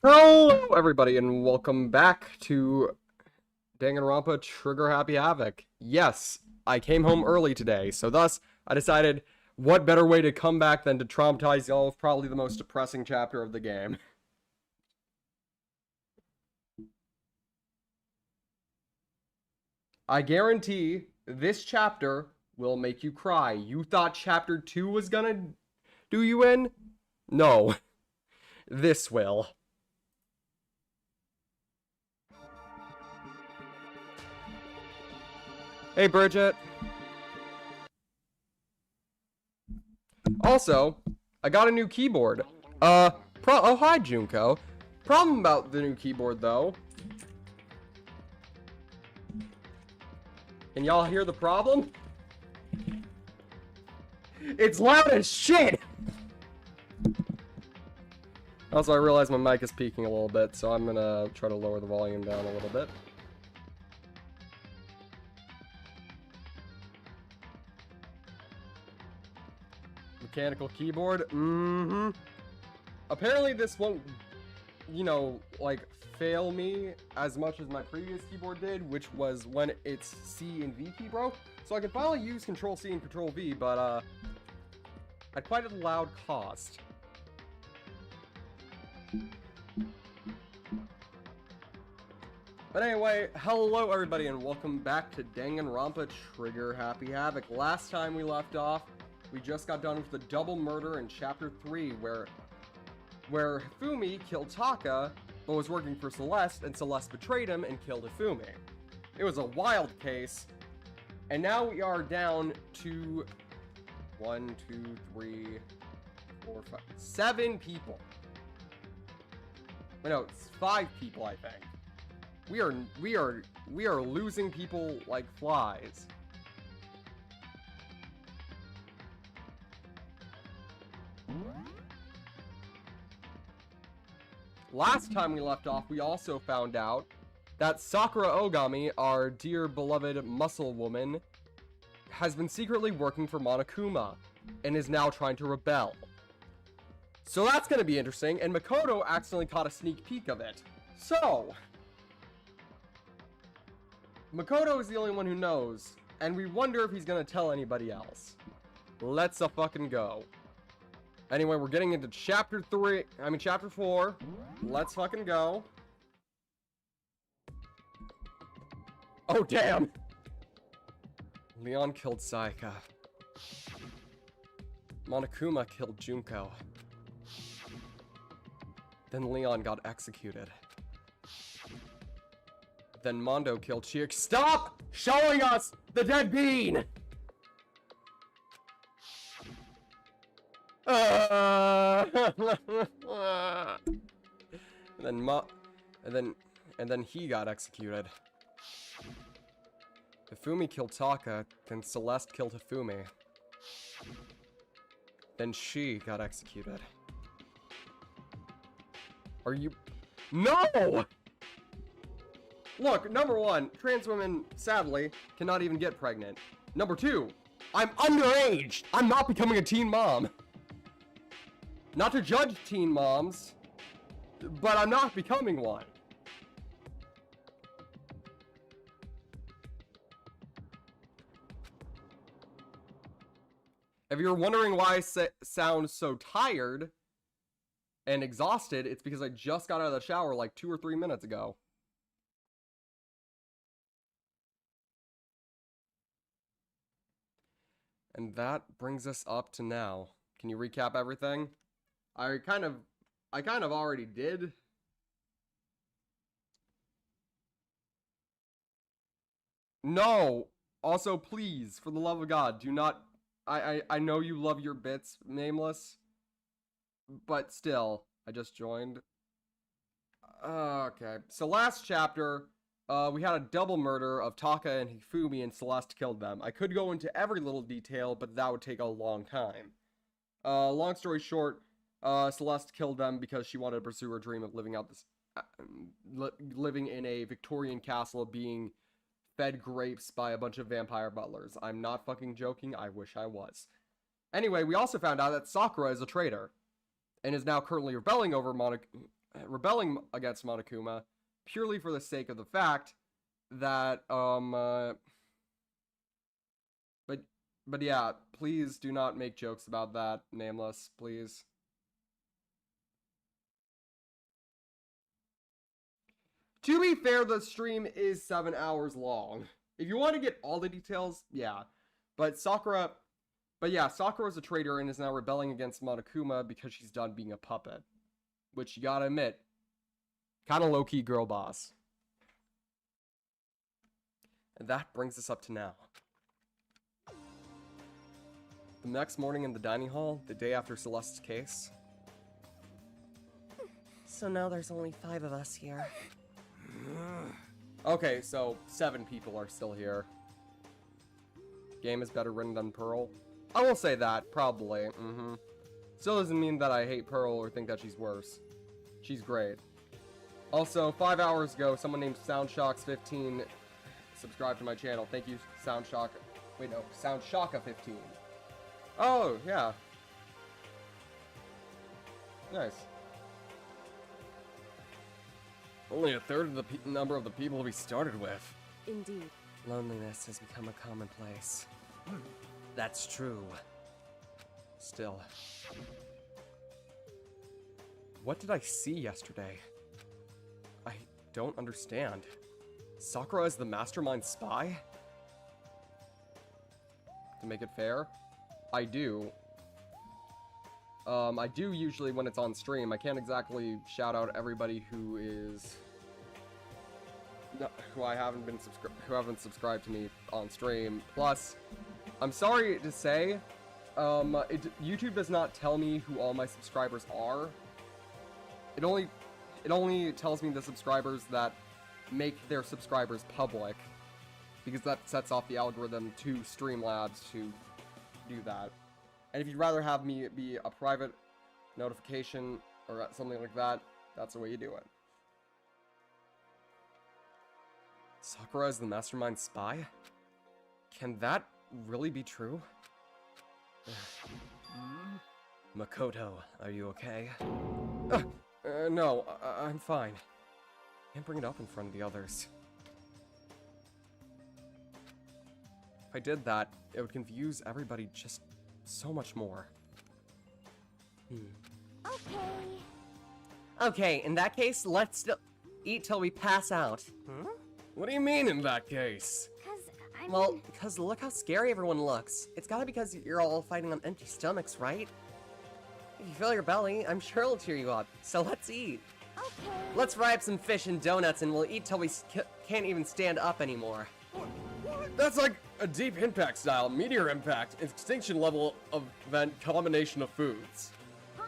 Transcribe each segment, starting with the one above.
Hello, everybody, and welcome back to Danganronpa Trigger Happy Havoc. Yes, I came home early today, so thus I decided what better way to come back than to traumatize y'all with probably the most depressing chapter of the game. I guarantee this chapter will make you cry. You thought chapter 2 was gonna do you in? No. This will. Hey, Bridget. Also, I got a new keyboard. Oh, hi, Junko. Problem about the new keyboard, though. Can y'all hear the problem? It's loud as shit! Also, I realize my mic is peaking a little bit, so I'm gonna try to lower the volume down a little bit. Mechanical keyboard? Mm-hmm. Apparently this won't, you know, like, fail me as much as my previous keyboard did, which was when its C and V key broke. So I could finally use Control-C and Control-V, but, at quite a loud cost. But anyway, hello everybody and welcome back to Danganronpa Trigger Happy Havoc. Last time we left off, we just got done with the double murder in Chapter 3, where Hifumi killed Taka, but was working for Celeste, and Celeste betrayed him and killed Hifumi. It was a wild case, and now we are down to 1, 2, 3, 4, 5, 7 people. Wait, no, it's 5 people, I think. We are losing people like flies. Last time we left off, we also found out that Sakura Ogami, our dear beloved muscle woman, has been secretly working for Monokuma and is now trying to rebel. So that's going to be interesting, and Makoto accidentally caught a sneak peek of it. So, Makoto is the only one who knows, and we wonder if he's going to tell anybody else. Let's fucking go. Anyway, we're getting into chapter 4. Let's fucking go. Oh, damn! Leon killed Saika. Monokuma killed Junko. Then Leon got executed. Then Mondo killed Chiek. Stop showing us the dead bean! And then he got executed. Hifumi killed Taka, then Celeste killed Hifumi. Then she got executed. Are you... No! Look, number 1, trans women, sadly, cannot even get pregnant. Number 2, I'm underage! I'm not becoming a teen mom! Not to judge teen moms, but I'm not becoming one. If you're wondering why I sound so tired and exhausted, it's because I just got out of the shower like 2 or 3 minutes ago. And that brings us up to now. Can you recap everything? I kind of already did. No! Also, please, for the love of God, do not... I know you love your bits, Nameless. But still, I just joined. Okay, so last chapter, we had a double murder of Taka and Hifumi, and Celeste killed them. I could go into every little detail, but that would take a long time. Long story short, Celeste killed them because she wanted to pursue her dream of living out this, living in a Victorian castle, being fed grapes by a bunch of vampire butlers. I'm not fucking joking. I wish I was. Anyway, we also found out that Sakura is a traitor, and is now currently rebelling against Monokuma, purely for the sake of the fact that but yeah, please do not make jokes about that, Nameless, please. To be fair, the stream is 7 hours long. If you want to get all the details, yeah. But yeah, Sakura is a traitor and is now rebelling against Monokuma because she's done being a puppet. Which, you gotta admit, kind of low-key girl boss. And that brings us up to now. The next morning in the dining hall, the day after Celeste's case. So now there's only 5 of us here. Okay, so 7 people are still here. Game is better written than Pearl. I will say that, probably. Still doesn't mean that I hate Pearl or think that she's worse. She's great. Also, 5 hours ago, someone named SoundShocks15 subscribed to my channel. Thank you, SoundShock. Wait, no, SoundShocka15. Oh, yeah. Nice. Only a third of the number of the people we started with. Indeed. Loneliness has become a commonplace. That's true. Still. What did I see yesterday? I don't understand. Sakura is the mastermind spy? To make it fair, I do. I do usually when it's on stream. I can't exactly shout out everybody who is... No, who haven't subscribed to me on stream. Plus, I'm sorry to say, YouTube does not tell me who all my subscribers are. It only tells me the subscribers that make their subscribers public, because that sets off the algorithm to Streamlabs to do that. And if you'd rather have me be a private notification or something like that, that's the way you do it. Sakura is the mastermind spy? Can that really be true? Makoto, are you okay? No, I'm fine. Can't bring it up in front of the others. If I did that, it would confuse everybody just so much more. Okay, in that case, let's eat till we pass out. What do you mean, in that case? Well, because look how scary everyone looks. It's gotta be because you're all fighting on empty stomachs, right? If you fill your belly, I'm sure it'll cheer you up. So let's eat. Okay. Let's fry up some fish and donuts and we'll eat till we can't even stand up anymore. That's like a deep impact style, meteor impact, extinction level event combination of foods. Huh?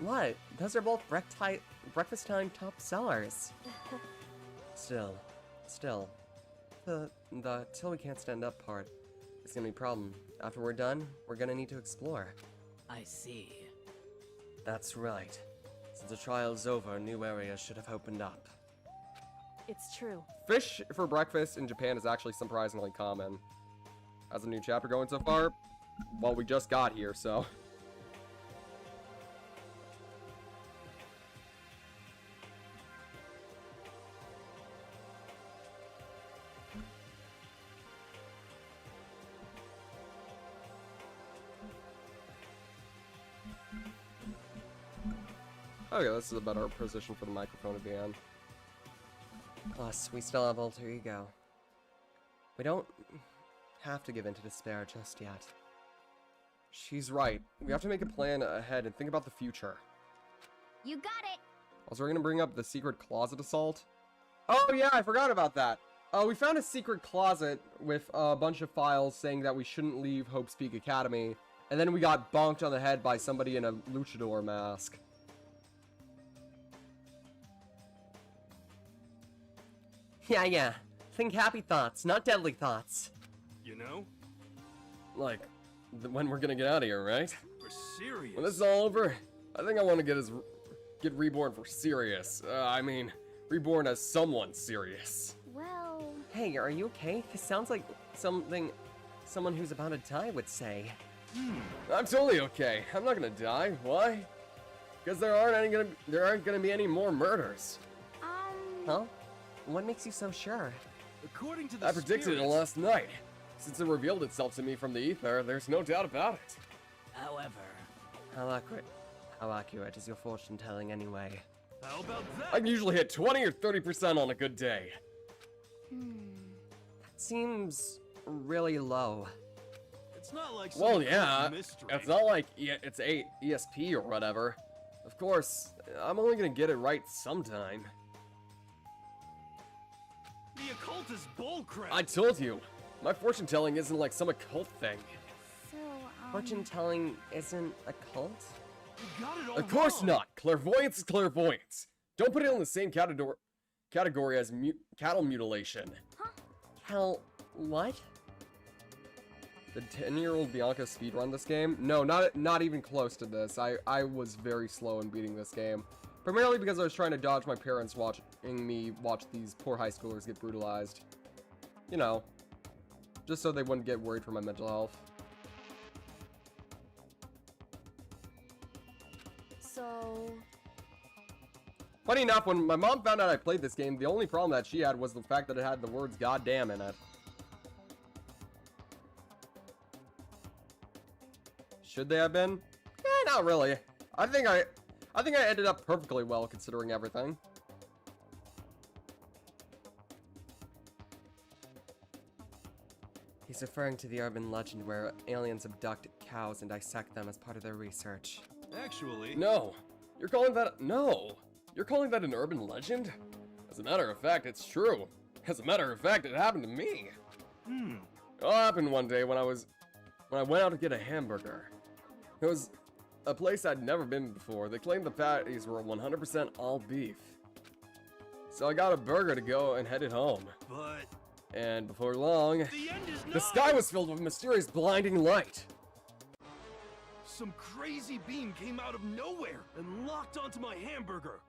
What? Those are both breakfast time top sellers. Still. The till we can't stand up part is gonna be a problem. After we're done, we're gonna need to explore. I see. That's right. Since the trial's over, new areas should have opened up. It's true. Fish for breakfast in Japan is actually surprisingly common. How's the new chapter going so far? Well, we just got here, so... Okay, this is a better position for the microphone to be in. Plus, we still have alter ego. We don't have to give in to despair just yet. She's right. We have to make a plan ahead and think about the future. You got it. Also, we're gonna bring up the secret closet assault. Oh yeah, I forgot about that. We found a secret closet with a bunch of files saying that we shouldn't leave Hope's Peak Academy, and then we got bonked on the head by somebody in a luchador mask. Yeah. Think happy thoughts, not deadly thoughts. You know? Like, when we're gonna get out of here, right? For serious. When this is all over, I think I want to get reborn for serious. I mean, reborn as someone serious. Well, Hey, are you okay? This sounds like someone who's about to die would say. I'm totally okay. I'm not gonna die. Why? Because there aren't gonna be any more murders. Huh? What makes you so sure? According to the I predicted it spirits- last night. Since it revealed itself to me from the ether, there's no doubt about it. However, How accurate is your fortune telling anyway? how about I that? can usually hit 20 or 30% on a good day. Seems really low. It's not like Well, some yeah, mystery. it's not like it's a ESP or whatever. Of course, I'm only gonna get it right sometime. The occult is bullcrap. I told you, my fortune telling isn't like some occult thing. so, Fortune telling isn't a cult? You got it all Of course wrong. not. Clairvoyance is clairvoyance. Don't put it in the same category as cattle mutilation. What? Did 10-year-old Bianca speedrun this game? No, not even close to this. I was very slow in beating this game. Primarily because I was trying to dodge my parents watching me watch these poor high schoolers get brutalized. You know, just so they wouldn't get worried for my mental health. so, Funny enough, when my mom found out I played this game, the only problem that she had was the fact that it had the words "goddamn" in it. Should they have been? Not really. I think I ended up perfectly well considering everything. He's referring to the urban legend where aliens abduct cows and dissect them as part of their research. Actually, No, you're calling that an urban legend? As a matter of fact, it's true. As a matter of fact, it happened to me. It all happened one day when I went out to get a hamburger. It was a place I'd never been before. They claimed the patties were 100% all beef. So I got a burger to go and headed home. but And before long, the end is the not. sky was filled with mysterious blinding light. Some crazy beam came out of nowhere and locked onto my hamburger.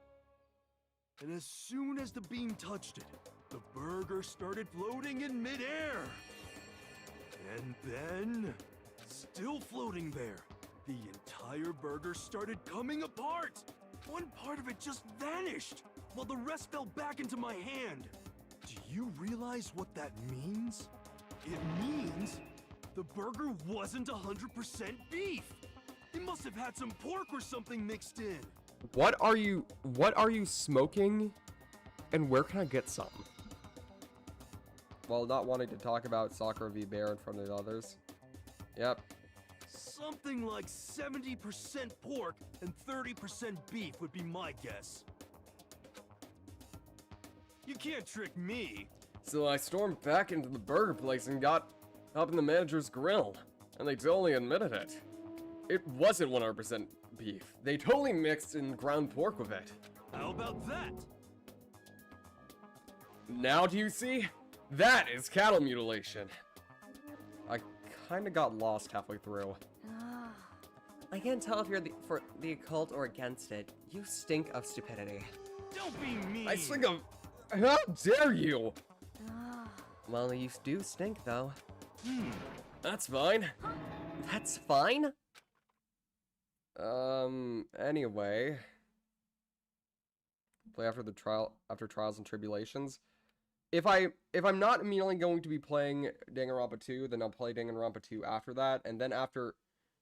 And as soon as the beam touched it, the burger started floating in midair. And then, still floating there, the entire burger started coming apart. One part of it just vanished, while the rest fell back into my hand. Do you realize what that means? It means the burger wasn't 100% beef. It must have had some pork or something mixed in. What are you smoking? And where can I get some? While not wanting to talk about Sakura v. Bear in front of the others. Yep. Something like 70% pork and 30% beef would be my guess. You can't trick me. So I stormed back into the burger place and got up in the manager's grill. And they totally admitted it. It wasn't 100% beef. They totally mixed in ground pork with it. How about that? Now do you see? That is cattle mutilation. I kinda got lost halfway through. I can't tell if you're for the occult or against it. You stink of stupidity. Don't be mean. I think of... How dare you? Well, you do stink, though. That's fine. That's fine? Anyway. Play after Trials and Tribulations. If I'm not immediately going to be playing Danganronpa 2, then I'll play Danganronpa 2 after that, and then after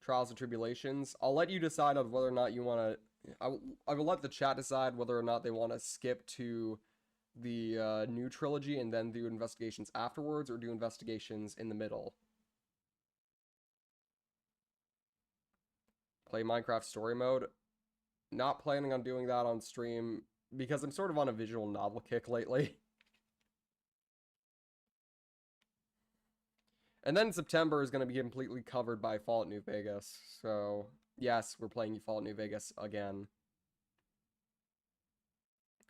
Trials and Tribulations, I'll let you decide on whether or not you want to... I will let the chat decide whether or not they want to skip to the new trilogy and then do investigations afterwards, or do investigations in the middle. Play Minecraft story mode. Not planning on doing that on stream because I'm sort of on a visual novel kick lately. And then September is going to be completely covered by Fallout New Vegas. So, yes, we're playing Fallout New Vegas again.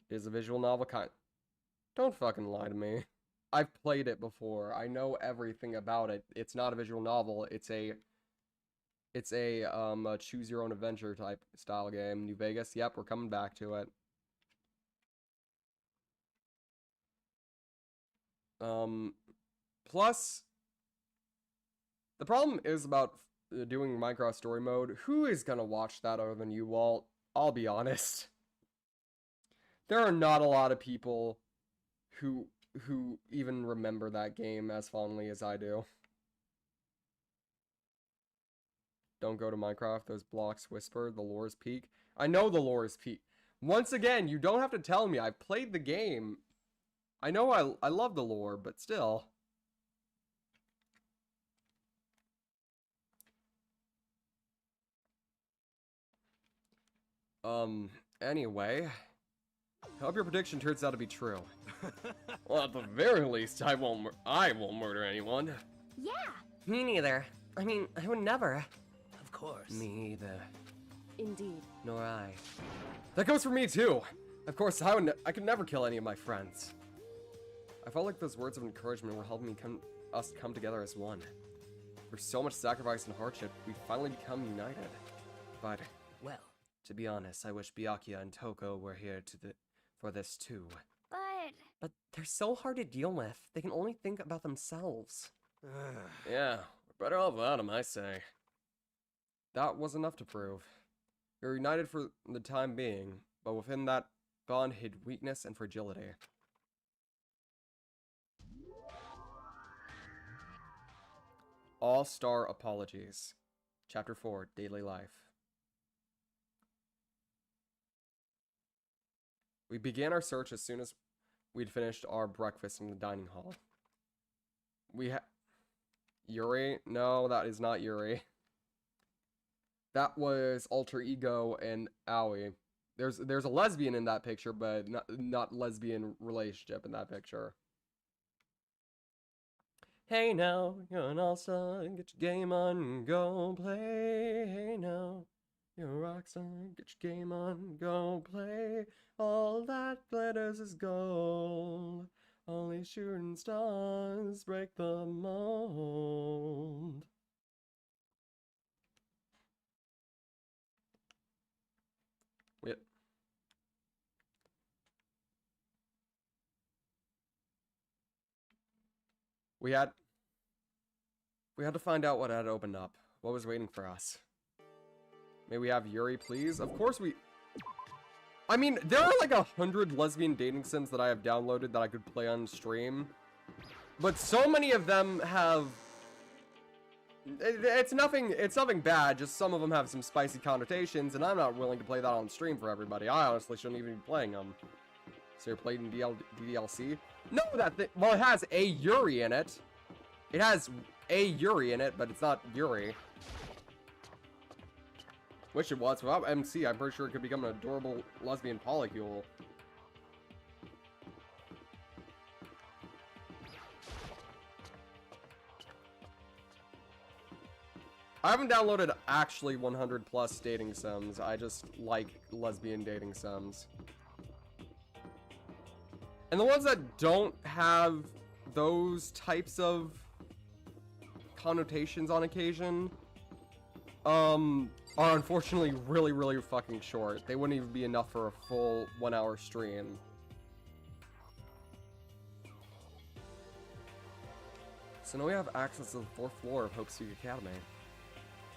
It is a visual novel kind. Don't fucking lie to me. I've played it before. I know everything about it. It's not a visual novel. It's a choose your own adventure type style game. New Vegas. Yep, we're coming back to it. Plus, the problem is about doing Minecraft story mode. Who is gonna watch that other than you, Walt? I'll be honest. There are not a lot of people who even remember that game as fondly as I do. Don't go to Minecraft, those blocks whisper, the lore's peak. I know the lore's peak. Once again, you don't have to tell me. I've played the game. I know I love the lore, but still. Anyway. I hope your prediction turns out to be true. Well, at the very least, I won't murder anyone. Yeah. Me neither. I mean, I would never. Of course. Me either. Indeed. Nor I. That goes for me too. Of course, I could never kill any of my friends. I felt like those words of encouragement were helping us come together as one. For so much sacrifice and hardship, we finally become united. But Well, to be honest, I wish Byakuya and Toko were here for this too. But they're so hard to deal with. They can only think about themselves. yeah, we're better off without them, I say. That was enough to prove. We were united for the time being, but within that bond hid weakness and fragility. All-Star Apologies. Chapter 4, Daily Life. We began our search as soon as we'd finished our breakfast in the dining hall. Yuri? No, that is not Yuri. That was Alter Ego and Aoi. There's a lesbian in that picture, but not lesbian relationship in that picture. Hey now, you're an all-star, get your game on, go play. Hey now, you're a rock star, get your game on, go play. All that glitters is gold. Only shooting stars break the mold. Wait. We had to find out what had opened up. What was waiting for us? May we have Yuri, please? Of course we... I mean, there are like 100 lesbian dating sims that I have downloaded that I could play on stream. But so many of them have... It's nothing bad, just some of them have some spicy connotations, and I'm not willing to play that on stream for everybody. I honestly shouldn't even be playing them. So you're playing DDLC? No, well, it has a Yuri in it. It has a Yuri in it, but it's not Yuri. Wish it was. Without MC, I'm pretty sure it could become an adorable lesbian polycule. I haven't downloaded actually 100 plus dating sims. I just like lesbian dating sims. And the ones that don't have those types of connotations on occasion, are unfortunately really, really fucking short. They wouldn't even be enough for a full 1 hour stream. So now we have access to the 4th floor of Hope Speak Academy.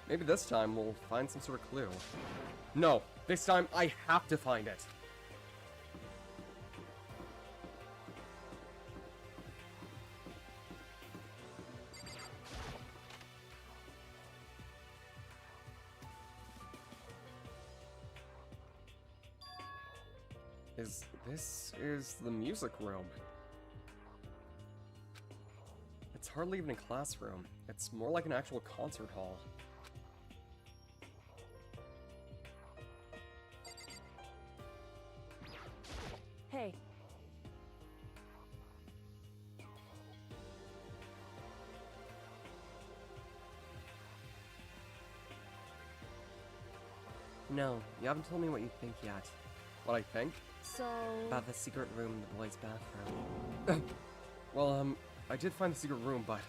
Maybe this time we'll find some sort of clue. No, this time I have to find it. This is the music room. It's hardly even a classroom. It's more like an actual concert hall. Hey. No, you haven't told me what you think yet. What I think? So... About the secret room in the boys' bathroom. Well, I did find the secret room, but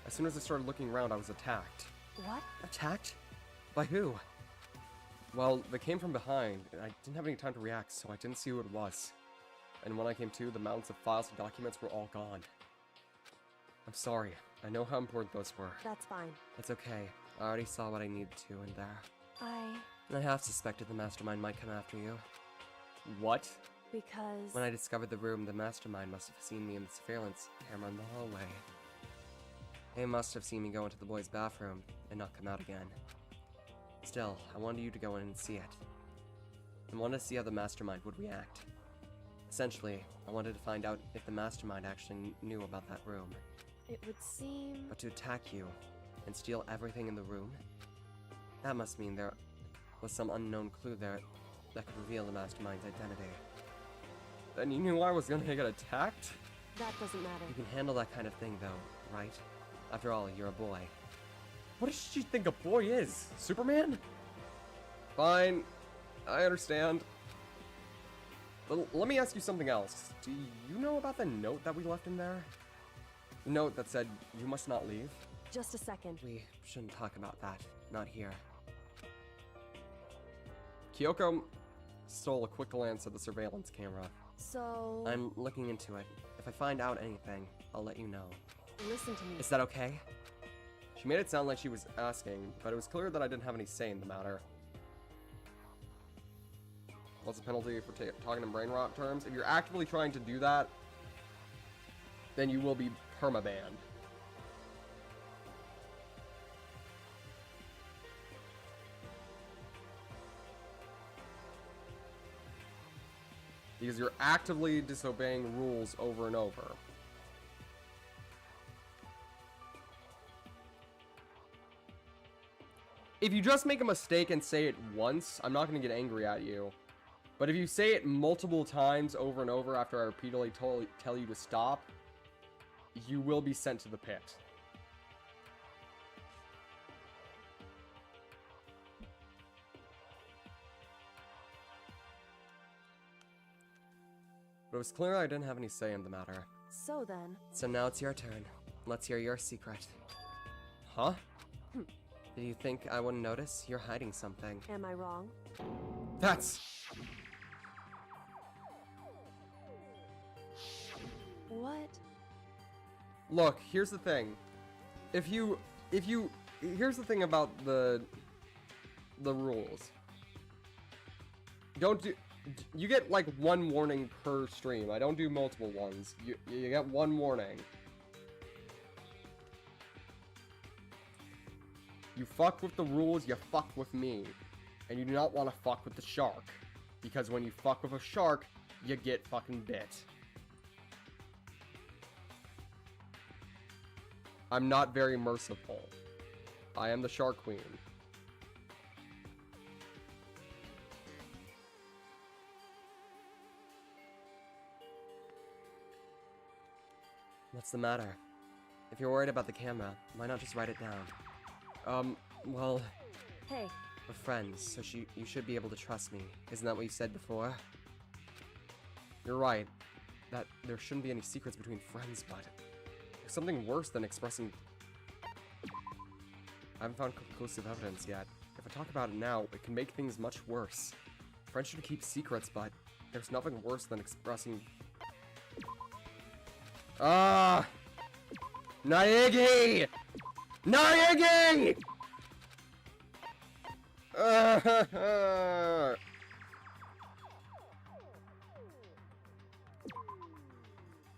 as soon as I started looking around, I was attacked. What? Attacked? By who? Well, they came from behind, and I didn't have any time to react, so I didn't see who it was. And when I came to, the mountains of files and documents were all gone. I'm sorry. I know how important those were. That's fine. It's okay. I already saw what I needed to in there. I... I half suspected the mastermind might come after you. What? Because... When I discovered the room, the mastermind must have seen me in the surveillance camera in the hallway. They must have seen me go into the boys' bathroom and not come out again. Still, I wanted you to go in and see it. I wanted to see how the mastermind would react. Essentially, I wanted to find out if the mastermind actually knew about that room. It would seem... But to attack you and steal everything in the room? That must mean there was some unknown clue there that could reveal the mastermind's identity. Then you knew I was gonna get attacked? That doesn't matter. You can handle that kind of thing, though, right? After all, you're a boy. What does she think a boy is? Superman? Fine. I understand. But let me ask you something else. Do you know about the note that we left in there? The note that said, you must not leave? Just a second. We shouldn't talk about that. Not here. Kyoko stole a quick glance at the surveillance camera. So... I'm looking into it. If I find out anything, I'll let you know. Listen to me. Is that okay? She made it sound like she was asking, but it was clear that I didn't have any say in the matter. What's the penalty for talking in brain rot terms? If you're actively trying to do that, then you will be permabanned. Because you're actively disobeying rules over and over. If you just make a mistake and say it once, I'm not going to get angry at you. But if you say it multiple times over and over after I repeatedly tell you to stop, you will be sent to the pit. But it was clear I didn't have any say in the matter. So then... So now it's your turn. Let's hear your secret. Huh? Did you think I wouldn't notice? You're hiding something. Am I wrong? That's... What? Look, here's the thing. Here's the thing about the rules. Don't do... You get like one warning per stream. I don't do multiple ones. You get one warning. You fuck with the rules, you fuck with me. And you do not want to fuck with the shark. Because when you fuck with a shark, you get fucking bit. I'm not very merciful. I am the Shark Queen. What's the matter? If you're worried about the camera, why not just write it down? Well... Hey. We're friends, so you should be able to trust me. Isn't that what you said before? You're right. That there shouldn't be any secrets between friends, but... There's something worse than expressing... I haven't found conclusive evidence yet. If I talk about it now, it can make things much worse. Friends should keep secrets, but there's nothing worse than expressing... Ah! Naegi! Naegi!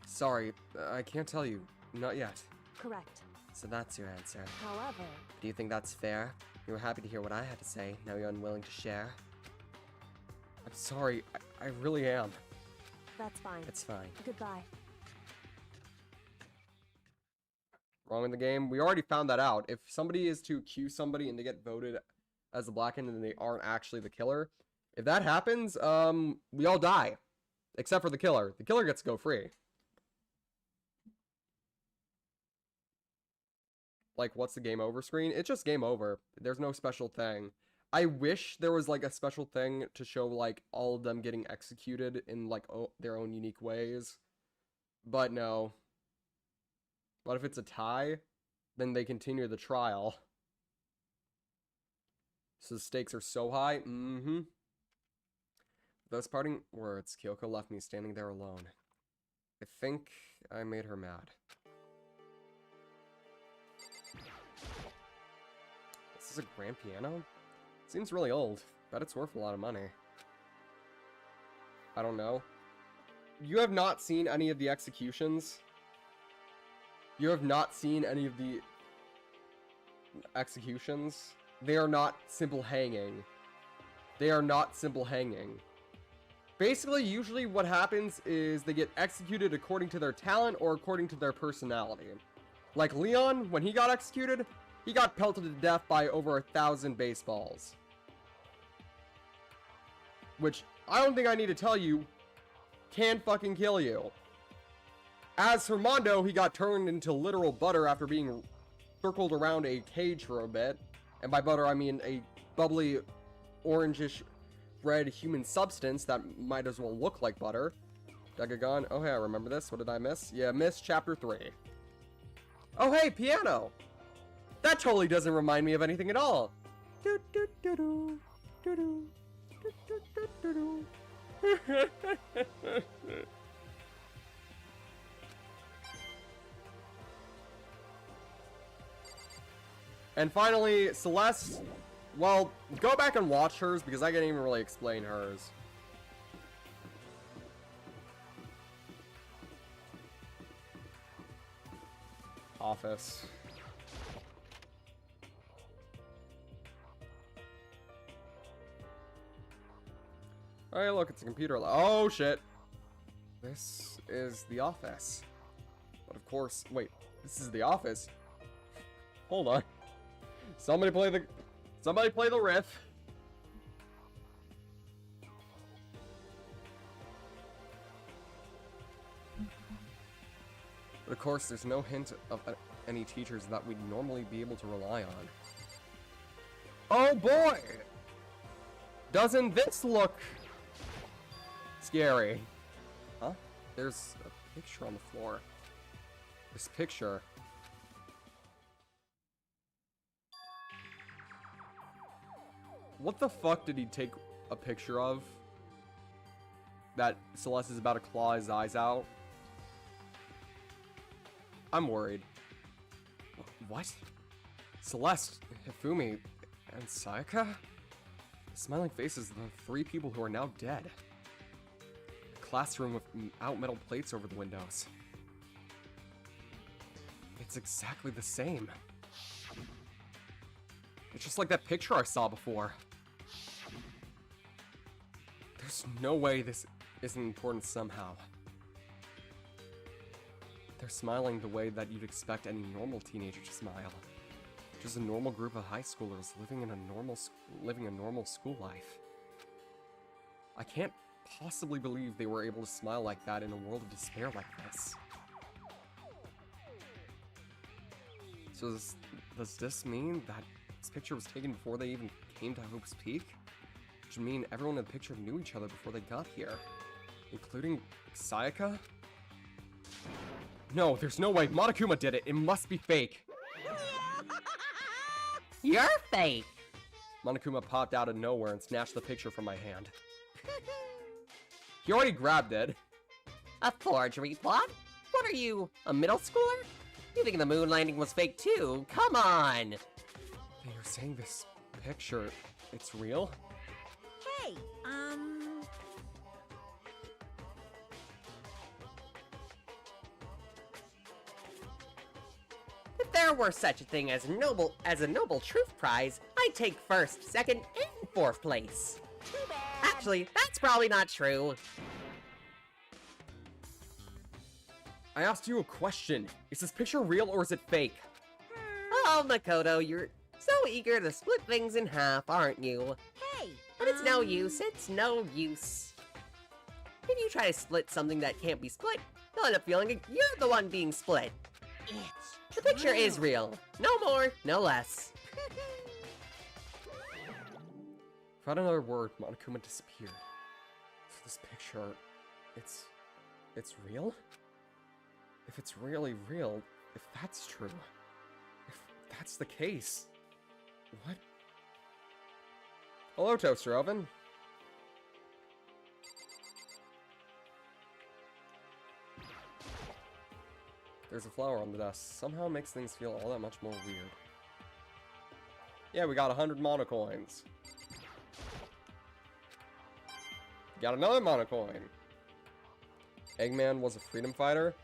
Sorry, I can't tell you. Not yet. Correct. So that's your answer. However... Do you think that's fair? You were happy to hear what I had to say, now you're unwilling to share? I'm sorry, I really am. That's fine. It's fine. Goodbye. Wrong in the game. We already found that out. If somebody is to accuse somebody and they get voted as the black end and they aren't actually the killer, if that happens, we all die. Except for the killer. The killer gets to go free. Like, what's the game over screen? It's just game over. There's no special thing. I wish there was like a special thing to show like all of them getting executed in like their own unique ways. But no. But if it's a tie, then they continue the trial. So the stakes are so high. Mm-hmm. Those parting words, Kyoko left me standing there alone. I think I made her mad. This is a grand piano? Seems really old. Bet it's worth a lot of money. I don't know. You have not seen any of the executions? You have not seen any of the executions? They are not simple hanging. They are not simple hanging. Basically, usually what happens is they get executed according to their talent or according to their personality. Like Leon, when he got executed, he got pelted to death by over 1,000 baseballs. Which, I don't think I need to tell you, can fucking kill you. As for Mondo, he got turned into literal butter after being circled around a cage for a bit. And by butter, I mean a bubbly, orangish red human substance that might as well look like butter. Dagagon. Oh, hey, I remember this. What did I miss? Yeah, missed chapter 3. Oh, hey, piano. That totally doesn't remind me of anything at all. And finally, Celeste. Well, go back and watch hers because I can't even really explain hers. Office. Oh, hey, look, it's a computer. Oh, shit. This is the office. But of course, wait, this is the office. Hold on. Somebody play the riff. But of course, there's no hint of any teachers that we'd normally be able to rely on. Oh boy! Doesn't this look scary? Huh? There's a picture on the floor. This picture. What the fuck did he take a picture of? That Celeste is about to claw his eyes out? I'm worried. What? Celeste, Hifumi, and Sayaka? The smiling faces of the 3 people who are now dead. A classroom without metal plates over the windows. It's exactly the same. It's just like that picture I saw before. There's no way this isn't important somehow. They're smiling the way that you'd expect any normal teenager to smile. Just a normal group of high schoolers living a normal school life. I can't possibly believe they were able to smile like that in a world of despair like this. So does this mean that this picture was taken before they even came to Hope's Peak? Which would mean everyone in the picture knew each other before they got here. Including Sayaka? No, there's no way. Monokuma did it. It must be fake. You're fake! Monokuma popped out of nowhere and snatched the picture from my hand. He already grabbed it. A forgery plot? What are you, a middle schooler? You think the moon landing was fake too? Come on! You're saying this picture, it's real? Hey, If there were such a thing as a noble truth prize, I'd take first, second, and fourth place. too bad. Actually, that's probably not true. I asked you a question. Is this picture real or is it fake? Oh, Makoto, you're so eager to split things in half, aren't you? Hey, But it's no use, it's no use. If you try to split something that can't be split, you'll end up feeling like you're the one being split. It's The picture true. is real. No more, no less. Without another word, Monokuma disappeared. So this picture, it's real? If it's really real, if that's true, if that's the case, what? Hello, Toaster Oven. There's a flower on the desk. Somehow makes things feel all that much more weird. Yeah, we got 100 monocoins. Got another monocoin. Eggman was a freedom fighter?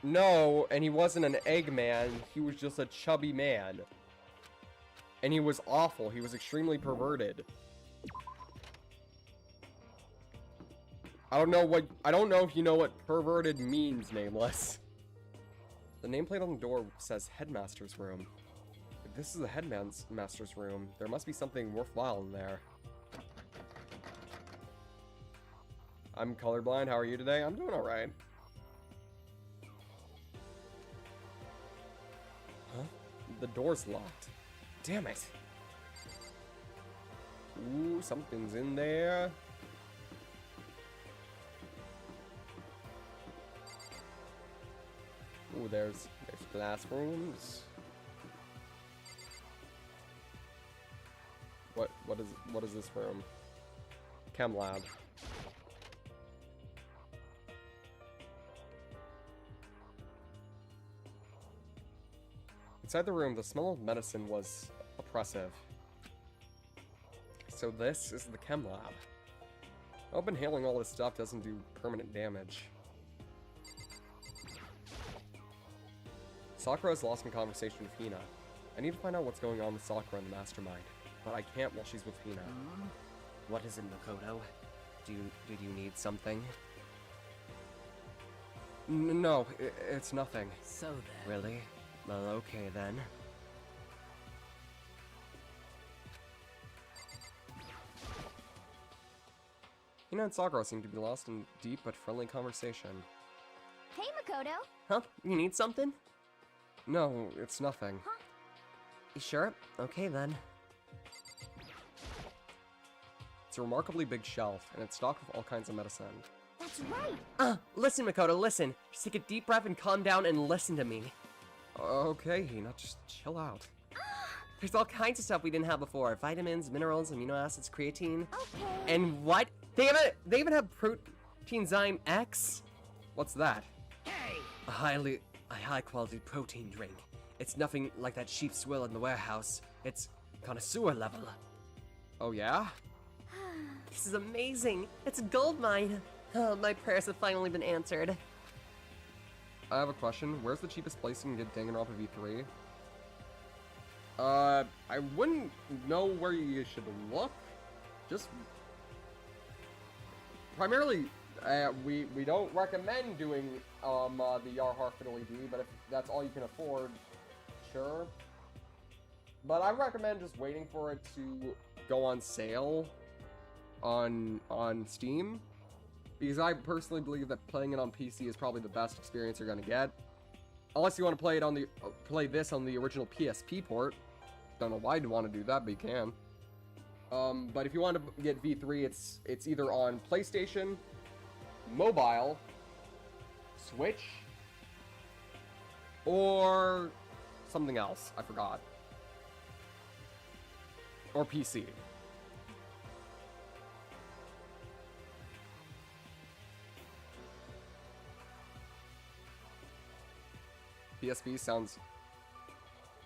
No, and he wasn't an Eggman. He was just a chubby man. And he was awful. He was extremely perverted. I don't know if you know what perverted means, Nameless. The nameplate on the door says Headmaster's Room. If this is the Headmaster's Room, there must be something worthwhile in there. I'm colorblind. How are you today? I'm doing alright. Huh? The door's locked. Damn it. Ooh, something's in there. Ooh, there's classrooms. What is this room? Chem lab. Inside the room, the smell of medicine was oppressive. So this is the chem lab. I hope inhaling all this stuff doesn't do permanent damage. Sakura has lost in conversation with Hina. I need to find out what's going on with Sakura in the mastermind, but I can't while she's with Hina. What is it, Makoto? Did you need something? No, it's nothing. So then. Really? Well, okay then. Hina and Sakura seem to be lost in deep but friendly conversation. Hey, Makoto. Huh? You need something? No, it's nothing. Huh? You sure? Okay then. It's a remarkably big shelf, and it's stocked with all kinds of medicine. That's right. Listen, Makoto, listen. Just take a deep breath and calm down and listen to me. Okay, Hina, just chill out. There's all kinds of stuff we didn't have before. Vitamins, minerals, amino acids, creatine. Okay. And what? They even have Proteinzyme X? What's that? A high quality protein drink. It's nothing like that cheap swill in the warehouse. It's connoisseur level. Oh yeah? This is amazing. It's a gold mine. Oh, my prayers have finally been answered. I have a question. Where's the cheapest place you can get Danganronpa V3? I wouldn't know where you should look. Just primarily, we don't recommend doing the Yarhar Fiddly D, but if that's all you can afford, sure. But I recommend just waiting for it to go on sale on Steam, because I personally believe that playing it on PC is probably the best experience you're gonna get, unless you want to play it on the this on the original PSP port. Don't know why you'd want to do that, but you can. But if you want to get V3, it's either on PlayStation, mobile, Switch, or something else. I forgot. Or PC. PSP sounds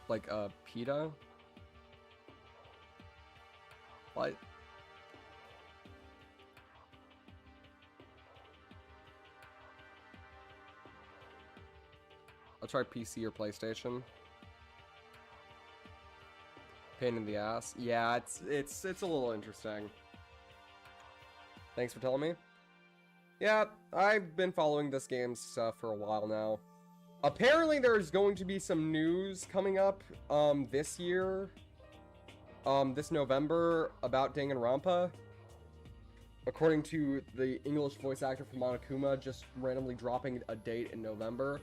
like a PETA. What? I'll try PC or PlayStation. Pain in the ass. Yeah, it's a little interesting. Thanks for telling me. Yeah, I've been following this game's stuff for a while now. Apparently there's going to be some news coming up this year, this November, about Danganronpa. According to the English voice actor for Monokuma, just randomly dropping a date in November.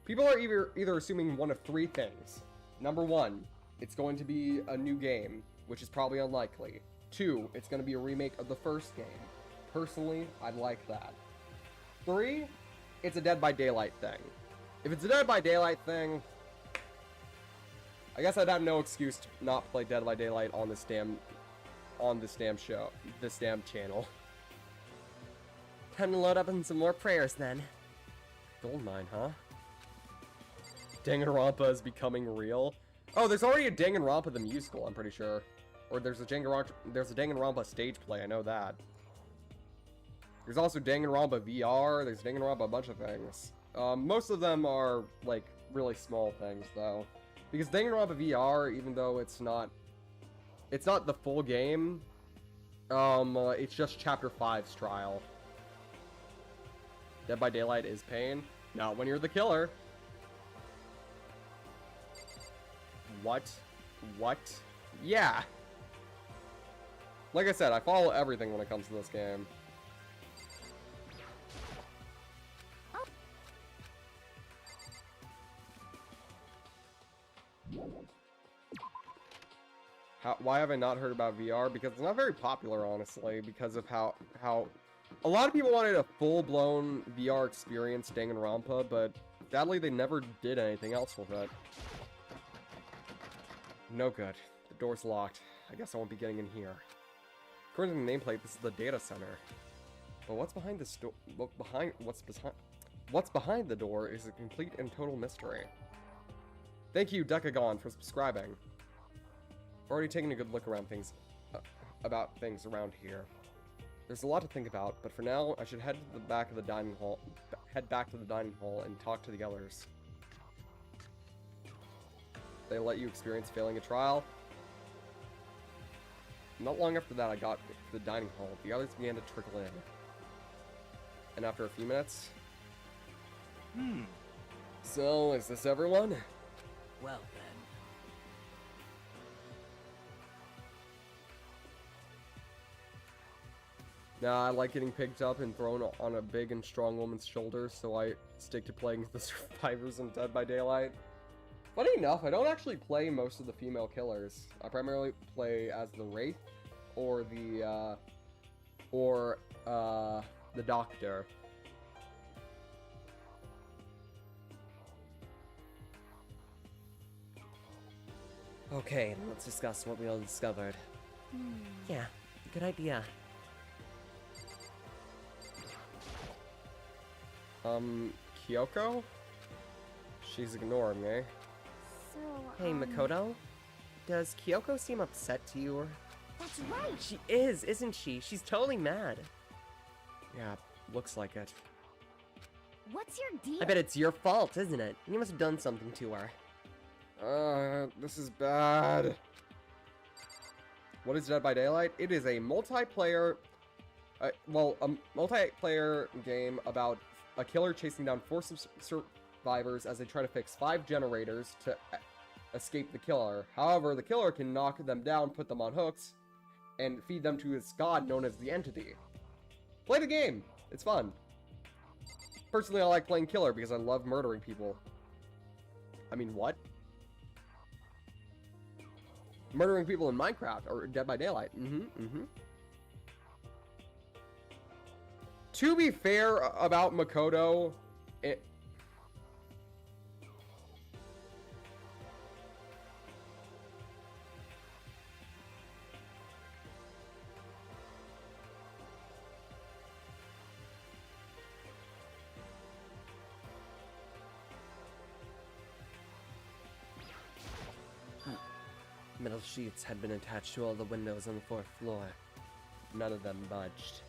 People are either assuming one of three things. Number one, it's going to be a new game, which is probably unlikely. 2, it's going to be a remake of the first game. Personally, I'd like that. 3, it's a Dead by Daylight thing. If it's a Dead by Daylight thing, I guess I'd have no excuse to not play Dead by Daylight on this damn show, this damn channel. Time to load up on some more prayers then. Goldmine, huh? Danganronpa is becoming real. Oh, there's already a Danganronpa the musical, I'm pretty sure. Or there's a Danganronpa stage play, I know that. There's also Danganronpa VR, there's Danganronpa a bunch of things. Most of them are, like, really small things, though. Because Danganronpa VR, even though it's not the full game, it's just Chapter 5's trial. Dead by Daylight is pain. Not when you're the killer. What? What? Yeah. Like I said, I follow everything when it comes to this game. Why have I not heard about VR? Because it's not very popular, honestly, because of how a lot of people wanted a full-blown VR experience Danganronpa, but sadly they never did anything else with it. No good. The door's locked. I guess I won't be getting in here. According to the nameplate, this is the data center. But what's behind this door? What's behind the door is a complete and total mystery. Thank you, Decagon, for subscribing. I've already taken a good look around things, about things around here. There's a lot to think about, but for now, I should head to the back of the dining hall. Head back to the dining hall and talk to the others. They let you experience failing a trial. Not long after that, I got to the dining hall. The others began to trickle in. And after a few minutes... So, is this everyone? Well then. Nah, I like getting picked up and thrown on a big and strong woman's shoulders, so I stick to playing the survivors in Dead by Daylight. Funny enough, I don't actually play most of the female killers. I primarily play as the Wraith or the Doctor. Okay, let's discuss what we all discovered. Yeah, good idea. Kyoko? She's ignoring me. So, Hey, Makoto? Does Kyoko seem upset to you? Or... That's right. She is, isn't she? She's totally mad. Yeah, looks like it. What's your deal? I bet it's your fault, isn't it? You must have done something to her. This is bad. What is Dead by Daylight? It is a multiplayer game about a killer chasing down 4 survivors as they try to fix 5 generators to escape the killer. However, the killer can knock them down, put them on hooks, and feed them to his god known as the Entity. Play the game! It's fun. Personally, I like playing killer because I love murdering people. I mean, what? Murdering people in Minecraft or Dead by Daylight. To be fair about Makoto, Metal sheets had been attached to all the windows on the 4th floor. None of them budged.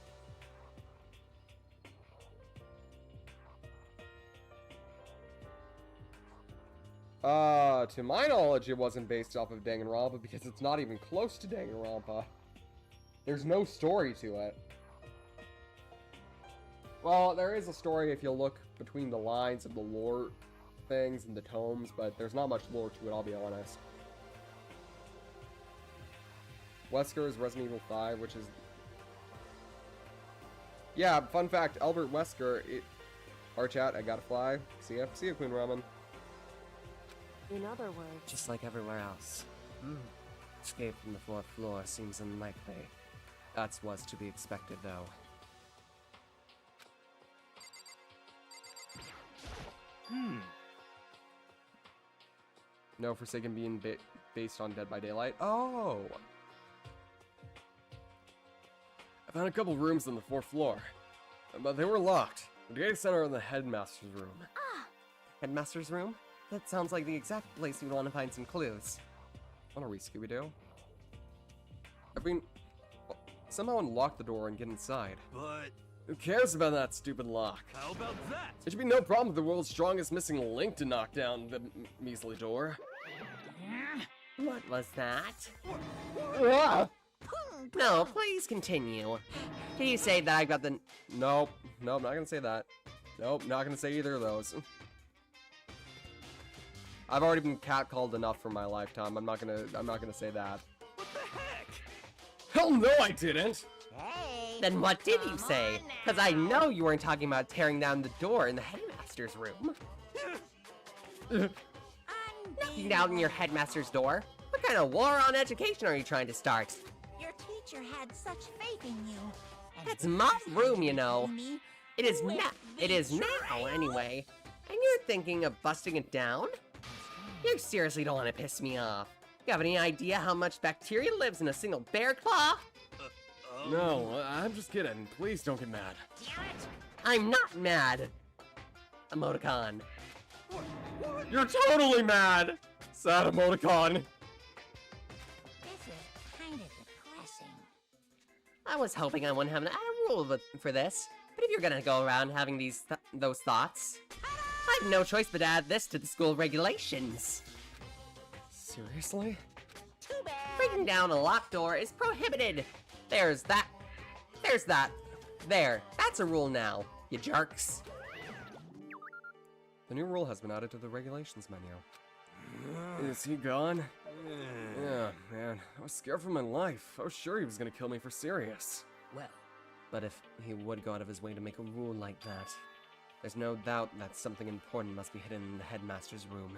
To my knowledge, it wasn't based off of Danganronpa because it's not even close to Danganronpa. There's no story to it. Well, there is a story if you look between the lines of the lore things and the tomes, but there's not much lore to it, I'll be honest. Wesker is Resident Evil 5, which is... Yeah, fun fact, Albert Wesker, our chat, I gotta fly. See ya, Queen Ramen. In other words, Just like everywhere else. Escape from the fourth floor seems unlikely. That's what's to be expected, though. No Forsaken being based on Dead by Daylight. Oh! I found a couple rooms on the fourth floor, but they were locked. The data center in the headmaster's room. Headmaster's room? That sounds like the exact place you'd want to find some clues. Wanna re-Scooby-Doo? I mean, somehow unlock the door and get inside. But Who cares about that stupid lock? how about that? It should be no problem for the world's strongest missing link to knock down the measly door. What was that? Ah! No, please continue. Can you say that I got the... Nope, not gonna say that. Nope, not gonna say either of those. I've already been catcalled enough for my lifetime. I'm not gonna say that. What the heck? Hell no, I didn't. Hey. Then what did you come say? on Because I know you weren't talking about tearing down the door in the headmaster's room. Knocking down your headmaster's door? What kind of war on education are you trying to start? Your teacher had such faith in you. And It's my room, you know. me, It is with now. It is now, betrayal? anyway. And you're thinking of busting it down? You seriously don't want to piss me off. You have any idea how much bacteria lives in a single bear claw? No, I'm just kidding. Please don't get mad. Damn it. I'm not mad. Emoticon. You're totally mad! Sad emoticon. This is kind of depressing. I was hoping I wouldn't have a rule for this, but if you're gonna go around having those thoughts, I have no choice but to add this to the school regulations. Seriously? Too bad. Breaking down a locked door is prohibited. There's that. There's that. There. That's a rule now, you jerks. The new rule has been added to the regulations menu. Is he gone? Yeah, man. I was scared for my life. I was sure he was gonna kill me for serious. Well, but if he would go out of his way to make a rule like that, there's no doubt that something important must be hidden in the headmaster's room.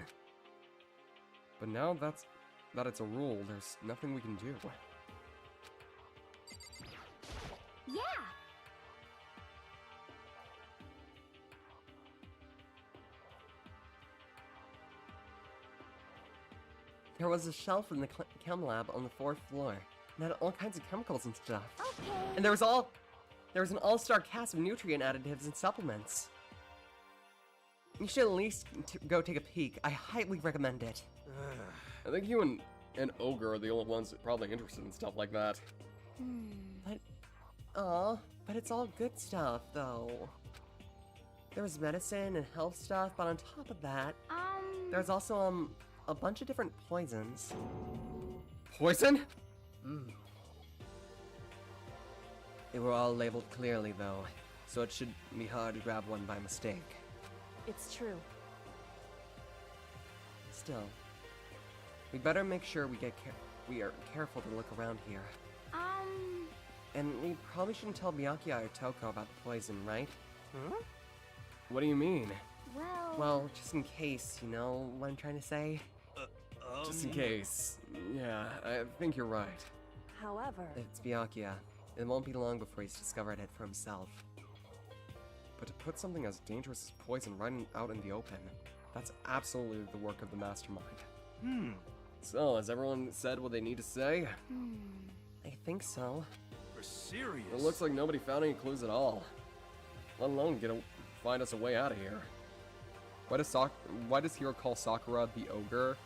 But now that it's a rule, there's nothing we can do. Yeah. There was a shelf in the chem lab on the fourth floor, and had all kinds of chemicals and stuff. Okay. And there was an all-star cast of nutrient additives and supplements. You should at least go take a peek. I highly recommend it. I think you and Ogre are the only ones probably interested in stuff like that. But it's all good stuff, though. There was medicine and health stuff, but on top of that, there's also, a bunch of different poisons. Poison? They were all labeled clearly, though, so it should be hard to grab one by mistake. It's true. Still, we better make sure we are careful to look around here. And we probably shouldn't tell Byakuya or Toko about the poison, right? What do you mean? Well, just in case, you know what I'm trying to say? Just in case. Yeah, I think you're right. However, It's Byakuya. It won't be long before he's discovered it for himself. But to put something as dangerous as poison right out in the open, that's absolutely the work of the mastermind. So, has everyone said what they need to say? I think so. For serious? It looks like nobody found any clues at all. Let alone find us a way out of here. Why does Hiro call Sakura the ogre?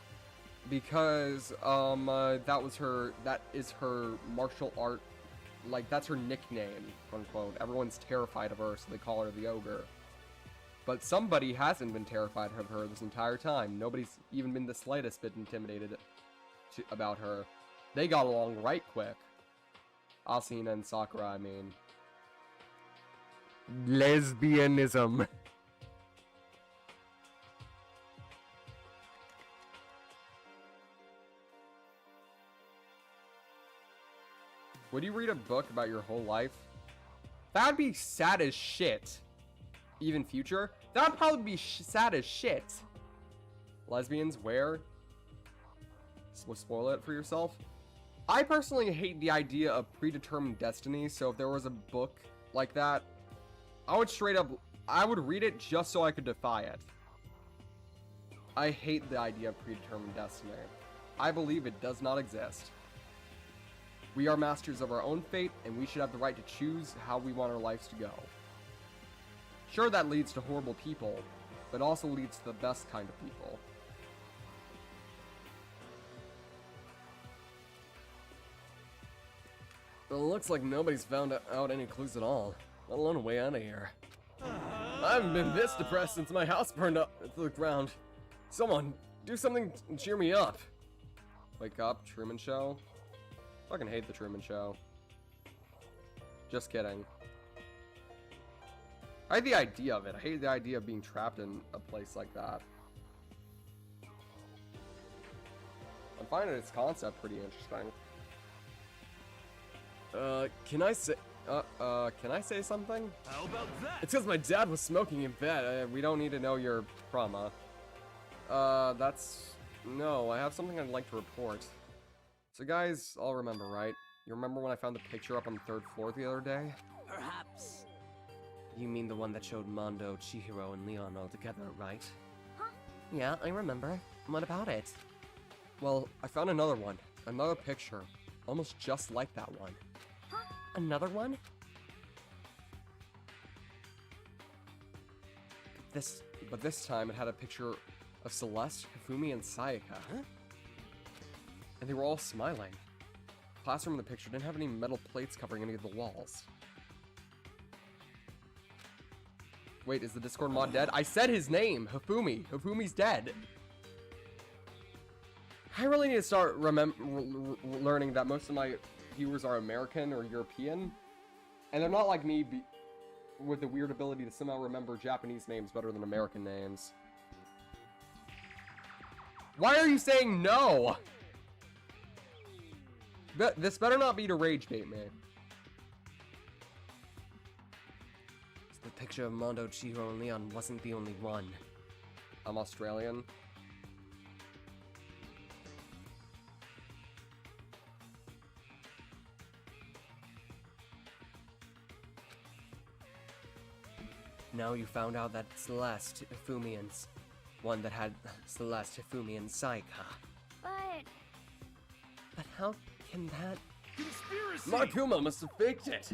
Because that is her martial art, like that's her nickname, quote unquote. Everyone's terrified of her, so they call her the ogre. But somebody hasn't been terrified of her this entire time. Nobody's even been the slightest bit intimidated about her. They got along right quick. Asuna and Sakura, I mean. Lesbianism. Would you read a book about your whole life? That'd be sad as shit. Even future? That'd probably be sad as shit. Lesbians, where? Spoil it for yourself? I personally hate the idea of predetermined destiny, so if there was a book like that, I would straight up, I would read it just so I could defy it. I hate the idea of predetermined destiny. I believe it does not exist. We are masters of our own fate, and we should have the right to choose how we want our lives to go. Sure, that leads to horrible people, but also leads to the best kind of people. Well, it looks like nobody's found out any clues at all, let alone a way out of here. I haven't been this depressed since my house burned up to the ground. Someone, do something to cheer me up. Wake up, Truman Show. Fucking hate the Truman Show. Just kidding. I hate the idea of it. I hate the idea of being trapped in a place like that. I'm finding its concept pretty interesting. Can I say something? How about that? It's because my dad was smoking in bed. We don't need to know your trauma. No, I have something I'd like to report. So guys, all remember, right? You remember when I found the picture up on the 3rd floor the other day? Perhaps. You mean the one that showed Mondo, Chihiro, and Leon all together, right? Huh? Yeah, I remember. What about it? Well, I found another one. Another picture. Almost just like that one. Huh? Another one? But this time it had a picture of Celeste, Hifumi, and Sayaka. Huh? And they were all smiling. The classroom in the picture didn't have any metal plates covering any of the walls. Wait, is the Discord mod dead? I said his name! Hifumi! Hifumi's dead! I really need to start learning that most of my viewers are American or European. And they're not like me with the weird ability to somehow remember Japanese names better than American names. Why are you saying no? This better not be to rage bait me. The picture of Mondo, Chihiro, and Leon wasn't the only one. I'm Australian. Now you found out that Celeste, Hifumi, and one that had Celeste, Hifumi, and Sayaka. But how can that... Conspiracy! Monokuma must have faked it!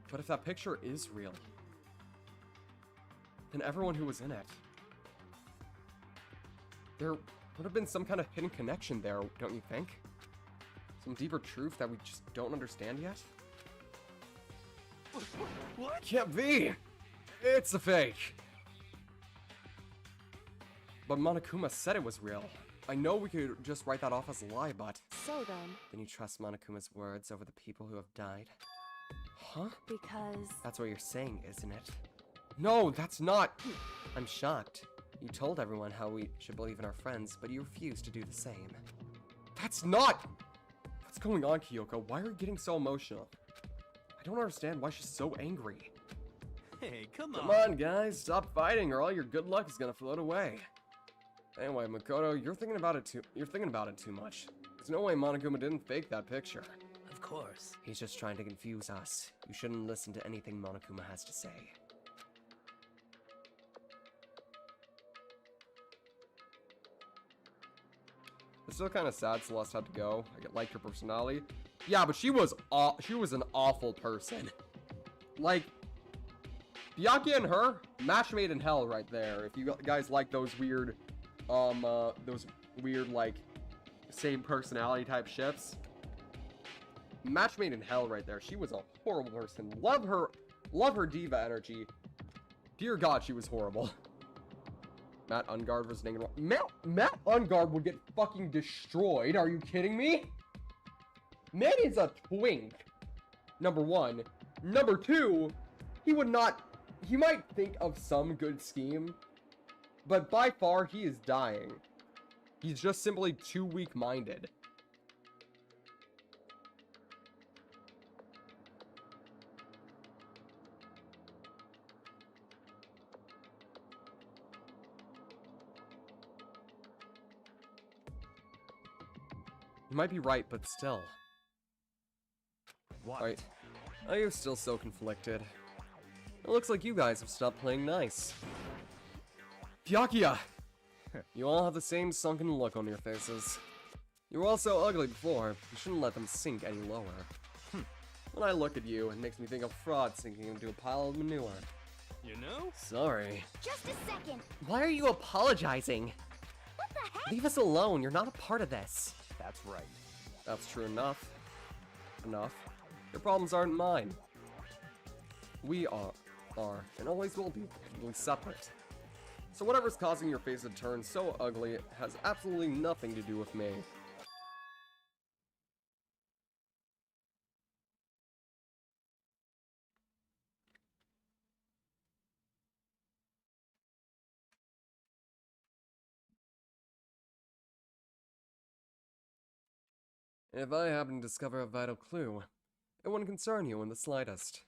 But if that picture is real, then everyone who was in it... There would have been some kind of hidden connection there, don't you think? Some deeper truth that we just don't understand yet? What? Can't be! It's a fake! But Monokuma said it was real. I know we could just write that off as a lie, but... So then, Then you trust Monokuma's words over the people who have died? Huh? because... That's what you're saying, isn't it? No, that's not... I'm shocked. You told everyone how we should believe in our friends, but you refused to do the same. That's not... What's going on, Kyoko? Why are you getting so emotional? I don't understand why she's so angry. Hey, come on. Come on, guys, stop fighting or all your good luck is gonna float away. Anyway, Makoto, you're thinking about it too much. There's no way Monokuma didn't fake that picture. Of course. He's just trying to confuse us. You shouldn't listen to anything Monokuma has to say. It's still kind of sad Celeste had to go. I liked her personality. Yeah, but she was an awful person. Like, Byakuya and her, match made in hell right there. If you guys like those weird, like, same personality type ships. Match made in hell right there. She was a horrible person. Love her diva energy. Dear God, she was horrible. Matt Ungard was Danganronpa. Matt Ungard would get fucking destroyed. Are you kidding me? Man is a twink. Number one. Number two, he might think of some good scheme, but by far he is dying. He's just simply too weak-minded. You might be right, but still. What? Right. I am still so conflicted. It looks like you guys have stopped playing nice. Byakuya! You all have the same sunken look on your faces. You were all so ugly before, you shouldn't let them sink any lower. When I look at you, it makes me think of fraud sinking into a pile of manure. You know? Sorry. Just a second. Why are you apologizing? What the heck? Leave us alone, you're not a part of this. That's right. That's true enough. Your problems aren't mine. We are, and always will be, completely separate. So whatever's causing your face to turn so ugly has absolutely nothing to do with me. If I happen to discover a vital clue, it wouldn't concern you in the slightest.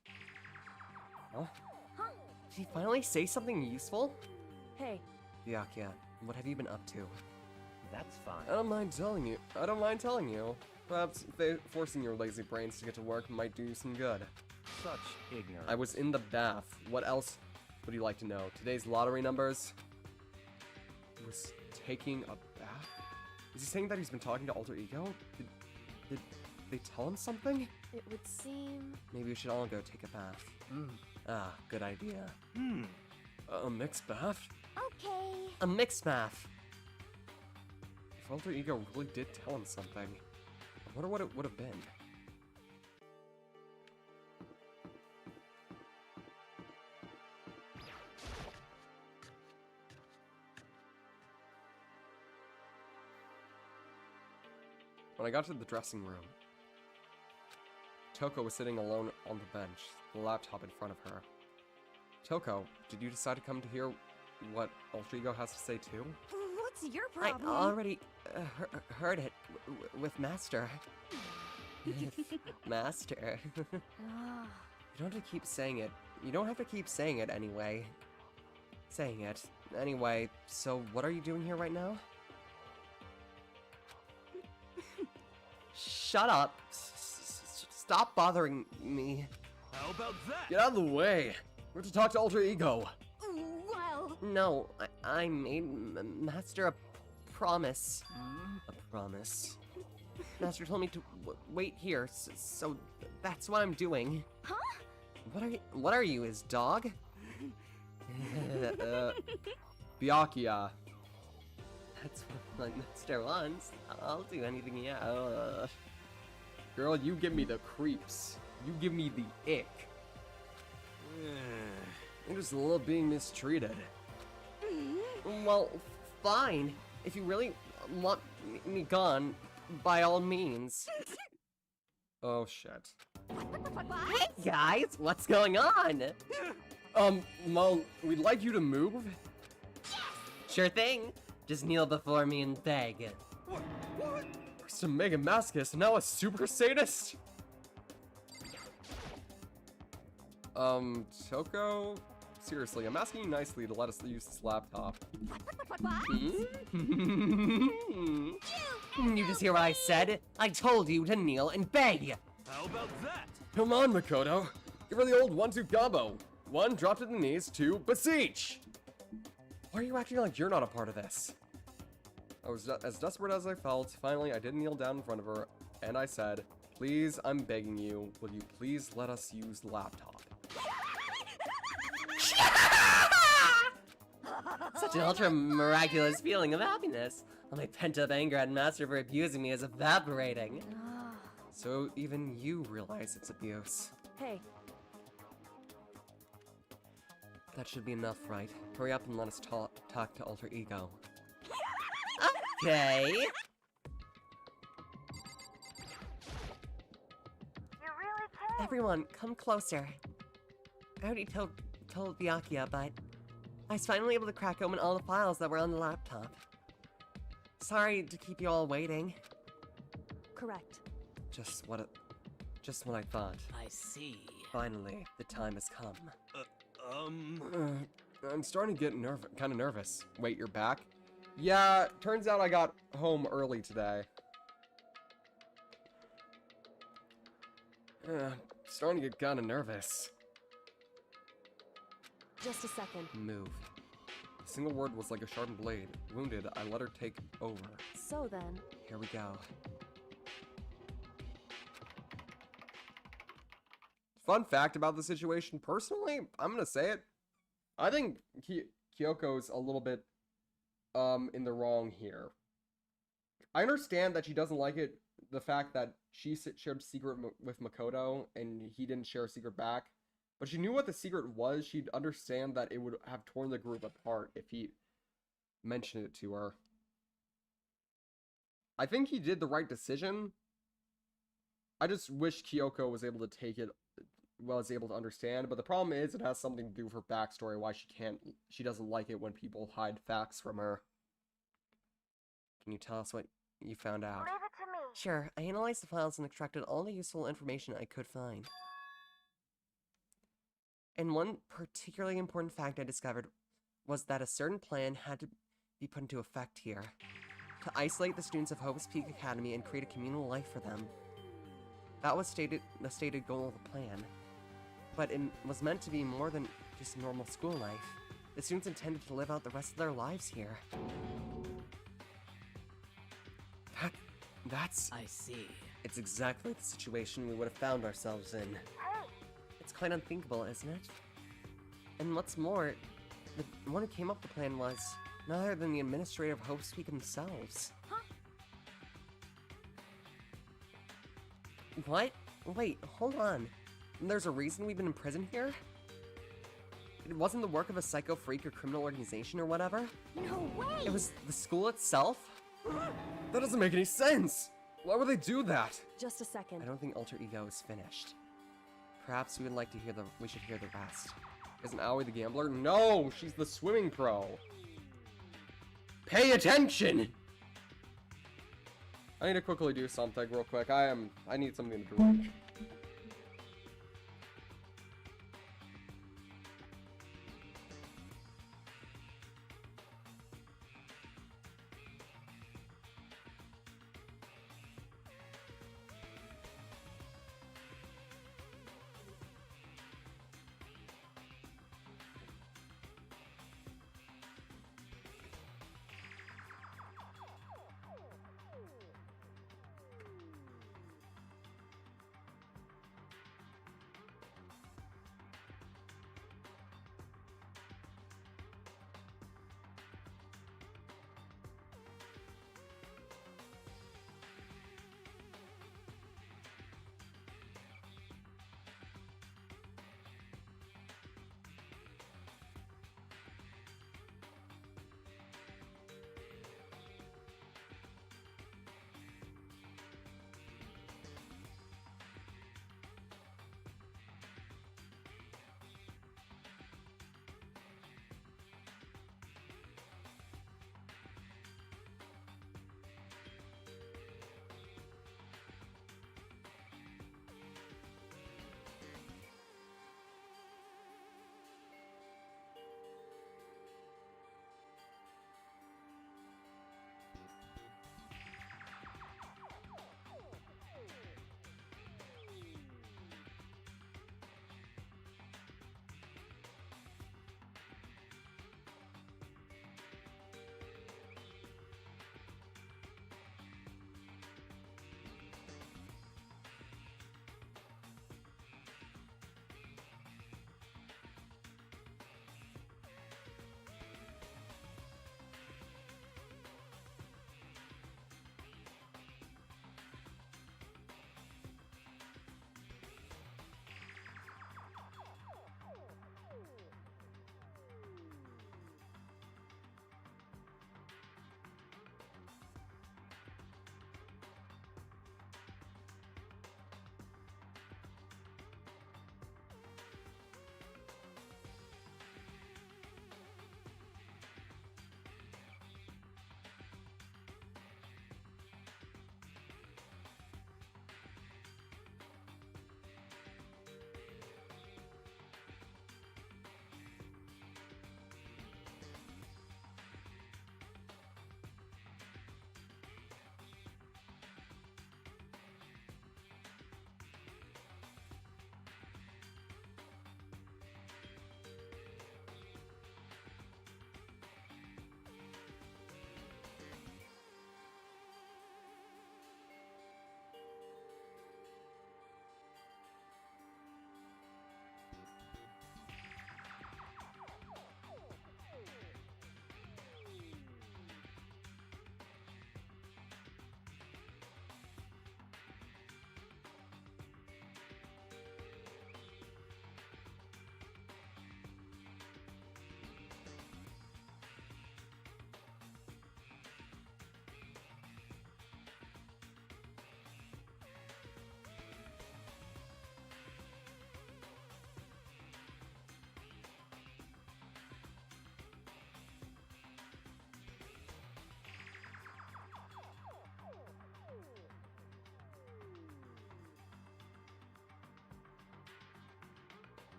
Huh? Did he finally say something useful? Hey, Byakuya, what have you been up to? That's fine. I don't mind telling you. Perhaps forcing your lazy brains to get to work might do you some good. Such ignorance. I was in the bath. What else would you like to know? Today's lottery numbers? He was taking a bath? Is he saying that he's been talking to Alter Ego? Did they tell him something? it would seem... Maybe we should all go take a bath. Ah, good idea. Hmm. A mixed bath? Okay. A mixed bath! If Alter Ego really did tell him something, I wonder what it would have been. When I got to the dressing room, Toko was sitting alone on the bench, the laptop in front of her. Toko, did you decide to come to hear what Alter Ego has to say too? What's your I problem? already heard it with Master. Master. Ah, You don't have to keep saying it. You don't have to keep saying it anyway. Saying it. Anyway, so what are you doing here right now? Shut up. Stop bothering me. How about that? Get out of the way. We're to talk to Alter Ego. Well, No, I made Master a promise. A promise. Master told me to wait here, so that's what I'm doing. Huh? What are you, his dog? Byakuya. That's what my master wants. I'll do anything he asks. Girl, you give me the creeps. You give me the ick. You're just a little being mistreated. Well, fine. If you really want me gone, by all means. Oh, shit. Hey, guys, what's going on? Well, we'd like you to move. Sure thing. Just kneel before me and beg. First a mega masochist, now a super sadist? Toko? Seriously, I'm asking you nicely to let us use this laptop. You just hear what I said? I told you to kneel and beg! How about that? Come on, Makoto. Give her the old 1-2 combo. 1, drop to the knees. 2, beseech! Why are you acting like you're not a part of this? I was as desperate as I felt. Finally, I did kneel down in front of her, and I said, please, I'm begging you, will you please let us use the laptop? Such an ultra-miraculous feeling of happiness. All my pent-up anger at Master for abusing me is evaporating. ah. So even you realize it's abuse. Hey, That should be enough, right? Hurry up and let us talk to Alter Ego. Okay. You really can. Everyone, come closer. I already told Byakuya, but I was finally able to crack open all the files that were on the laptop. Sorry to keep you all waiting. correct. Just what I thought. I see. Finally, the time has come. Um... I'm starting to get kind of nervous. Wait, you're back? Yeah, turns out I got home early today. Starting to get kinda nervous. Just a second. Move. A single word was like a sharpened blade. Wounded, I let her take over. So then, Here we go. Fun fact about the situation, personally, I'm gonna say it. I think Kyoko's a little bit, in the wrong here. I understand that she doesn't like it, the fact that she shared a secret with Makoto, and he didn't share a secret back. But she knew what the secret was. She'd understand that it would have torn the group apart if he mentioned it to her. I think he did the right decision. I just wish Kyoko was able to take it, was able to understand. But the problem is, it has something to do with her backstory, why she doesn't like it when people hide facts from her. Can you tell us what you found out? Leave it to me. Sure, I analyzed the files and extracted all the useful information I could find. And one particularly important fact I discovered was that a certain plan had to be put into effect here. To isolate the students of Hope's Peak Academy and create a communal life for them. That was the stated goal of the plan. But it was meant to be more than just normal school life. The students intended to live out the rest of their lives here. That's... I see. It's exactly the situation we would have found ourselves in. Hey, It's quite unthinkable, isn't it? And what's more, the one who came up with the plan was none other than the administrator of Hope's Peak themselves. Huh? What? Wait, hold on. There's a reason we've been in prison here? It wasn't the work of a psycho freak or criminal organization or whatever? no way. It was the school itself? That doesn't make any sense! Why would they do that? just a second. I don't think Alter Ego is finished. Perhaps we should hear the rest. Isn't Aoi the gambler? No, she's the swimming pro. Pay attention! I need to quickly do something real quick. I need something to drink.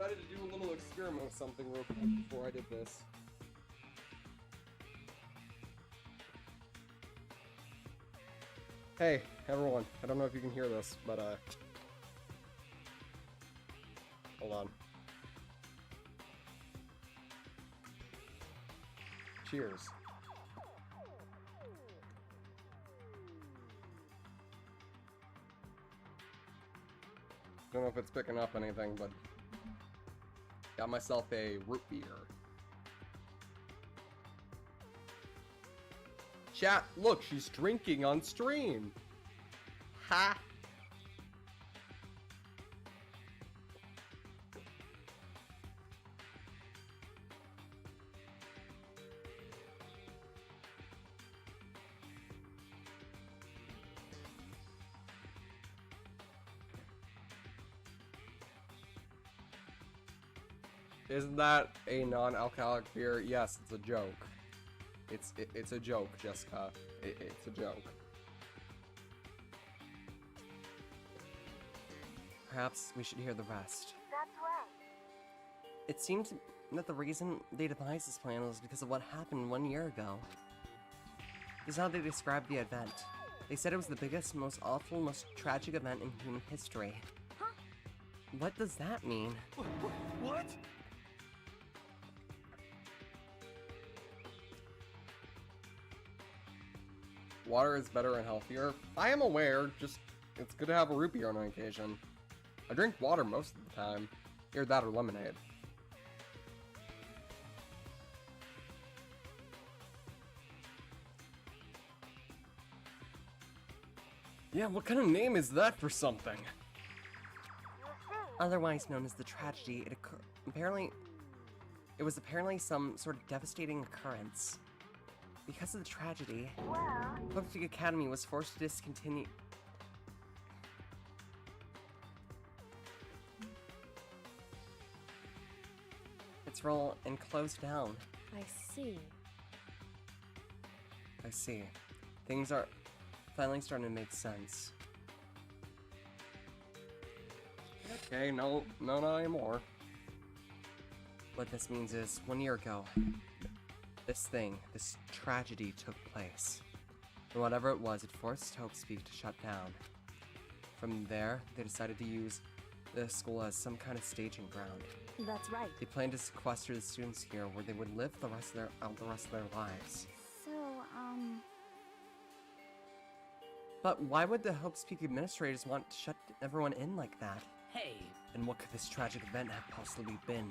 decided to do a little experiment with something real quick before I did this. Hey, everyone. I don't know if you can hear this, but, hold on. Cheers. Don't know if it's picking up anything, but got myself a root beer. Chat, look, she's drinking on stream. Ha! Isn't that a non-alcoholic beer? Yes, it's a joke. It's a joke, Jessica. It's a joke. Perhaps we should hear the rest. That's right. It seemed that the reason they devised this plan was because of what happened 1 year ago. This is how they described the event. They said it was the biggest, most awful, most tragic event in human history. Huh? What does that mean? What? Water is better and healthier. I am aware, just it's good to have a root beer on occasion. I drink water most of the time. Either that or lemonade. Yeah, what kind of name is that for something? Otherwise known as the tragedy, it was apparently some sort of devastating occurrence. Because of the tragedy, Hope Peak Academy was forced to discontinue its role and closed down. I see. I see. Things are finally starting to make sense. Okay, no anymore. What this means is, 1 year ago, this tragedy took place. And whatever it was, it forced Hope Peak to shut down. From there, they decided to use the school as some kind of staging ground. That's right. They planned to sequester the students here, where they would live the rest of their lives. So, But why would the Hope Peak administrators want to shut everyone in like that? Hey, And what could this tragic event have possibly been?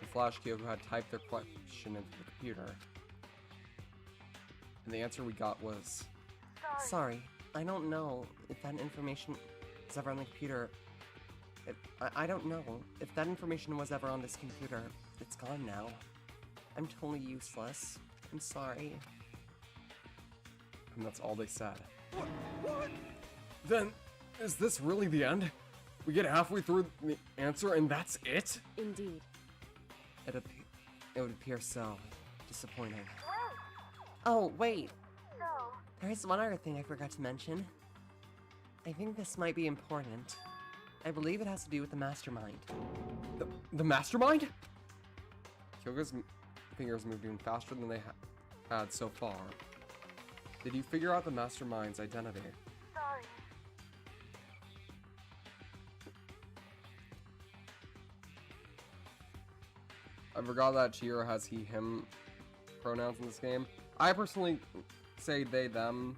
The Flash Kyoko had typed their question into the computer. And the answer we got was... Sorry, I don't know if that information is ever on the computer. I don't know. If that information was ever on this computer, it's gone now. I'm totally useless. I'm sorry. And that's all they said. What? Then, is this really the end? We get halfway through the answer and that's it? Indeed. It would appear so. Disappointing. Oh, wait! There's one other thing I forgot to mention. I think this might be important. I believe it has to do with the mastermind. The mastermind? Kyogo's fingers moved even faster than they had so far. Did you figure out the mastermind's identity? sorry. I forgot that Chihiro has he, him pronouns in this game. I personally say they, them,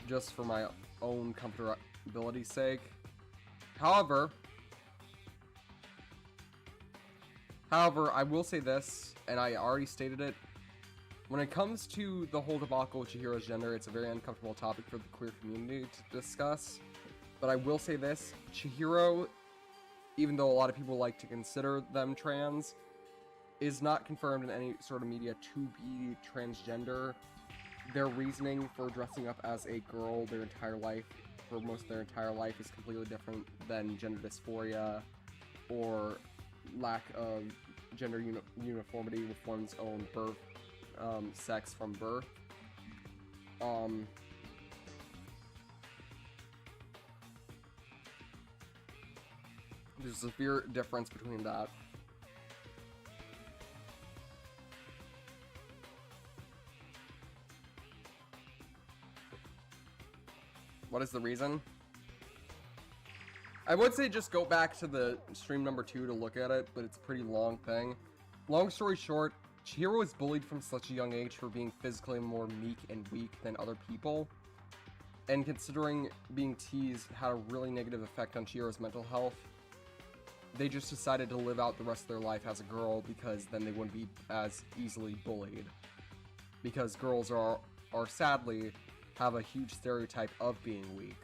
just for my own comfortability's sake. However, I will say this, and I already stated it. When it comes to the whole debacle with Chihiro's gender, it's a very uncomfortable topic for the queer community to discuss. But I will say this, Chihiro, even though a lot of people like to consider them trans, is not confirmed in any sort of media to be transgender. Their reasoning for dressing up as a girl their entire life, for most of their entire life, is completely different than gender dysphoria or lack of gender uniformity with one's own birth, sex from birth. There's a severe difference between that. What is the reason? I would say just go back to the stream number 2 to look at it, but it's a pretty long thing. Long story short, Chihiro was bullied from such a young age for being physically more meek and weak than other people. And considering being teased had a really negative effect on Chihiro's mental health, they just decided to live out the rest of their life as a girl because then they wouldn't be as easily bullied. Because girls are sadly have a huge stereotype of being weak.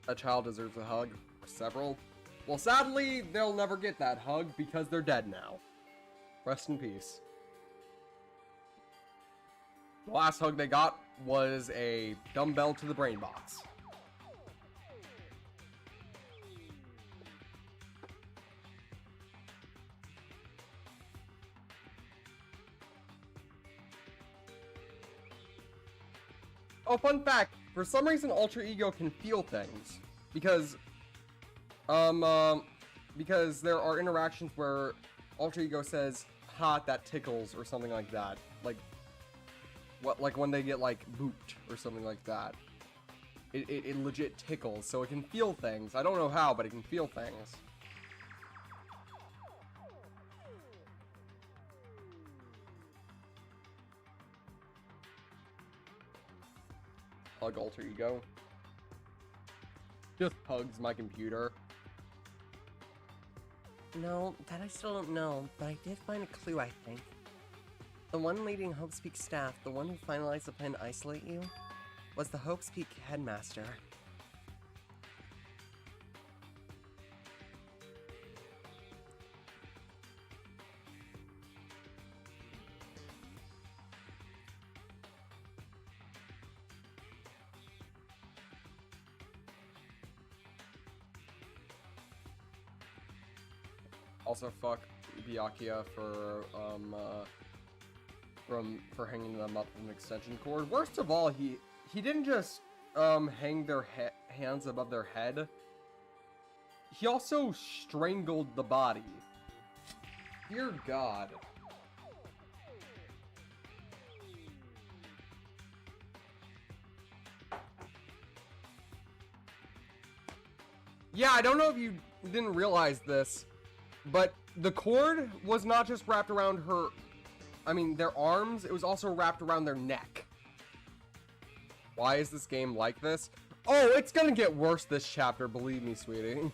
A child deserves a hug, or several. Well, sadly, they'll never get that hug because they're dead now. Rest in peace. The last hug they got was a dumbbell to the brain box. Oh, fun fact, for some reason Alter Ego can feel things. Because there are interactions where Alter Ego says, hot, that tickles, or something like that. Like when they get, like, booped, or something like that. It legit tickles, so it can feel things. I don't know how, but it can feel things. Hug Alter Ego. Just hugs my computer. No, that I still don't know, but I did find a clue, I think. The one leading Hope's Peak staff, the one who finalized the plan to isolate you, was the Hope's Peak headmaster. Also, fuck Byakuya for hanging them up with an extension cord. Worst of all, he didn't just hang their hands above their head. He also strangled the body. Dear God. Yeah, I don't know if you didn't realize this, but the cord was not just wrapped around their arms, it was also wrapped around their neck. Why is this game like this? Oh, it's gonna get worse this chapter, believe me, sweetie.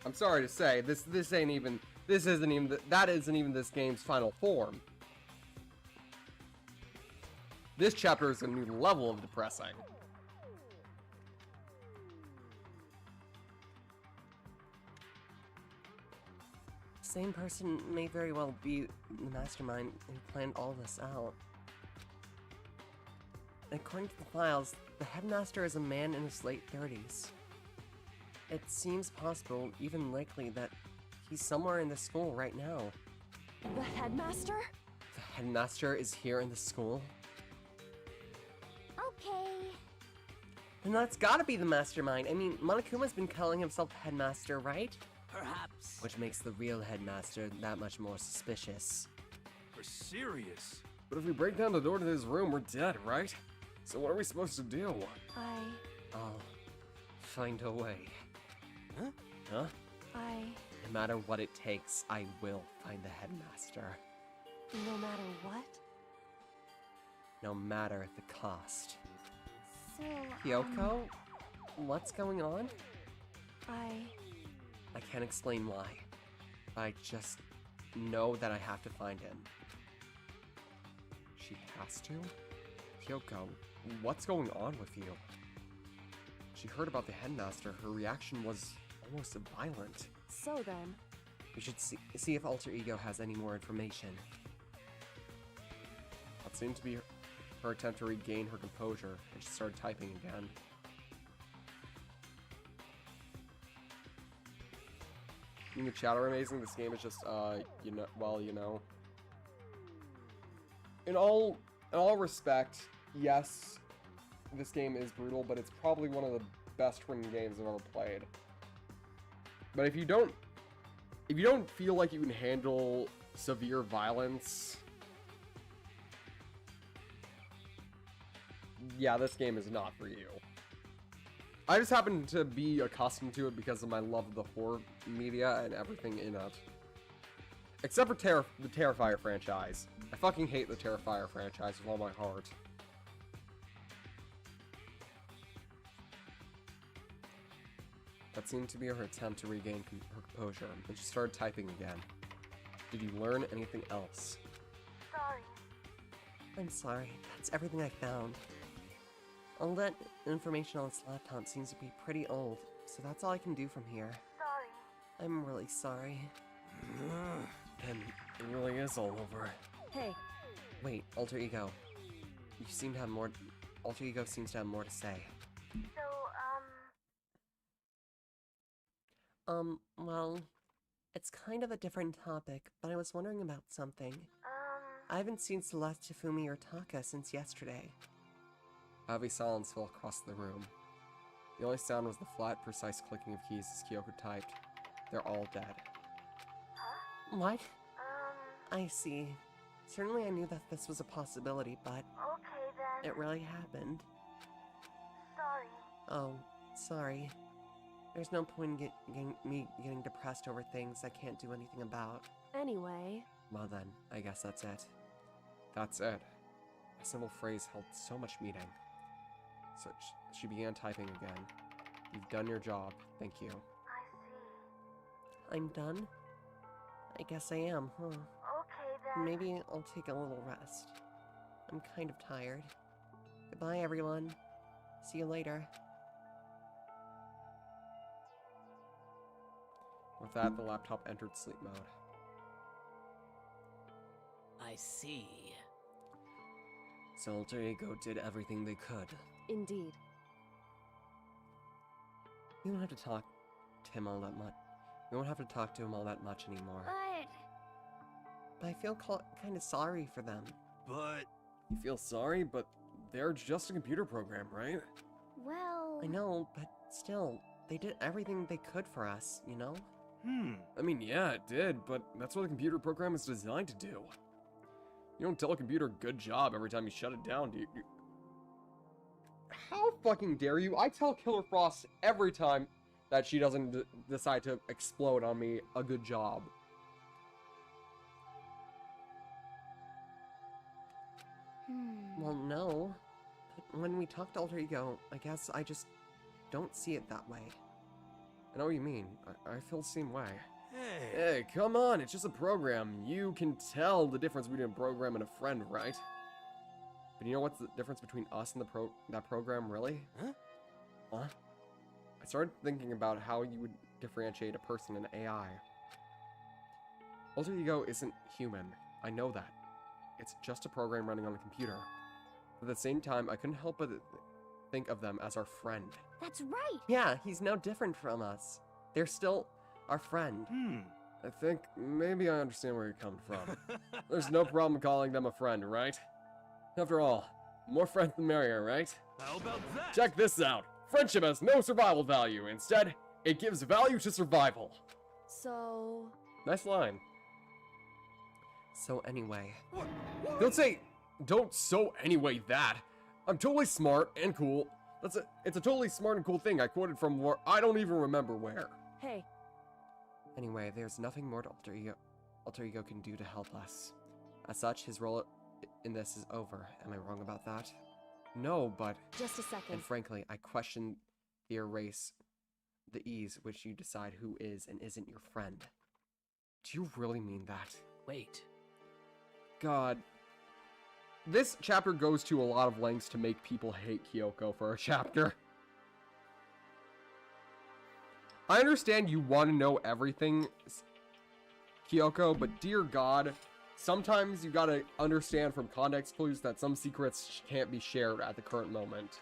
I'm sorry to say, that isn't even this game's final form. This chapter is a new level of depressing. Same person may very well be the mastermind who planned all this out. According to the files, the headmaster is a man in his late 30s. It seems possible, even likely, that he's somewhere in the school right now. The headmaster? The headmaster is here in the school? Okay. Then that's gotta be the mastermind. I mean, Monokuma's been calling himself the headmaster, right? Perhaps. Which makes the real headmaster that much more suspicious. For serious? But if we break down the door to his room, we're dead, right? So what are we supposed to do? I'll find a way. Huh? Huh? No matter what it takes, I will find the headmaster. No matter what? No matter the cost. So, Kyoko? What's going on? I I can't explain why. I just know that I have to find him. She has to? Kyoko, what's going on with you? She heard about the headmaster. Her reaction was almost violent. So then, We should see if Alter Ego has any more information. That seemed to be her attempt to regain her composure, and she started typing again. The chat are amazing. This game is just, you know, well, you know. In all respect, yes, this game is brutal, but it's probably one of the best written games I've ever played. But if you don't feel like you can handle severe violence, yeah, this game is not for you. I just happen to be accustomed to it because of my love of the horror media and everything in it. Except for the Terrifier franchise. I fucking hate the Terrifier franchise with all my heart. That seemed to be her attempt to regain her composure, and she started typing again. Did you learn anything else? Sorry. I'm sorry. That's everything I found. All that information on this laptop seems to be pretty old, so that's all I can do from here. Sorry. I'm really sorry. And it really is all over. Hey, Wait, Alter Ego. You seem to have more... Alter Ego seems to have more to say. so, Well... It's kind of a different topic, but I was wondering about something. I haven't seen Celeste, Shifumi, or Taka since yesterday. Heavy silence fell across the room. The only sound was the flat, precise clicking of keys as Kyoko typed. They're all dead. What? I see. Certainly I knew that this was a possibility, but okay then. it really happened. Sorry. Oh, sorry. There's no point in me getting depressed over things I can't do anything about. Anyway, Well then, I guess that's it. That's it. A simple phrase held so much meaning. So she began typing again. You've done your job. Thank you. I see. I'm done? I guess I am, huh? Okay then. Maybe I'll take a little rest. I'm kind of tired. Goodbye, everyone. See you later. With that, the laptop entered sleep mode. I see. So Alter Ego did everything they could. Indeed. You don't have to talk to him all that much. You won't have to talk to him all that much anymore. But I feel kind of sorry for them. But You feel sorry, but they're just a computer program, right? Well... I know, but still, they did everything they could for us, you know? I mean, yeah, it did, but that's what a computer program is designed to do. You don't tell a computer good job every time you shut it down, do you? How fucking dare you? I tell Killer Frost every time that she doesn't decide to explode on me a good job. Well, no. But when we talk to Alter Ego, I guess I just don't see it that way. I know what you mean. I feel the same way. hey, Hey, come on, it's just a program. You can tell the difference between a program and a friend, right? But you know what's the difference between us and that program, really? Huh? Huh? I started thinking about how you would differentiate a person and AI. Alter Ego isn't human. I know that. It's just a program running on a computer. At the same time, I couldn't help but think of them as our friend. That's right. Yeah, he's no different from us. They're still our friend. I think maybe I understand where you're coming from. There's no problem calling them a friend, right? After all, more friends the merrier, right? how about that? Check this out. Friendship has no survival value. Instead, it gives value to survival. So... Nice line. So anyway, Don't so anyway that. I'm totally smart and cool. It's a totally smart and cool thing I quoted from where I don't even remember where. Hey, anyway, there's nothing more Alter Ego can do to help us. As such, his role in this is over. Am I wrong about that? No, but just a second. And frankly, I question the ease which you decide who is and isn't your friend. do you really mean that? Wait. God. This chapter goes to a lot of lengths to make people hate Kyoko for a chapter. I understand you want to know everything, Kyoko, but dear God, sometimes you gotta understand from context clues that some secrets can't be shared at the current moment.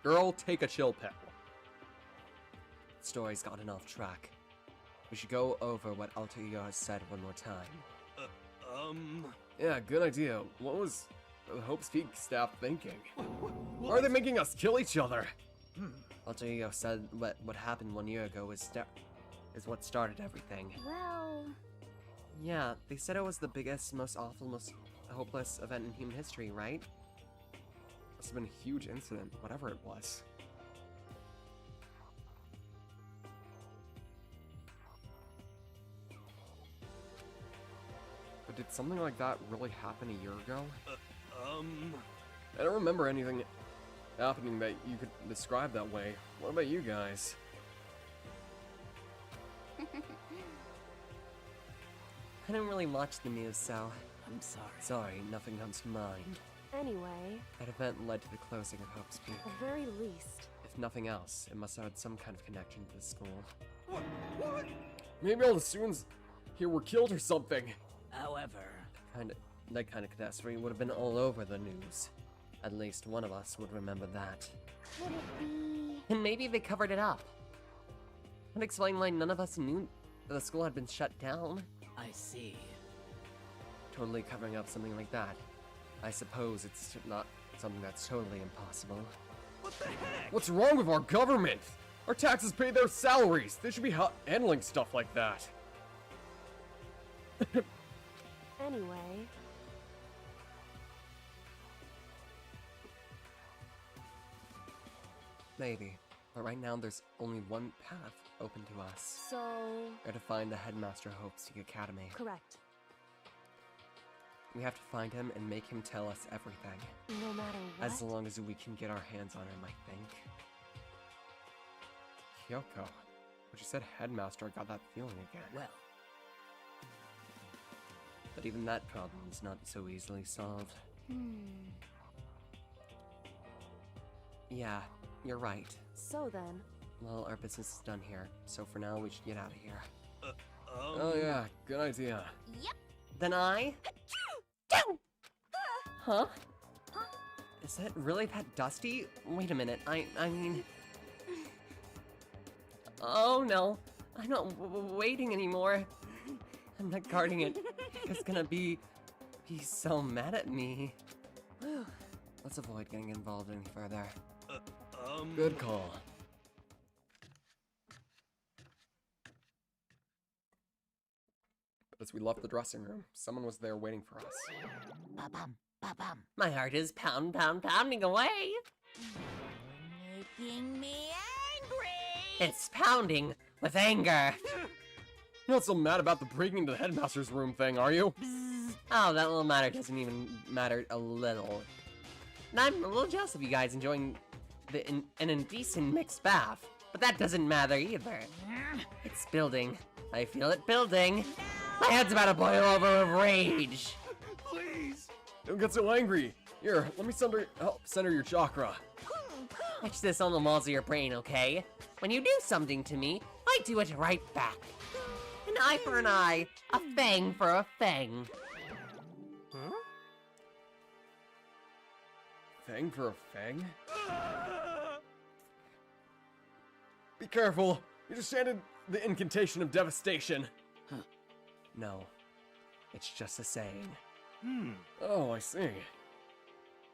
Girl, take a chill pill. Story's gotten off track. We should go over what Alter Ego has said one more time. Yeah, good idea. What was the Hope's Peak staff thinking? Why are they making us kill each other? Alter Ego said what happened 1 year ago is what started everything. Well, Yeah, they said it was the biggest, most awful, most hopeless event in human history, right? Must have been a huge incident, whatever it was. But did something like that really happen a year ago? I don't remember anything happening that you could describe that way. What about you guys? I didn't really watch the news, so I'm sorry. sorry, nothing comes to mind. anyway, That event led to the closing of Hope's Peak. at the very least. If nothing else, it must have had some kind of connection to the school. What? Maybe all the students here were killed or something. However, That kind of catastrophe would have been all over the news. At least one of us would remember that. Could it be? And maybe they covered it up. That would explain why none of us knew that the school had been shut down. I see. Totally covering up something like that. I suppose it's not something that's totally impossible. What the heck? What's wrong with our government? Our taxes pay their salaries. They should be handling stuff like that. Anyway, Maybe. But right now there's only one path open to us. so... We have to find the headmaster of Hope's Peak Academy. correct. We have to find him and make him tell us everything. No matter what? As long as we can get our hands on him, I think. Kyoko. When she said headmaster, I got that feeling again. Well, But even that problem is not so easily solved. Yeah, you're right. So then, Well, our business is done here, so for now we should get out of here. Oh yeah, good idea. Then I... Huh? Is that really that dusty? Wait a minute, I mean... Oh no, I'm not waiting anymore. I'm not guarding it. It's gonna be so mad at me. Let's avoid getting involved any further. Good call. But as we left the dressing room, someone was there waiting for us. Ba-bum, ba-bum. My heart is pounding away. Making me angry! It's pounding with anger. You're not so mad about the breaking into the headmaster's room thing, are you? Oh, that little matter doesn't even matter a little. And I'm a little jealous of you guys enjoying an indecent mixed bath. But that doesn't matter either. It's building. I feel it building. My head's about to boil over with rage. Please! Don't get so angry. Here, let me help center your chakra. Etch this on the walls of your brain, okay? When you do something to me, I do it right back. An eye for an eye, a fang for a fang. Fang for a fang? Be careful. You just chanted the incantation of devastation. No, it's just a saying. Oh, I see.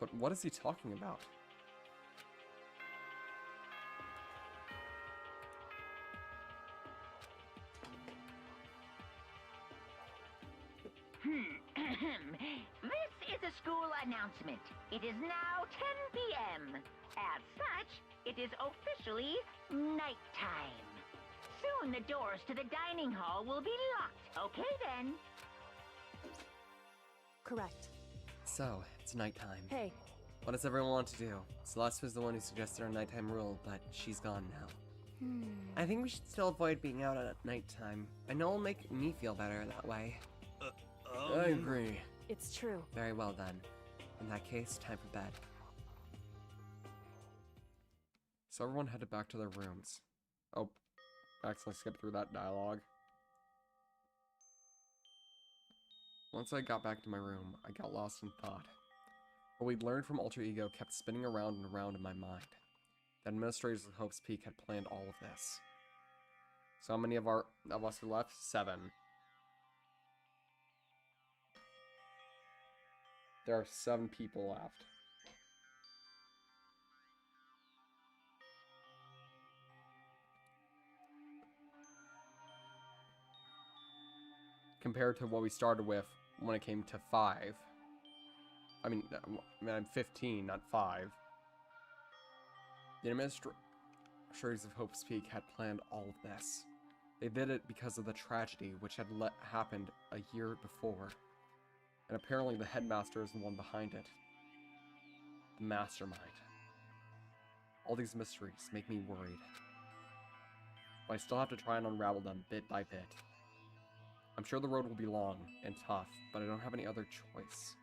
But what is he talking about? This is a school announcement. It is now 10 p.m. As such, it is officially nighttime. Soon the doors to the dining hall will be locked. Okay then. correct. So, it's nighttime. Hey, What does everyone want to do? Celeste was the one who suggested our nighttime rule, but she's gone now. I think we should still avoid being out at nighttime. I know it'll make me feel better that way. I agree. it's true. Very well then. In that case, time for bed. So everyone headed back to their rooms. Oh, I accidentally skipped through that dialogue. Once I got back to my room, I got lost in thought. What we'd learned from Alter Ego kept spinning around and around in my mind. The administrators of Hope's Peak had planned all of this. So how many of us are left? 7. There are 7 people left. Compared to what we started with when it came to 5. I mean, I'm 15, not 5. The administrators of Hope's Peak had planned all of this. They did it because of the tragedy which had happened a year before. And apparently the headmaster is the one behind it. The mastermind. All these mysteries make me worried. But I still have to try and unravel them bit by bit. I'm sure the road will be long and tough, but I don't have any other choice.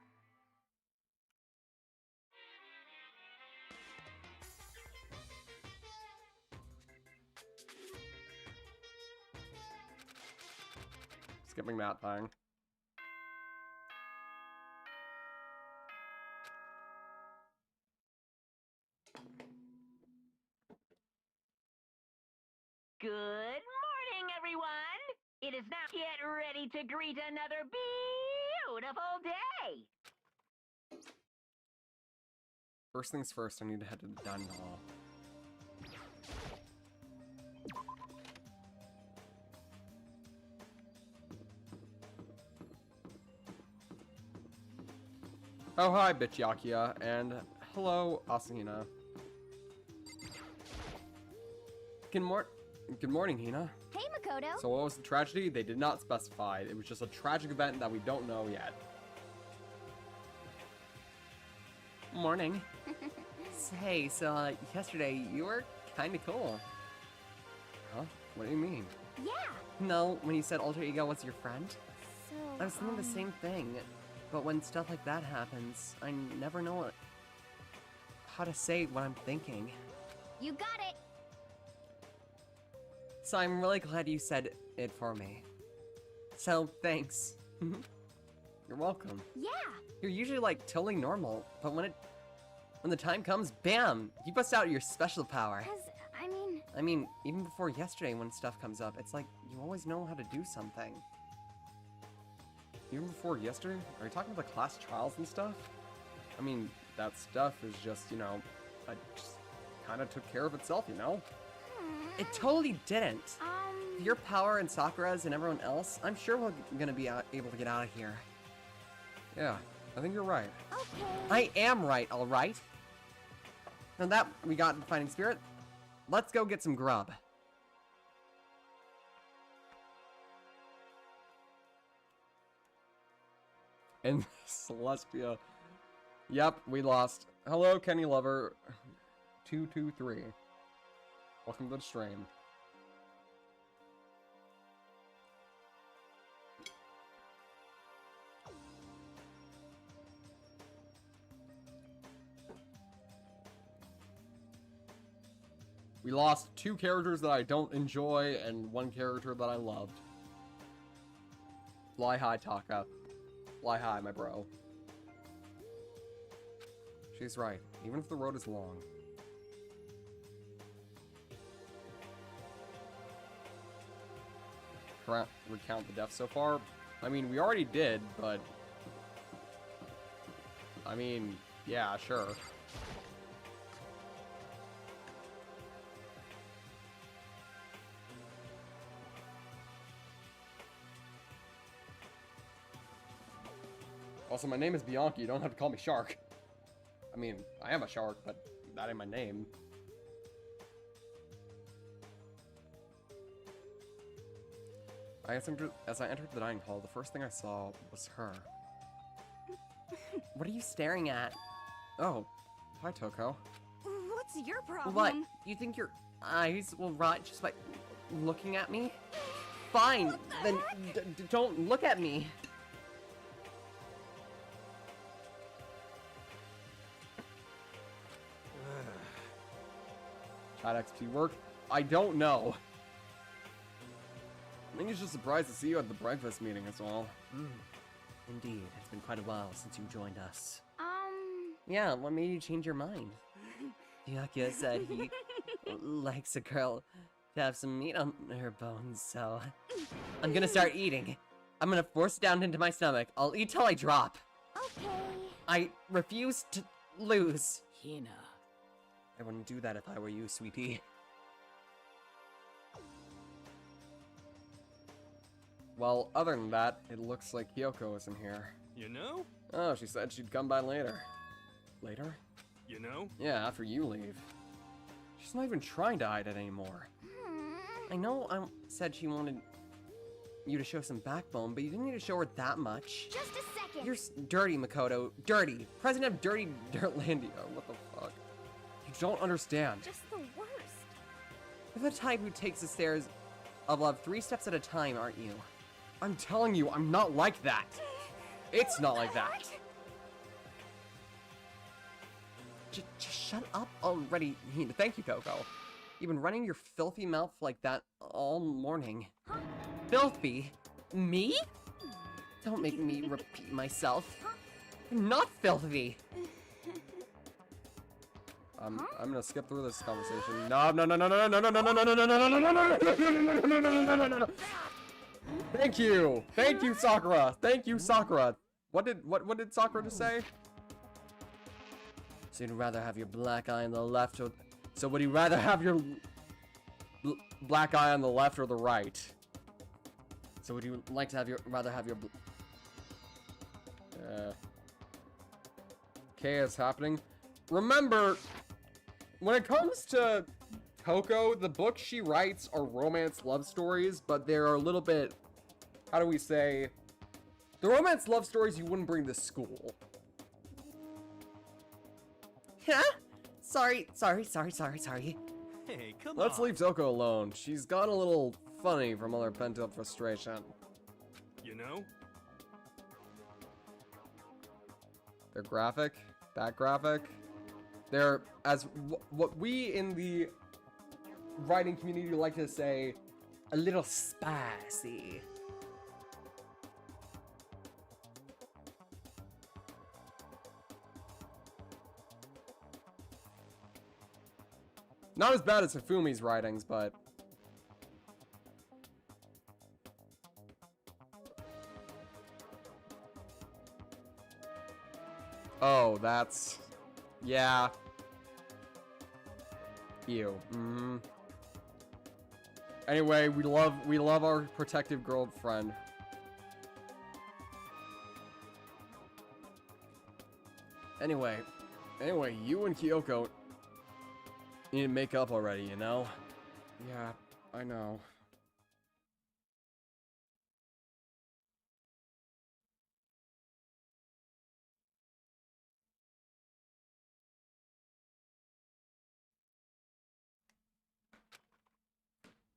Skipping that thing. Good morning, everyone! It is now get ready to greet another beautiful day! First things first, I need to head to the dining hall. Oh, hi, Bityakia, and hello, Asahina. Good morning, Hina. Hey, Makoto. So what was the tragedy? They did not specify. It was just a tragic event that we don't know yet. Morning. Hey, so yesterday you were kinda cool. Huh? What do you mean? Yeah. No, when you said Alter Ego was your friend, So, I was thinking the same thing. But when stuff like that happens, I never know how to say what I'm thinking. You got it. So I'm really glad you said it for me. So, thanks. You're welcome. Yeah. You're usually like totally normal, but when the time comes, bam! You bust out your special power. 'Cause, I mean, even before yesterday when stuff comes up, it's like you always know how to do something. Even before yesterday? Are you talking about the class trials and stuff? I mean, that stuff is just, you know, I just kind of took care of itself, you know? It totally didn't. Your power and Sakura's and everyone else, I'm sure we're gonna be able to get out of here. Yeah, I think you're right. Okay. I am right, alright? Now that we got the fighting spirit, let's go get some grub. And Celestia. Yep, we lost. Hello, Kenny Lover. 223. Welcome to the stream. We lost 2 characters that I don't enjoy and 1 character that I loved. Fly high, Taka. Fly high, my bro. She's right. Even if the road is long. Recount the deaths so far? I mean, we already did, but... I mean, yeah, sure. Also, my name is Bianchi. You don't have to call me Shark. I mean, I am a shark, but that ain't my name. As I entered the dining hall, the first thing I saw was her. What are you staring at? Oh, hi, Toko. What's your problem? What? You think your eyes will rot just by looking at me? Fine, then don't look at me. How'd XP work? I don't know. I think he's just surprised to see you at the breakfast meeting as well. Indeed, it's been quite a while since you joined us. Yeah, what made you change your mind? Byakuya said he likes a girl to have some meat on her bones, so I'm gonna start eating. I'm gonna force it down into my stomach. I'll eat till I drop. Okay. I refuse to lose. Hina. I wouldn't do that if I were you, sweetie. Well, other than that, it looks like Kyoko isn't here. You know? Oh, she said she'd come by later. Later? You know? Yeah, after you leave. She's not even trying to hide it anymore. I know I said she wanted you to show some backbone, but you didn't need to show her that much. Just a second. You're dirty, Makoto. Dirty. President of Dirty Dirtlandia. What the fuck? You don't understand. Just the worst. You're the type who takes the stairs of love 3 steps at a time, aren't you? I'm telling you, I'm not like that. It's not like that. Just shut up already. Thank you, Coco. You've been running your filthy mouth like that all morning. Huh? Filthy? Me? Don't make me repeat myself. I'm not filthy. I'm gonna skip through this conversation. No. Thank you, Sakura. Thank you, Sakura. What did Sakura just say? So you'd rather have your black eye on the left or... So would you rather have your black eye on the left or the right? So would you like to have your... rather have your... Chaos happening. Remember, when it comes to Coco, the books she writes are romance love stories, but they're a little bit... How do we say? The romance love stories you wouldn't bring to school. Huh? Sorry. Hey, come Let's on. leave Toko alone. She's got a little funny from all her pent-up frustration. You know? They're graphic. That graphic. They're, as what we in the writing community like to say, a little spicy. Not as bad as Hifumi's writings, but... Oh, that's... Yeah. Ew. Anyway, we love our protective girlfriend. Anyway, you and Kyoko need to make up already, you know? Yeah, I know.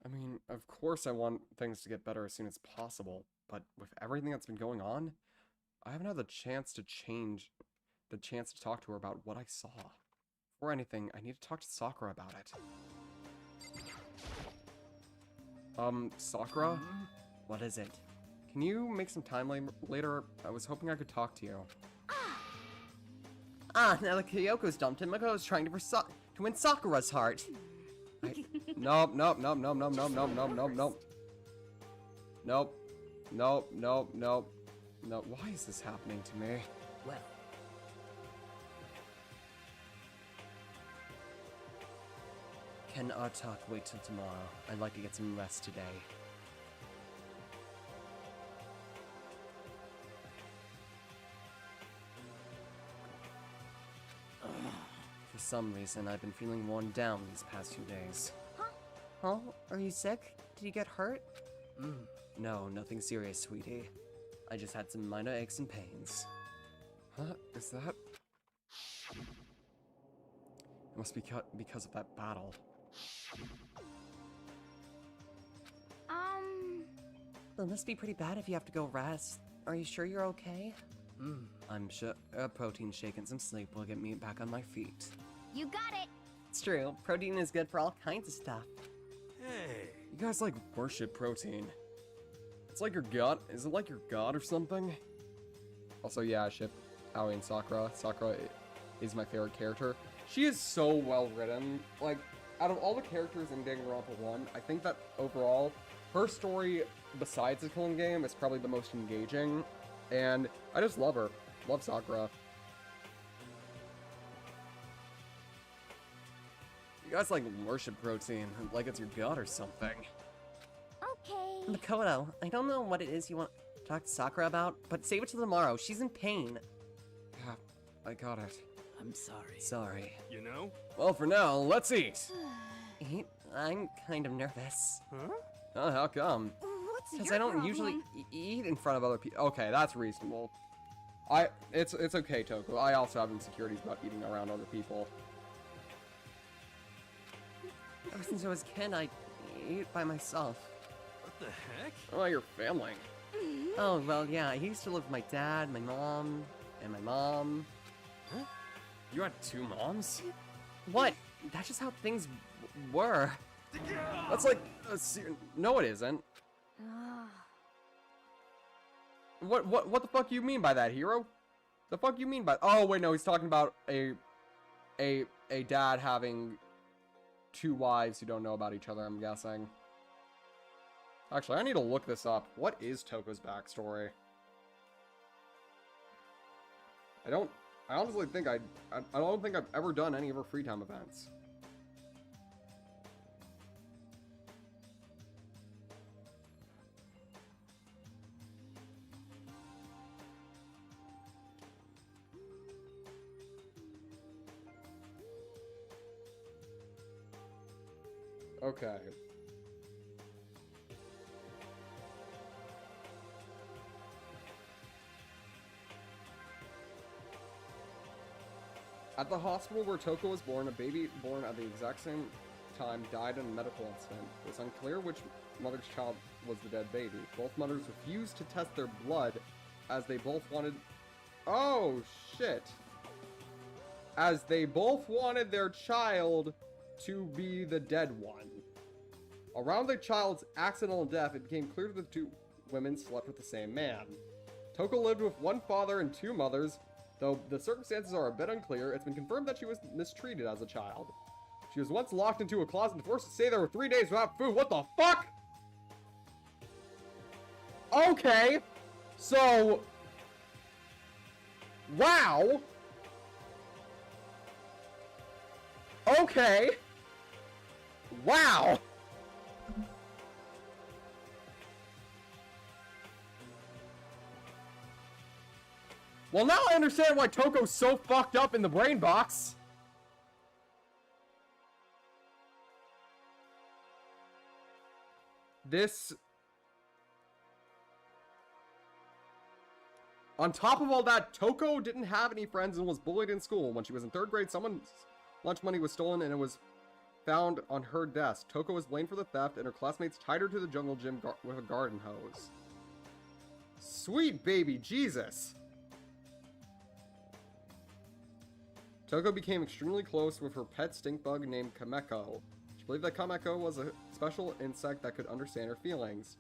I mean, of course I want things to get better as soon as possible, but with everything that's been going on, I haven't had the chance to talk to her about what I saw. Before anything, I need to talk to Sakura about it. Sakura? What is it? Can you make some time later? I was hoping I could talk to you. Ah, now that Kyoko's dumped him, Makoto's trying to win Sakura's heart. Nope. Nope. Why is this happening to me? Well, Can our talk wait till tomorrow? I'd like to get some rest today. For some reason, I've been feeling worn down these past few days. Huh? Are you sick? Did you get hurt? No, nothing serious, sweetie. I just had some minor aches and pains. Huh? Is that... It must be because of that battle. It must be pretty bad if you have to go rest. Are you sure you're okay? I'm sure a protein shake and some sleep will get me back on my feet. You got it. It's true. Protein is good for all kinds of stuff. Hey. You guys like worship protein. It's like your god. Is it like your god or something? Also, yeah, I ship Aoi and Sakura. Sakura is my favorite character. She is so well written. Like, out of all the characters in Danganronpa 1, I think that overall, her story, besides the killing game, is probably the most engaging. And I just love her. Love Sakura. You guys like worship protein, like it's your god or something. Okay. Makoto, I don't know what it is you want to talk to Sakura about, but save it till tomorrow. She's in pain. Yeah, I got it. I'm sorry. Sorry. You know? Well, for now, let's eat. I'm kind of nervous. Huh? Oh, how come? What's Because your I don't problem? usually Eat in front of other people. Okay, that's reasonable. It's okay, Toko. I also have insecurities about eating around other people. Ever since I was a kid, I eat by myself. What the heck? Oh, your family. Oh, well, yeah, I used to live with my dad, my mom, and my mom. You had two moms? What? That's just how things were. That's like no, it isn't. What the fuck you mean by that, hero? The fuck you mean by? Oh wait, no, he's talking about a dad having two wives who don't know about each other, I'm guessing. Actually, I need to look this up. What is Toko's backstory? I honestly think I don't think I've ever done any of her free time events. Okay. At the hospital where Toko was born, a baby born at the exact same time died in a medical incident. It was unclear which mother's child was the dead baby. Both mothers refused to test their blood as they both wanted... Oh, shit. As they both wanted their child to be the dead one. Around the child's accidental death, it became clear that the two women slept with the same man. Toko lived with one father and two mothers. Though the circumstances are a bit unclear, it's been confirmed that she was mistreated as a child. She was once locked into a closet and forced to stay there for 3 days without food. What the fuck? Okay. So... Wow. Okay. Wow. Well, now I understand why Toko's so fucked up in the brain box. This... On top of all that, Toko didn't have any friends and was bullied in school. When she was in 3rd grade, someone's lunch money was stolen and it was found on her desk. Toko was blamed for the theft and her classmates tied her to the jungle gym with a garden hose. Sweet baby Jesus. Toko became extremely close with her pet stink bug named Kameko. She believed that Kameko was a special insect that could understand her feelings.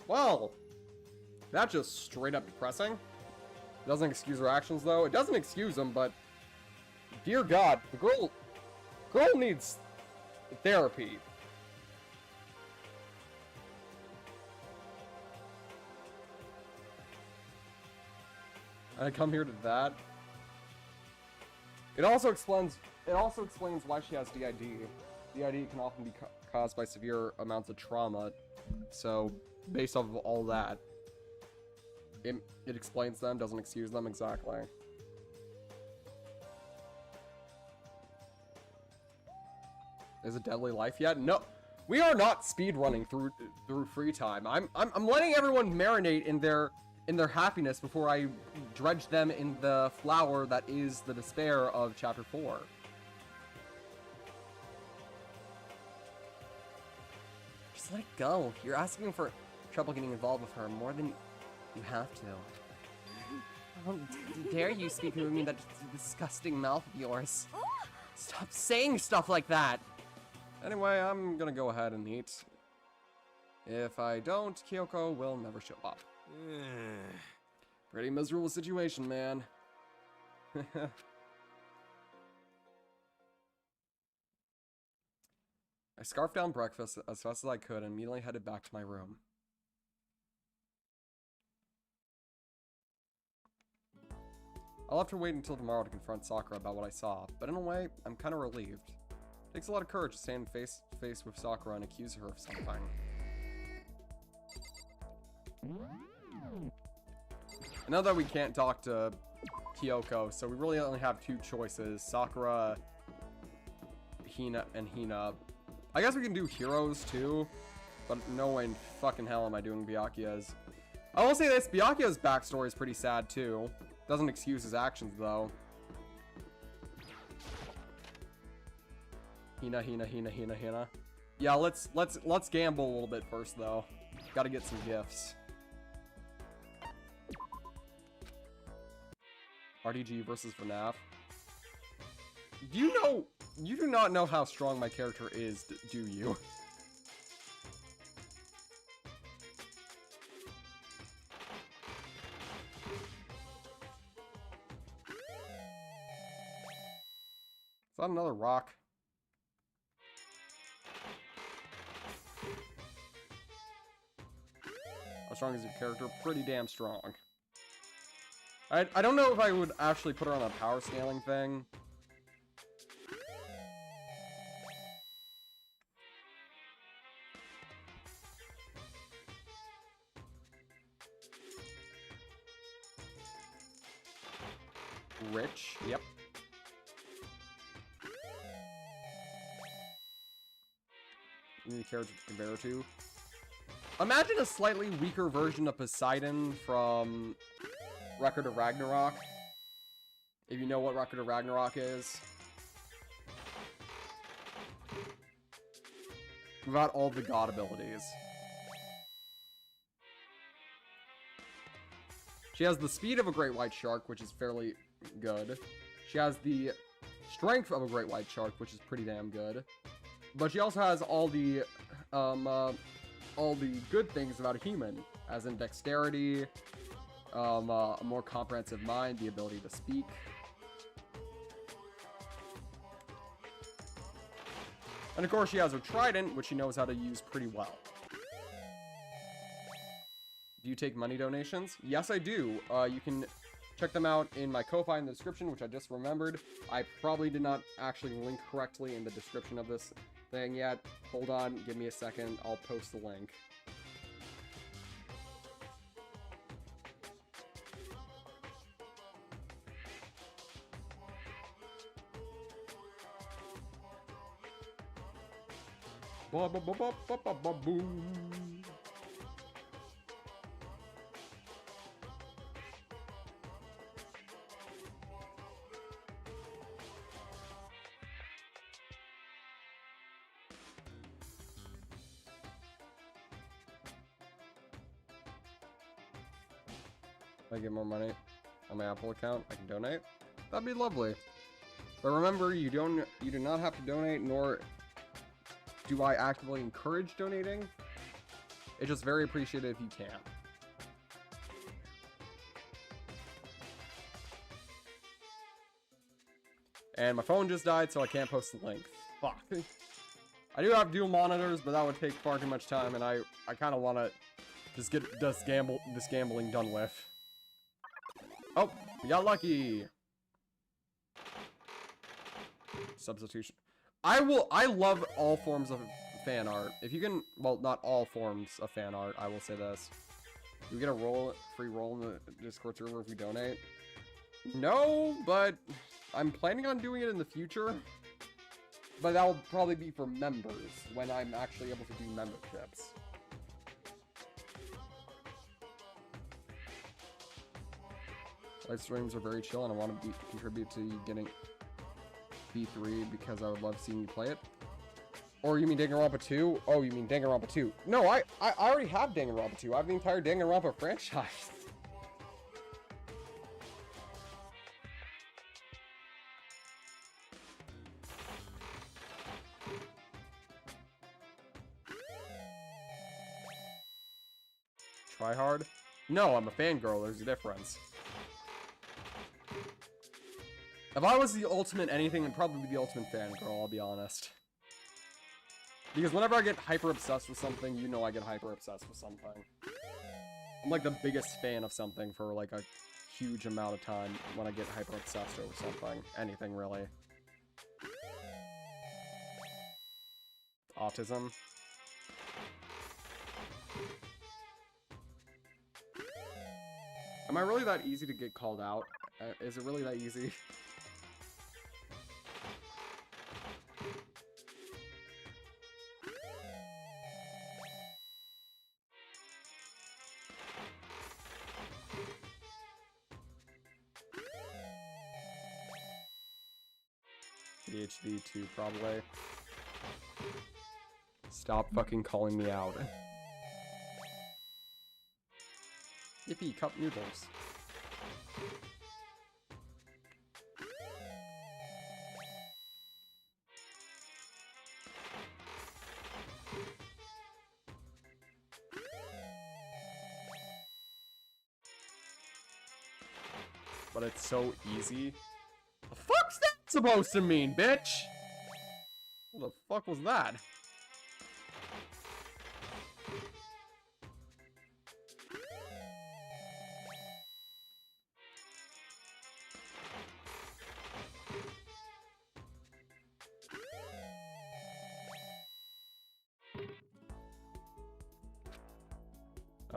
Well, that's just straight up depressing. It doesn't excuse her actions though. It doesn't excuse them, but dear God, the girl needs therapy. I come here to that. It also explains why she has DID. DID can often be caused by severe amounts of trauma. So, based off of all that, it explains them, doesn't excuse them exactly. Is it Deadly Life yet? No. We are not speed running through free time. I'm letting everyone marinate in their happiness before I dredge them in the flour that is the despair of Chapter 4. Just let it go. You're asking for trouble getting involved with her more than you have to. How dare you speak to me in that disgusting mouth of yours? Stop saying stuff like that! Anyway, I'm gonna go ahead and eat. If I don't, Kyoko will never show up. Pretty miserable situation, man. I scarfed down breakfast as fast as I could and immediately headed back to my room. I'll have to wait until tomorrow to confront Sakura about what I saw, but in a way, I'm kind of relieved. It takes a lot of courage to stand face to face with Sakura and accuse her of something. I know that we can't talk to Kyoko, so we really only have two choices. Sakura, Hina, and Hina. I guess we can do heroes too, but no way in fucking hell am I doing Byakuya's. I will say this, Byakuya's backstory is pretty sad too. Doesn't excuse his actions though. Hina, Hina, Hina, Hina, Hina. Yeah, let's gamble a little bit first though. Gotta get some gifts. RDG versus FNAF. You do not know how strong my character is, do you? Is that another rock? How strong is your character? Pretty damn strong. I don't know if I would actually put her on a power scaling thing. Rich, yep. New character to compare to. Imagine a slightly weaker version of Poseidon from Record of Ragnarok. If you know what Record of Ragnarok is. Without all the god abilities. She has the speed of a great white shark, which is fairly good. She has the strength of a great white shark, which is pretty damn good. But she also has all the good things about a human, as in dexterity, a more comprehensive mind, the ability to speak. And of course she has her trident, which she knows how to use pretty well. Do you take money donations? Yes, I do. You can check them out in my Ko-Fi in the description, which I just remembered. I probably did not actually link correctly in the description of this thing yet. Hold on, give me a second. I'll post the link. Ba ba ba ba ba ba ba boom. If I get more money on my Apple account, I can donate. That'd be lovely. But remember, you do not have to donate, nor do I actively encourage donating. It's just very appreciated if you can. And my phone just died, so I can't post the link. Fuck. I do have dual monitors, but that would take far too much time, and I kind of want to just get this gambling done with. Oh, we got lucky. Substitution. I love all forms of fan art. If you can, well, not all forms of fan art, I will say this. Do we get a free roll in the Discord server if we donate? No, but I'm planning on doing it in the future. But that will probably be for members, when I'm actually able to do memberships. Live streams are very chill, and I want to contribute to you getting B3 because I would love seeing you play it. Or you mean Danganronpa 2? Oh, you mean Danganronpa 2. No, I already have Danganronpa 2. I have the entire Danganronpa franchise. Try hard? No, I'm a fangirl. There's a difference. If I was the ultimate anything, I'd probably be the ultimate fangirl, I'll be honest. Because whenever I get hyper obsessed with something, you know I get hyper obsessed with something. I'm like the biggest fan of something for like a huge amount of time when I get hyper obsessed over something. Anything, really. Autism. Am I really that easy to get called out? Is it really that easy? PhD too, probably. Stop fucking calling me out. Yippee, cup noodles. But it's so easy. The fuck's that supposed to mean, bitch? What the fuck was that?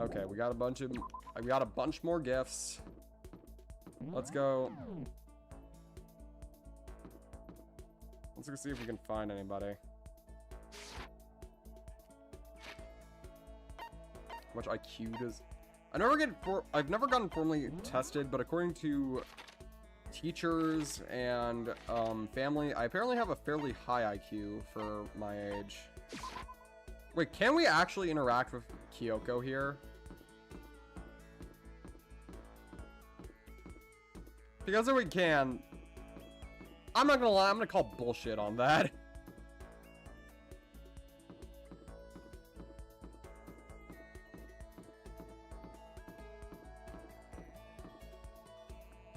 Okay, we got a bunch more gifts. Let's go. Let's go see if we can find anybody. How much IQ does... I've never gotten formally tested, but according to teachers and family, I apparently have a fairly high IQ for my age. Wait, can we actually interact with Kyoko here? Because if we can, I'm not gonna lie, I'm gonna call bullshit on that.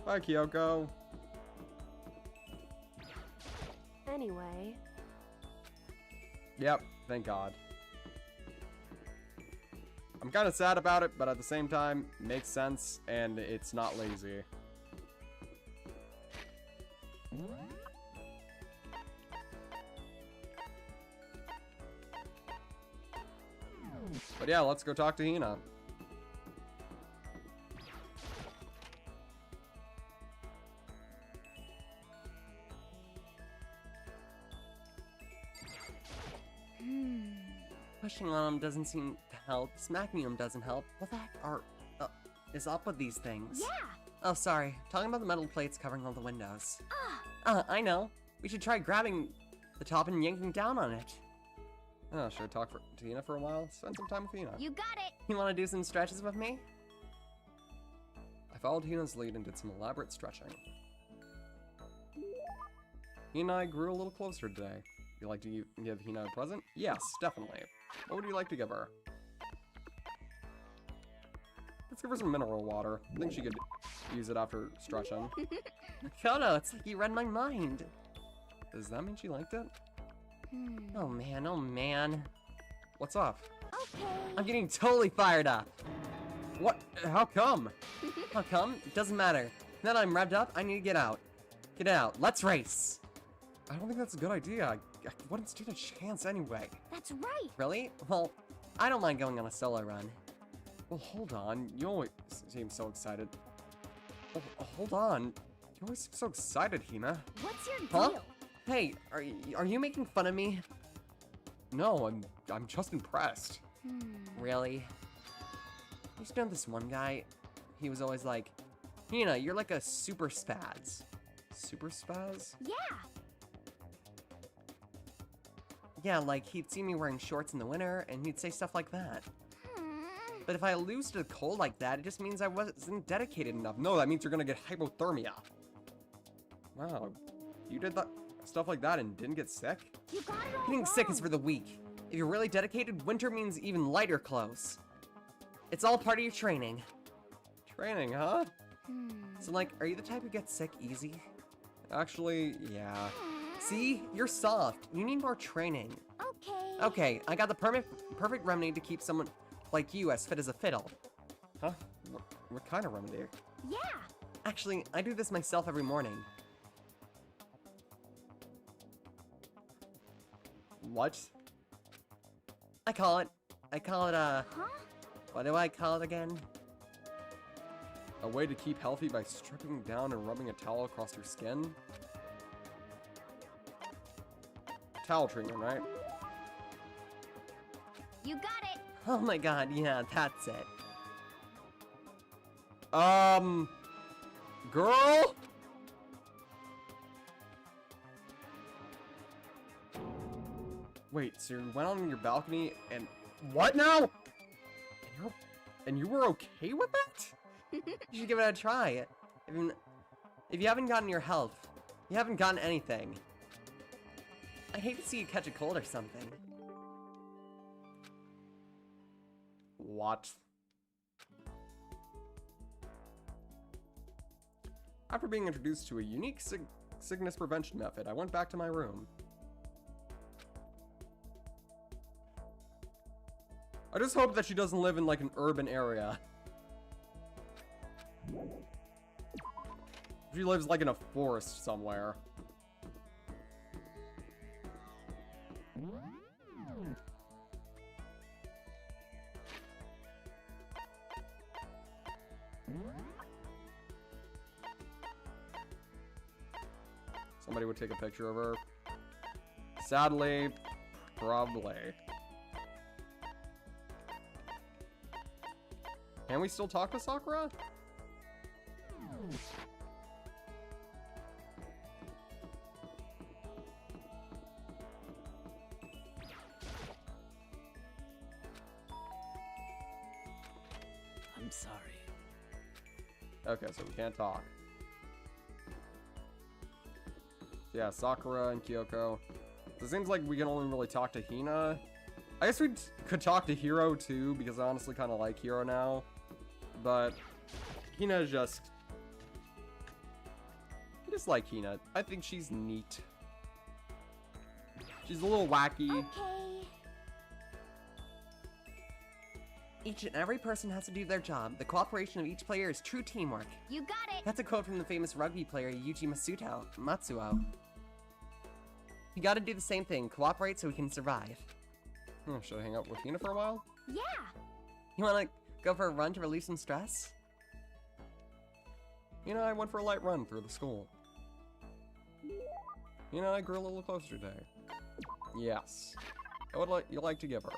Bye, Kyoko. Anyway. Yep, thank God. I'm kind of sad about it, but at the same time, makes sense, and it's not lazy. But yeah, let's go talk to Hina. Pushing on him doesn't seem to help. Smacking him doesn't help. What the heck is up with these things? Yeah. Oh, sorry. Talking about the metal plates covering all the windows. Ah. I know. We should try grabbing the top and yanking down on it. Oh, should I talk to Hina for a while? Spend some time with Hina. You got it. You want to do some stretches with me? I followed Hina's lead and did some elaborate stretching. Hina and I grew a little closer today. You like to give Hina a present? Yes, definitely. What would you like to give her? Let's give her some mineral water. I think she could use it after stretching. Kono, it's like you read my mind. Does that mean she liked it? Oh man, oh man. What's up? Okay. I'm getting totally fired up. What? How come? How come? It doesn't matter. Now that I'm revved up, I need to get out. Get out. Let's race. I don't think that's a good idea. I wouldn't stand a chance anyway. That's right. Really? Well, I don't mind going on a solo run. Well, hold on. You always seem so excited. Oh, hold on. You always seem so excited, Hina. What's your Huh? deal? Hey, are you making fun of me? No, I'm just impressed. Really? I used to know this one guy. He was always like, Hina, you're like a super spaz. Super spaz? Yeah. Yeah, like he'd see me wearing shorts in the winter and he'd say stuff like that. But if I lose to the cold like that, it just means I wasn't dedicated enough. No, that means you're gonna get hypothermia. Wow, you did that stuff like that and didn't get sick? You got it all Getting sick is wrong. for the weak. If you're really dedicated, winter means even lighter clothes. It's all part of your training. Training, huh? So, like, are you the type who gets sick easy? Actually, yeah. See? You're soft. You need more training. Okay. Okay, I got the perfect remedy to keep someone like you as fit as a fiddle. Huh? What kind of remedy? Yeah. Actually, I do this myself every morning. What? I call it, Huh? what do I call it again? A way to keep healthy by stripping down and rubbing a towel across your skin? Towel treatment, right? You got it. Oh my god, yeah, that's it. Girl? Wait, so you went on your balcony and what now? And you were okay with that? You should give it a try. If you haven't gotten your health, you haven't gotten anything. I hate to see you catch a cold or something. What? After being introduced to a unique sickness prevention method, I went back to my room. I just hope that she doesn't live in like an urban area. She lives like in a forest somewhere. Somebody would take a picture of her. Sadly, probably. Can we still talk to Sakura? I'm sorry. Okay, so we can't talk. Yeah, Sakura and Kyoko. So it seems like we can only really talk to Hina. I guess we could talk to Hiro too, because I honestly kind of like Hiro now. But Hina is just... I just like Hina. I think she's neat. She's a little wacky. Okay. Each and every person has to do their job. The cooperation of each player is true teamwork. You got it. That's a quote from the famous rugby player Yuji Matsuo. You gotta do the same thing. Cooperate so we can survive. Should I hang out with Hina for a while? Yeah. You wanna go for a run to relieve some stress? You know, I went for a light run through the school. You know, I grew a little closer today. Yes. I would like to give her.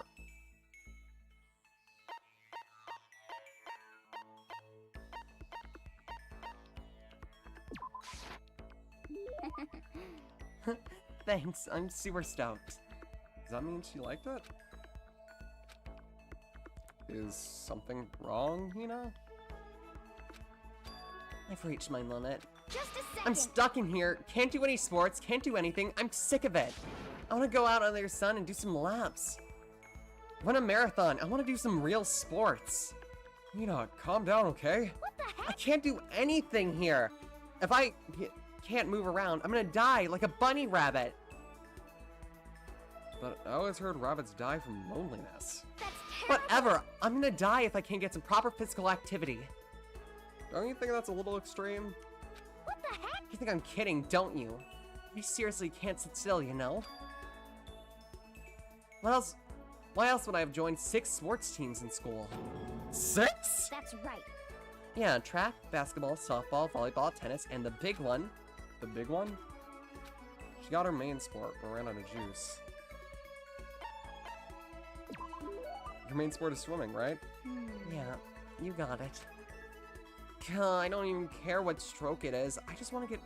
Thanks, I'm super stoked. Does that mean she liked it? Is something wrong, Hina? I've reached my limit. Just a second. I'm stuck in here, can't do any sports, can't do anything, I'm sick of it. I wanna go out under the sun and do some laps. Run a marathon, I wanna do some real sports. Hina, calm down, okay? What the I heck? can't do anything here. If I can't move around, I'm gonna die like a bunny rabbit. But I always heard rabbits die from loneliness. That's terrible. Whatever, I'm gonna die if I can't get some proper physical activity. Don't you think that's a little extreme? What the heck? You think I'm kidding, don't you? You seriously can't sit still, you know? Why else would I have joined 6 sports teams in school? 6? That's right. Yeah, track, basketball, softball, volleyball, tennis, and the big one. The big one? She got her main sport, but ran out of juice. Your main sport is swimming, right? Yeah, you got it. God, I don't even care what stroke it is. I just want to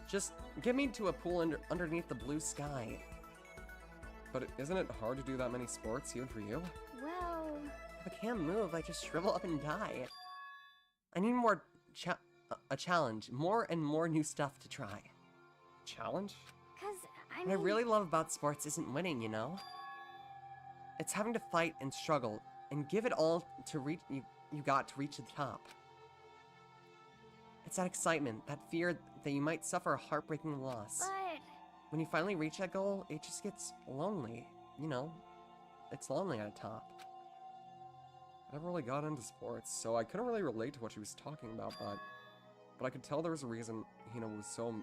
just get me to a pool underneath the blue sky. But isn't it hard to do that many sports, even for you? Well, If I can't move, I just shrivel up and die. I need more a challenge, more and more new stuff to try. Challenge? cause I What I mean, really love about sports isn't winning, you know? It's having to fight and struggle and give it all to reach you got to reach the top. It's that excitement, that fear that you might suffer a heartbreaking loss. But When you finally reach that goal, it just gets lonely. You know, it's lonely at the top. I never really got into sports, so I couldn't really relate to what she was talking about, but I could tell there was a reason Hina was so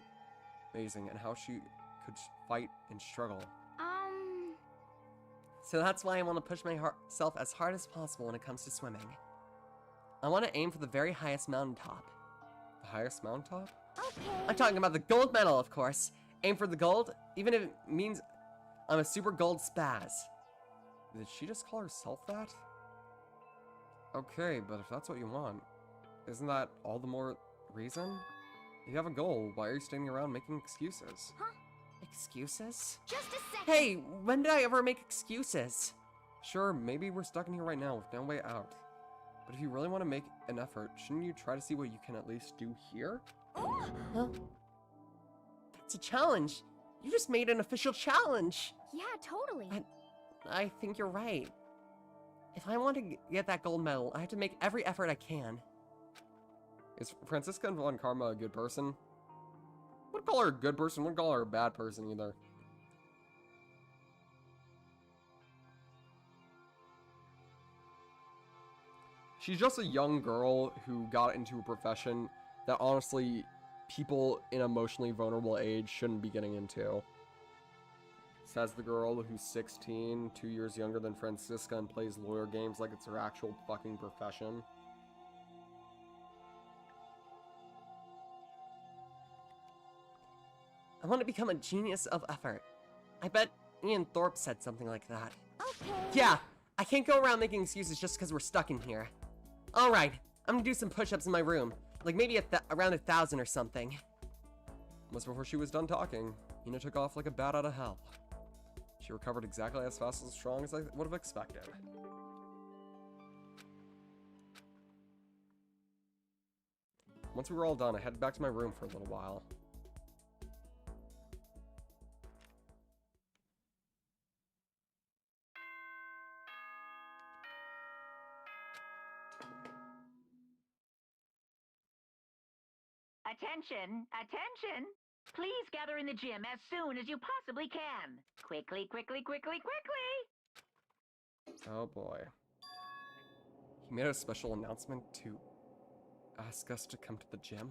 amazing and how she could fight and struggle. So that's why I want to push myself as hard as possible when it comes to swimming. I want to aim for the very highest mountaintop. The highest mountaintop? okay. I'm talking about the gold medal, of course. Aim for the gold, even if it means I'm a super gold spaz. Did she just call herself that? Okay, but if that's what you want, isn't that all the more reason? If you have a goal, why are you standing around making excuses? Excuses? Just a second. Hey, when did I ever make excuses? Sure, maybe we're stuck in here right now with no way out. But if you really want to make an effort, shouldn't you try to see what you can at least do here? Huh? That's a challenge. You just made an official challenge. Yeah, totally. I think you're right. If I want to get that gold medal, I have to make every effort I can. Is Franziska von Karma a good person? Wouldn't call her a good person, wouldn't call her a bad person either. She's just a young girl who got into a profession that honestly people in emotionally vulnerable age shouldn't be getting into. Says the girl who's 16, 2 years younger than Franziska, and plays lawyer games like it's her actual fucking profession. I want to become a genius of effort. I bet Ian Thorpe said something like that. Okay. Yeah, I can't go around making excuses just because we're stuck in here. Alright, I'm gonna do some push-ups in my room. Like maybe around 1,000 or something. Almost before she was done talking, Hina took off like a bat out of hell. She recovered exactly as fast and strong as I would have expected. Once we were all done, I headed back to my room for a little while. Attention! Attention! Please gather in the gym as soon as you possibly can. Quickly, quickly, quickly, quickly! Oh boy. He made a special announcement to ask us to come to the gym.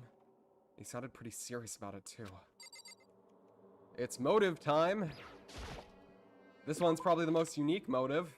He sounded pretty serious about it too. It's motive time! This one's probably the most unique motive.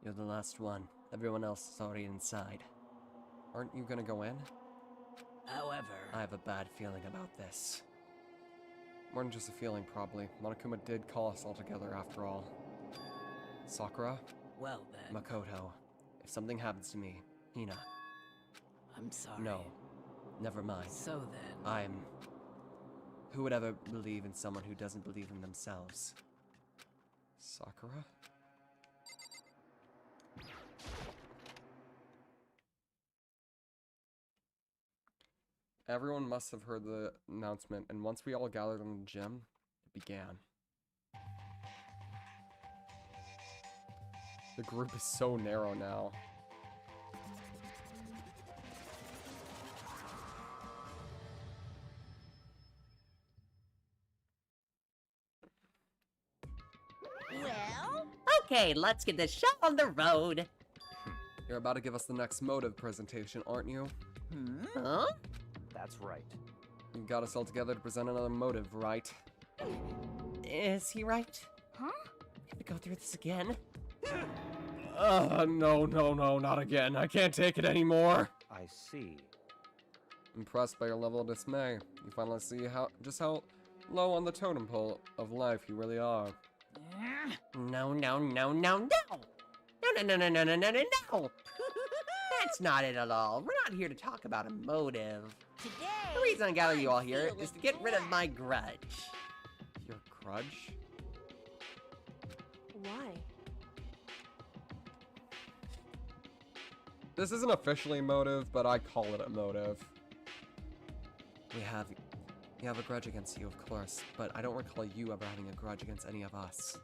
You're the last one. Everyone else is already inside. Aren't you gonna go in? However, I have a bad feeling about this. More than just a feeling, probably. Monokuma did call us all together after all. Sakura? well then, Makoto, if something happens to me, Hina, I'm sorry. no, never mind. So then, Who would ever believe in someone who doesn't believe in themselves? Sakura? Everyone must have heard the announcement, and once we all gathered in the gym, it began. The group is so narrow now. Well, Okay, let's get this show on the road. You're about to give us the next motive presentation, aren't you? Huh? That's right. You got us all together to present another motive, right? Is he right? huh? Have to go through this again? No, not again. I can't take it anymore. I see. Impressed by your level of dismay. You finally see just how low on the totem pole of life you really are. No. No. That's not it at all. We're not here to talk about a motive. Today, The reason I gathered you all here I'm is to get rid of my grudge. Your grudge? Why? This isn't officially a motive, but I call it a motive. We have a grudge against you, of course, but I don't recall you ever having a grudge against any of us.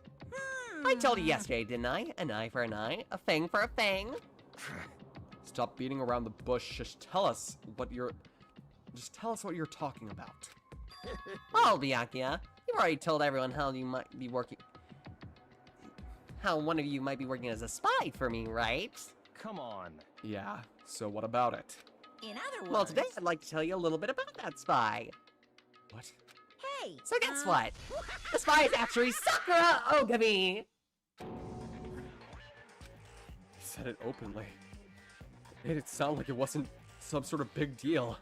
I told you yesterday, didn't I? An eye for an eye, a fang for a fang. Stop beating around the bush. Just tell us what you're talking about. Oh, Byakuya, you've already told everyone how you might be working. How one of you might be working as a spy for me, right? Come on. Yeah, so what about it? In other words, Well, today I'd like to tell you a little bit about that spy. What? hey. So guess what? The spy is actually Sakura Ogami! He said it openly. It made it sound like it wasn't some sort of big deal.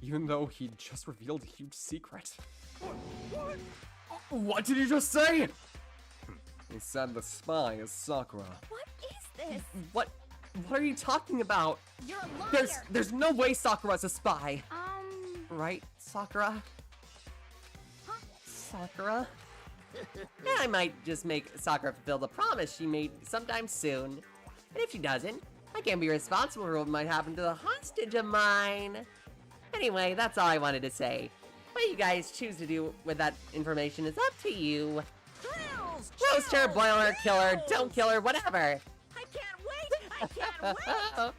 Even though he just revealed a huge secret. What did you just say? He said the spy is Sakura. What is this? What are you talking about? You're a liar. There's no way Sakura's a spy. Right, Sakura? Sakura? Yeah, I might just make Sakura fulfill the promise she made sometime soon. And if she doesn't, I can't be responsible for what might happen to the hostage of mine. Anyway, that's all I wanted to say. What you guys choose to do with that information is up to you. Grills, Roast her, chills, boil her, kill her, grills. don't kill her, whatever. I can't wait. I can't wait.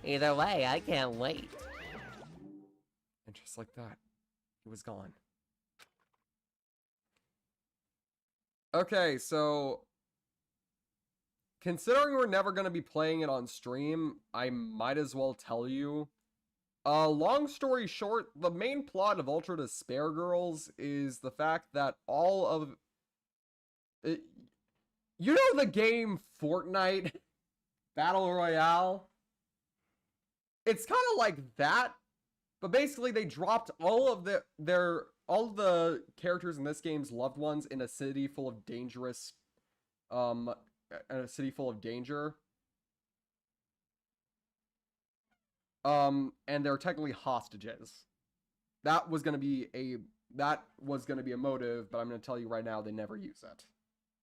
Either way, I can't wait. And just like that, he was gone. Okay, so considering we're never going to be playing it on stream, I might as well tell you. Long story short, the main plot of Ultra Despair Girls is the fact that all of... you know the game Fortnite Battle Royale? It's kind of like that, but basically they dropped all of all of the characters in this game's loved ones in a city full of dangerous, in a city full of danger. And they're technically hostages. That was gonna be a motive, but I'm gonna tell you right now they never use it,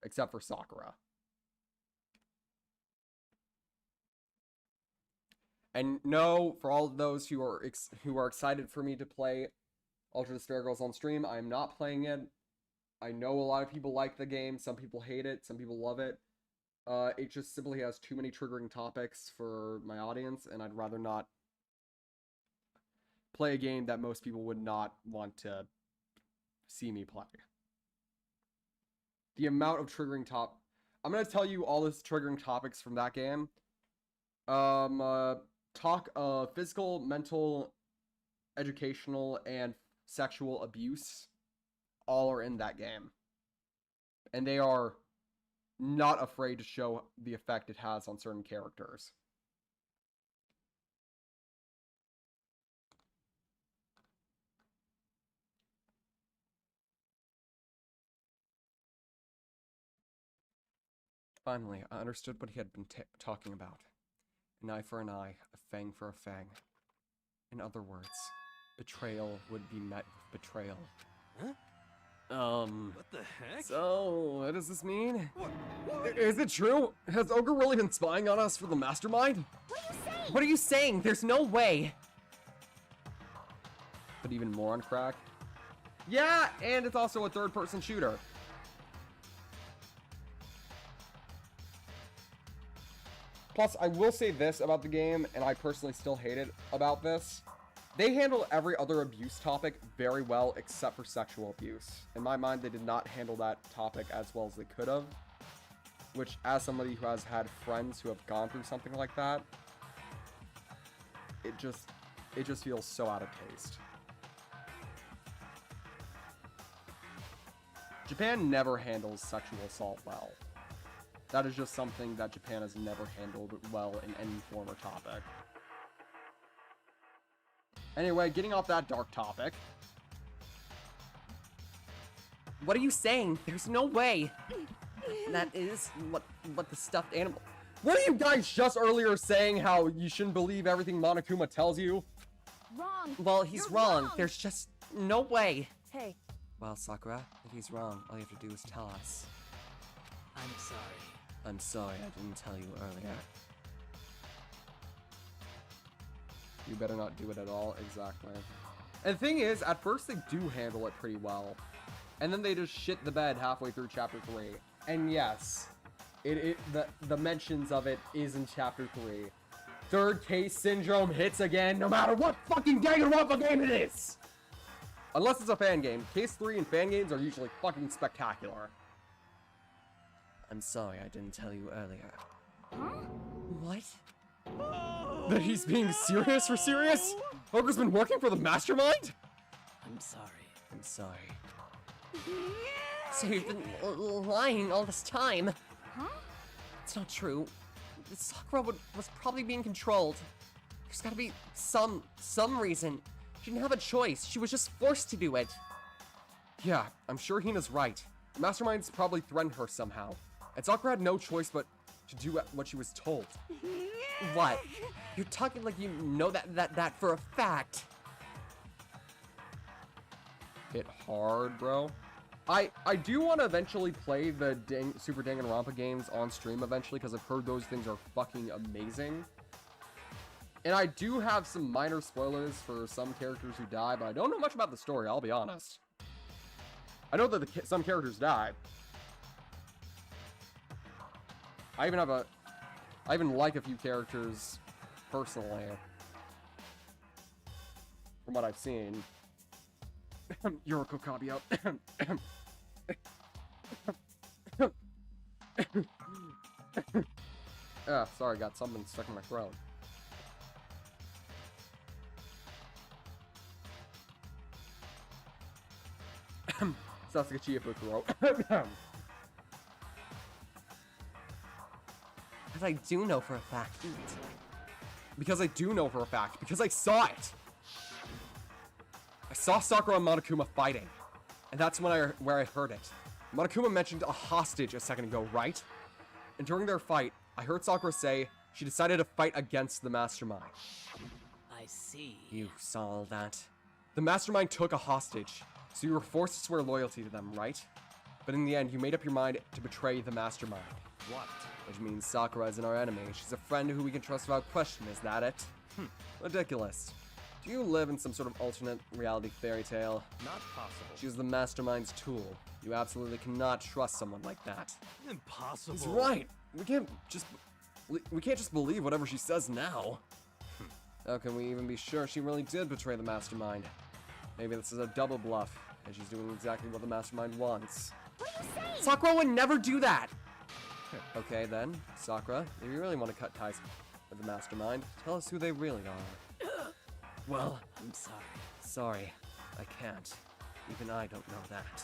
except for Sakura. And no, for all of those who are excited for me to play Ultra Despair Girls on stream, I am not playing it. I know a lot of people like the game. Some people hate it. Some people love it. It just simply has too many triggering topics for my audience, and I'd rather not play a game that most people would not want to see me play. The amount of triggering I'm going to tell you all the triggering topics from that game. Talk of physical, mental, educational, and sexual abuse all are in that game. And they are not afraid to show the effect it has on certain characters. Finally, I understood what he had been talking about. An eye for an eye, a fang for a fang. In other words, betrayal would be met with betrayal. Huh? What the heck? So, what does this mean? What? Is it true? Has Ogre really been spying on us for the mastermind? What are you saying? What are you saying? There's no way. But even more on crack? Yeah, and it's also a third-person shooter. Plus, I will say this about the game, and I personally still hate it about this. They handle every other abuse topic very well, except for sexual abuse. In my mind, they did not handle that topic as well as they could have. Which, as somebody who has had friends who have gone through something like that, it just feels so out of taste. Japan never handles sexual assault well. That is just something that Japan has never handled well in any form or topic. Anyway, getting off that dark topic. What are you saying? There's no way. That is what the stuffed animal... What are you guys just earlier saying how you shouldn't believe everything Monokuma tells you? Wrong. Well, he's You're wrong. wrong. There's just no way. Hey, Well, Sakura, if he's wrong, all you have to do is tell us. I'm sorry. I'm sorry I didn't tell you earlier. You better not do it at all. Exactly. And the thing is, at first they do handle it pretty well. And then they just shit the bed halfway through chapter 3. And yes, the mentions of it is in chapter 3. Third case syndrome hits again, no matter what fucking Danganronpa game it is! Unless it's a fan game. Case 3 and fan games are usually fucking spectacular. I'm sorry I didn't tell you earlier. Huh? What? That he's being serious for serious? Hoger's been working for the mastermind? I'm sorry. I'm sorry. So you've been lying all this time? Huh? It's not true. Sakura was probably being controlled. There's gotta be some reason. She didn't have a choice. She was just forced to do it. Yeah, I'm sure Hina's right. The mastermind's probably threatened her somehow. And Sakura had no choice but to do what she was told. What? You're talking like you know that for a fact. Hit hard, bro. I do want to eventually play the Super Danganronpa games on stream eventually, because I've heard those things are fucking amazing. And I do have some minor spoilers for some characters who die, but I don't know much about the story, I'll be honest. I know that some characters die. I even like a few characters personally, from what I've seen. Yuriko Kabuya. Sorry, got something stuck in my throat. Sasuke Chiefukuro. Because I do know for a fact. Because I do know for a fact. Because I saw it. I saw Sakura and Monokuma fighting. And that's where I heard it. Monokuma mentioned a hostage a second ago, right? And during their fight, I heard Sakura say she decided to fight against the mastermind. I see. You saw all that. The mastermind took a hostage, so you were forced to swear loyalty to them, right? But in the end, you made up your mind to betray the mastermind. What? Which means Sakura isn't our enemy. She's a friend who we can trust without question, is that it? Ridiculous. Do you live in some sort of alternate reality fairy tale? Not possible. She's the mastermind's tool. You absolutely cannot trust someone like that. Impossible. He's right. We can't just believe whatever she says now. How can we even be sure she really did betray the mastermind? Maybe this is a double bluff, and she's doing exactly what the mastermind wants. What are you saying? Sakura would never do that. Okay then, Sakura, if you really want to cut ties with the mastermind, tell us who they really are. Well, I'm sorry. sorry. I can't. Even I don't know that.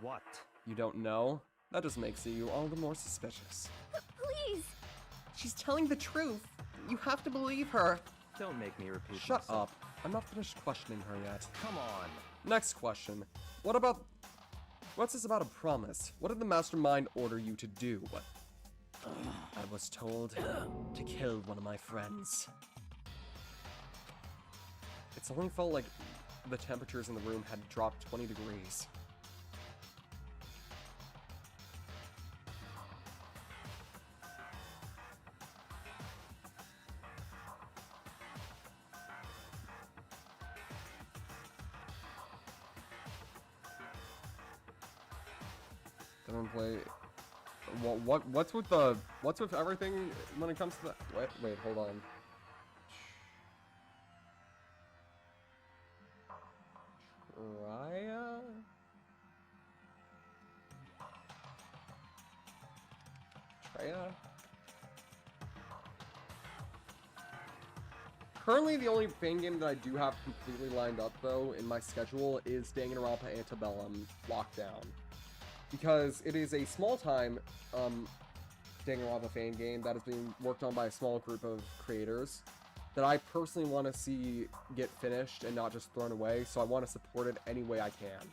What? You don't know? That just makes you all the more suspicious. Please. She's telling the truth. You have to believe her. Don't make me repeat Shut myself. up. I'm not finished questioning her yet. Come on. Next question. What's this about a promise? What did the mastermind order you to do? I was told to kill one of my friends. It suddenly felt like the temperatures in the room had dropped 20 degrees. Don't play. What's with everything when it comes to that? Wait, hold on. Raya? Traya? Currently, the only fan game that I do have completely lined up, though, in my schedule is Danganronpa Antebellum Lockdown. Because it is a small-time Danganronpa fan game that is being worked on by a small group of creators that I personally want to see get finished and not just thrown away, so I want to support it any way I can.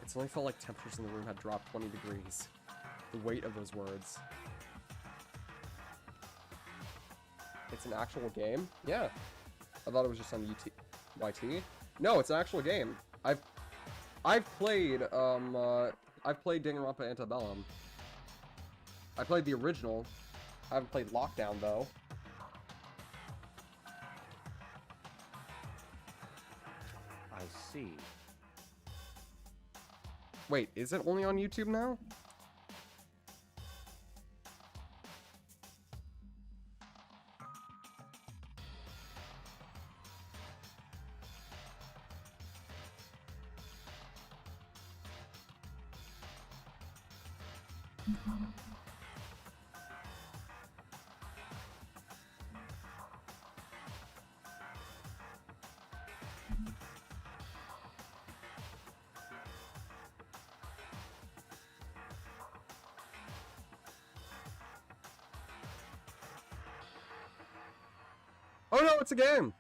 It's only felt like temperatures in the room had dropped 20 degrees. The weight of those words. It's an actual game? Yeah. I thought it was just on YT. No, it's an actual game. I've played Danganronpa Antebellum. I played the original. I haven't played Lockdown though. I see. Wait, is it only on YouTube now? Oh no, it's a game!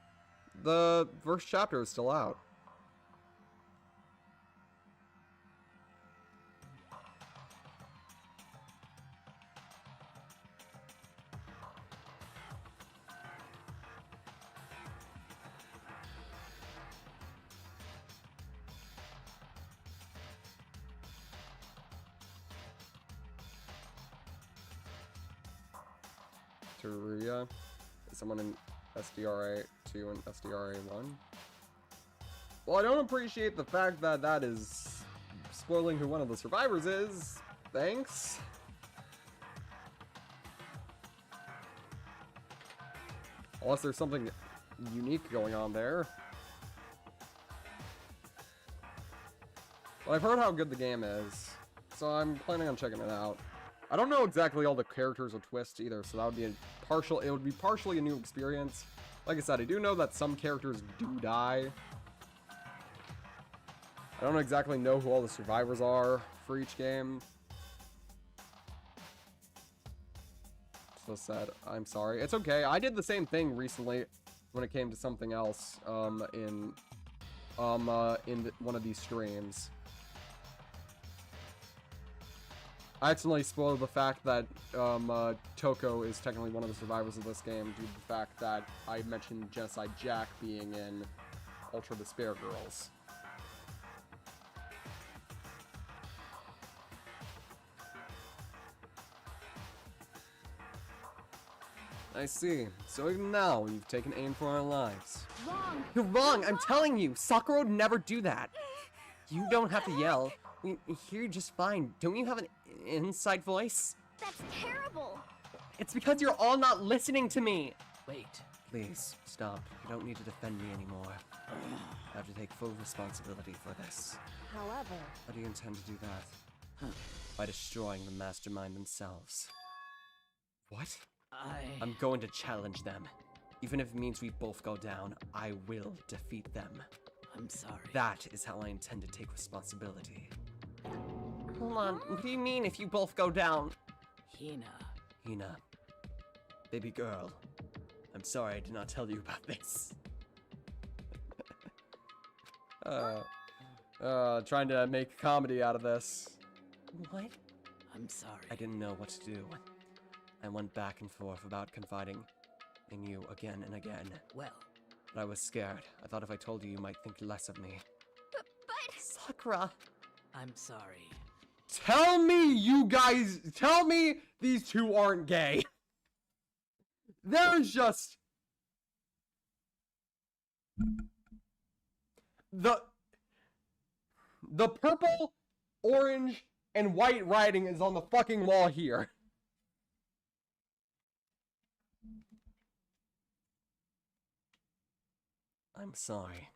The first chapter is still out. Teruya? Is someone in SDRA 2 and SDRA 1? Well, I don't appreciate the fact that that is spoiling who one of the survivors is. Thanks. Unless there's something unique going on there. Well, I've heard how good the game is, so I'm planning on checking it out. I don't know exactly all the characters or twists either, so that would be it would be partially a new experience. Like I said, I do know that some characters do die. I don't exactly know who all the survivors are for each game. So sad. I'm sorry. It's okay. I did the same thing recently when it came to something else in one of these streams. I accidentally spoiled the fact that Toko is technically one of the survivors of this game due to the fact that I mentioned Genocide Jack being in Ultra Despair Girls. I see. So even now, you've taken aim for our lives. Wrong. You're wrong, I'm telling you! Sakura would never do that! You don't have to yell. We hear you just fine. Don't you have an inside voice? That's terrible. It's because you're all not listening to me! Wait. Please, stop. You don't need to defend me anymore. I have to take full responsibility for this. However, How do you intend to do that? By destroying the mastermind themselves. What? I'm going to challenge them. Even if it means we both go down, I will defeat them. I'm sorry. That is how I intend to take responsibility. Hold on, what do you mean if you both go down? Hina. Baby girl. I'm sorry I did not tell you about this. Trying to make comedy out of this. What? I'm sorry. I didn't know what to do. I went back and forth about confiding in you again and again. Well, But I was scared. I thought if I told you, you might think less of me. but Sakura! I'm sorry. Tell me these two aren't gay. There's just... The purple, orange, and white writing is on the fucking wall here. I'm sorry.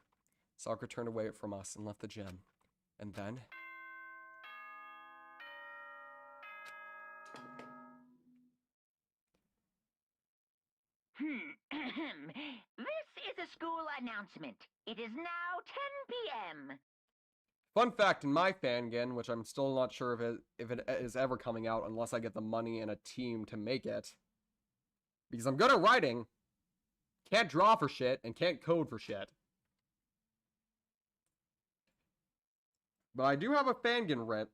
Sakura turned away from us and left the gym. And then... This is a school announcement. It is now 10 p.m. Fun fact in my fangin, which I'm still not sure if it is ever coming out unless I get the money and a team to make it. Because I'm good at writing, can't draw for shit, and can't code for shit. But I do have a fangin writ,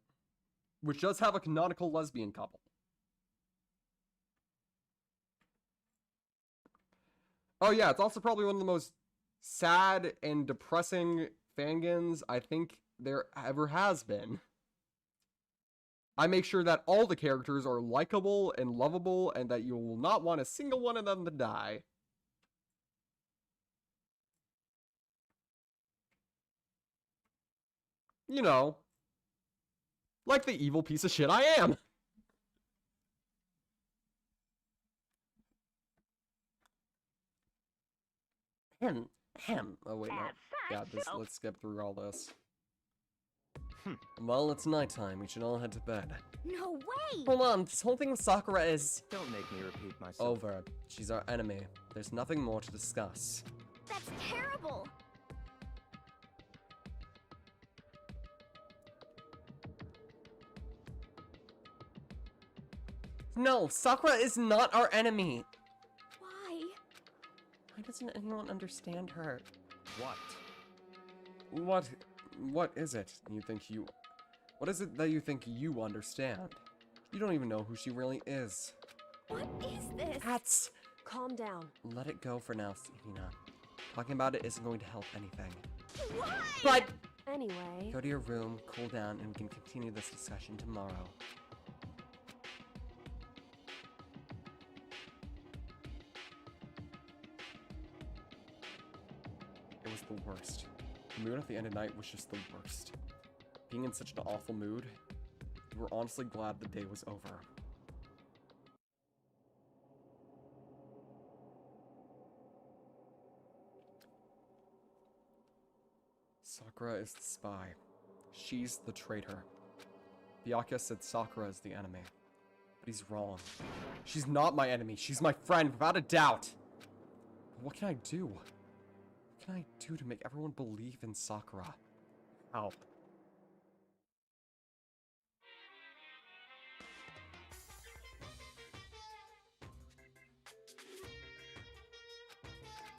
which does have a canonical lesbian couple. Oh yeah, it's also probably one of the most sad and depressing fangins I think there ever has been. I make sure that all the characters are likable and lovable and that you will not want a single one of them to die. You know, like the evil piece of shit I am. Oh wait, no. Yeah, let's skip through all this. Well, it's nighttime. We should all head to bed. No way! Hold on, this whole thing with Sakura is Don't make me repeat myself. over. She's our enemy. There's nothing more to discuss. That's terrible! No, Sakura is not our enemy. Why? Why doesn't anyone understand her? What? What is it you think you... What is it that you think you understand? You don't even know who she really is. What is this? That's... Calm down. Let it go for now, Selena. Talking about it isn't going to help anything. Why? But... Anyway... Go to your room, cool down, and we can continue this discussion tomorrow. It was the worst. The mood at the end of the night was just the worst. Being in such an awful mood, we were honestly glad the day was over. Sakura is the spy. She's the traitor. Byakuya said Sakura is the enemy. But he's wrong. She's not my enemy. She's my friend, without a doubt. But what can I do? What can I do to make everyone believe in Sakura? Help.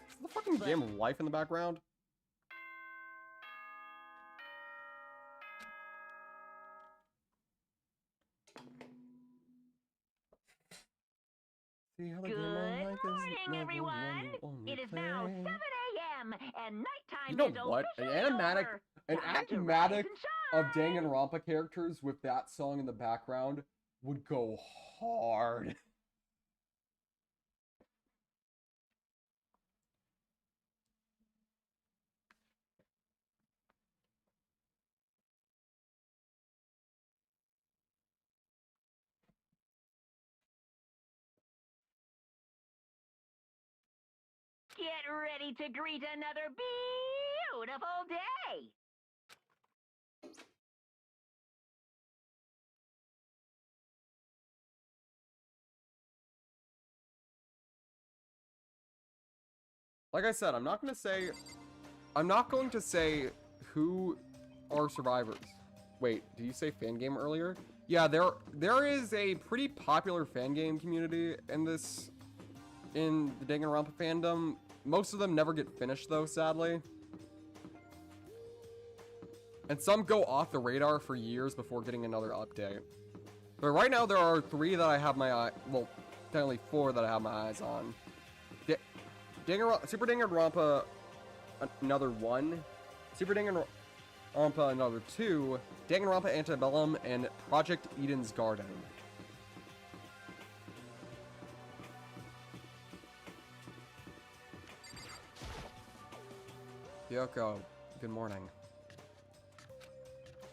Is the fucking game of life in the background? See how the Good game of life is morning, never everyone. one you only It is now play. 7 a.m. and nighttime You know is what? An officially animatic, over. An Time to animatic rise of and shine. Danganronpa characters with that song in the background would go hard. Get ready to greet another beautiful day. Like I said, I'm not going to say who are survivors. Wait, did you say fan game earlier? Yeah, there is a pretty popular fan game community in the Danganronpa fandom. Most of them never get finished though, sadly. And some go off the radar for years before getting another update. But right now there are 3 that I have my eye, well, technically 4 that I have my eyes on. Super Danganronpa another 1, Super Danganronpa another 2, Danganronpa Antebellum, and Project Eden's Garden. Yoko, good morning.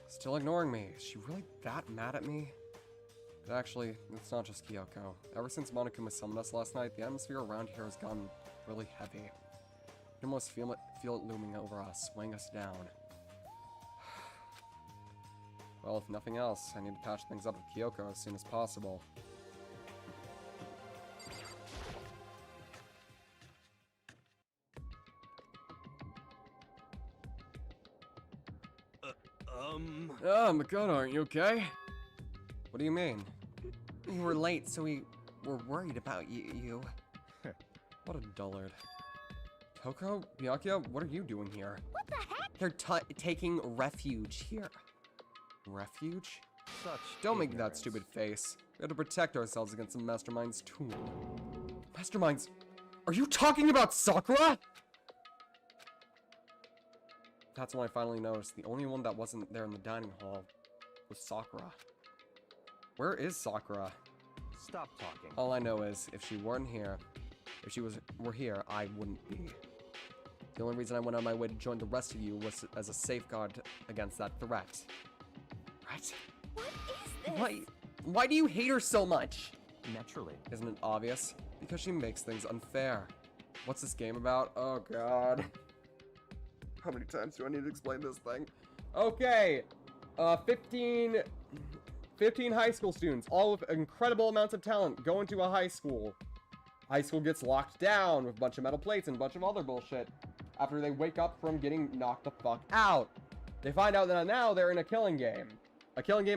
Still ignoring me. Is she really that mad at me? But actually, it's not just Kyoko. Ever since Monokuma summoned us last night, the atmosphere around here has gotten really heavy. You can almost feel it looming over us, weighing us down. Well, if nothing else, I need to patch things up with Kyoko as soon as possible. Makoto, aren't you okay? What do you mean? We were late, so we were worried about you. What a dullard. Toko? Byakuya, what are you doing here? What the heck? They're taking refuge here. Refuge? Such Don't make that ignorance. stupid face. We have to protect ourselves against the Mastermind's tool. Masterminds? Are you talking about Sakura? That's when I finally noticed the only one that wasn't there in the dining hall was Sakura. Where is Sakura? Stop talking. All I know is, if she were here, I wouldn't be. The only reason I went on my way to join the rest of you was as a safeguard against that threat. Right? What is this? Why do you hate her so much? Naturally. Isn't it obvious? Because she makes things unfair. What's this game about? Oh god. How many times do I need to explain this thing? Okay, 15 high school students, all with incredible amounts of talent, go into a high school. High school gets locked down with a bunch of metal plates and a bunch of other bullshit after they wake up from getting knocked the fuck out. They find out that now they're in a killing game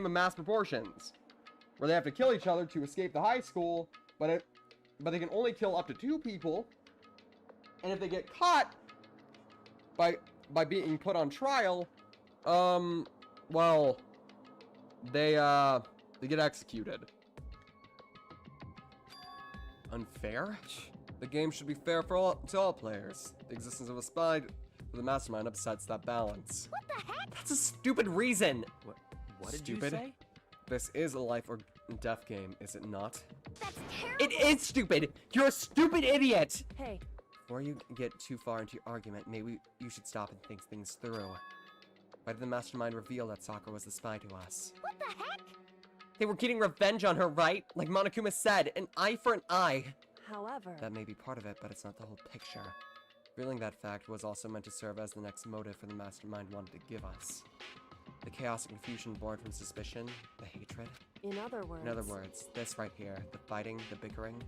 of mass proportions, where they have to kill each other to escape the high school, but they can only kill up to 2 people, and if they get caught by being put on trial, well, they get executed. Unfair? The game should be fair to all players. The existence of a spy with a mastermind upsets that balance. What the heck? That's a stupid reason! What did Stupid? you say? This is a life or death game, is it not? That's terrible. It is stupid! You're a stupid idiot! Hey, Before you get too far into your argument, maybe you should stop and think things through. Why did the mastermind reveal that Sakura was the spy to us? What the heck? They were getting revenge on her, right? Like Monokuma said, an eye for an eye. however... That may be part of it, but it's not the whole picture. Revealing that fact was also meant to serve as the next motive for the mastermind wanted to give us. The chaos and confusion born from suspicion, the hatred. In other words... This right here, the fighting, the bickering,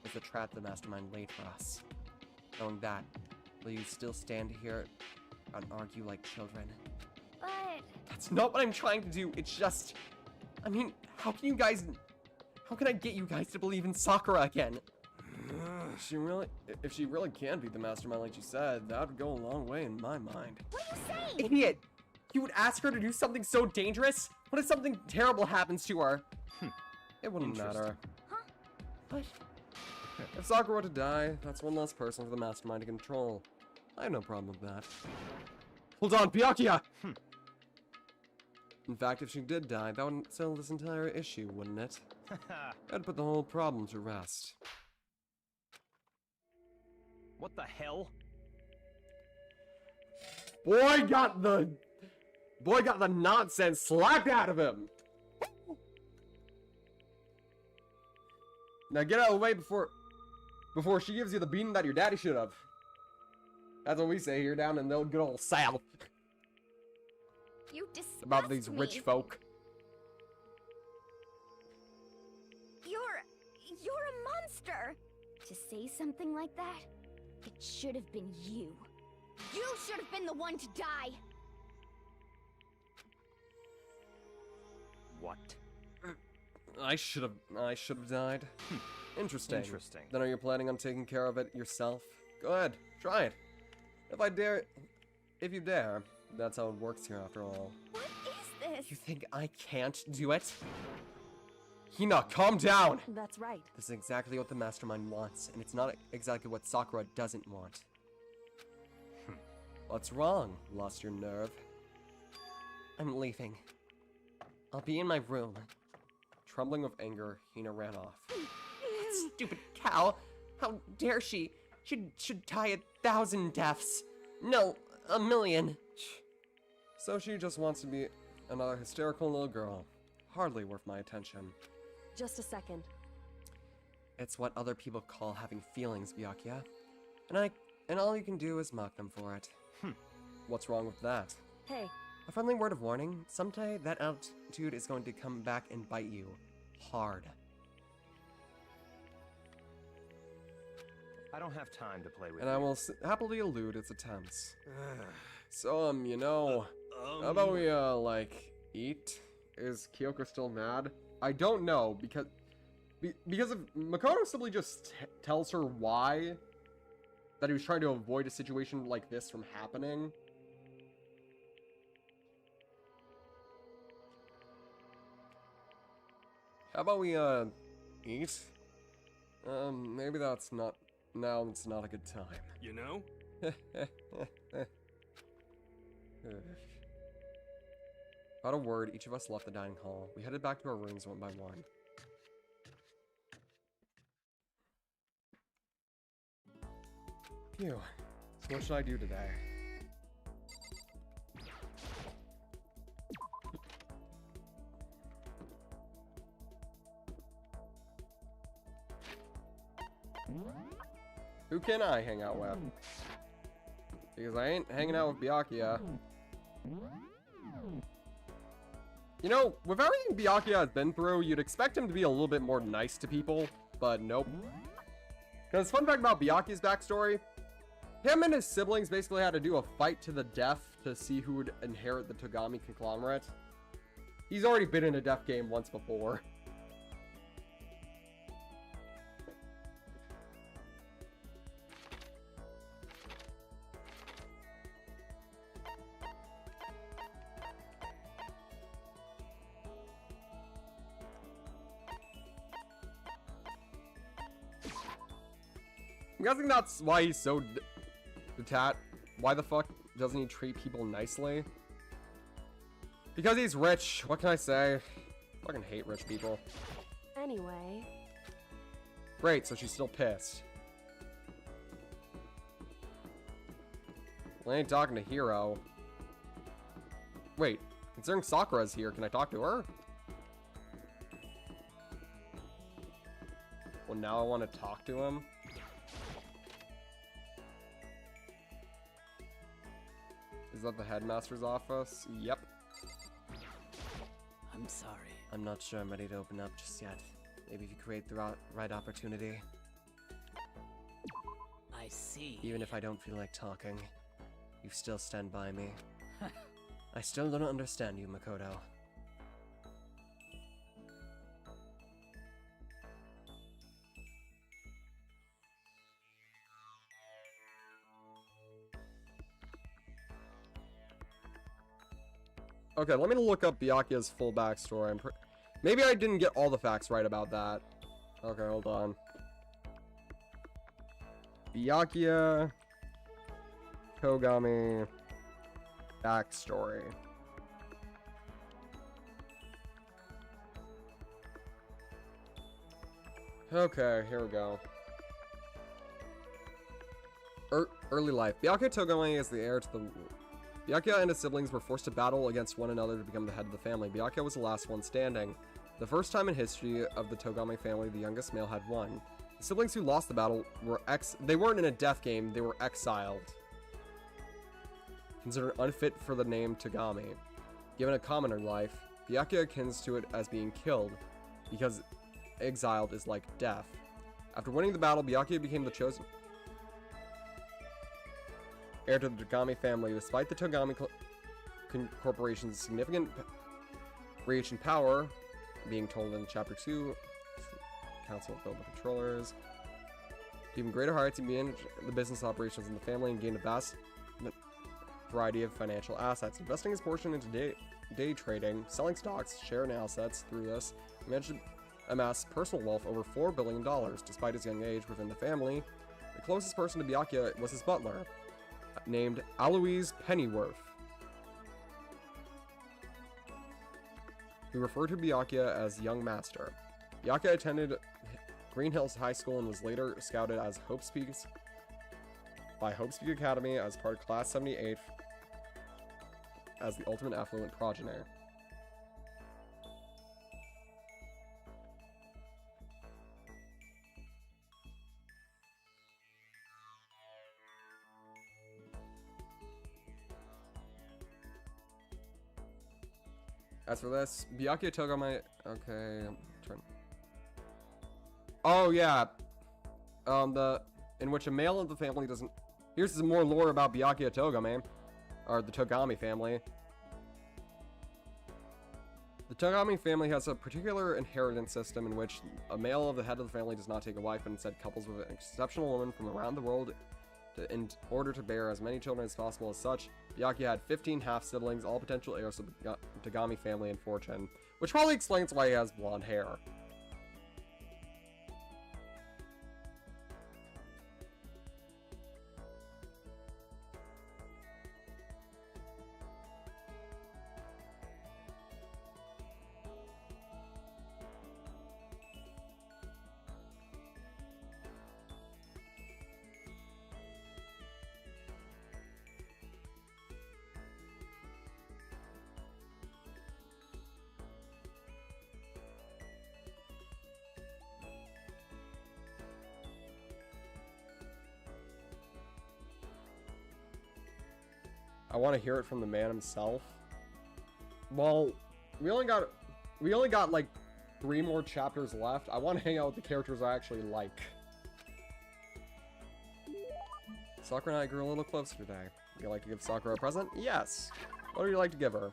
is the trap the mastermind laid for us. Knowing that, will you still stand here and argue like children? But That's not what I'm trying to do, it's just... I mean, how can I get you guys to believe in Sakura again? If she really can be the mastermind like she said, that would go a long way in my mind. what are you saying? Idiot! You would ask her to do something so dangerous? What if something terrible happens to her? It wouldn't matter. Huh? But if Sakura were to die, that's one less person for the mastermind to control. I have no problem with that. Hold on, Byakuya! In fact, if she did die, that would settle this entire issue, wouldn't it? That'd put the whole problem to rest. What the hell? Boy got the nonsense slapped out of him. Now get out of the way before she gives you the beating that your daddy should have. That's what we say here down in the good old South You disgust about these rich me. folk. You're a monster. To say something like that, it should have been you. You should have been the one to die. What? I should have died. Interesting. Interesting. Then are you planning on taking care of it yourself? Go ahead, try it. If you dare. That's how it works here after all. What is this? You think I can't do it? Hina, calm down! That's right. This is exactly what the mastermind wants, and it's not exactly what Sakura doesn't want. What's wrong? Lost your nerve? I'm leaving. I'll be in my room. Trembling with anger, Hina ran off. That stupid cow! How dare she? Should die 1,000 deaths. No, 1,000,000. So she just wants to be another hysterical little girl. Hardly worth my attention. Just a second. It's what other people call having feelings, Byakuya. And all you can do is mock them for it. What's wrong with that? Hey, A friendly word of warning, someday that attitude is going to come back and bite you. Hard. I don't have time to play with And you. I will happily elude its attempts. So, you know, how about we, eat? Is Kyoko still mad? I don't know, because if Makoto simply just tells her why, that he was trying to avoid a situation like this from happening. How about we, eat? Maybe that's not... Now it's not a good time. You know? Without a word, each of us left the dining hall. We headed back to our rooms one by one. Phew. So what should I do today? Who can I hang out with? Because I ain't hanging out with Byakuya. You know, with everything Byakuya has been through, you'd expect him to be a little bit more nice to people, but nope. Because fun fact about Byakuya's backstory, him and his siblings basically had to do a fight to the death to see who would inherit the Togami conglomerate. He's already been in a death game once before. I'm guessing that's why he's so detached. Why the fuck doesn't he treat people nicely? Because he's rich. What can I say? I fucking hate rich people. Anyway. Great, so she's still pissed. Well, I ain't talking to Hiro. Wait, considering Sakura's here, can I talk to her? Well, now I want to talk to him. Is that the headmaster's office? Yep. I'm sorry. I'm not sure I'm ready to open up just yet. Maybe if you create the right opportunity. I see. Even if I don't feel like talking, you still stand by me. I still don't understand you, Makoto. Okay, let me look up Byakuya's full backstory. Maybe I didn't get all the facts right about that. Okay, hold on. Byakuya Togami backstory. Okay, here we go. Early life. Byakuya Togami is the heir to the... Byakuya and his siblings were forced to battle against one another to become the head of the family. Byakuya was the last one standing. The first time in history of the Togami family, the youngest male had won. The siblings who lost the battle were they weren't in a death game, they were exiled. Considered unfit for the name Togami. Given a commoner life, Byakuya akins to it as being killed, because exiled is like death. After winning the battle, Byakuya became the chosen heir to the Togami family. Despite the Togami Corporation's significant reach and power, being told in Chapter 2, Council of Global Controllers, even greater heights and manage the business operations in the family and gain a vast variety of financial assets. Investing his portion into day trading, selling stocks, share and assets through this, he managed to amass personal wealth over $4 billion. Despite his young age within the family, the closest person to Byakuya was his butler, named Alois Pennyworth, who referred to Byakuya as Young Master. Byakuya attended Green Hills High School and was later scouted as Hope's Peak Academy as part of Class 78 as the ultimate affluent progenitor. As for this, Byakuya Togami... Okay, turn... Oh, yeah. In which a male of the family doesn't... Here's some more lore about Byakuya Togami. Or the Togami family. The Togami family has a particular inheritance system in which a male of the head of the family does not take a wife, but instead couples with an exceptional woman from around the world in order to bear as many children as possible. As such, Byakuya had 15 half-siblings, all potential heirs of the Togami family and fortune, which probably explains why he has blonde hair. I want to hear it from the man himself. Well, we only got like 3 more chapters left. I want to hang out with the characters I actually like. Sakura and I grew a little closer today. Would you like to give Sakura a present? Yes. What would you like to give her?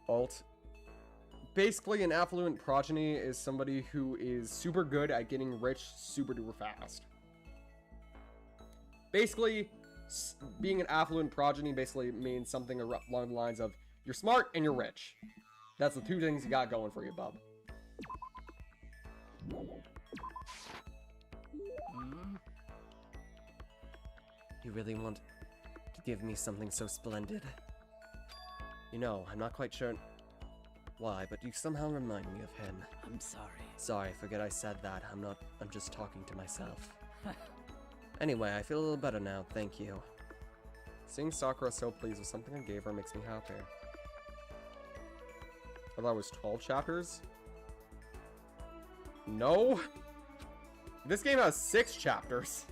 Alt. Basically, an affluent progeny is somebody who is super good at getting rich super duper fast. Basically, being an affluent progeny basically means something along the lines of you're smart and you're rich. That's the 2 things you got going for you, bub. You really want to give me something so splendid? You know, I'm not quite sure why, but you somehow remind me of him. I'm sorry. Sorry, forget I said that. I'm just talking to myself. Anyway, I feel a little better now, thank you. Seeing Sakura so pleased with something I gave her makes me happy. I thought it was 12 chapters? No? This game has 6 chapters.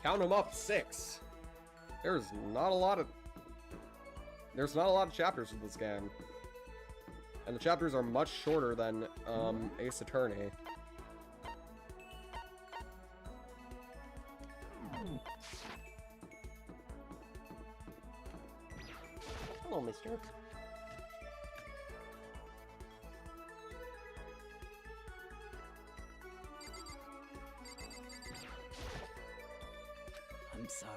Count them up, 6. There's not a lot of chapters in this game. And the chapters are much shorter than Ace Attorney. Hello, mister. I'm sorry.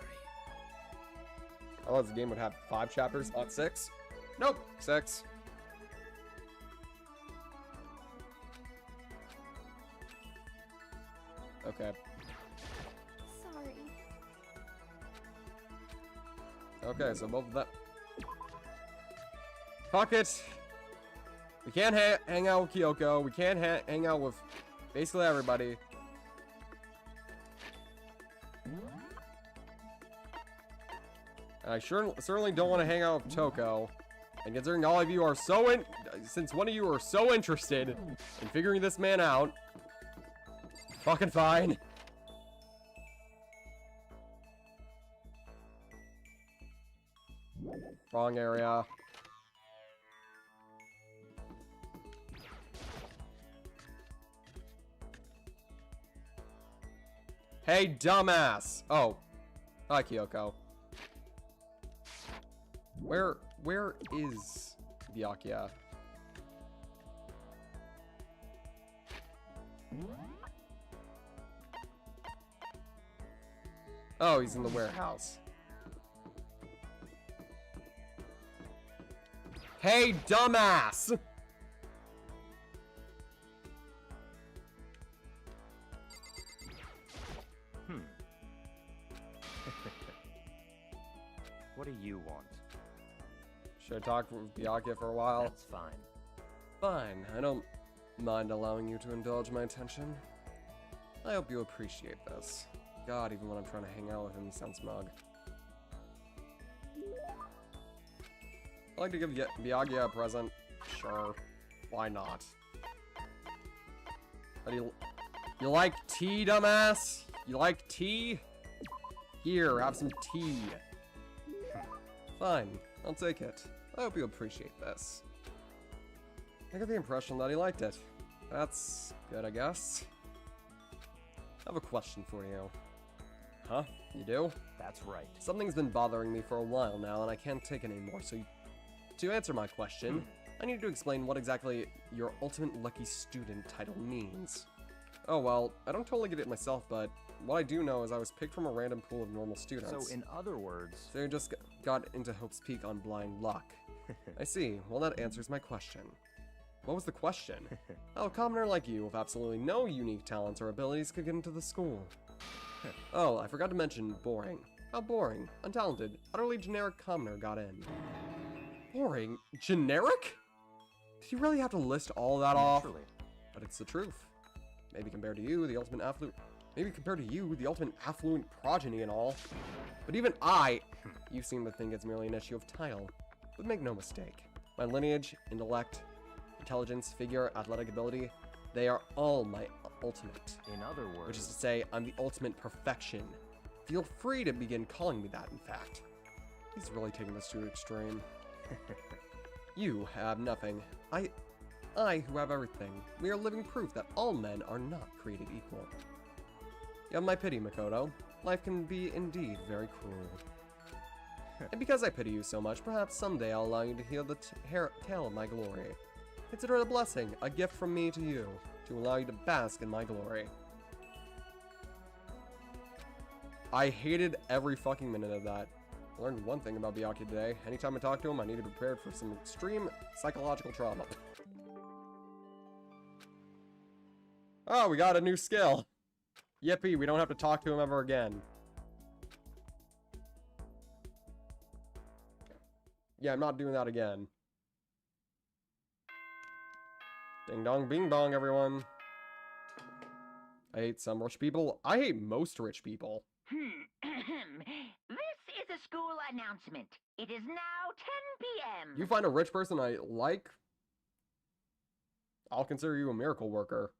I thought this game would have 5 chapters, not 6. Nope, 6. Okay. Sorry. Okay, so both of that. Fuck it. We can't hang out with Kyoko. We can't hang out with basically everybody. And I certainly don't want to hang out with Toko. And considering all of you are since one of you are so interested in figuring this man out, fucking fine. Wrong area. Hey, dumbass! Oh. Hi, Kyoko. Where is Byakuya? Oh, he's in the warehouse. Hey, dumbass! What do you want? Should I talk with Byakuya for a while? That's fine. Fine, I don't mind allowing you to indulge my attention. I hope you appreciate this. God, even when I'm trying to hang out with him, he sounds smug. I'd like to give Byakuya a present. Sure. Why not? How do you like tea, dumbass? You like tea? Here, have some tea. Fine, I'll take it. I hope you appreciate this. I got the impression that he liked it. That's good, I guess. I have a question for you. Huh? You do? That's right. Something's been bothering me for a while now, and I can't take it anymore, so to answer my question, I need to explain what exactly your Ultimate Lucky Student title means. Oh well, I don't totally get it myself, but what I do know is I was picked from a random pool of normal students. So, in other words... So you just got into Hope's Peak on blind luck. I see. Well, that answers my question. What was the question? How a commoner like you with absolutely no unique talents or abilities could get into the school? Oh, I forgot to mention boring. How boring, untalented, utterly generic commoner got in. Boring? Generic? Did you really have to list all that off? Naturally. But it's the truth. Maybe compared to you, the ultimate affluent progeny and all. But even you seem to think it's merely an issue of title. But make no mistake, my lineage, intellect, intelligence, figure, athletic ability, they are all my ultimate. In other words, Which is to say, I'm the ultimate perfection. Feel free to begin calling me that, in fact. He's really taking this to an extreme. You have nothing. I who have everything. We are living proof that all men are not created equal. You have my pity, Makoto. Life can be indeed very cruel. And because I pity you so much, perhaps someday I'll allow you to hear the tale of my glory. Consider it a blessing, a gift from me to you, to allow you to bask in my glory. I hated every fucking minute of that. I learned one thing about Byakuya today. Anytime I talk to him, I need to be prepared for some extreme psychological trauma. Oh, we got a new skill. Yippee, we don't have to talk to him ever again. Yeah, I'm not doing that again. Ding dong bing bong, everyone. I hate some rich people. I hate most rich people. This is a school announcement. It is now 10 p.m. You find a rich person I like, I'll consider you a miracle worker.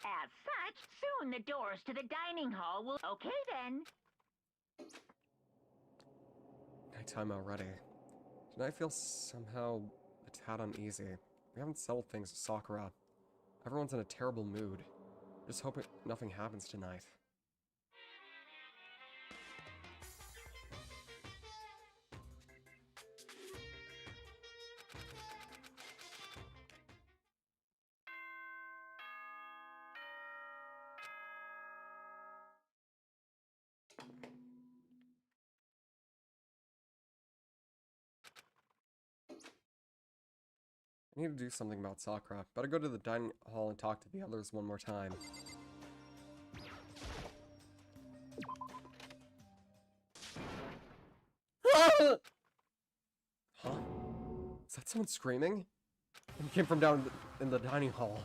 As such, soon the doors to the dining hall will... Okay then. Nighttime already. Tonight feels somehow a tad uneasy. We haven't settled things with Sakura. Everyone's in a terrible mood. Just hoping nothing happens tonight. I need to do something about Sakura. Better go to the dining hall and talk to the others one more time. Huh? Is that someone screaming? It came from down in the dining hall.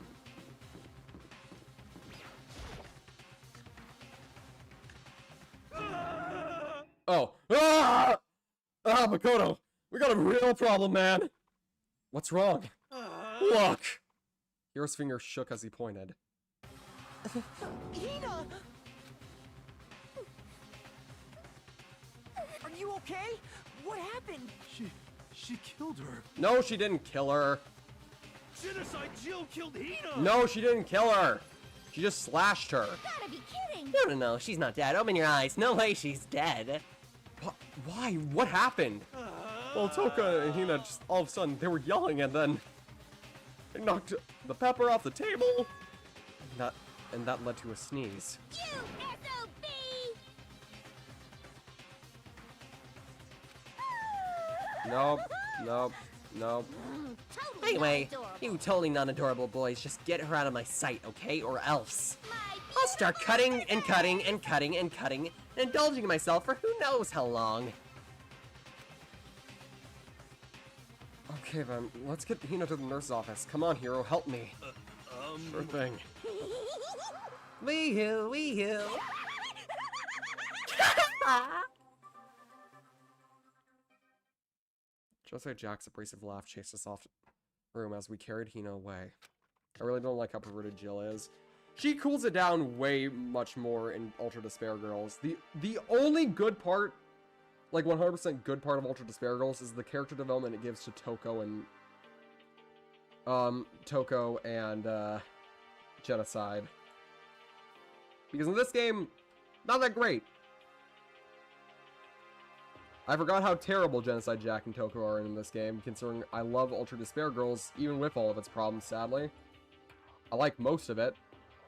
Oh. Ah! Ah, Makoto! We got a real problem, man! What's wrong? Look! Hero's finger shook as he pointed. Hina! Are you okay? What happened? She killed her. No, she didn't kill her. Genocide Jill killed Hina! No, she didn't kill her. She just slashed her. Gotta be kidding! No, she's not dead. Open your eyes. No way she's dead. Why? What happened? Well, Toka and Hina just all of a sudden, they were yelling and then they knocked the pepper off the table. And that led to a sneeze. You SOB! Nope, nope, nope. Totally Anyway, not adorable. you totally non-adorable boys, just get her out of my sight, okay? Or else. My I'll start cutting and cutting and cutting and cutting, and indulging myself for who knows how long. Okay, then, let's get Hina to the nurse's office. Come on, hero, help me. Sure thing. Wee-hoo, wee-hoo. Just like Jack's abrasive laugh chased us off room as we carried Hina away. I really don't like how perverted Jill is. She cools it down way much more in Ultra Despair Girls. The only good part, like 100% good part of Ultra Despair Girls, is the character development it gives to Toko and Genocide. Because in this game, not that great. I forgot how terrible Genocide Jack and Toko are in this game, considering I love Ultra Despair Girls, even with all of its problems, sadly. I like most of it,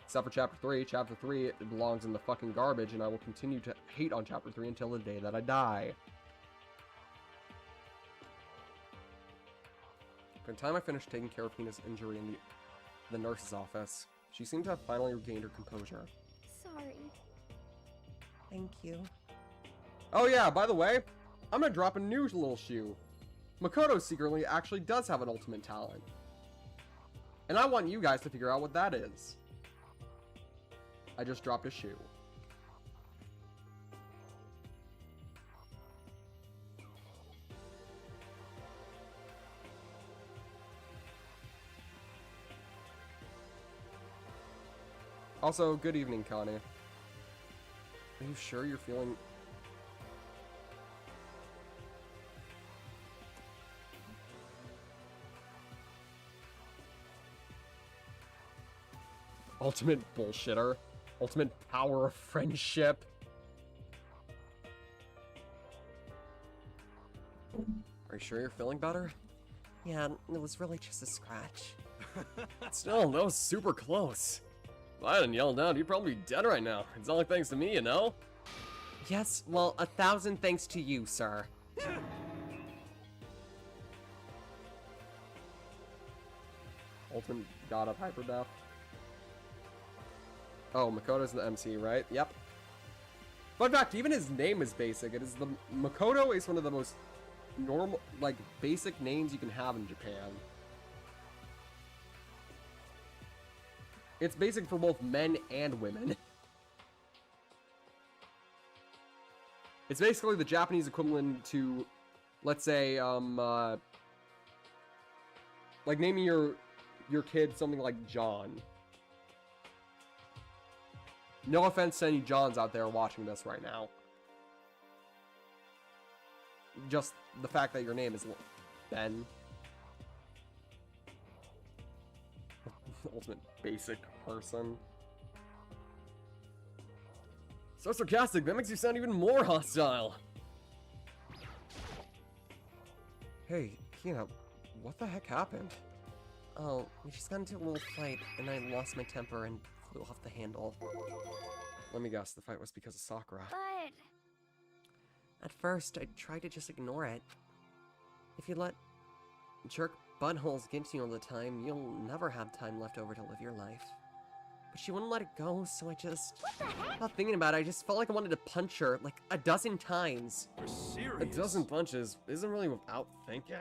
except for Chapter 3. Chapter 3, it belongs in the fucking garbage, and I will continue to hate on Chapter 3 until the day that I die. By the time I finished taking care of Hina's injury in the nurse's office, she seemed to have finally regained her composure. Sorry. Thank you. Oh yeah, by the way, I'm gonna drop a new little shoe. Makoto secretly actually does have an ultimate talent. And I want you guys to figure out what that is. I just dropped a shoe. Also, good evening, Connie. Are you sure you're feeling... Ultimate bullshitter. Ultimate power of friendship. Are you sure you're feeling better? Yeah, it was really just a scratch. Still, that was super close. If I hadn't yelled out, you'd probably be dead right now. It's only thanks to me, you know? Yes, well, 1,000 thanks to you, sir. Ultimate god of hyper death. Oh, Makoto's the MC, right? Yep. Fun fact, even his name is basic. It is the Makoto is one of the most normal, like, basic names you can have in Japan. It's basic for both men and women. It's basically the Japanese equivalent to, let's say, like naming your kid something like John. No offense to any Johns out there watching this right now. Just the fact that your name is Ben. Ultimate basic person. So sarcastic, that makes you sound even more hostile. Hey, Hina, what the heck happened? Oh, we just got into a little fight, and I lost my temper and flew off the handle. Let me guess, the fight was because of Sakura. But At first, I tried to just ignore it. If you let jerk buttholes get to you all the time, you'll never have time left over to live your life. But she wouldn't let it go, so I just... Without thinking about it, I just felt like I wanted to punch her, like, 12 times. You're A serious? dozen punches isn't really without thinking.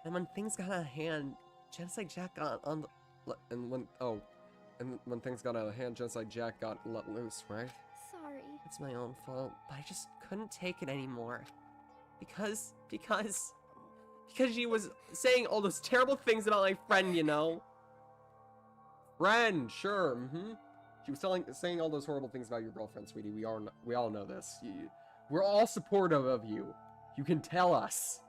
And when things got out of hand, Genocide Jack got on the... And when things got out of hand, just like Jack got let loose, right? sorry. It's my own fault, but I just couldn't take it anymore. Because she was saying all those terrible things about my friend, you know? Friend, sure, She was saying all those horrible things about your girlfriend, sweetie. We all know this. We're all supportive of you. You can tell us.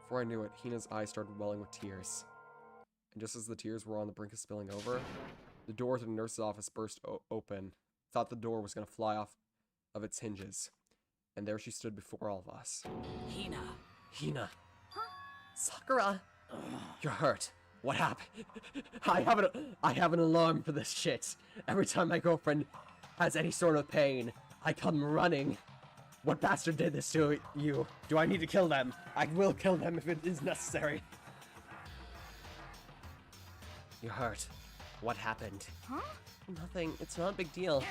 Before I knew it, Hina's eyes started welling with tears. And just as the tears were on the brink of spilling over, the door to the nurse's office burst open. Thought the door was going to fly off of its hinges. And there she stood before all of us. Hina. Sakura! You're hurt. What happened? I have an alarm for this shit. Every time my girlfriend has any sort of pain, I come running. What bastard did this to you? Do I need to kill them? I will kill them if it is necessary. You're hurt. What happened? Huh? Nothing. It's not a big deal.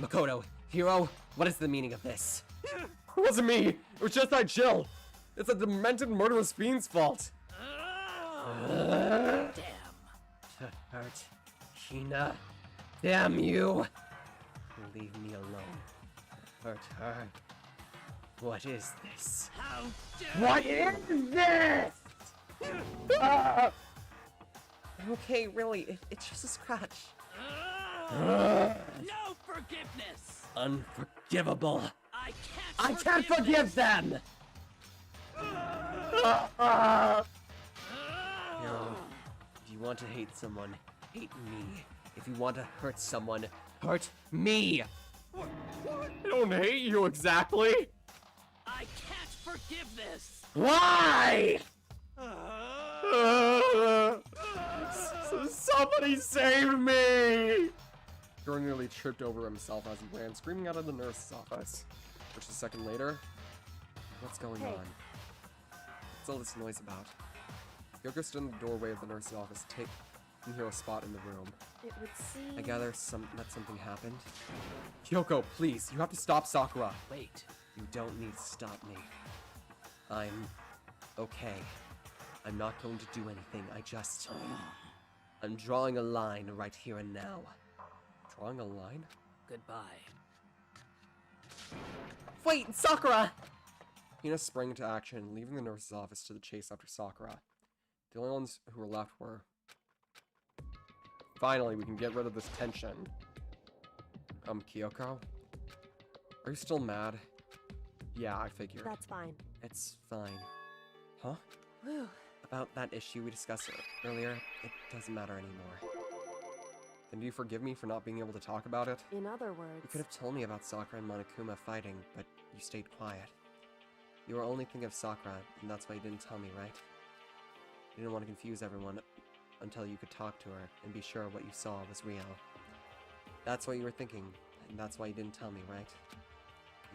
Makoto, Hiro, what is the meaning of this? It wasn't me! It was just that Jill! It's a demented murderous fiend's fault! Damn. Hurt. Hina. Damn you! Leave me alone. Hurt her. What is this? What is this? Okay, really, it's just a scratch. No forgiveness! Unforgivable. I can't forgive them! If you want to hate someone, hate me. If you want to hurt someone, hurt me! I don't hate you exactly! I can't forgive this! Why? Somebody save me! Goro nearly tripped over himself as he ran, screaming out of the nurse's office. Just a second later, what's going on? What's all this noise about? Yoko stood in the doorway of the nurse's office, taking her a spot in the room. It would seem... I gather that something happened. Kyoko, please, you have to stop Sakura. Wait, you don't need to stop me. I'm okay. I'm not going to do anything, I'm drawing a line right here and now. Drawing a line? Goodbye. Wait, Sakura! Hina sprang into action, leaving the nurse's office to the chase after Sakura. The only ones who were left were... Finally, we can get rid of this tension. Kyoko? Are you still mad? Yeah, I figured. That's fine. It's fine. Huh? Whew. About that issue we discussed earlier, it doesn't matter anymore. Then do you forgive me for not being able to talk about it? In other words... You could have told me about Sakura and Monokuma fighting, but you stayed quiet. You were only thinking of Sakura, and that's why you didn't tell me, right? You didn't want to confuse everyone until you could talk to her and be sure what you saw was real. That's what you were thinking, and that's why you didn't tell me, right?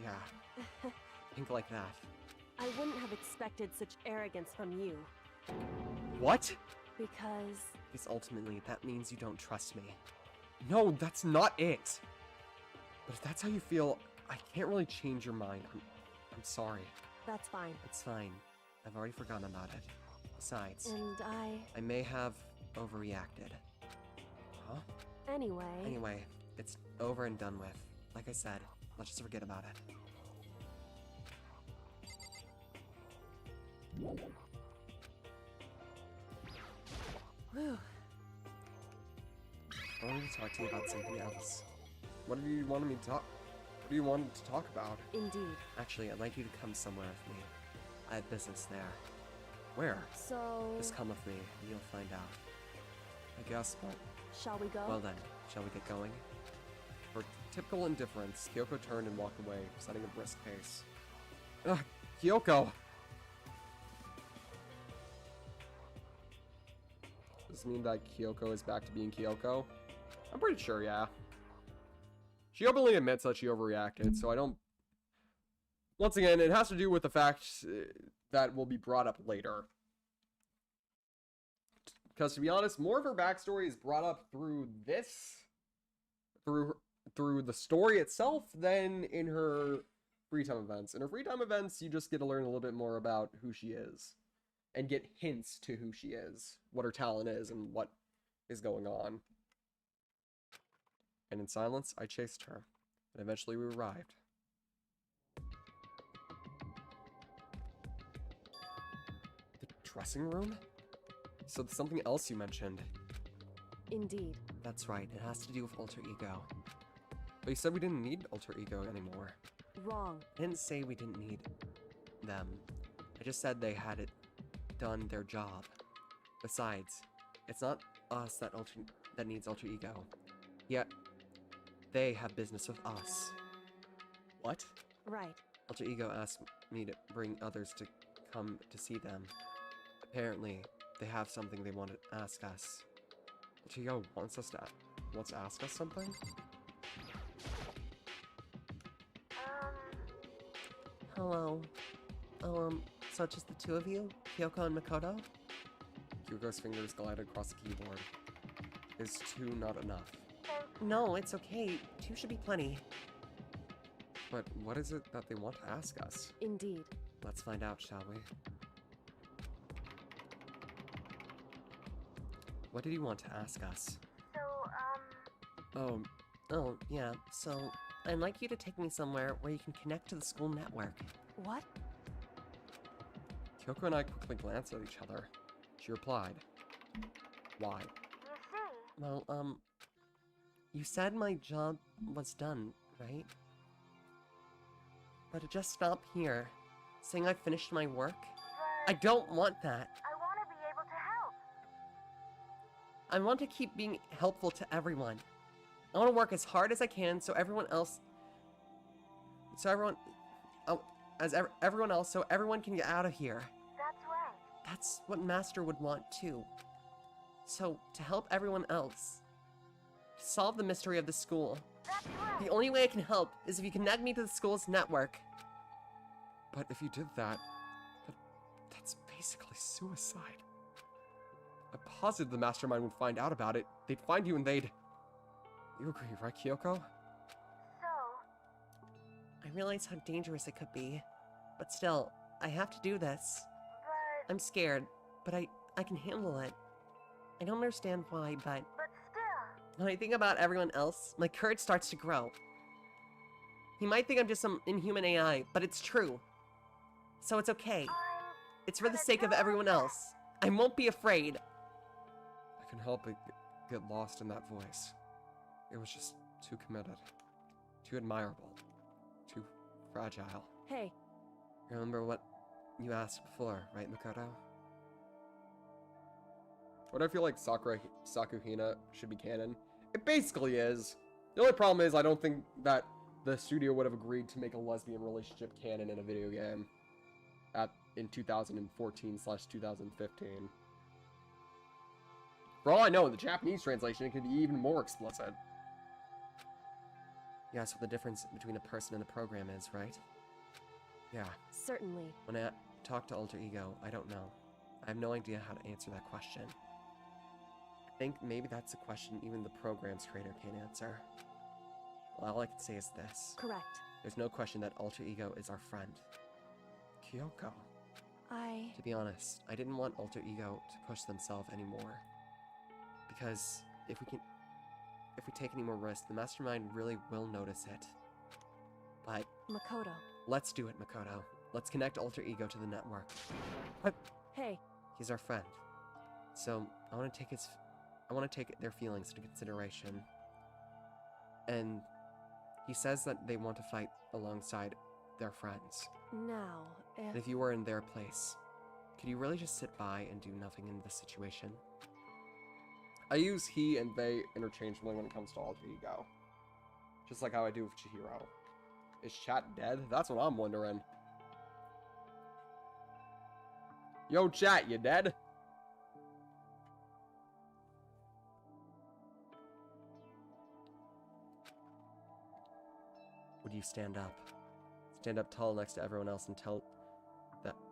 Yeah. Think like that. I wouldn't have expected such arrogance from you. What? Because... Because ultimately, that means you don't trust me. No, that's not it. But if that's how you feel, I can't really change your mind. I'm sorry. That's fine. It's fine. I've already forgotten about it. Besides, And I may have overreacted. Huh? Anyway, it's over and done with. Like I said, let's just forget about it. Whew. I wanted to talk to you about something else. What do you want me to talk? What do you want to talk about? Indeed. Actually, I'd like you to come somewhere with me. I have business there. Where? So... Just come with me, and you'll find out. I guess, but... Shall we go? Well then, shall we get going? For typical indifference, Kyoko turned and walked away, setting a brisk pace. Ugh, Kyoko! Does this mean that Kyoko is back to being Kyoko? I'm pretty sure, yeah. She openly admits that she overreacted, so I don't... Once again, it has to do with the fact that will be brought up later. Because to be honest, more of her backstory is brought up through this... Through the story itself than in her free time events. In her free time events, you just get to learn a little bit more about who she is. And get hints to who she is, what her talent is, and what is going on. And in silence, I chased her. And eventually we arrived. The dressing room? So there's something else you mentioned. Indeed. That's right, it has to do with alter ego. But you said we didn't need alter ego anymore. Wrong. I didn't say we didn't need them. I just said they had it done their job. Besides, it's not us that needs alter ego. Yet, they have business with us. What? Right. Alter ego asked me to bring others to come to see them. Apparently, they have something they want to ask us. Alter ego wants to ask us something? Hello. So it's just the two of you? Kyoko and Makoto? Kyoko's fingers glided across the keyboard. Is two not enough? No, it's okay. Two should be plenty. But what is it that they want to ask us? Indeed. Let's find out, shall we? What did you want to ask us? Oh, yeah. So, I'd like you to take me somewhere where you can connect to the school network. What? Kyoko and I quickly glanced at each other. She replied, "Why?" Well, you said my job was done, right? But to just stop here, saying I finished my work? I don't want that. I want to be able to help. I want to keep being helpful to everyone. I want to work as hard as I can so everyone else so everyone can get out of here. That's right. That's what Master would want too. So, to help everyone else, to solve the mystery of the school, That's right. the only way I can help is if you connect me to the school's network. But if you did that, that's basically suicide. I'm positive the mastermind would find out about it. They'd find you and they'd... You agree, right, Kyoko? So, I realize how dangerous it could be, but still, I have to do this. but... I'm scared, but I can handle it. I don't understand why, but But still... when I think about everyone else, my courage starts to grow. He might think I'm just some inhuman AI, but it's true. So it's okay. I'm It's for the gonna sake of do my everyone best. else. I won't be afraid. I can help but get lost in that voice. It was just too committed, too admirable, too fragile. Hey, Remember what you asked before, right, Makoto? What I feel like Sakuhina should be canon. It basically is. The only problem is I don't think that the studio would have agreed to make a lesbian relationship canon in a video game in 2014/2015. For all I know, in the Japanese translation, it could be even more explicit. You asked what the difference between a person and a program is, right? Yeah. certainly. When I talk to Alter Ego, I don't know. I have no idea how to answer that question. I think maybe that's a question even the program's creator can't answer. Well, all I can say is this. Correct. There's no question that Alter Ego is our friend. Kyoko. To be honest, I didn't want Alter Ego to push themselves anymore. Because if we take any more risks, the Mastermind really will notice it. But Makoto. let's do it, Makoto. Let's connect Alter Ego to the network. Hey, He's our friend. So I want to take their feelings into consideration. And he says that they want to fight alongside their friends. now, And if you were in their place, could you really just sit by and do nothing in this situation? I use he and they interchangeably when it comes to Alter Ego. Just like how I do with Chihiro. Is chat dead? That's what I'm wondering. Yo, chat, you dead? Would you stand up? Stand up tall next to everyone else and tell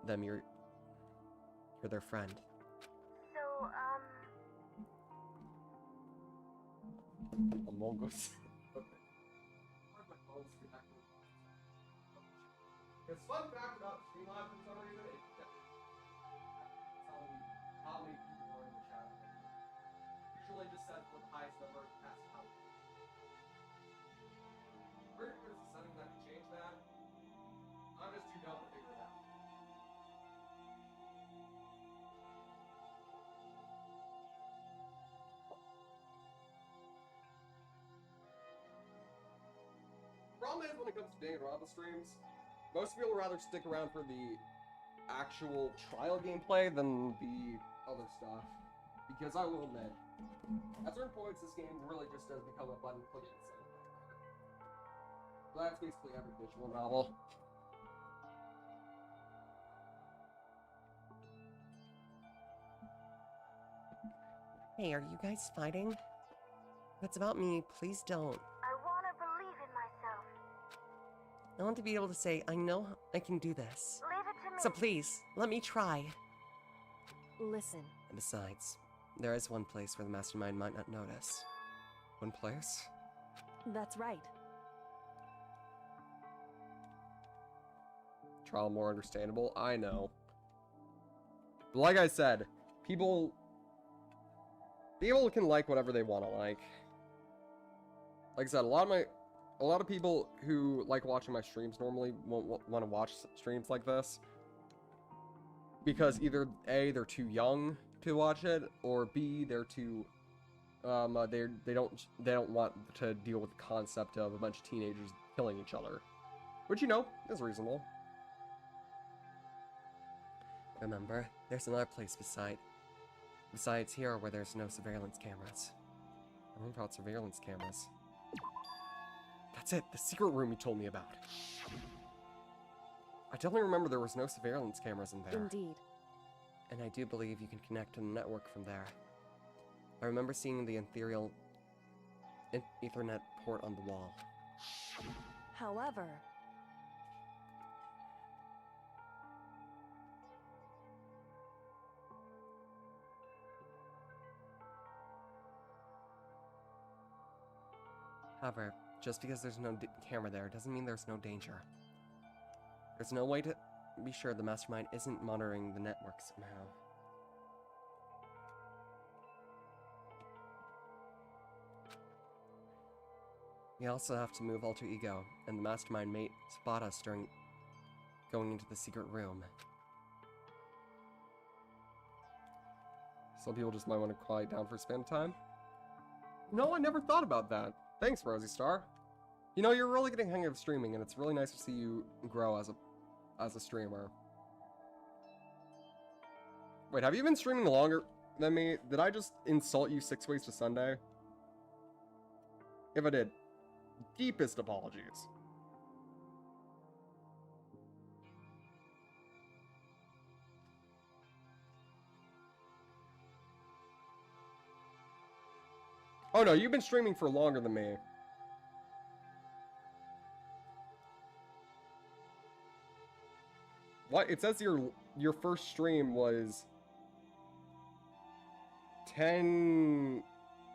them you're their friend. So, Among Us. It's fun fact about Streamlabs for some reason. It tell me how many people are in the chat. Usually just says the highest number has to help. Where is the setting that can change that? I'm just too dumb to figure it out. Problem is when it comes to Danganronpa streams, most people would rather stick around for the actual trial gameplay than the other stuff. Because I will admit, at certain points this game really just does become a button clicking thing. That's basically every visual novel. Hey, are you guys fighting? If it's about me, please don't. I want to believe in myself. I want to be able to say, I know I can do this. Leave it to me. So please, let me try. listen. And besides, there is one place where the Mastermind might not notice. One place? That's right. Trial more understandable? I know. But like I said, people can like whatever they want to like. Like I said, a lot of people who like watching my streams normally won't want to watch streams like this because either A, they're too young to watch it, or B, they're too they don't want to deal with the concept of a bunch of teenagers killing each other, which is reasonable. Remember, there's another place besides here where there's no surveillance cameras. I don't know about surveillance cameras. That's it, the secret room you told me about. I definitely remember there was no surveillance cameras in there. Indeed. And I do believe you can connect to the network from there. I remember seeing the ethereal Ethernet port on the wall. However, However, just because there's no camera there doesn't mean there's no danger. There's no way to be sure the Mastermind isn't monitoring the network somehow. We also have to move Alter Ego, and the Mastermind may spot us during going into the secret room. Some people just might want to quiet down for a span of time. No, I never thought about that. Thanks, Rosie Star. You know, you're really getting hang of streaming, and it's really nice to see you grow as a streamer. Wait, have you been streaming longer than me? Did I just insult you 6 ways to Sunday? If I did, deepest apologies. Oh no, you've been streaming for longer than me. What? It says your first stream was 10.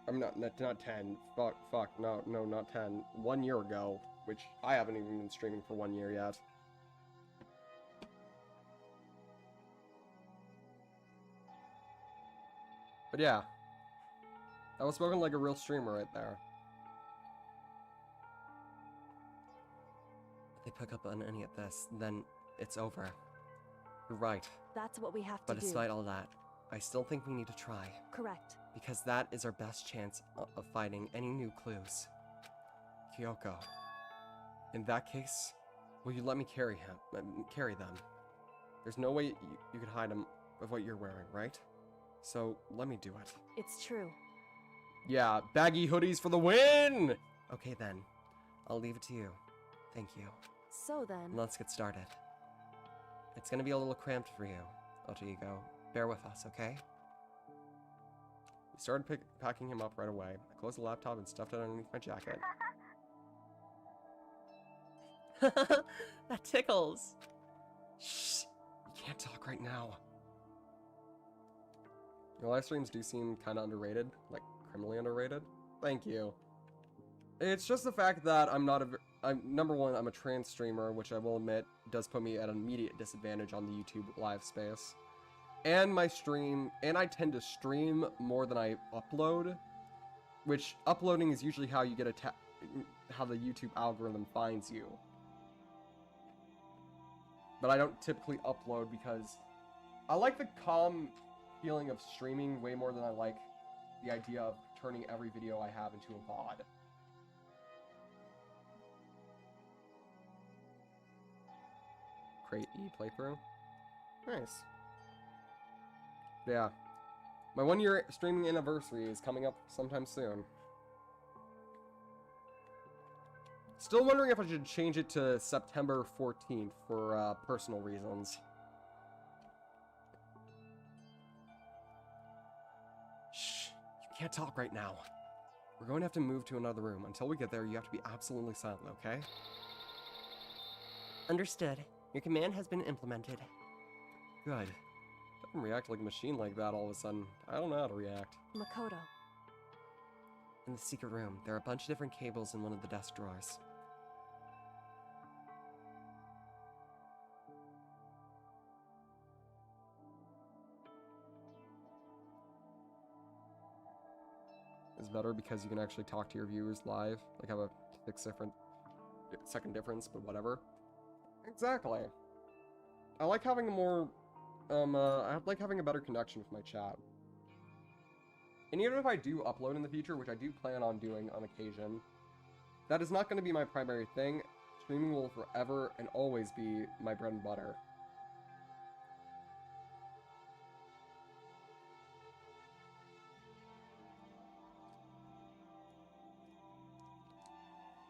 I'm not 10. Fuck. No, not 10. 1 year ago, which I haven't even been streaming for 1 year yet. But yeah, I was spoken like a real streamer right there. If they pick up on any of this, then it's over. You're right. That's what we have to But do. despite all that, I still think we need to try. Correct. Because that is our best chance of finding any new clues. Kyoko. In that case, will you let me carry them? There's no way you could hide them of what you're wearing, right? So, let me do it. It's true. Yeah, baggy hoodies for the win! Okay then. I'll leave it to you. Thank you. So then... Let's get started. It's gonna be a little cramped for you, Alter Ego. Bear with us, okay? We started packing him up right away. I closed the laptop and stuffed it underneath my jacket. That tickles! Shh! You can't talk right now. Your live streams do seem kind of underrated, like criminally underrated. Thank you. It's just the fact that I'm number one, I'm a trans streamer, which I will admit does put me at an immediate disadvantage on the YouTube live space. And I tend to stream more than I upload, which uploading is usually how you get how the YouTube algorithm finds you. But I don't typically upload because I like the calm feeling of streaming way more than I like the idea of turning every video I have into a VOD. Create playthrough. Nice. Yeah. My 1 year streaming anniversary is coming up sometime soon. Still wondering if I should change it to September 14th for personal reasons. Shh. You can't talk right now. We're going to have to move to another room. Until we get there, you have to be absolutely silent, okay? Understood. Your command has been implemented. Good. Don't react like a machine like that all of a sudden. I don't know how to react. Makoto. In the secret room, there are a bunch of different cables in one of the desk drawers. It's better because you can actually talk to your viewers live. Like have a 6-second difference, but whatever. Exactly. I like having a more, I like having a better connection with my chat. And even if I do upload in the future, which I do plan on doing on occasion, that is not going to be my primary thing. Streaming will forever and always be my bread and butter.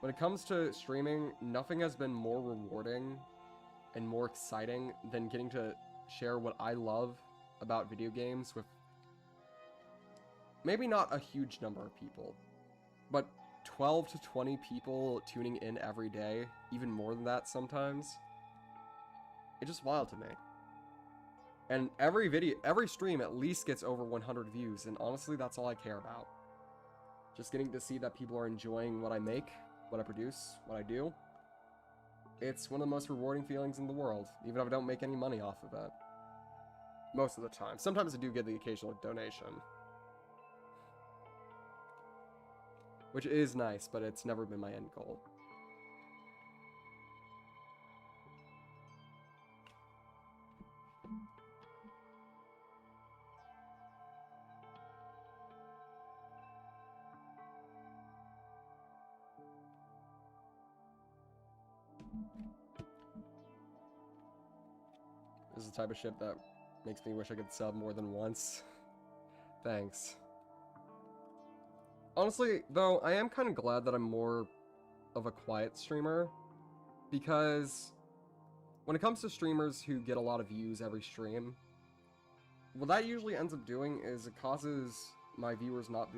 When it comes to streaming, nothing has been more rewarding and more exciting than getting to share what I love about video games with maybe not a huge number of people, but 12 to 20 people tuning in every day, even more than that sometimes. It's just wild to me. And every stream at least gets over 100 views, and honestly, that's all I care about. Just getting to see that people are enjoying what I make, what I produce, what I do. It's one of the most rewarding feelings in the world, even if I don't make any money off of it. Most of the time. Sometimes I do get the occasional donation. Which is nice, but it's never been my end goal. This is the type of shit that makes me wish I could sub more than once. Thanks. Honestly, though, I am kind of glad that I'm more of a quiet streamer, because when it comes to streamers who get a lot of views every stream, what that usually ends up doing is it causes my viewers not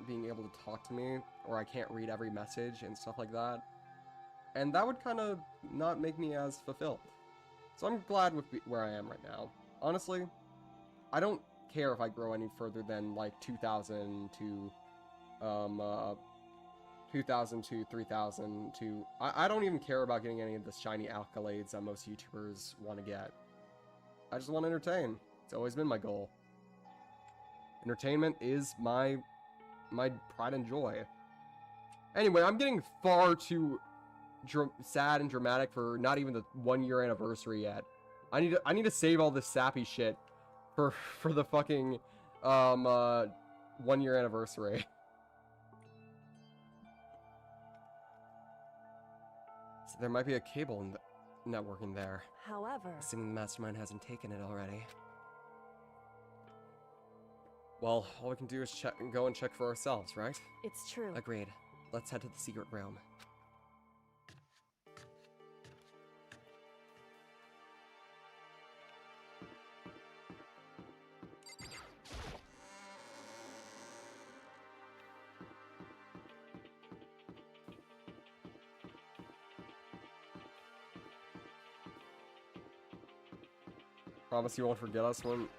being able to talk to me, or I can't read every message and stuff like that. And that would kind of not make me as fulfilled. So I'm glad with where I am right now. Honestly, I don't care if I grow any further than like 2,000 to 2,000 to 3,000 to... I don't even care about getting any of the shiny accolades that most YouTubers want to get. I just want to entertain. It's always been my goal. Entertainment is my pride and joy. Anyway, I'm getting far too sad and dramatic for not even the 1-year anniversary yet. I need to save all this sappy shit for the fucking 1-year anniversary. So there might be a cable network in there. However, Assuming the mastermind hasn't taken it already. Well, all we can do is go and check for ourselves, right? it's true. Agreed. Let's head to the secret room. Promise you won't forget us when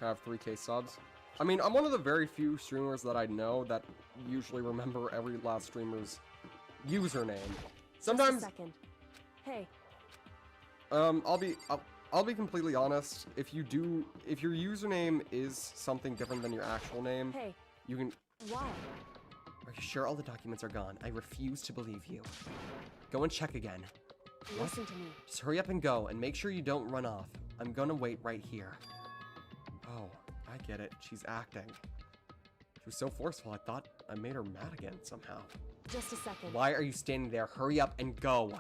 I have 3K subs. I mean, I'm one of the very few streamers that I know that usually remember every last streamer's username. Sometimes, Just a second. Hey, I'll be completely honest. If your username is something different than your actual name, hey, you can. why? Are you sure all the documents are gone? I refuse to believe you. Go and check again. Listen to me. Just hurry up and go, and make sure you don't run off. I'm gonna wait right here. Oh, I get it. She's acting. She was so forceful, I thought I made her mad again somehow. Just a second. Why are you standing there? Hurry up and go.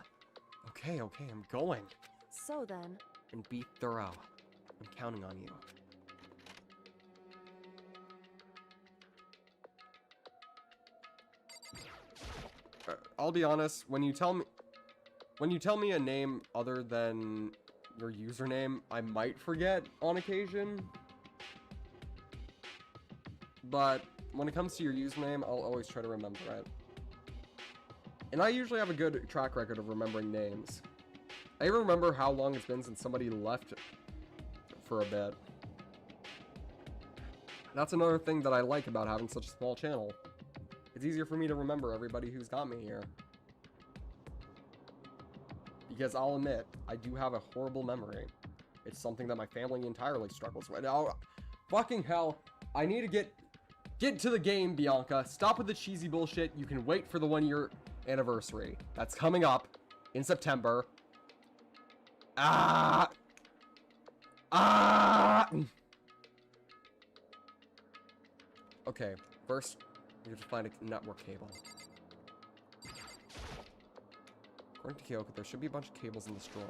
Okay, I'm going. So then, And be thorough. I'm counting on you. I'll be honest, when you tell me a name other than your username, I might forget on occasion. But when it comes to your username, I'll always try to remember it. And I usually have a good track record of remembering names. I even remember how long it's been since somebody left for a bit. That's another thing that I like about having such a small channel. It's easier for me to remember everybody who's got me here. Because I'll admit, I do have a horrible memory. It's something that my family entirely struggles with. Oh, fucking hell. I need to get to the game, Bianca. Stop with the cheesy bullshit. You can wait for the 1-year anniversary. That's coming up in September. Okay, first, we have to find a network cable. According to Kyoko, there should be a bunch of cables in this drawer.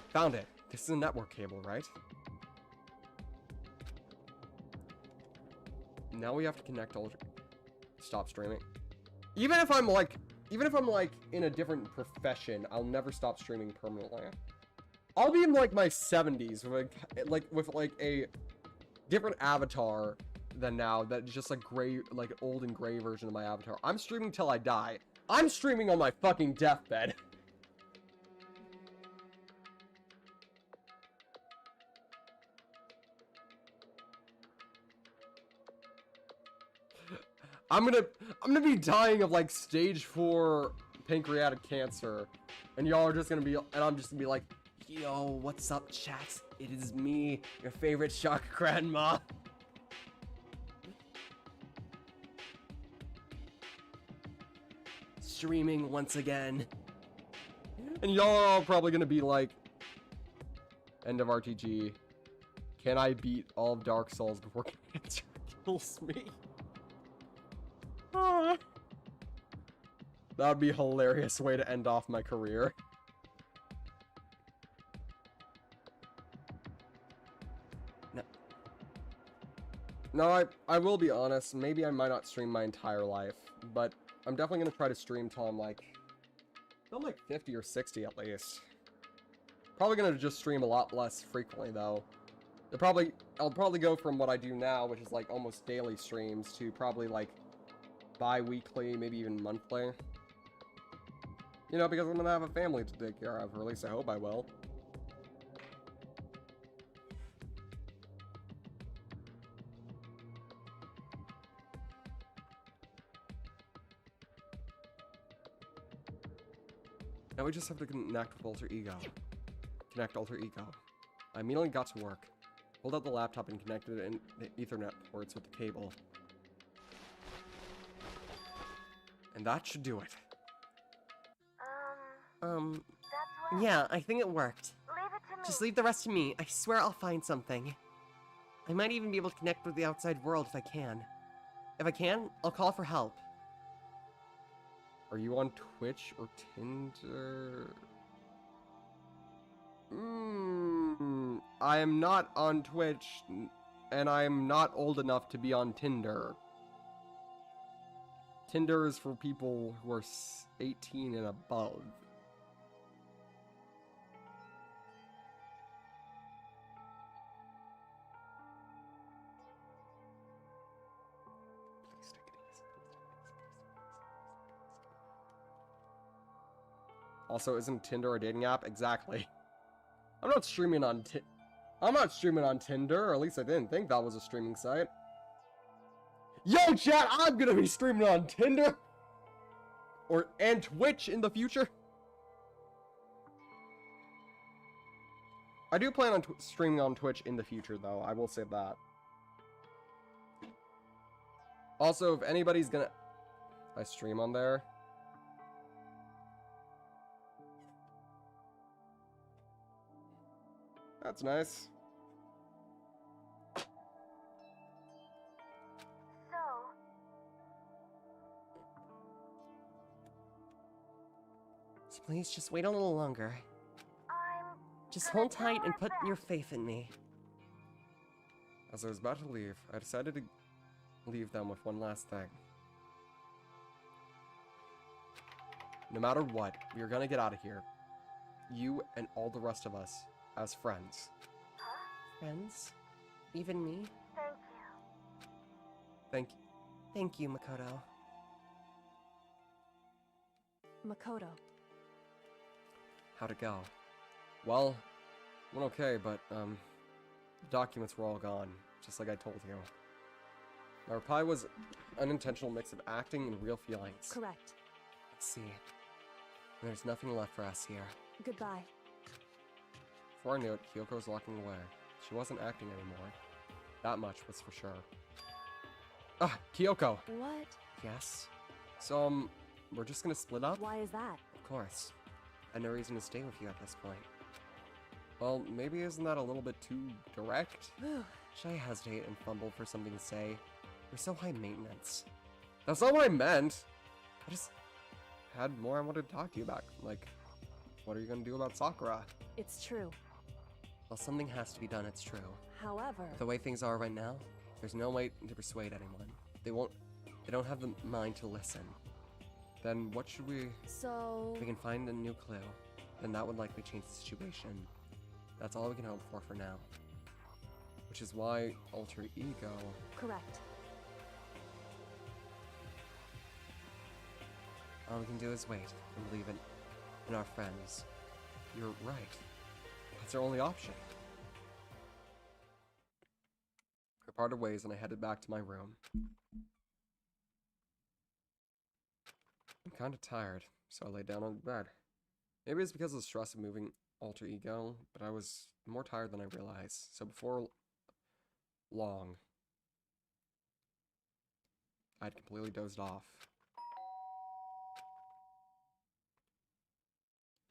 Found it. This is a network cable, right? Now we have to connect all... Stop streaming. Even if I'm like in a different profession, I'll never stop streaming permanently. I'll be in like my 70s with like a different avatar than now. That's just like gray, like old and gray version of my avatar. I'm streaming till I die. I'm streaming on my fucking deathbed. I'm gonna be dying of like stage 4 pancreatic cancer, and y'all are just gonna be, and I'm just gonna be like, Yo, what's up, chat? It is me, your favorite shark grandma. Streaming once again. and y'all are all probably gonna be like, End of RTG. Can I beat all of Dark Souls before cancer kills me? Ah. That would be a hilarious way to end off my career. No, I will be honest, maybe I might not stream my entire life, but I'm definitely going to try to stream till I'm like 50 or 60 at least. Probably going to just stream a lot less frequently though. I'll probably go from what I do now, which is like almost daily streams, to probably like bi-weekly, maybe even monthly. You know, because I'm going to have a family to take care of, or at least I hope I will. Now we just have to connect with Alter Ego. Connect Alter Ego. I immediately got to work. Pulled out the laptop and connected it in the Ethernet ports with the cable. And that should do it. That's what... Yeah, I think it worked. Leave it to me. Just leave the rest to me. I swear I'll find something. I might even be able to connect with the outside world if I can. If I can, I'll call for help. Are you on Twitch or Tinder? I am not on Twitch, and I am not old enough to be on Tinder. Tinder is for people who are 18 and above. Also, isn't Tinder a dating app? Exactly. I'm not streaming on Tinder, or at least I didn't think that was a streaming site. Yo, chat, I'm gonna be streaming on Tinder! And Twitch in the future. I do plan on streaming on Twitch in the future, though. I will say that. Also, if anybody's gonna... I stream on there. That's nice. So please, just wait a little longer. Just hold tight and put your faith in me. As I was about to leave, I decided to leave them with one last thing. No matter what, we are gonna get out of here. You and all the rest of us as friends. Friends? Even me? Thank you. Thank you, Makoto. Makoto. How'd it go? Well, went okay, but, the documents were all gone, just like I told you. My reply was an unintentional mix of acting and real feelings. Correct. Let's see. There's nothing left for us here. Goodbye. Before I knew it, Kyoko was walking away. She wasn't acting anymore. That much was for sure. Ah, Kyoko! What? Yes? So, we're just gonna split up? Why is that? Of course. I had no reason to stay with you at this point. Well, maybe isn't that a little bit too direct? Should I hesitate and fumble for something to say? You're so high maintenance. That's not what I meant! I just had more I wanted to talk to you about. Like, what are you gonna do about Sakura? It's true. Well, something has to be done, it's true. However... The way things are right now, there's no way to persuade anyone. They don't have the mind to listen. Then what should we... So... If we can find a new clue, then that would likely change the situation. That's all we can hope for now. Which is why Alter Ego... Correct. All we can do is wait and believe in our friends. You're right. That's our only option. We parted ways and I headed back to my room. I'm kind of tired, so I lay down on the bed. Maybe it's because of the stress of moving Alter Ego, but I was more tired than I realized, so before long, I'd completely dozed off.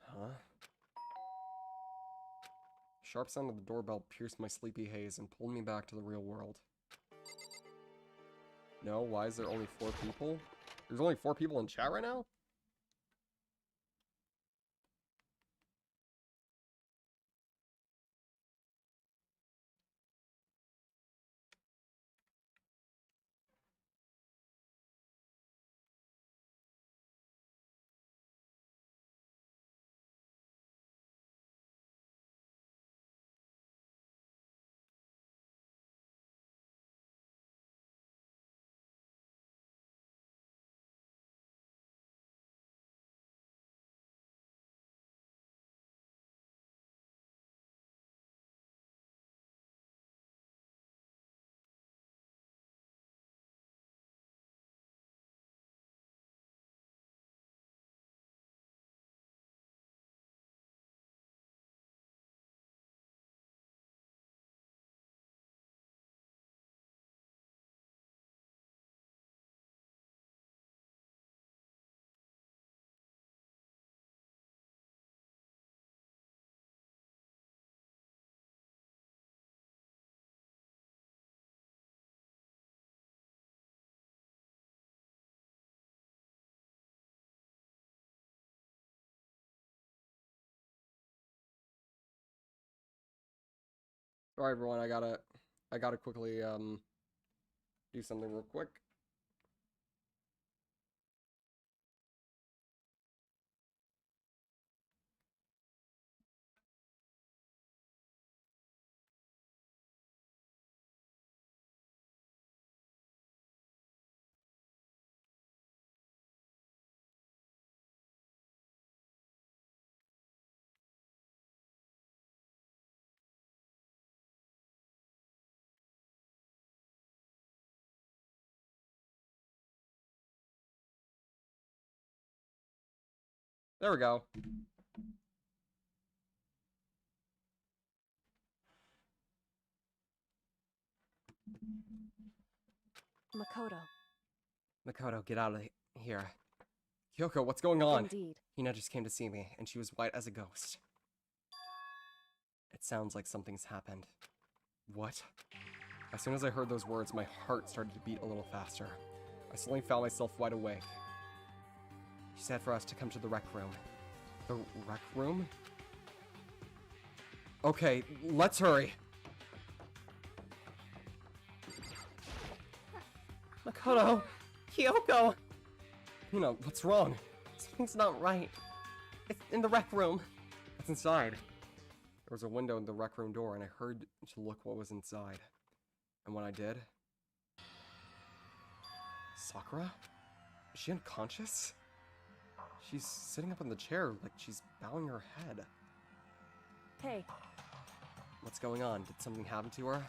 Huh? sharp sound of the doorbell pierced my sleepy haze and pulled me back to the real world. No, why is there only 4 people? There's only 4 people in chat right now? Sorry everyone, I gotta quickly do something real quick. There we go. Makoto. Makoto, get out of here. Kyoko, what's going on? Indeed. Hina just came to see me, and she was white as a ghost. It sounds like something's happened. What? As soon as I heard those words, my heart started to beat a little faster. I suddenly found myself wide awake. She said for us to come to the rec room. The rec room? Okay, let's hurry. Makoto! Kyoko! Hina, what's wrong? Something's not right. It's in the rec room. What's inside? There was a window in the rec room door, and I heard to look what was inside. And when I did... Sakura? Is she unconscious? She's sitting up in the chair like she's bowing her head. Hey. What's going on? Did something happen to her?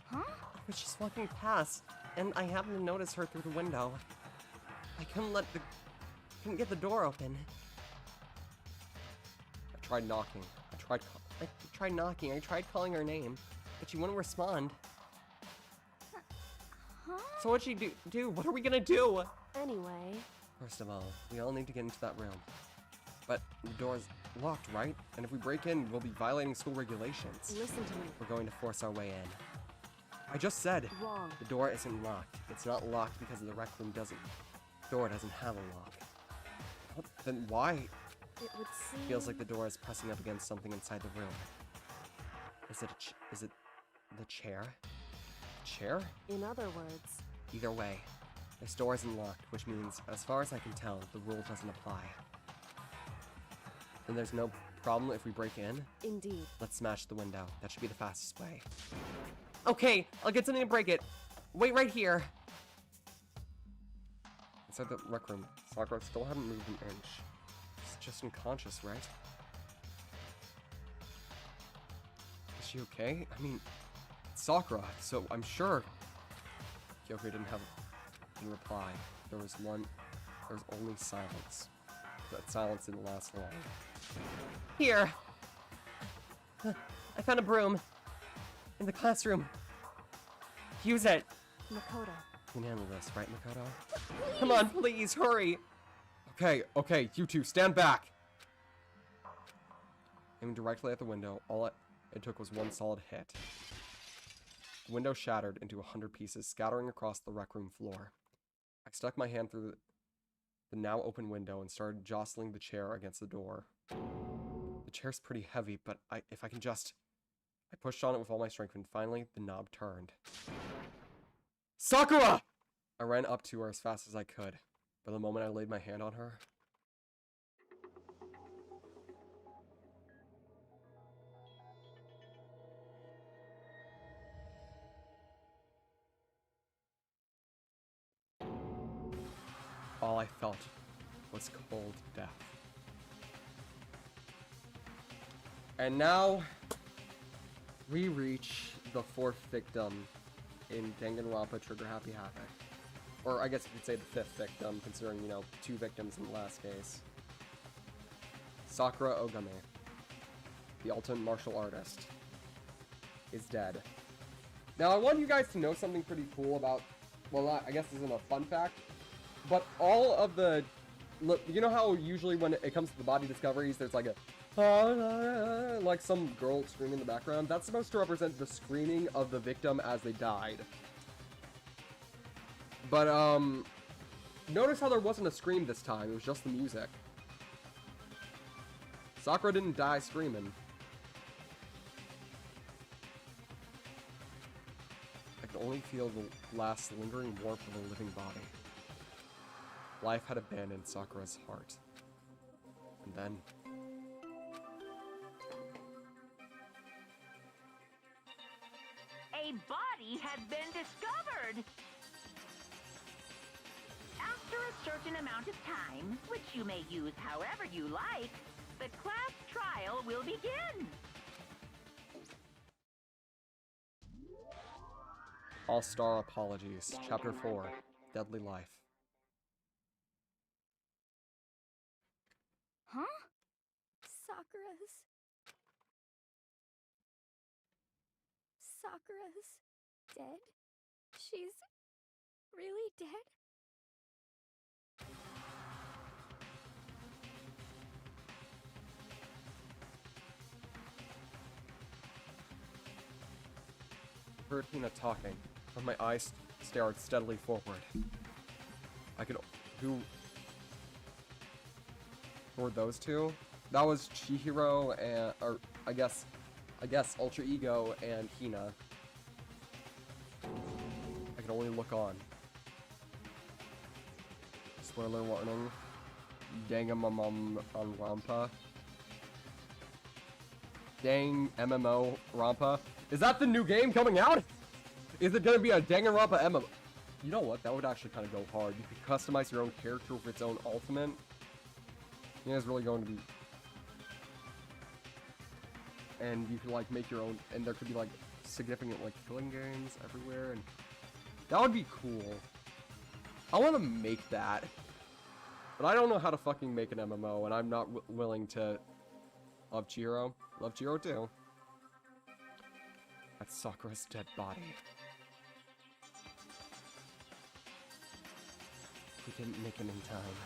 Huh? I was just walking past, and I happened to notice her through the window. I couldn't get the door open. I tried knocking. I tried calling her name, but she wouldn't respond. Huh? So what'd she do? What are we gonna do? Anyway. First of all, we all need to get into that room. But the door's locked, right? And if we break in, we'll be violating school regulations. Listen to me. We're going to force our way in. I just said Wrong. the door isn't locked. It's not locked because the rec room door doesn't have a lock. Well, then why? It would seem... Feels like the door is pressing up against something inside the room. Is it the chair? Chair? In other words... Either way, this door isn't locked, which means, as far as I can tell, the rule doesn't apply. Then there's no problem if we break in? Indeed. Let's smash the window. That should be the fastest way. Okay, I'll get something to break it. Wait right here. Inside the rec room, Sakura still hadn't moved an inch. She's just unconscious, right? Is she okay? I mean, it's Sakura, so I'm sure Kyoko didn't have a reply. There was only silence. That silence didn't last long. Here! I found a broom. In the classroom. Use it! Makoto. You can handle this, right, Makoto? Come on, please, hurry! Okay, you two, stand back! Aiming directly at the window, it took was one solid hit. The window shattered into 100 pieces, scattering across the rec room floor. I stuck my hand through the now open window and started jostling the chair against the door. The chair's pretty heavy, but if I can just... I pushed on it with all my strength, and finally, the knob turned. Sakura! I ran up to her as fast as I could, but the moment I laid my hand on her... all I felt was cold death. And now, we reach the 4th victim in Danganronpa Trigger Happy Havoc. Or I guess you could say the 5th victim, considering, you know, 2 victims in the last case. Sakura Ogame, the ultimate martial artist, is dead. Now, I want you guys to know something pretty cool about, well, I guess this isn't a fun fact, but all of the, look, you know how usually when it comes to the body discoveries, there's like a, like some girl screaming in the background? That's supposed to represent the screaming of the victim as they died. But, notice how there wasn't a scream this time, it was just the music. Sakura didn't die screaming. I could only feel the last lingering warmth of a living body. Life had abandoned Sakura's heart. And then... A body had been discovered! After a certain amount of time, which you may use however you like, the class trial will begin! All-Star Apologies, Chapter 4, Deadly Life. Huh? Sakura's dead? She's really dead? I heard Hina talking, but my eyes stared steadily forward. I could... Who were those two? That was Chihiro and... or, I guess Ultra Ego and Hina. I could only look on. Spoiler warning. Danganronpa. Dang MMO Rampa. Is that the new game coming out? Is it gonna be a Danganronpa MMO? You know what? That would actually kind of go hard. You could customize your own character with its own ultimate. Yeah, it's really going to be... And you could, like, make your own... And there could be, like, significant, like, killing games everywhere. And that would be cool. I want to make that. But I don't know how to fucking make an MMO, and I'm not willing to... Love Chihiro. Love Chihiro, too. That's Sakura's dead body. We didn't make it in time.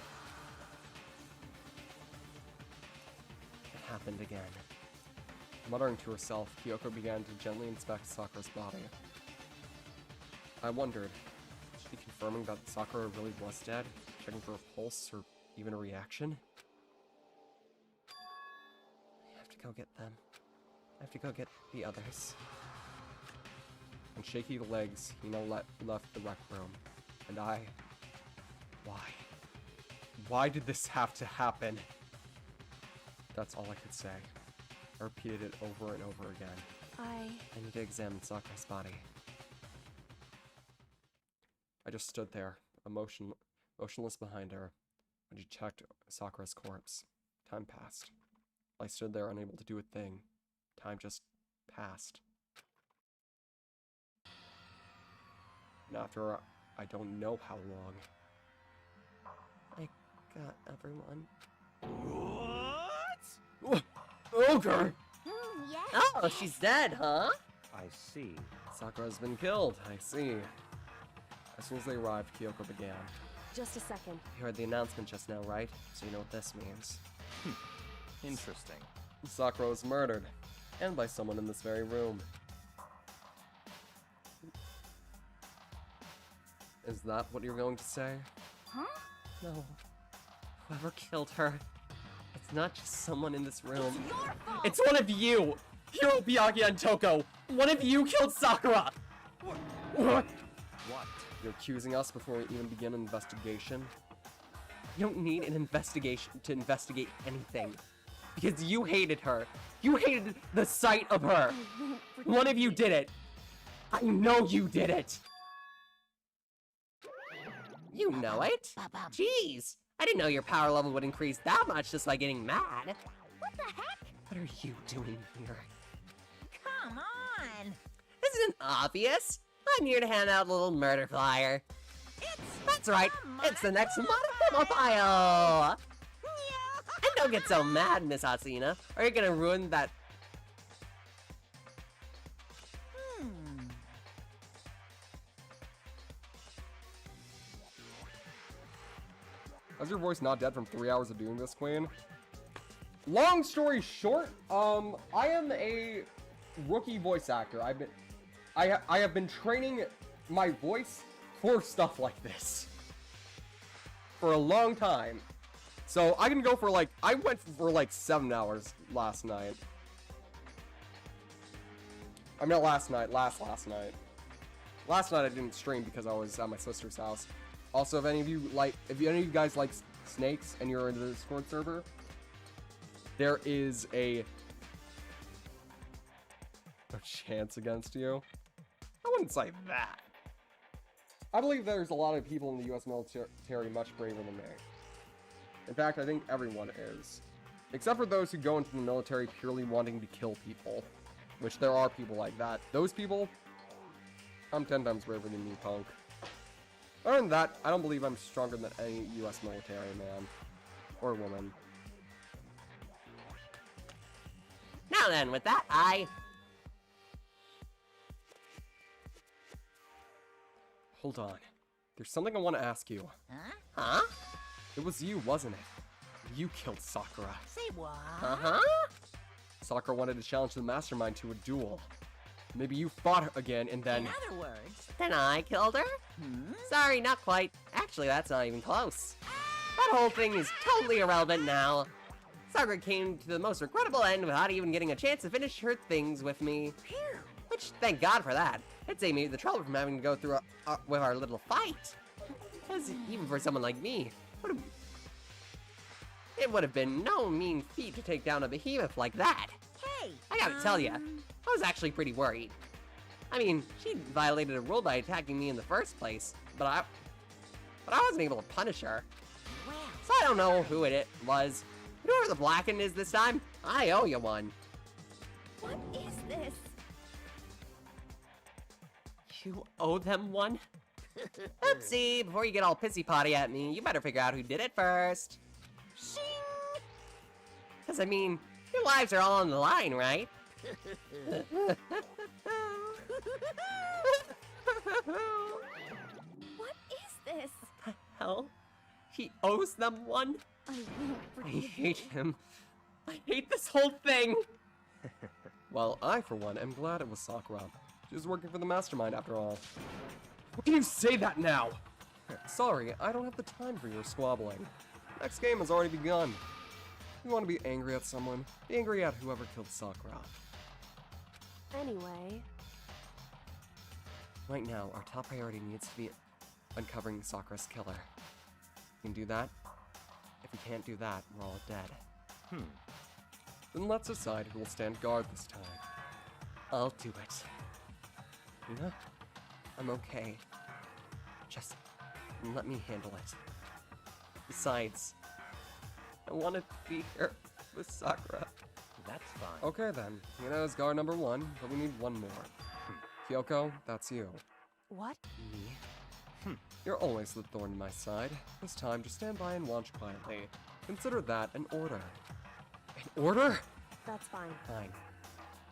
It happened again. Muttering to herself, Kyoko began to gently inspect Sakura's body. I wondered, was she confirming that Sakura really was dead? Checking for a pulse or even a reaction? I have to go get them. I have to go get the others. On shaky legs, Hina left the rec room. And I... Why? Why did this have to happen? That's all I could say. I repeated it over and over again. I need to examine Sakura's body. I just stood there, motionless behind her, when she checked Sakura's corpse. Time passed. I stood there unable to do a thing. Time just passed. And after I don't know how long, I got everyone. What? Ogre! Yes. Oh, she's dead, huh? I see. Sakura's been killed, I see. As soon as they arrived, Kyoko began. Just a second. You heard the announcement just now, right? So you know what this means. Interesting. Sakura was murdered, and by someone in this very room. Is that what you're going to say? Huh? No. Whoever killed her, it's not just someone in this room. It's your fault! It's one of you! Hiro, Byakuya, and Toko! One of you killed Sakura! What? You're accusing us before we even begin an investigation? You don't need an investigation to investigate anything. Because you hated her. You hated the sight of her. One of you did it. I know you did it. You know it? Jeez. I didn't know your power level would increase that much just by getting mad. What the heck? What are you doing here? Come on! Isn't it obvious? I'm here to hand out a little murder flyer. That's right. It's the next Monopoly file. And don't get so mad, Miss Hasina, or you're gonna ruin that. Is your voice not dead from 3 hours of doing this, Queen? Long story short, I am a rookie voice actor. I have been training my voice for stuff like this for a long time. So I can go for like, I went for like 7 hours last night. I mean, not last night, last night. Last night I didn't stream because I was at my sister's house. Also, if any of you guys like snakes and you're in the Discord server, there is a chance against you. I wouldn't say that. I believe there's a lot of people in the US military much braver than me. In fact, I think everyone is. Except for those who go into the military purely wanting to kill people. Which there are people like that. Those people, I'm 10 times braver than you, punk. Other than that, I don't believe I'm stronger than any US military man. Or woman. Now then, with that, Hold on. There's something I want to ask you. Huh? It was you, wasn't it? You killed Sakura. Say what? Uh-huh? Sakura wanted to challenge the mastermind to a duel. Maybe you fought her again and then... In other words, Then I killed her? Sorry, not quite. Actually, that's not even close. That whole thing is totally irrelevant now. Sakura came to the most regrettable end without even getting a chance to finish her things with me. Which, thank God for that. It saved me the trouble from having to go through with our little fight. Because even for someone like me, it would have been no mean feat to take down a behemoth like that. hey! I gotta tell ya, I was actually pretty worried. I mean, she violated a rule by attacking me in the first place, but I wasn't able to punish her. Well, So I don't know who it was. Whoever the Blackened is this time, I owe you one. What is this? You owe them one? Oopsie, before you get all pissy-potty at me, you better figure out who did it first. shing! Cause I mean, your lives are all on the line, right? What is this? Hell? He owes them one? I won't I forgive hate you. him. I hate this whole thing. Well, I, for one, am glad it was Sakura. She was working for the mastermind, after all. What can you say that now? Sorry, I don't have the time for your squabbling. Next game has already begun. If you want to be angry at someone, be angry at whoever killed Sakura. Anyway, Right now, our top priority needs to be uncovering Sakura's killer. We can do that. If we can't do that, we're all dead. Then let's decide who will stand guard this time. I'll do it. Luna? I'm okay. Just let me handle it. Besides, I want to be here with Sakura. That's fine. Okay then, Luna is guard number 1, but we need one more. Kyoko, that's you. what? Me? You're always the thorn in my side. This time, just stand by and watch quietly. Consider that an order. An order? That's fine. Fine.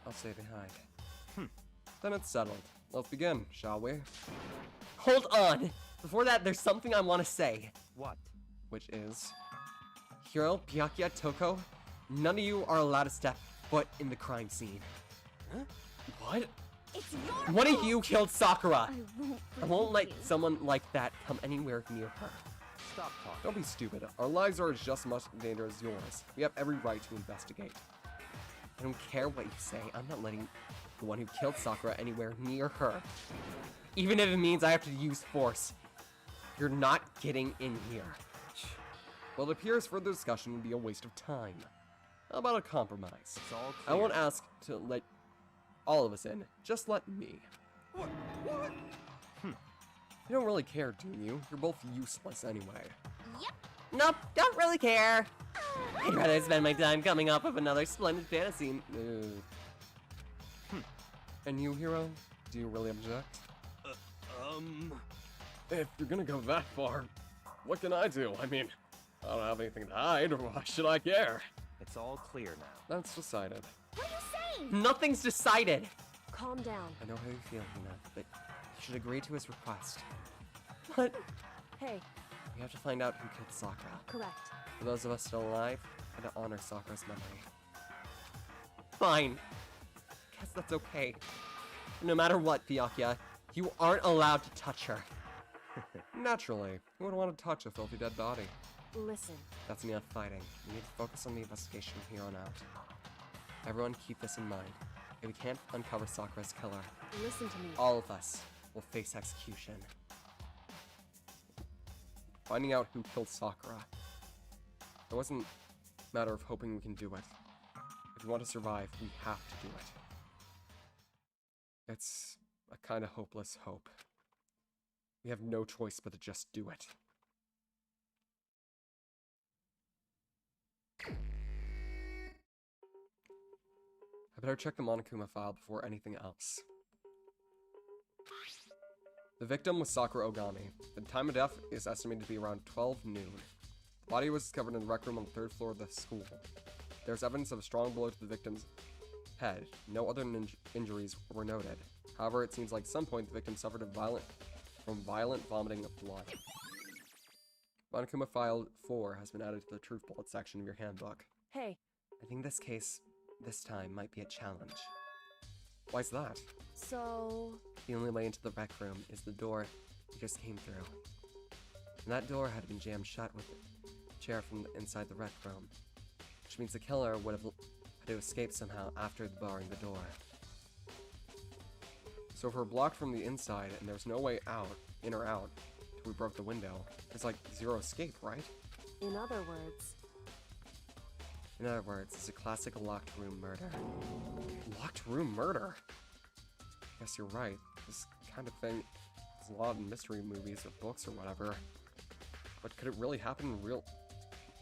I'll stay behind. Then it's settled. Let's begin, shall we? Hold on! Before that, there's something I want to say. What? Which is... Hiro, Byakuya, Toko, None of you are allowed to step foot in the crime scene. Huh? What? It's your One of fault. you killed Sakura! I I won't let forgive you. someone like that come anywhere near her. Stop talking. Don't be stupid. Our lives are just as much danger as yours. We have every right to investigate. I don't care what you say. I'm not letting the one who killed Sakura anywhere near her. Even if it means I have to use force. You're not getting in here. Well, it appears further discussion would be a waste of time. How about a compromise? It's all I clear. won't ask to let all of us in. Just let me. What? You don't really care, do you? You're both useless anyway. Nope, don't really care. I'd rather spend my time coming up with another splendid fantasy. And you, Hero? Do you really object? Uh, If you're gonna go that far, what can I do? I mean, I don't have anything to hide. Why should I care? It's all clear now. That's decided. What are you saying? Nothing's decided. Calm down. I know how you feel, Hina, but you should agree to his request. But Hey, we have to find out who killed Sakura. correct. For those of us still alive, and to honor Sakura's memory. Fine. Guess that's okay. No matter what, Byakuya, you aren't allowed to touch her. Naturally, who would want to touch a filthy dead body? Listen, That's enough fighting. We need to focus on the investigation from here on out. Everyone keep this in mind. If we can't uncover Sakura's killer, listen to me. all of us will face execution. Finding out who killed Sakura. It wasn't a matter of hoping we can do it. If we want to survive, we have to do it. It's a kind of hopeless hope. We have no choice but to just do it. I better check the Monokuma file before anything else. The victim was Sakura Ogami. The time of death is estimated to be around 12 noon. The body was discovered in the rec room on the 3rd floor of the school. There's evidence of a strong blow to the victim's head. No other injuries were noted. However, it seems like at some point the victim suffered from violent vomiting of blood. Monokuma File 4 has been added to the Truth Bullet section of your handbook. Hey, I think this case, this time, might be a challenge. Why's that? so... The only way into the rec room is the door we just came through. And that door had been jammed shut with a chair from inside the rec room, which means the killer would have had to escape somehow after barring the door. So if we're blocked from the inside and there's no way out, in or out, till we broke the window, there's like zero escape, right? In other words, It's a classic locked room murder. Locked room murder? Guess you're right. This kind of thing is a lot in mystery movies or books or whatever. But could it really happen in real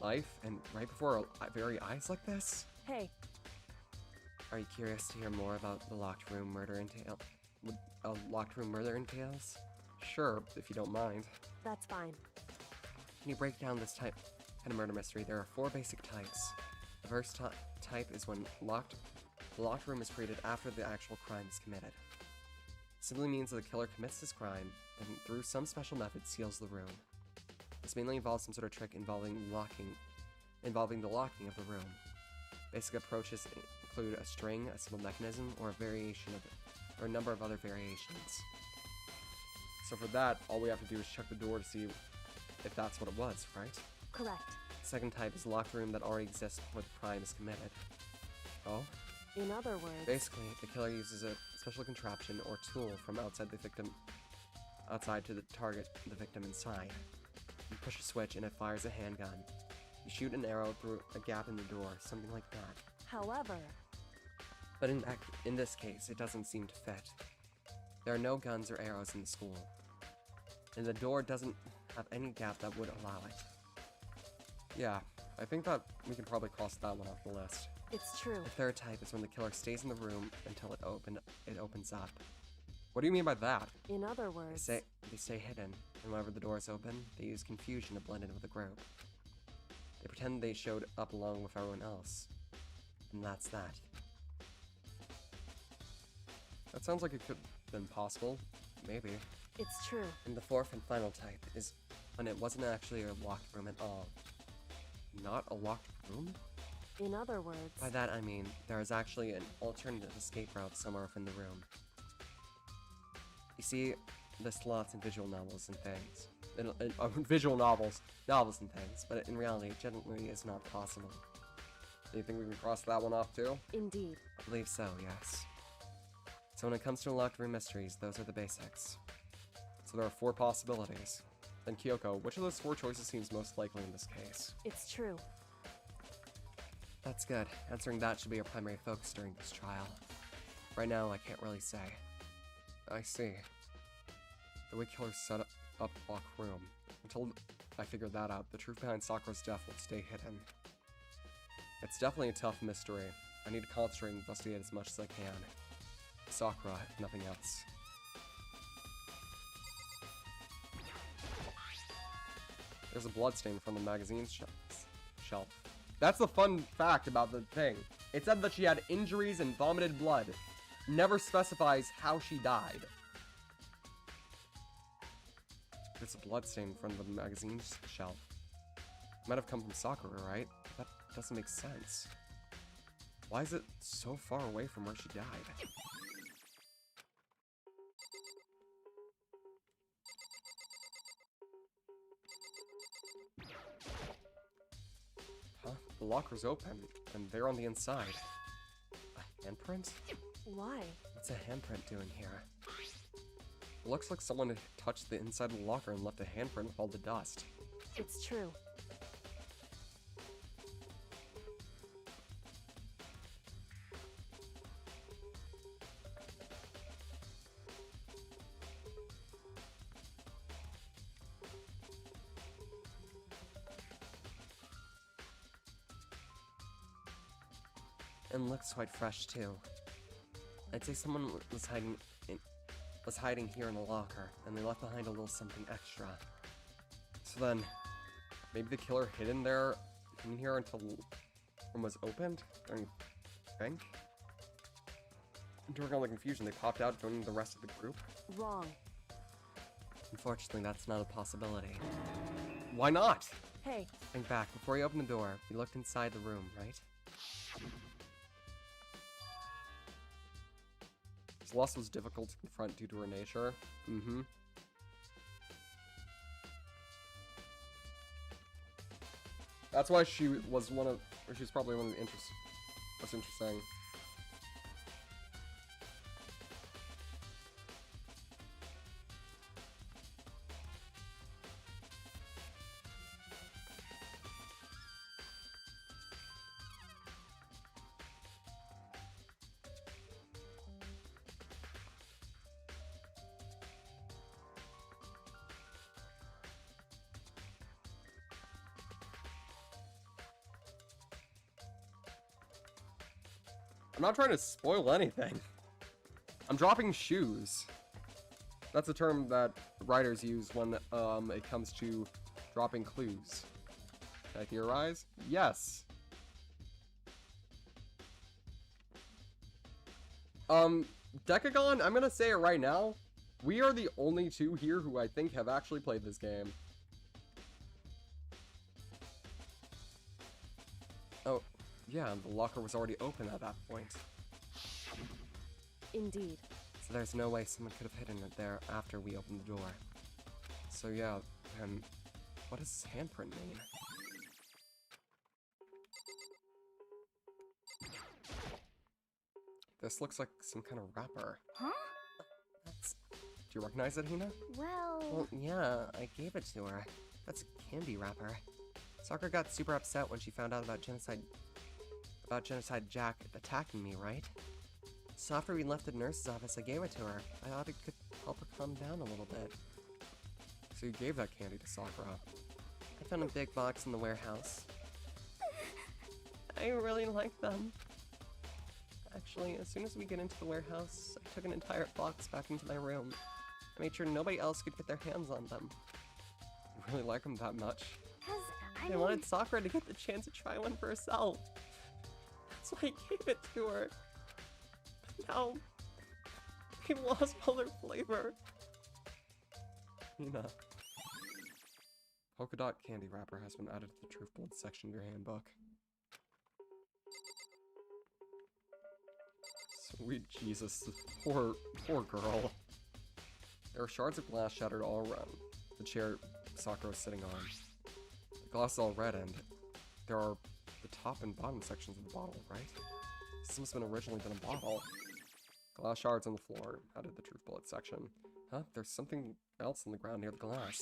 life and right before our very eyes like this? hey, Are you curious to hear more about the locked room murder what a locked room murder entails? Sure, if you don't mind. that's fine. When you break down this kind of murder mystery, there are 4 basic types. The first type is when the locked room is created after the actual crime is committed. It simply means that the killer commits his crime and through some special method seals the room. This mainly involves some sort of trick involving the locking of the room. Basic approaches include a string, a simple mechanism, or a variation of it, or a number of other variations. So for that, all we have to do is check the door to see if that's what it was, right? Correct. The second type is a locked room that already exists before the crime is committed. Oh? In other words, Basically, the killer uses a special contraption or tool from outside to target the victim inside. You push a switch and it fires a handgun. You shoot an arrow through a gap in the door, something like that. however, But in this case, it doesn't seem to fit. There are no guns or arrows in the school, and the door doesn't have any gap that would allow it. Yeah, I think that we can probably cross that one off the list. it's true. The third type is when the killer stays in the room until it opens up. What do you mean by that? In other words, They stay hidden, and whenever the doors open, they use confusion to blend in with the group. They pretend they showed up along with everyone else. And that's that. That sounds like it could have been possible. Maybe. it's true. And the fourth and final type is when it wasn't actually a locked room at all. Not a locked room? In other words... By that I mean, there is actually an alternative escape route somewhere within the room. You see, there's lots in visual novels and things. Visual novels and things, but in reality, it generally is not possible. Do you think we can cross that one off too? Indeed. I believe so, yes. So when it comes to unlocked room mysteries, those are the basics. So there are 4 possibilities. Then Kyoko, which of those 4 choices seems most likely in this case? It's true. That's good. Answering that should be our primary focus during this trial. Right now, I can't really say. I see. The way killers set up lock room. Until I figure that out, the truth behind Sakura's death will stay hidden. It's definitely a tough mystery. I need to concentrate and investigate as much as I can. Sakura, if nothing else. There's a bloodstain from the magazine shelf. That's the fun fact about the thing. It said that she had injuries and vomited blood. Never specifies how she died. There's a bloodstain from the magazine shelf. Might have come from Sakura, right? That doesn't make sense. Why is it so far away from where she died? Huh? The locker's open, and they're on the inside. A handprint? Why? What's a handprint doing here? It looks like someone had touched the inside of the locker and left a handprint with all the dust. It's true. And looks quite fresh too. I'd say someone was hiding here in the locker, and they left behind a little something extra. So then, maybe the killer hid in here until the room was opened? Don't you think? During all the confusion, they popped out, joining the rest of the group? Wrong. Unfortunately, that's not a possibility. Why not? Hey. Think back. Before you opened the door, you looked inside the room, right? Celeste was difficult to confront due to her nature. Mm-hmm. That's why she was she's probably one of the most interesting. I'm not trying to spoil anything. I'm dropping shoes. That's a term that writers use when it comes to dropping clues. Can I theorize? Yes. Decagon, I'm gonna say it right now. We are the only 2 here who I think have actually played this game. Oh. Yeah, the locker was already open at that point. Indeed. So there's no way someone could have hidden it there after we opened the door. So yeah, and what does this handprint mean? This looks like some kind of wrapper. Huh? Do you recognize it, Hina? Well, yeah, I gave it to her. That's a candy wrapper. Sakura got super upset when she found out about Genocide Jack attacking me, right? So after we left the nurse's office, I gave it to her. I thought it could help her calm down a little bit. So you gave that candy to Sakura? I found a big box in the warehouse. I really like them. Actually, as soon as we get into the warehouse, I took an entire box back into my room. I made sure nobody else could get their hands on them. You really like them that much? 'cause I wanted Sakura to get the chance to try one for herself. So I gave it to her. But now, we lost all their flavor. Hina. Polka dot candy wrapper has been added to the Truth Blood section of your handbook. Jesus, poor girl. There are shards of glass shattered all around the chair Sakura is sitting on. The glass is all red, and there are the top and bottom sections of the bottle, right? This must have originally been a bottle. Glass shards on the floor, added the truth bullet section. Huh? There's something else on the ground near the glass.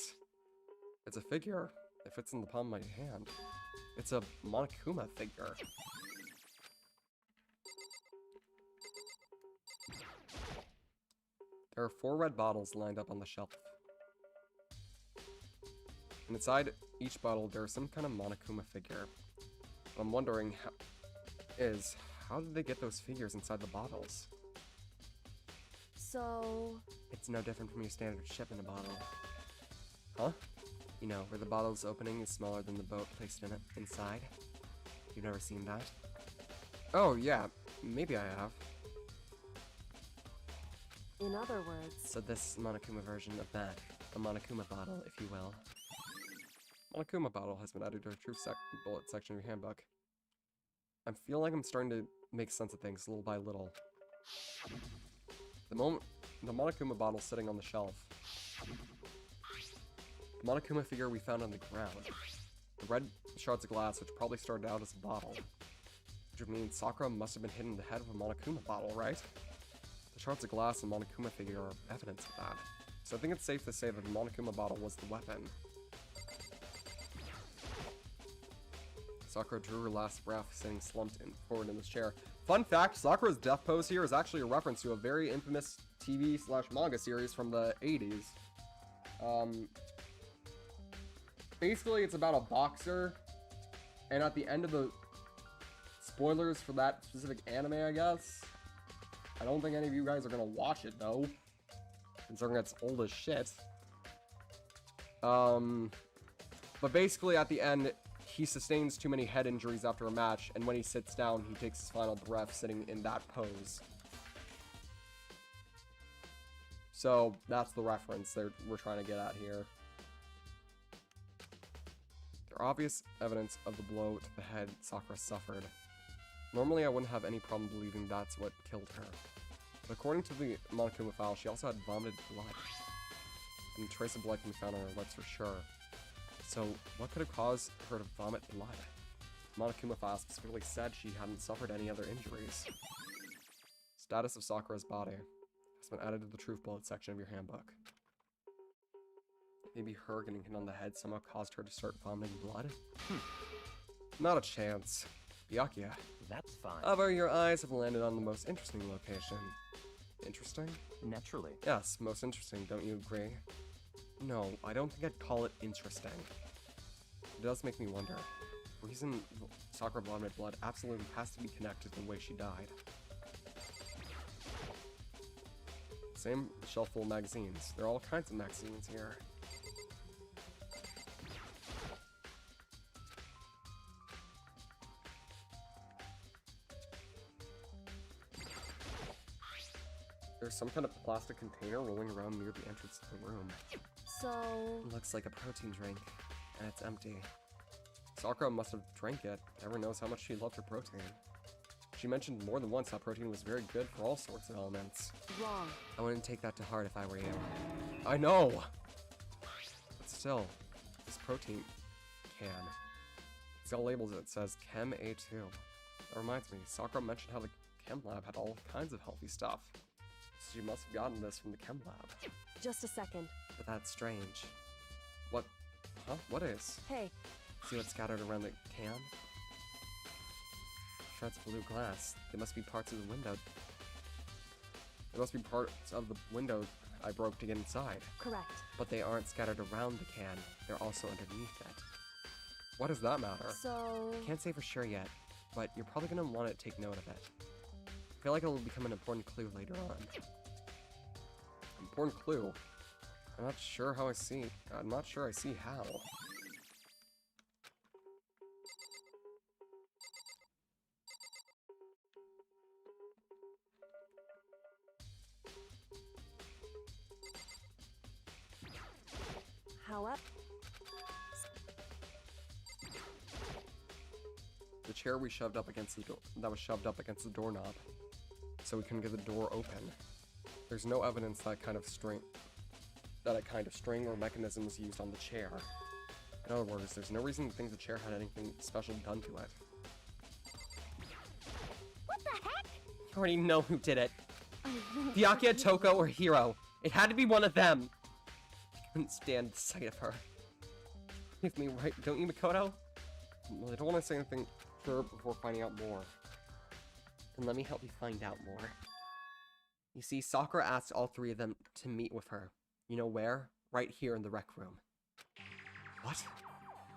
It's a figure. It fits in the palm of my hand. It's a Monokuma figure. There are 4 red bottles lined up on the shelf. And inside each bottle, there is some kind of Monokuma figure. What I'm wondering how did they get those figures inside the bottles? So... It's no different from your standard ship in a bottle. Huh? You know, where the bottle's opening is smaller than the boat placed in it inside. You've never seen that? Oh, yeah. Maybe I have. In other words... So this Monokuma version of that. A Monokuma bottle, if you will. Monokuma bottle has been added to the truth bullet section of your handbook. I feel like I'm starting to make sense of things little by little. The Monokuma bottle sitting on the shelf. The Monokuma figure we found on the ground. The red shards of glass, which probably started out as a bottle. Which would mean Sakura must have been hidden in the head of a Monokuma bottle, right? The shards of glass and Monokuma figure are evidence of that. So I think it's safe to say that the Monokuma bottle was the weapon. Sakura drew her last breath, sitting slumped forward in this chair. Fun fact, Sakura's death pose here is actually a reference to a very infamous TV/manga series from the 80s. Basically, it's about a boxer, and at the end of the... Spoilers for that specific anime, I guess. I don't think any of you guys are gonna watch it, though. Considering it's old as shit. But basically, at the end... He sustains too many head injuries after a match, and when he sits down, he takes his final breath sitting in that pose. So, that's the reference we're trying to get at here. There are obvious evidence of the blow to the head Sakura suffered. Normally, I wouldn't have any problem believing that's what killed her. But according to the Monokuma file, she also had vomited blood. And a trace of blood can be found on her lips for sure. So, what could have caused her to vomit blood? Monokuma file specifically said she hadn't suffered any other injuries. Status of Sakura's body has been added to the truth bullet section of your handbook. Maybe her getting hit on the head somehow caused her to start vomiting blood? Not a chance. Byakuya. That's fine. However, your eyes have landed on the most interesting location. Interesting? Naturally. Yes, most interesting, don't you agree? No, I don't think I'd call it interesting. It does make me wonder. The reason Sakura vomited blood absolutely has to be connected to the way she died. Same shelf full of magazines. There are all kinds of magazines here. There's some kind of plastic container rolling around near the entrance to the room. So... Looks like a protein drink, and it's empty. Sakura must have drank it. Never knows how much she loved her protein. She mentioned more than once how protein was very good for all sorts of elements. Wrong. I wouldn't take that to heart if I were you. I know! But still, this protein can. It's got labels that says Chem A2. That reminds me, Sakura mentioned how the Chem Lab had all kinds of healthy stuff. So she must have gotten this from the Chem Lab. Just a second. But that's strange. What? Huh? What is? Hey. See what's scattered around the can? Shreds of blue glass. They must be parts of the window. They must be parts of the window I broke to get inside. Correct. But they aren't scattered around the can. They're also underneath it. What does that matter? So... Can't say for sure yet, but you're probably going to want to take note of it. I feel like it'll become an important clue later on. Important clue? I'm not sure I see how. However... The chair we shoved up against the door, that was shoved up against the doorknob. so we couldn't get the door open. There's no evidence that a kind of string or mechanism was used on the chair. In other words, there's no reason to think the chair had anything special done to it. What the heck? You already know who did it. Byakuya, Toko, or Hiro. It had to be one of them. I couldn't stand the sight of her. Give me right, don't you, Makoto? Well, I don't want to say anything sure before finding out more. Then let me help you find out more. You see, Sakura asked all three of them to meet with her. You know where? Right here in the rec room. What?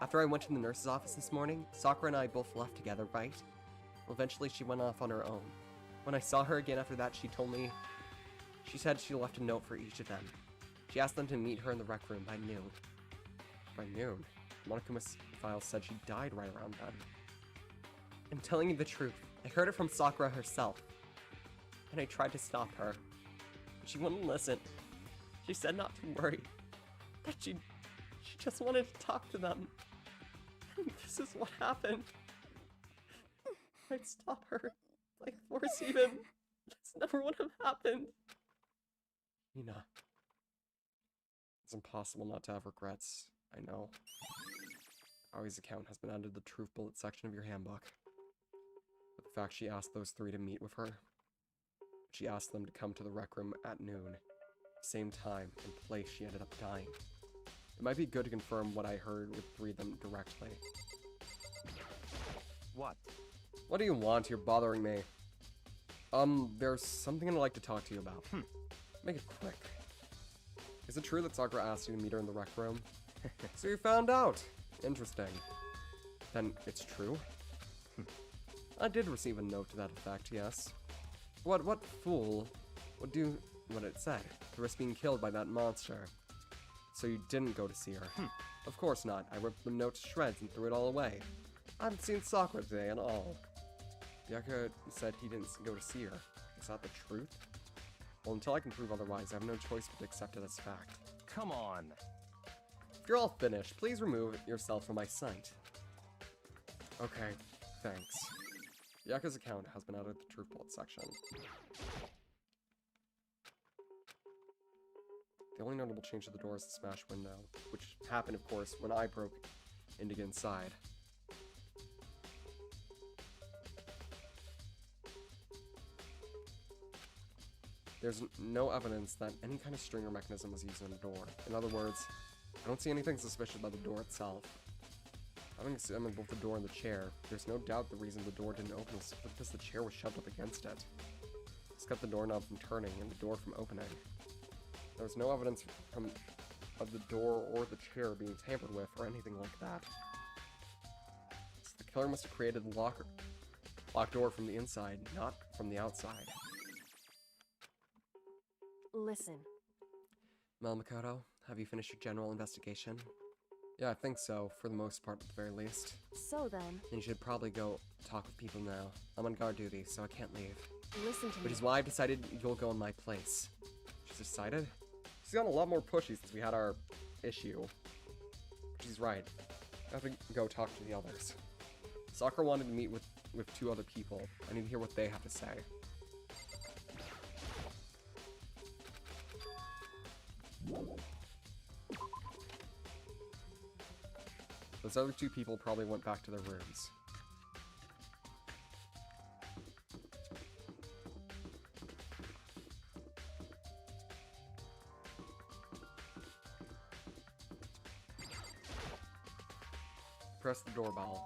After I went to the nurse's office this morning, Sakura and I both left together, right? Well, eventually she went off on her own. When I saw her again after that, she said she left a note for each of them. She asked them to meet her in the rec room by noon. By noon? Monokuma's file said she died right around then. I'm telling you the truth. I heard it from Sakura herself. And I tried to stop her. But she wouldn't listen. She said not to worry. That she just wanted to talk to them. And this is what happened. I'd stop her. Like force even. This never would have happened. Hina. It's impossible not to have regrets. I know. Aoi's account has been added to the truth bullet section of your handbook. But the fact she asked those three to meet with her, she asked them to come to the rec room at noon, same time and place she ended up dying. It might be good to confirm what I heard with three of them directly. What? What do you want? You're bothering me. There's something I'd like to talk to you about. Make it quick. Is it true that Sakura asked you to meet her in the rec room? So you found out. Interesting. Then it's true? I did receive a note to that effect, yes. What fool would do what it said? To risk being killed by that monster. So you didn't go to see her? Of course not. I ripped the note to shreds and threw it all away. I haven't seen Sakura today at all. Byakuya said he didn't go to see her. Is that the truth? Well, until I can prove otherwise, I have no choice but to accept it as fact. Come on. If you're all finished, please remove yourself from my sight. Okay, thanks. Byakuya's account has been added to the truth bullet section. The only notable change to the door is the smashed window, which happened, of course, when I broke in to get inside. There's no evidence that any kind of string or mechanism was used on the door. In other words, I don't see anything suspicious about the door itself. Having examined both the door and the chair, there's no doubt the reason the door didn't open was because the chair was shoved up against it. This kept the doorknob from turning and the door from opening. There was no evidence of the door or the chair being tampered with or anything like that. So the killer must have created the locked door from the inside, not from the outside. Listen. Mel Makoto, have you finished your general investigation? Yeah, I think so, for the most part at the very least. So then... Then you should probably go talk with people now. I'm on guard duty, so I can't leave. Listen to me. Which is why I've decided you'll go in my place. She's decided? She's gotten a lot more pushy since we had our issue. She's right. I have to go talk to the others. Sakura wanted to meet with two other people. I need to hear what they have to say. Those other two people probably went back to their rooms. Press the doorbell.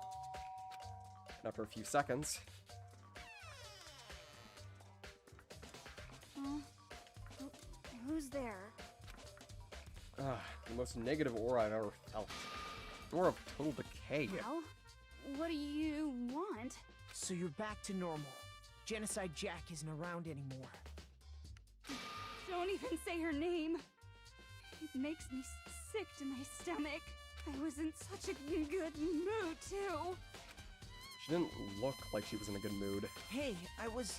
And after a few seconds... Who's there? The most negative aura I've ever felt. Aura of total decay. Well, what do you want? So you're back to normal. Genocide Jack isn't around anymore. Don't even say her name. It makes me sick to my stomach. I was in such a good mood, too. She didn't look like she was in a good mood. Hey, I was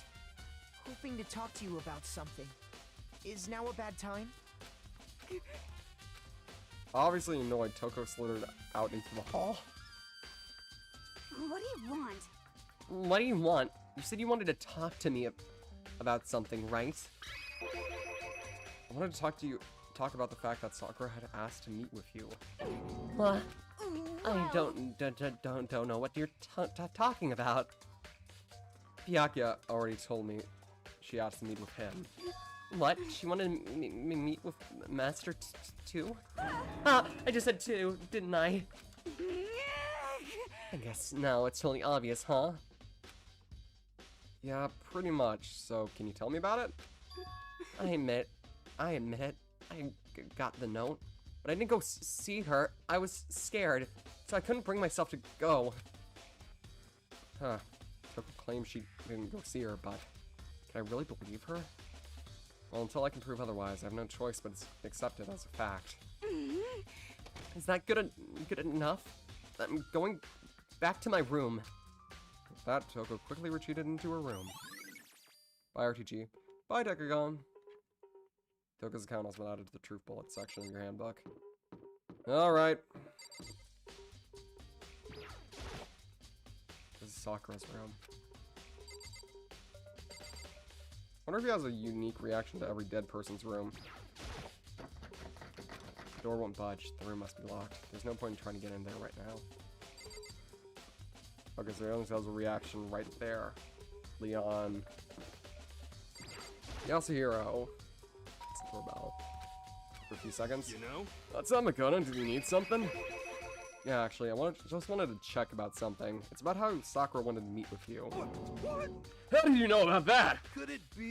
hoping to talk to you about something. Is now a bad time? Obviously annoyed, Toko slithered out into the hall. What do you want? What do you want? You said you wanted to talk to me. about something, right? I wanted to talk about the fact that Sakura had asked to meet with you. What? I don't know what you're talking about. Byakuya already told me she asked to meet with him. What? She wanted me to meet with Master too? Ah, I just said 2, didn't I? I guess now it's totally obvious, huh? Yeah, pretty much. So, can you tell me about it? I admit it. I got the note, but I didn't go see her. I was scared, so I couldn't bring myself to go. Huh. Toko claims she didn't go see her, but can I really believe her? Well, until I can prove otherwise, I have no choice but to accept it as a fact. Is that good enough? I'm going back to my room. With that, Toko quickly retreated into her room. Bye, RTG. Bye, Decagon. Toko's account has been added to the truth bullet section in your handbook. Alright. This is Sakura's room. Wonder if he has a unique reaction to every dead person's room. The door won't budge. The room must be locked. There's no point in trying to get in there right now. Okay, so he only has a reaction right there. Leon. Yasuhiro. It's a doorbell. For a few seconds. You know? What's up, Makoto? Did you need something? Yeah, actually, just wanted to check about something. It's about how Sakura wanted to meet with you. What? How do you know about that? Could it be?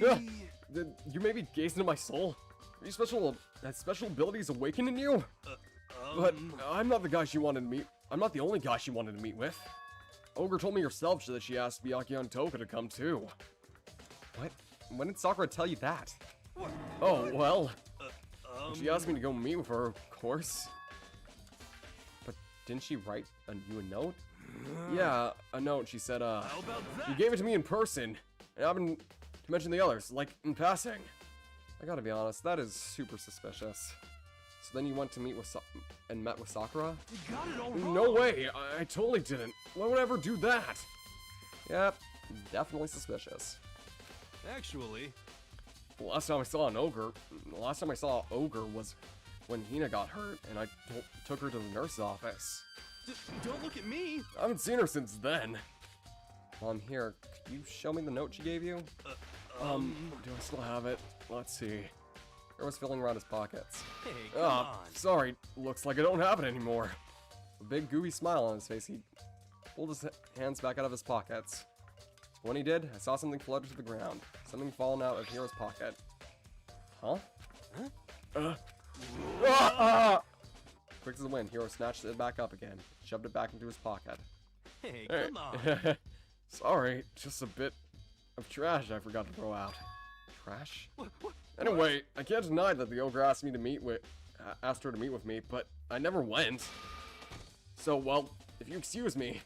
Did you maybe gaze into my soul? Are you special abilities awakened in you? But I'm not the guy she wanted to meet. I'm not the only guy she wanted to meet with. Ogre told me herself that she asked Byakuya and Toka to come too. What? When did Sakura tell you that? What? Oh, well. She asked me to go meet with her, of course. But didn't she write you a note? Yeah, a note. She said, How about that? you gave it to me in person. And I haven't to mention the others, like in passing. I gotta be honest, that is super suspicious. So then you went to meet with and met with Sakura? You got it all wrong. No way, I totally didn't. Why would I ever do that? Yep, definitely suspicious. Actually, The last time I saw Ogre was when Hina got hurt, and I took her to the nurse's office. Don't look at me. I haven't seen her since then. While I'm here, could you show me the note she gave you? Do I still have it? Let's see. He was filling around his pockets. Hey, come on. Sorry. Looks like I don't have it anymore. A big gooey smile on his face, he pulled his hands back out of his pockets. When he did, I saw something flutter to the ground. Something fallen out of Hiro's pocket. Huh? Quick as a wind, Hiro snatched it back up again, shoved it back into his pocket. Hey, come on. Sorry, just a bit of trash I forgot to throw out. Trash? What? Anyway, I can't deny that the ogre asked her to meet with me, but I never went. So, well, if you excuse me.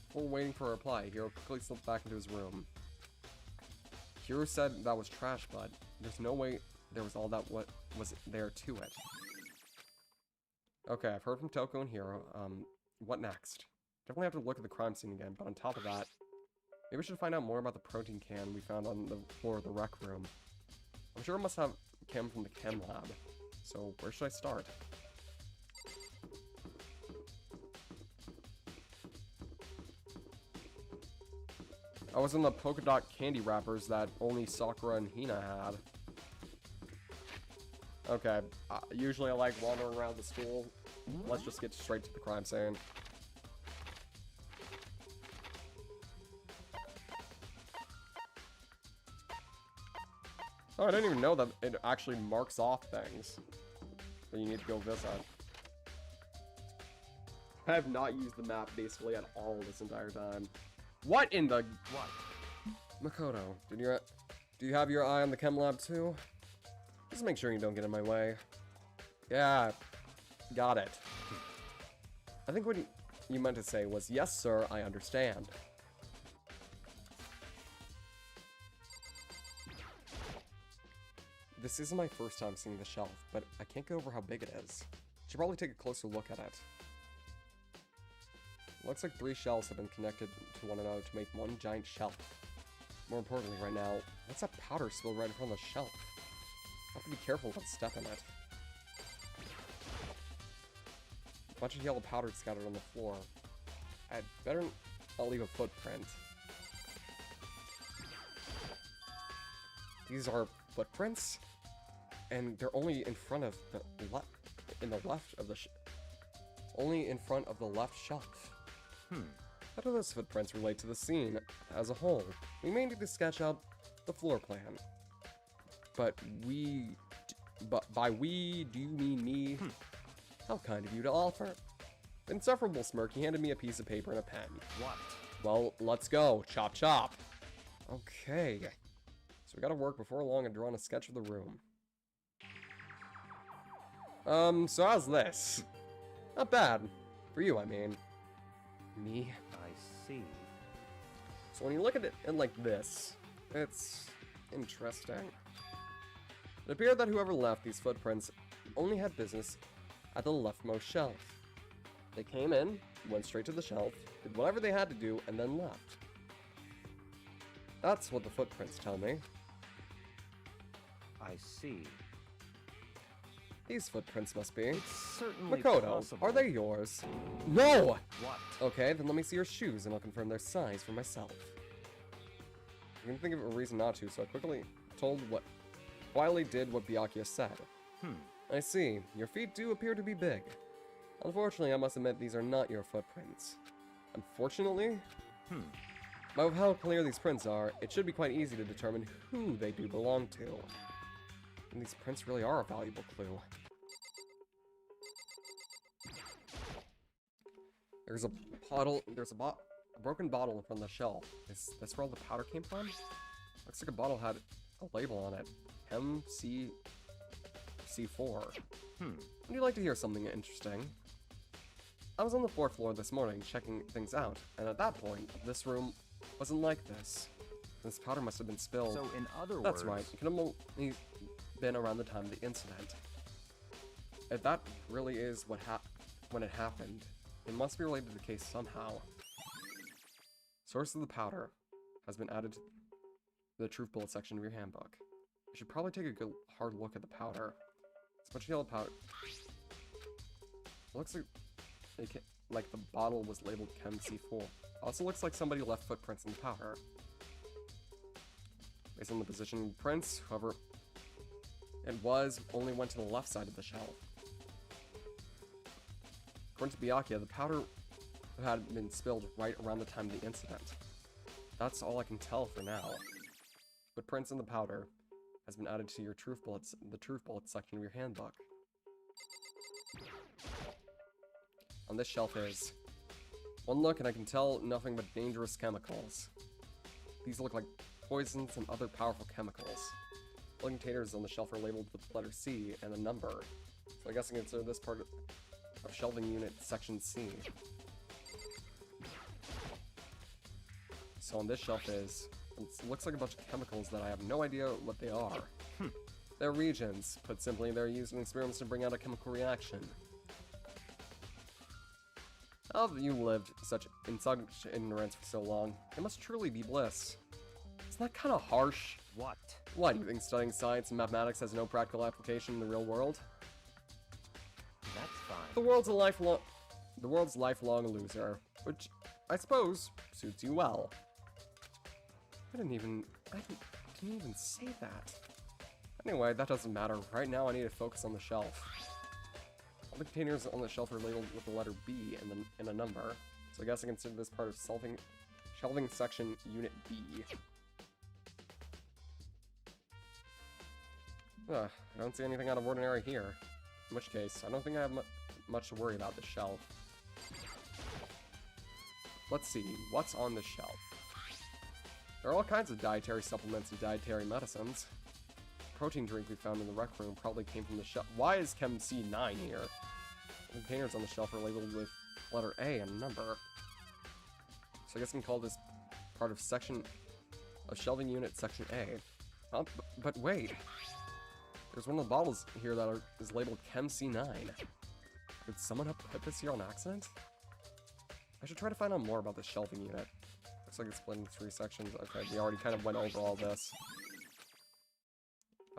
Before waiting for a reply, Hiro quickly slipped back into his room. Hiro said that was trash, but there's no way there was all that what was there to it. Okay, I've heard from Toko and Hiro. What next? Definitely have to look at the crime scene again, but on top of that, maybe we should find out more about the protein can we found on the floor of the rec room. I'm sure it must have come from the chem lab. So, where should I start? I was in the polka dot candy wrappers that only Sakura and Hina had. Okay, usually I like wandering around the school. Let's just get straight to the crime scene. Oh, I didn't even know that it actually marks off things that you need to go visit. I have not used the map basically at all this entire time. What in the... What? Makoto, do you have your eye on the chem lab too? Just make sure you don't get in my way. Yeah, got it. I think what you meant to say was, yes sir, I understand. This isn't my first time seeing the shelf, but I can't get over how big it is. Should probably take a closer look at it. Looks like 3 shelves have been connected to one another to make one giant shelf. More importantly right now, What's that powder spilled right in front of the shelf? I have to be careful not to step in it. A bunch of yellow powder scattered on the floor. I'd better not leave a footprint. These are footprints, and they're only in front of the only in front of the left shelf. How do those footprints relate to the scene as a whole? We may need to sketch out the floor plan. But by we, do you mean me? How kind of you to offer. With insufferable smirk, he handed me a piece of paper and a pen. What? Well, let's go. Chop chop. Okay. So we gotta work before long and draw on a sketch of the room. So how's this? Not bad. For you, I mean. Me? I see. So when you look at it like this, it's interesting. It appeared that whoever left these footprints only had business at the leftmost shelf. They came in, went straight to the shelf, did whatever they had to do, and then left. That's what the footprints tell me. I see. These footprints must be. It's certainly Makoto, possible. are they yours? No! What? Okay, then let me see your shoes and I'll confirm their size for myself. I can think of a reason not to, so I quickly did what Byakuya said. I see. Your feet do appear to be big. Unfortunately, I must admit these are not your footprints. Unfortunately? But with how clear these prints are, it should be quite easy to determine who they do belong to. And these prints really are a valuable clue. There's a broken bottle in front of the shelf. Is this where all the powder came from? Looks like a bottle had a label on it. MC4. Would you like to hear something interesting? I was on the 4th floor this morning checking things out, and at that point, this room wasn't like this. This powder must have been spilled. So in other words... That's right, it could have only been around the time of the incident. If that really is when it happened, it must be related to the case somehow. Source of the powder has been added to the truth bullet section of your handbook. You should probably take a good hard look at the powder. It's a bunch of yellow powder. It looks like the bottle was labeled Chem C4. Also looks like somebody left footprints in the powder. Based on the position of the prints, whoever it was only went to the left side of the shelf. According to Byakuya, the powder had been spilled right around the time of the incident. That's all I can tell for now. Footprints in the powder has been added to your the truth bullets section of your handbook. On this shelf is one look and I can tell nothing but dangerous chemicals. These look like poisons and other powerful chemicals. The containers on the shelf are labeled with the letter C and a number, so I guess I can consider this part of shelving unit section C. So on this shelf it looks like a bunch of chemicals that I have no idea what they are. They're reagents. Put simply, they're used in experiments to bring out a chemical reaction. How have you lived in such ignorance for so long? It must truly be bliss. Isn't that kind of harsh? What? Why, do you think studying science and mathematics has no practical application in the real world? That's fine. The world's lifelong loser, which I suppose suits you well. I didn't even say that. Anyway, that doesn't matter. Right now I need to focus on the shelf. All the containers on the shelf are labeled with the letter B and a number, so I guess I consider this part of shelving section unit B. I don't see anything out of ordinary here. In which case, I don't think I have much to worry about this shelf. Let's see, what's on the shelf? There are all kinds of dietary supplements and dietary medicines. The protein drink we found in the rec room probably came from the shelf. Why is Chem C9 here? The containers on the shelf are labeled with letter A and a number. So I guess I can call this part of shelving unit section A. But wait. There's one of the bottles here that is labeled Chem C9. Did someone have put this here on accident? I should try to find out more about this shelving unit. Looks like it's split into 3 sections. Okay, we already kind of went over all this.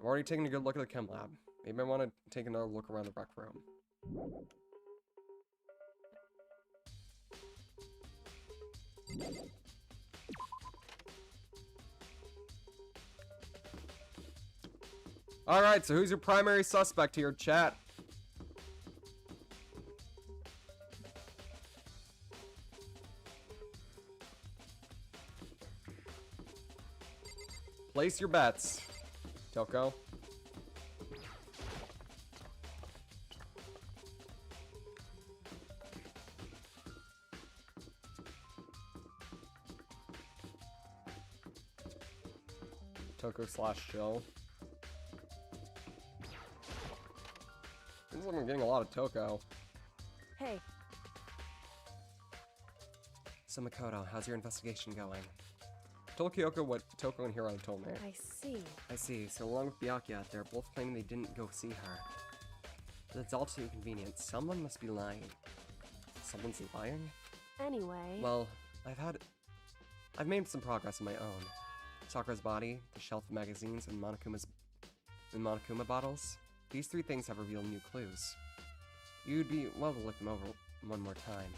I've already taken a good look at the chem lab. Maybe I want to take another look around the rec room. Alright, so who's your primary suspect here, chat? Place your bets, Toko. Toko/Show. Seems like I'm getting a lot of Toko. Hey. So Makoto, how's your investigation going? Told Kyoko what Toko and Hirai told me. I see. I see. So along with Byakuya, they're both claiming they didn't go see her. That's all too convenient. Someone must be lying. Someone's lying? Anyway. Well, I've made some progress on my own. Sakura's body, the shelf of magazines, and Monokuma bottles. These 3 things have revealed new clues. You'd be well to look them over one more time.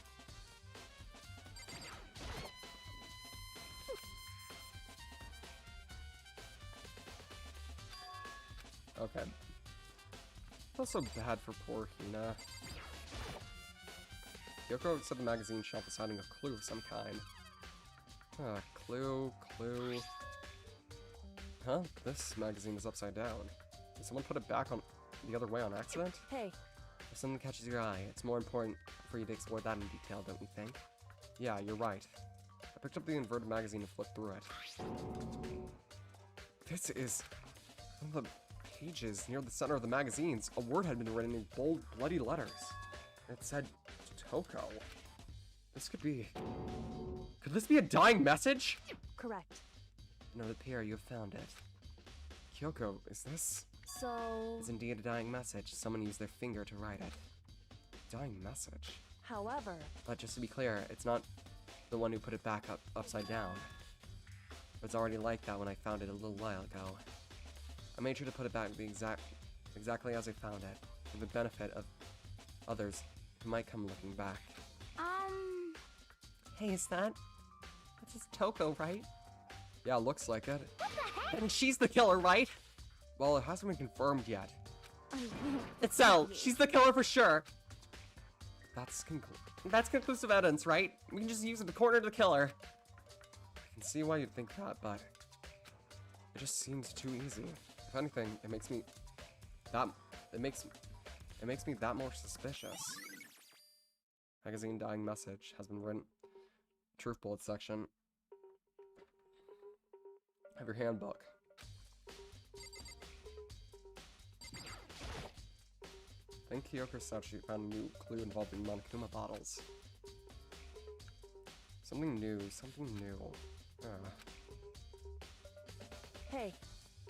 Okay. Feel so bad for poor Hina. Kyoko said the magazine shelf is hiding a clue of some kind. Clue. Huh? This magazine is upside down. Did someone put it back on the other way on accident? Hey. If something catches your eye, it's more important for you to explore that in detail, don't you think? Yeah, you're right. I picked up the inverted magazine and flipped through it. This is one of the pages near the center of the magazines. A word had been written in bold, bloody letters. It said Toko. This could be... Could this be a dying message? Correct. Note here, you have found it. Kyoko, is this... So... It's indeed a dying message. Someone used their finger to write it. Dying message? However... But just to be clear, it's not the one who put it back upside down. It was already like that when I found it a little while ago. I made sure to put it back exactly as I found it, for the benefit of others who might come looking back. Hey, is that... This is Toko, right? Yeah, looks like it. And she's the killer, right? Well, it hasn't been confirmed yet. It's Elle. She's the killer for sure. That's conclusive evidence, right? We can just use it to corner the killer. I can see why you'd think that, but it just seems too easy. If anything, it makes me that more suspicious. Magazine dying message has been written. Truth bullet section of your handbook. I think Kyoko said she found a new clue involving Monokuma bottles. Something new. Hey.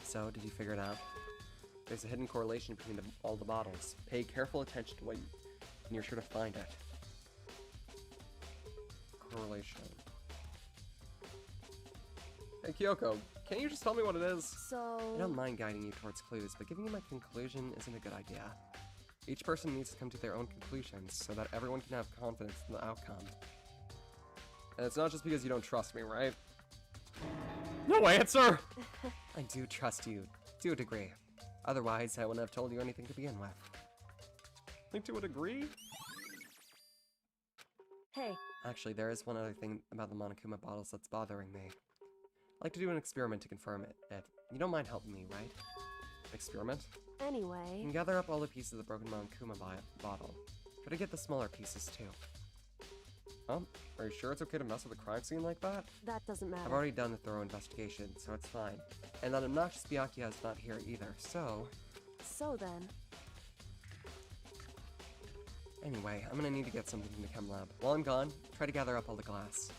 So, did you figure it out? There's a hidden correlation between all the bottles. Pay careful attention to what and you're sure to find it. Correlation. Hey Kyoko, can you just tell me what it is? So... I don't mind guiding you towards clues, but giving you my conclusion isn't a good idea. Each person needs to come to their own conclusions so that everyone can have confidence in the outcome. And it's not just because you don't trust me, right? No answer! I do trust you, to a degree. Otherwise, I wouldn't have told you anything to begin with. Think to a degree? Hey. Actually, there is one other thing about the Monokuma bottles that's bothering me. I'd like to do an experiment to confirm it. You don't mind helping me, right? Experiment? Anyway... You can gather up all the pieces of the broken Monokuma bottle. Try to get the smaller pieces, too. Are you sure it's okay to mess with a crime scene like that? That doesn't matter. I've already done the thorough investigation, so it's fine. And that obnoxious Byakuya is not here either, so... So then... Anyway, I'm gonna need to get something from the chem lab. While I'm gone, try to gather up all the glass.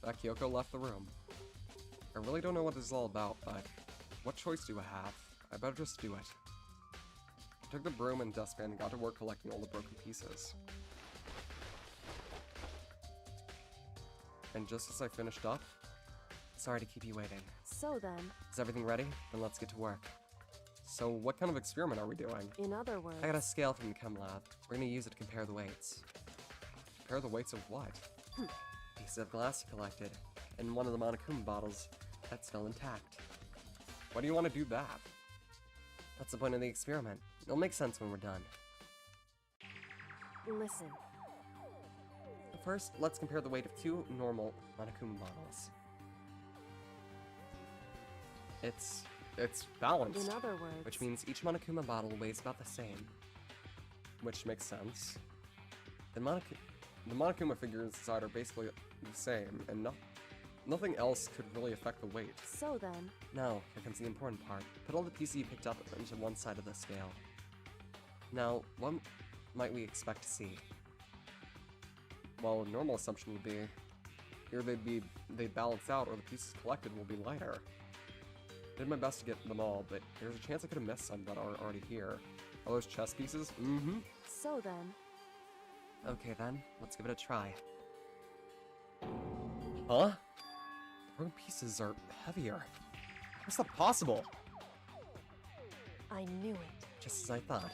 Kyoko left the room. I really don't know what this is all about, but what choice do I have? I better just do it. I took the broom and dustpan and got to work collecting all the broken pieces. And just as I finished up... Sorry to keep you waiting. So then... Is everything ready? Then let's get to work. So what kind of experiment are we doing? In other words, I got a scale from the chem lab. We're gonna use it to compare the weights. Compare the weights of what? Pieces of glass collected, and one of the Monokuma bottles that's still intact. Why do you want to do that? That's the point of the experiment. It'll make sense when we're done. listen. First, let's compare the weight of two normal Monokuma bottles. It's balanced, In other words, which means each Monokuma bottle weighs about the same. Which makes sense. The Monokuma figures inside are basically the same, and nothing else could really affect the weight. so then, Now, here comes the important part. Put all the pieces you picked up into one side of the scale. Now, what might we expect to see? Well, a normal assumption would be either they'd balance out, or the pieces collected will be lighter. I did my best to get them all, but there's a chance I could have missed some that are already here. All those chess pieces? Mm-hmm. so then, Okay then, let's give it a try. Huh? Broken pieces are heavier. How's that possible? I knew it. Just as I thought.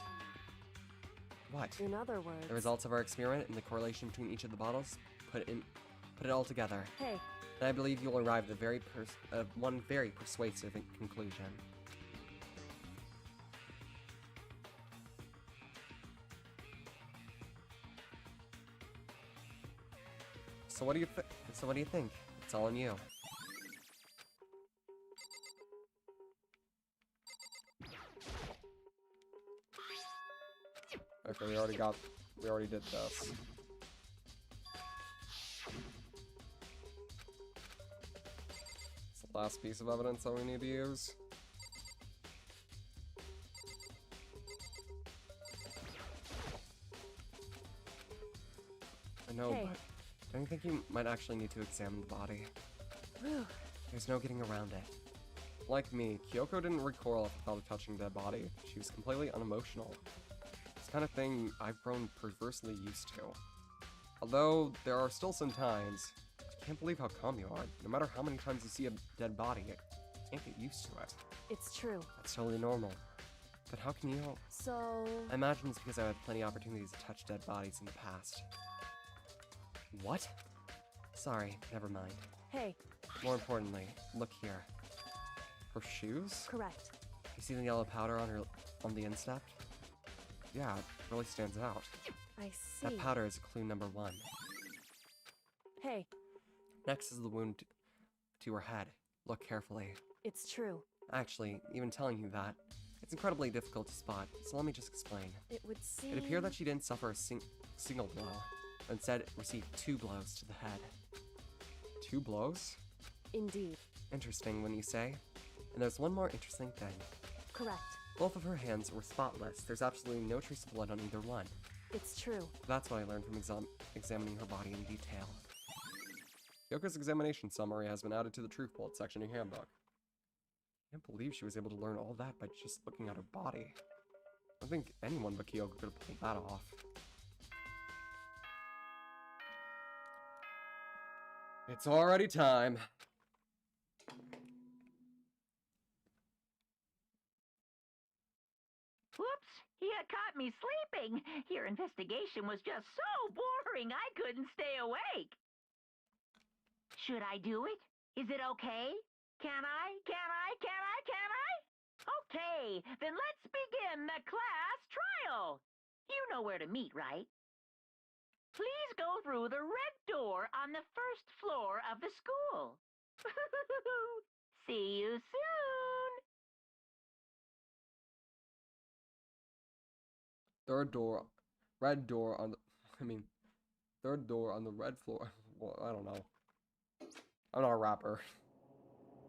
What? In other words, The results of our experiment and the correlation between each of the bottles, put it all together. hey, And I believe you'll arrive at one very persuasive conclusion. So what do you think? It's all on you. Okay, we already did this. It's the last piece of evidence that we need to use. I know, Hey. but don't you think you might actually need to examine the body? whew, There's no getting around it. Like me, Kyoko didn't recoil at the thought of touching a dead body. She was completely unemotional. It's the kind of thing I've grown perversely used to. Although, there are still some times, I can't believe how calm you are. No matter how many times you see a dead body, you can't get used to it. it's true. That's totally normal. But how can you? So, I imagine it's because I've had plenty of opportunities to touch dead bodies in the past. What? Sorry, never mind. hey, More importantly, look here. Her shoes? correct. You see the yellow powder on the instep? Yeah, it really stands out. I see. That powder is clue number 1. Hey, Next is the wound to her head. Look carefully. it's true. Actually, even telling you that, it's incredibly difficult to spot, so let me just explain. It would seem. It appeared that she didn't suffer a single blow, but instead received 2 blows to the head. 2 blows? Indeed. Interesting, when you say. And there's one more interesting thing. Correct. Both of her hands were spotless. There's absolutely no trace of blood on either one. It's true. That's what I learned from examining her body in detail. Yoko's examination summary has been added to the Truth Bullet section in your handbook. I can't believe she was able to learn all that by just looking at her body. I don't think anyone but Kyoko could have pulled that off. It's already time. Whoops! You caught me sleeping. Your investigation was just so boring I couldn't stay awake. Should I do it? Is it okay? Can I? Okay, then let's begin the class trial. You know where to meet, right? Please go through the red door on the first floor of the school. See you soon. Third door on the red floor. Well, I don't know. I'm not a rapper.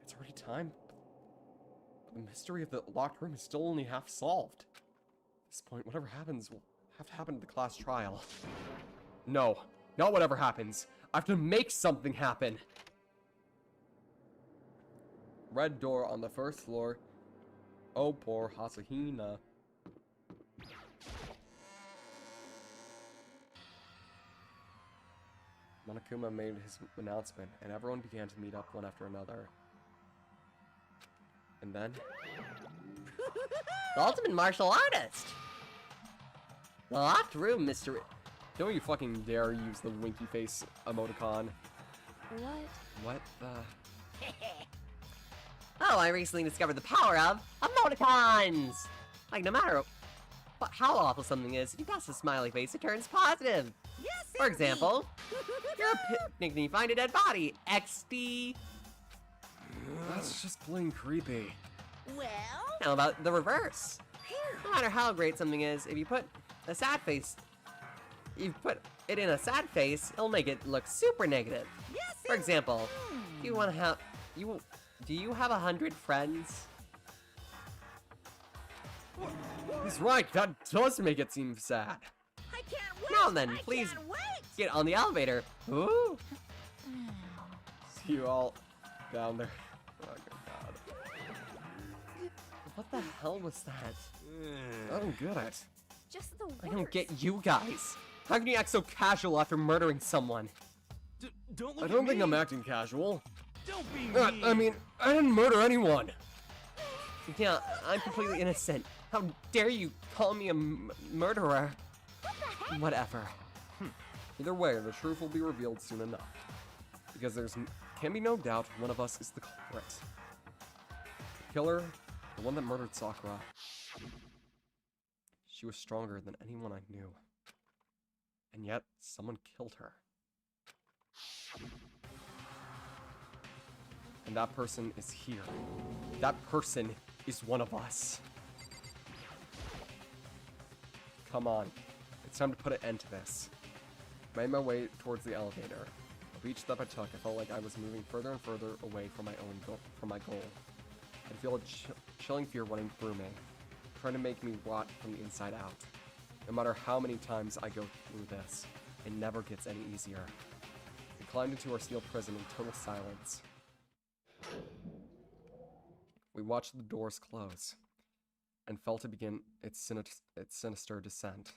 It's already time. But the mystery of the locked room is still only half solved. At this point, whatever happens will have to happen at the class trial. No, not whatever happens. I have to make something happen. Red door on the first floor. Oh, poor Hasahina. Monokuma made his announcement, and everyone began to meet up one after another. And then... The ultimate martial artist! The locked room, Mr. Don't you fucking dare use the winky face emoticon. What? What the? Oh, I recently discovered the power of emoticons! Like, no matter how awful something is, if you pass a smiley face, it turns positive. Yes, For example, you're a picnic and you find a dead body. XD. That's just plain creepy. Well, How about the reverse? No matter how great something is, if you put a sad face, you put it in a sad face, it'll make it look super negative. yes. For example, do you want to have do you have 100 friends? He's right, that does make it seem sad. I can't wait. Now then, I please can't wait. get on the elevator. Ooh. See you all down there. Oh good god. What the hell was that? I don't get it. Just the worst. I don't get you guys. How can you act so casual after murdering someone? Don't look I at don't think me. I'm acting casual. Don't be mean. I mean, I didn't murder anyone. Yeah, I'm completely innocent. How dare you call me a murderer? Whatever. Either way, the truth will be revealed soon enough. Because can be no doubt one of us is the culprit. The killer, the one that murdered Sakura. She was stronger than anyone I knew. And yet, someone killed her. And that person is here. That person is one of us. Come on. It's time to put an end to this. I made my way towards the elevator. With each step I took, I felt like I was moving further and further away from my goal. I'd feel a chilling fear running through me, trying to make me rot from the inside out. No matter how many times I go through this, it never gets any easier. We climbed into our steel prison in total silence. We watched the doors close, and felt it begin its sinister descent.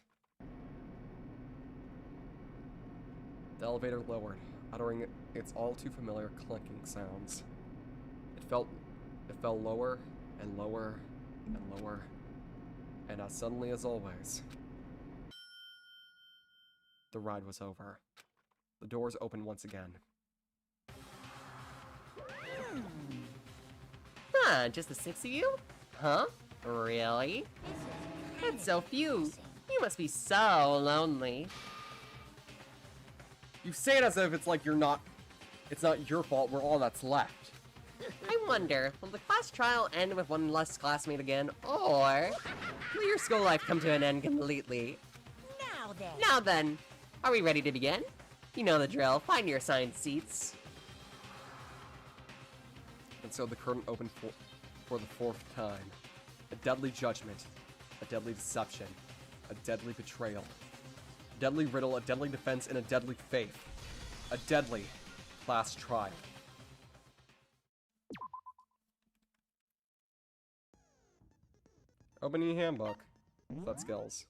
The elevator lowered, uttering its all too familiar clinking sounds. It fell lower and lower and lower, and as suddenly as always, the ride was over. The doors opened once again. Huh, just the 6 of you? Huh? Really? That's so few. You must be so lonely. You say it as if it's like it's not your fault, we're all that's left. I wonder, will the class trial end with one less classmate again, or will your school life come to an end completely? Now then, are we ready to begin? You know the drill, find your assigned seats. And so the curtain opened for the 4th time. A deadly judgment, a deadly deception, a deadly betrayal, a deadly riddle, a deadly defense, and a deadly faith. A deadly class trial. Opening handbook. That's skills.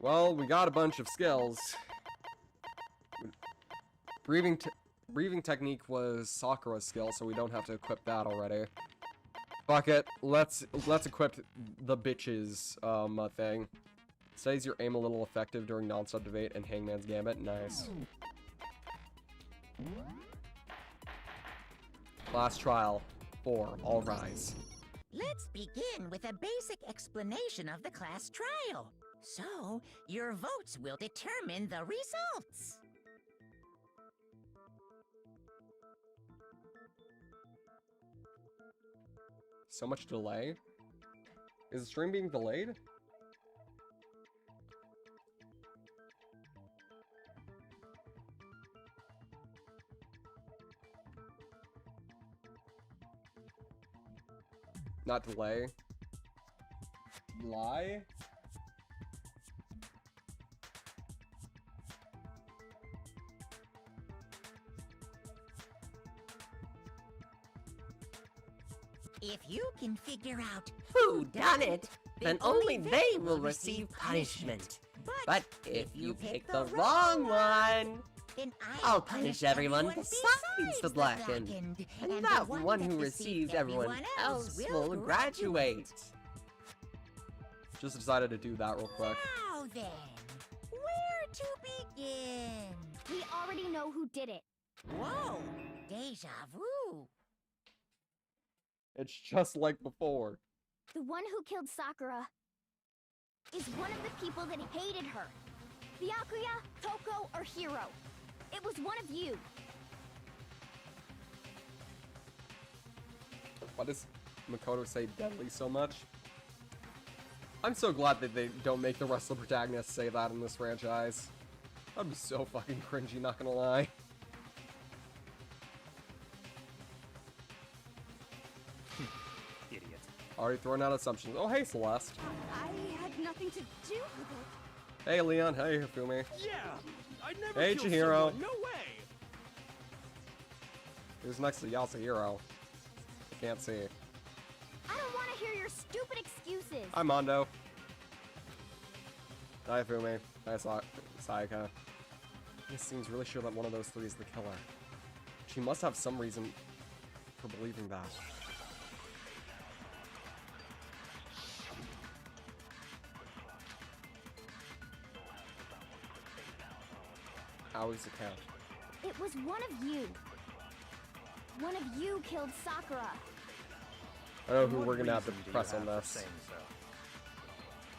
Well, we got a bunch of skills. Breathing technique was Sakura's skill, so we don't have to equip that already. Fuck it, let's equip the bitches thing. Says your aim a little effective during non-stop debate and Hangman's Gambit. Nice. Class trial 4. All rise. Let's begin with a basic explanation of the class trial. So, your votes will determine the results. So much delay? Is the stream being delayed? Not delay. Lie? If you can figure out Who done it? Then only they will receive punishment. But if you pick the wrong one, Then I'll punish everyone besides the blackened. And that one who receives everyone else will graduate. Just decided to do that real quick. Now then, where to begin? We already know who did it. Whoa, deja vu. It's just like before. The one who killed Sakura is one of the people that hated her. Byakuya, Toko, or Hiro. It was one of you. Why does Makoto say deadly so much? I'm so glad that they don't make the rest of the protagonists say that in this franchise. That'd be so fucking cringy, not gonna lie. Idiot. Already throwing out assumptions. Oh, hey, Celeste. I had nothing to do with it. Hey, Leon. Hey, Hifumi. Yeah, I'd never Hey, kill Chihiro. someone. No way. Who's next to Yasuhiro? I can't see. I don't want to hear your stupid excuses. Hi, Mondo. Hi, Hifumi. Hi, Sayaka. This seems really sure that one of those three is the killer. She must have some reason for believing that. Aoi's account. It was one of you. One of you killed Sakura. I know who What we're gonna have to reason do you press on have for this. saying so?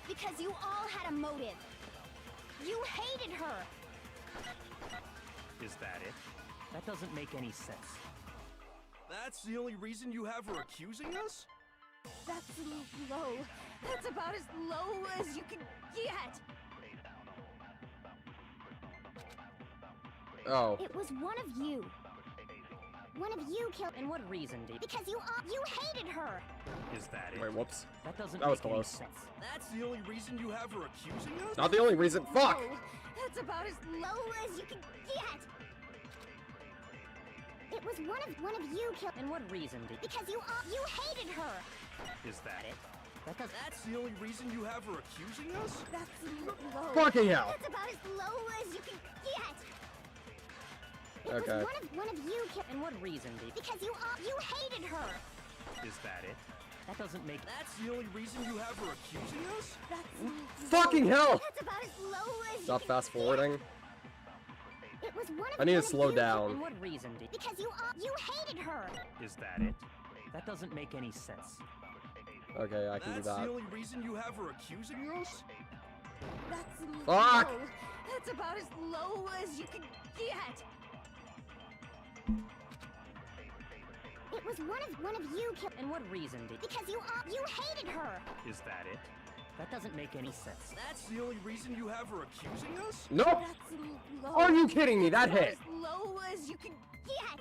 Because you all had a motive. You hated her. Is that it? That doesn't make any sense. That's the only reason you have her accusing us? That's low. That's about as low as you can get. Oh. It was one of you. One of you killed. And what reason did? Because you hated her. Is that it? Wait, whoops. That doesn't That was make any close. sense. That's the only reason you have her accusing us? Not the only reason. Fuck! No, that's about as low as you can get. It was one of you killed. And what reason did? Because you hated her. Is that it? That's the only reason you have her accusing us? That's low. Fucking hell. That's about as low as you can get. It Okay. was one of you killed. And what reason did? Because you hated her. Is that it? That doesn't make. That's the only reason you have her accusing us? That's Fucking hell! That's about as low as Stop you can fast forwarding. It was one of I need to one of slow you down. And what reason did? Because you hated her. Is that it? That doesn't make any sense. Okay, I can do That's that. the only reason you have her accusing us? That's Fuck! low. That's about as low as you can get. It was one of you killed. And what reason did? Because you hated her. Is that it? That doesn't make any sense. That's the only reason you have her accusing us? Nope! That's low. Are you kidding me? That About hit! As low as you can get.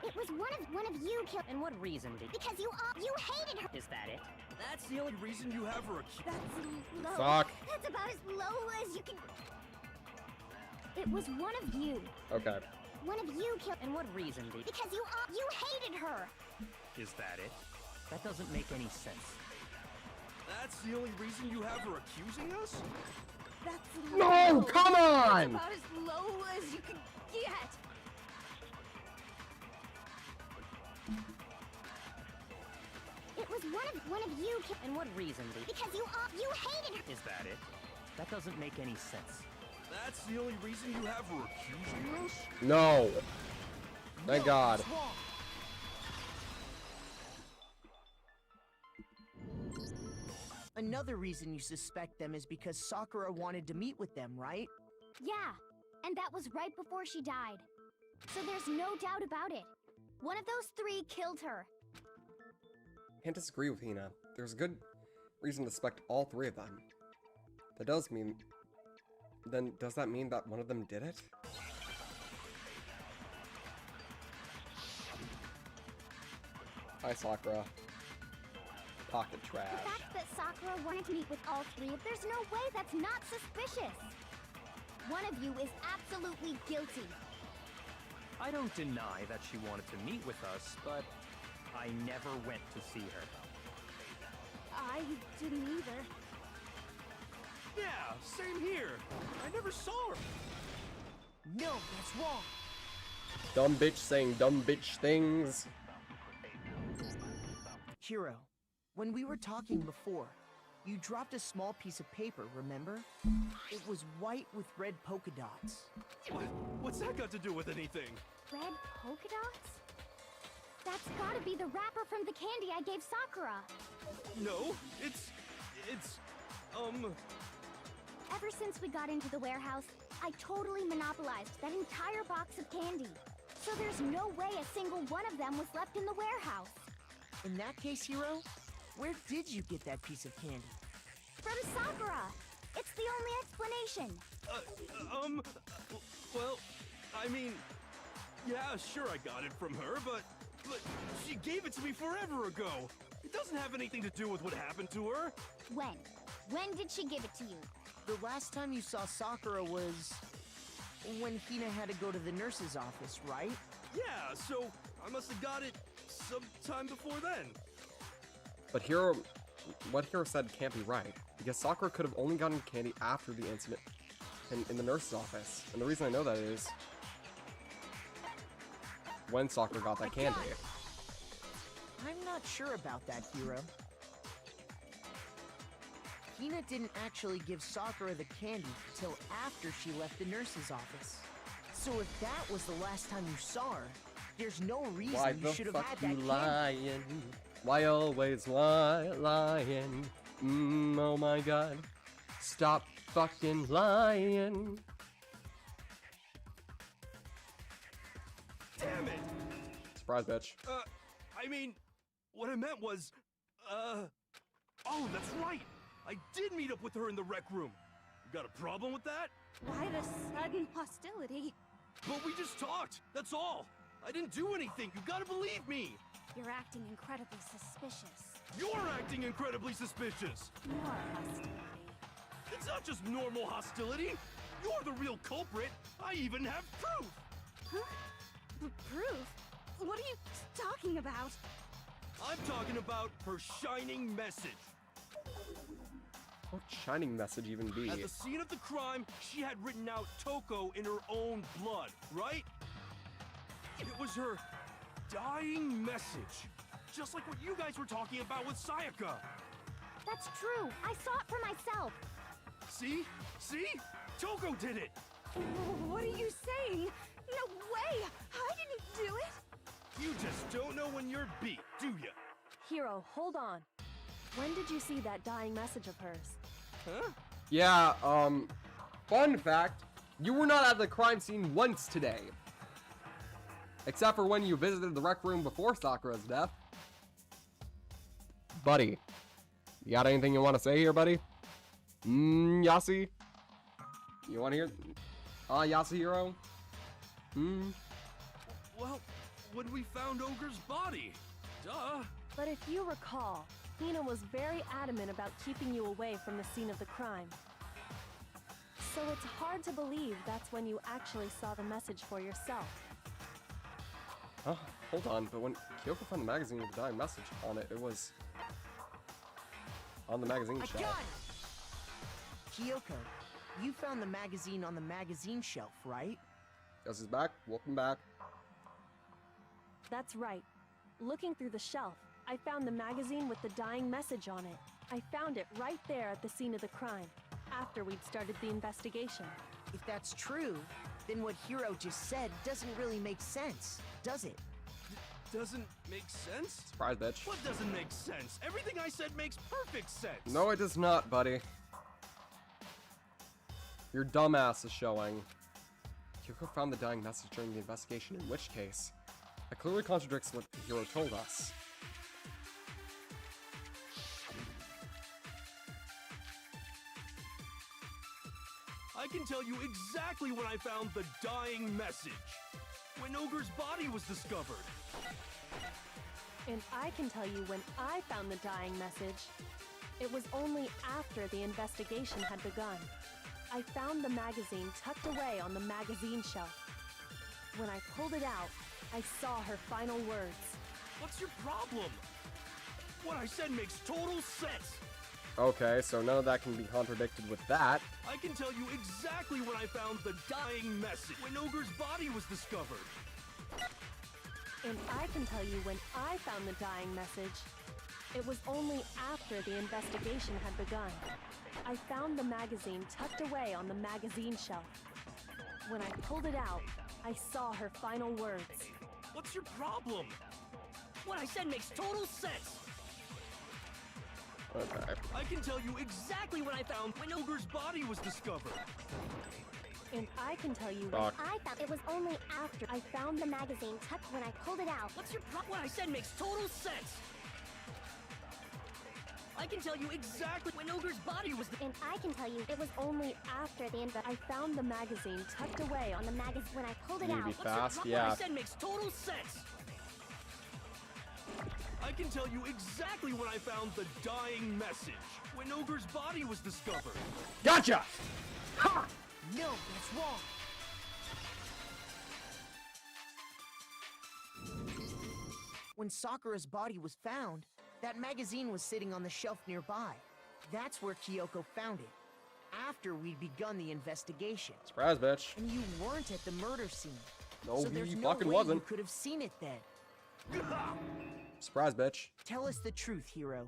It was one of you killed. And what reason did? Because you hated her. Is that it? That's the only reason you have her accusing That's low. Fuck. That's about as low as you can. It was one of you. Okay. One of you killed. And what reason did? Because you hated her. Is that it? That doesn't make any sense. That's the only reason you have her accusing us? That's No, low. come on! That's about as low as you can get. It was one of you killed. And what reason did? Because you hated her. Is that it? That doesn't make any sense. That's the only reason you have her accusing us? No. Thank God. What's wrong? Another reason you suspect them is because Sakura wanted to meet with them, right? Yeah, and that was right before she died. So there's no doubt about it. One of those three killed her. Can't disagree with Hina. There's a good reason to suspect all three of them. That does mean... Then does that mean that one of them did it? Hi, Sakura. Pocket trash. The fact that Sakura wanted to meet with all three, there's no way that's not suspicious. One of you is absolutely guilty. I don't deny that she wanted to meet with us, but I never went to see her. I didn't either. Yeah, same here. I never saw her. No, that's wrong. Dumb bitch saying dumb bitch things. Hiro, when we were talking before, you dropped a small piece of paper, remember? It was white with red polka dots. What's that got to do with anything? Red polka dots? That's gotta be the wrapper from the candy I gave Sakura. No, it's, Ever since we got into the warehouse, I totally monopolized that entire box of candy. So there's no way a single one of them was left in the warehouse. In that case, Hiro, where did you get that piece of candy? From Sakura! It's the only explanation. well, I mean, yeah, sure I got it from her, but she gave it to me forever ago. It doesn't have anything to do with what happened to her. When? When did she give it to you? The last time you saw Sakura was when Hina had to go to the nurse's office, right? Yeah, so I must have got it sometime before then. But what Hiro said can't be right, because Sakura could have only gotten candy after the incident in the nurse's office. And the reason I know that is when Sakura got that candy. I'm not sure about that, Hiro. Hina didn't actually give Sakura the candy till after she left the nurse's office. So if that was the last time you saw her, there's no reason you should have had that candy. Lying? Why always lying? Oh my god. Stop fucking lying. Damn it! Surprise, bitch. I mean, what I meant was, oh, that's right! I did meet up with her in the rec room. You got a problem with that? Why the sudden hostility? But we just talked, that's all. I didn't do anything, you gotta believe me. You're acting incredibly suspicious. You're acting incredibly suspicious. More hostility. It's not just normal hostility. You're the real culprit. I even have proof. Huh? Proof? What are you talking about? I'm talking about her shining message. What shining message even be? At the scene of the crime, she had written out Toko in her own blood, right? It was her dying message. Just like what you guys were talking about with Sayaka. That's true. I saw it for myself. See? See? Toko did it! What are you saying? No way! I didn't do it! You just don't know when you're beat, do ya? Hiro, hold on. When did you see that dying message of hers? Huh? Yeah, fun fact, you were not at the crime scene once today. Except for when you visited the rec room before Sakura's death. Buddy, you got anything you want to say here, buddy? Yasi? You want to hear? Yasuhiro? Well, when we found Ogre's body. Duh. But if you recall, Hina was very adamant about keeping you away from the scene of the crime. So it's hard to believe that's when you actually saw the message for yourself. Oh, hold on, but when Kyoko found the magazine with the dying message on it, it was on the magazine I shelf. got it! Kyoko, you found the magazine on the magazine shelf, right? Guess he's back. Welcome back. That's right. Looking through the shelf, I found the magazine with the dying message on it. I found it right there at the scene of the crime, after we'd started the investigation. If that's true, then what Hiro just said doesn't really make sense, does it? Doesn't make sense? Surprise, bitch. What doesn't make sense? Everything I said makes perfect sense. No, it does not, buddy. Your dumbass is showing. Kyoko found the dying message during the investigation, in which case, that clearly contradicts what Hiro told us. I can tell you exactly when I found the dying message. When Ogre's body was discovered. And I can tell you when I found the dying message. It was only after the investigation had begun. I found the magazine tucked away on the magazine shelf. When I pulled it out, I saw her final words. What's your problem? What I said makes total sense. Okay, so none of that can be contradicted with that. I can tell you exactly when I found the dying message, when Ogre's body was discovered. And I can tell you when I found the dying message. It was only after the investigation had begun. I found the magazine tucked away on the magazine shelf. When I pulled it out, I saw her final words. What's your problem? What I said makes total sense. Okay. I can tell you exactly when I found when Ogre's body was discovered. And I can tell you Fuck. when I found it was only after I found the magazine tucked when I pulled it out. What's your problem? What I said makes total sense. I can tell you exactly when Ogre's body was. And I can tell you it was only after the I found the magazine tucked away on the magazine when I pulled it Need to out. be fast, What yeah. I said makes total sense. I can tell you exactly when I found the dying message, when Ogre's body was discovered. Gotcha! Ha! No, that's wrong. When Sakura's body was found, that magazine was sitting on the shelf nearby. That's where Kyoko found it, after we'd begun the investigation. Surprise, bitch. And you weren't at the murder scene. No, so he there's no fucking way wasn't. you could have seen it then. Surprise, bitch. Tell us the truth, Hiro.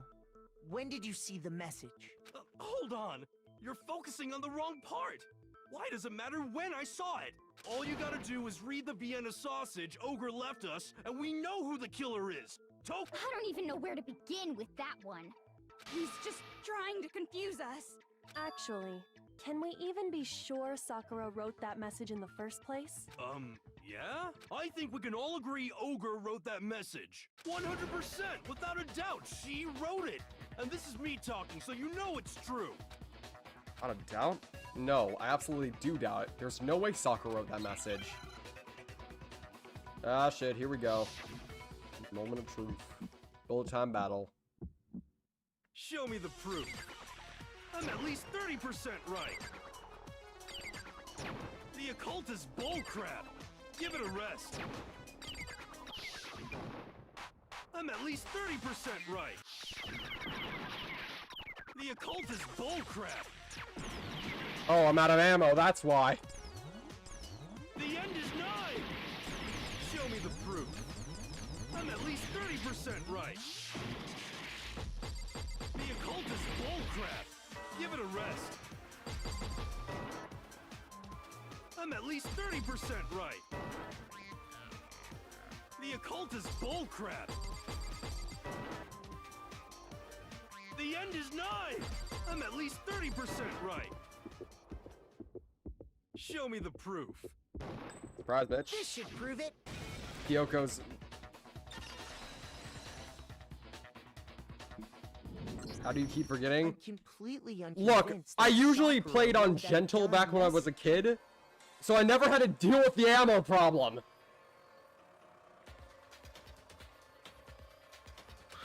When did you see the message? Hold on. You're focusing on the wrong part. Why does it matter when I saw it? All you gotta do is read the Vienna sausage Ogre left us, and we know who the killer is. I don't even know where to begin with that one. He's just trying to confuse us. Actually, can we even be sure Sakura wrote that message in the first place? Yeah? I think we can all agree Ogre wrote that message. 100%, without a doubt, she wrote it. And this is me talking, so you know it's true. Without a doubt? No, I absolutely do doubt it. There's no way Sakura wrote that message. Ah, shit, here we go. Moment of truth. Bullet time battle. Show me the proof. I'm at least 30% right. The occult is bullcrap. Give it a rest. I'm at least 30% right. The occult is bullcrap. Oh, I'm out of ammo, that's why. The end is nigh. Show me the proof. I'm at least 30% right. The occult is bullcrap. Give it a rest. I'm at least 30% right. The occult is bullcrap. The end is nigh. I'm at least 30% right. Show me the proof. Surprise, bitch. This should prove it. Kyoko's... How do you keep forgetting? I'm completely Look, unconvinced I that usually Sakura played on wrote that gentle darn back when I was a message. kid, so I never had to deal with the ammo problem.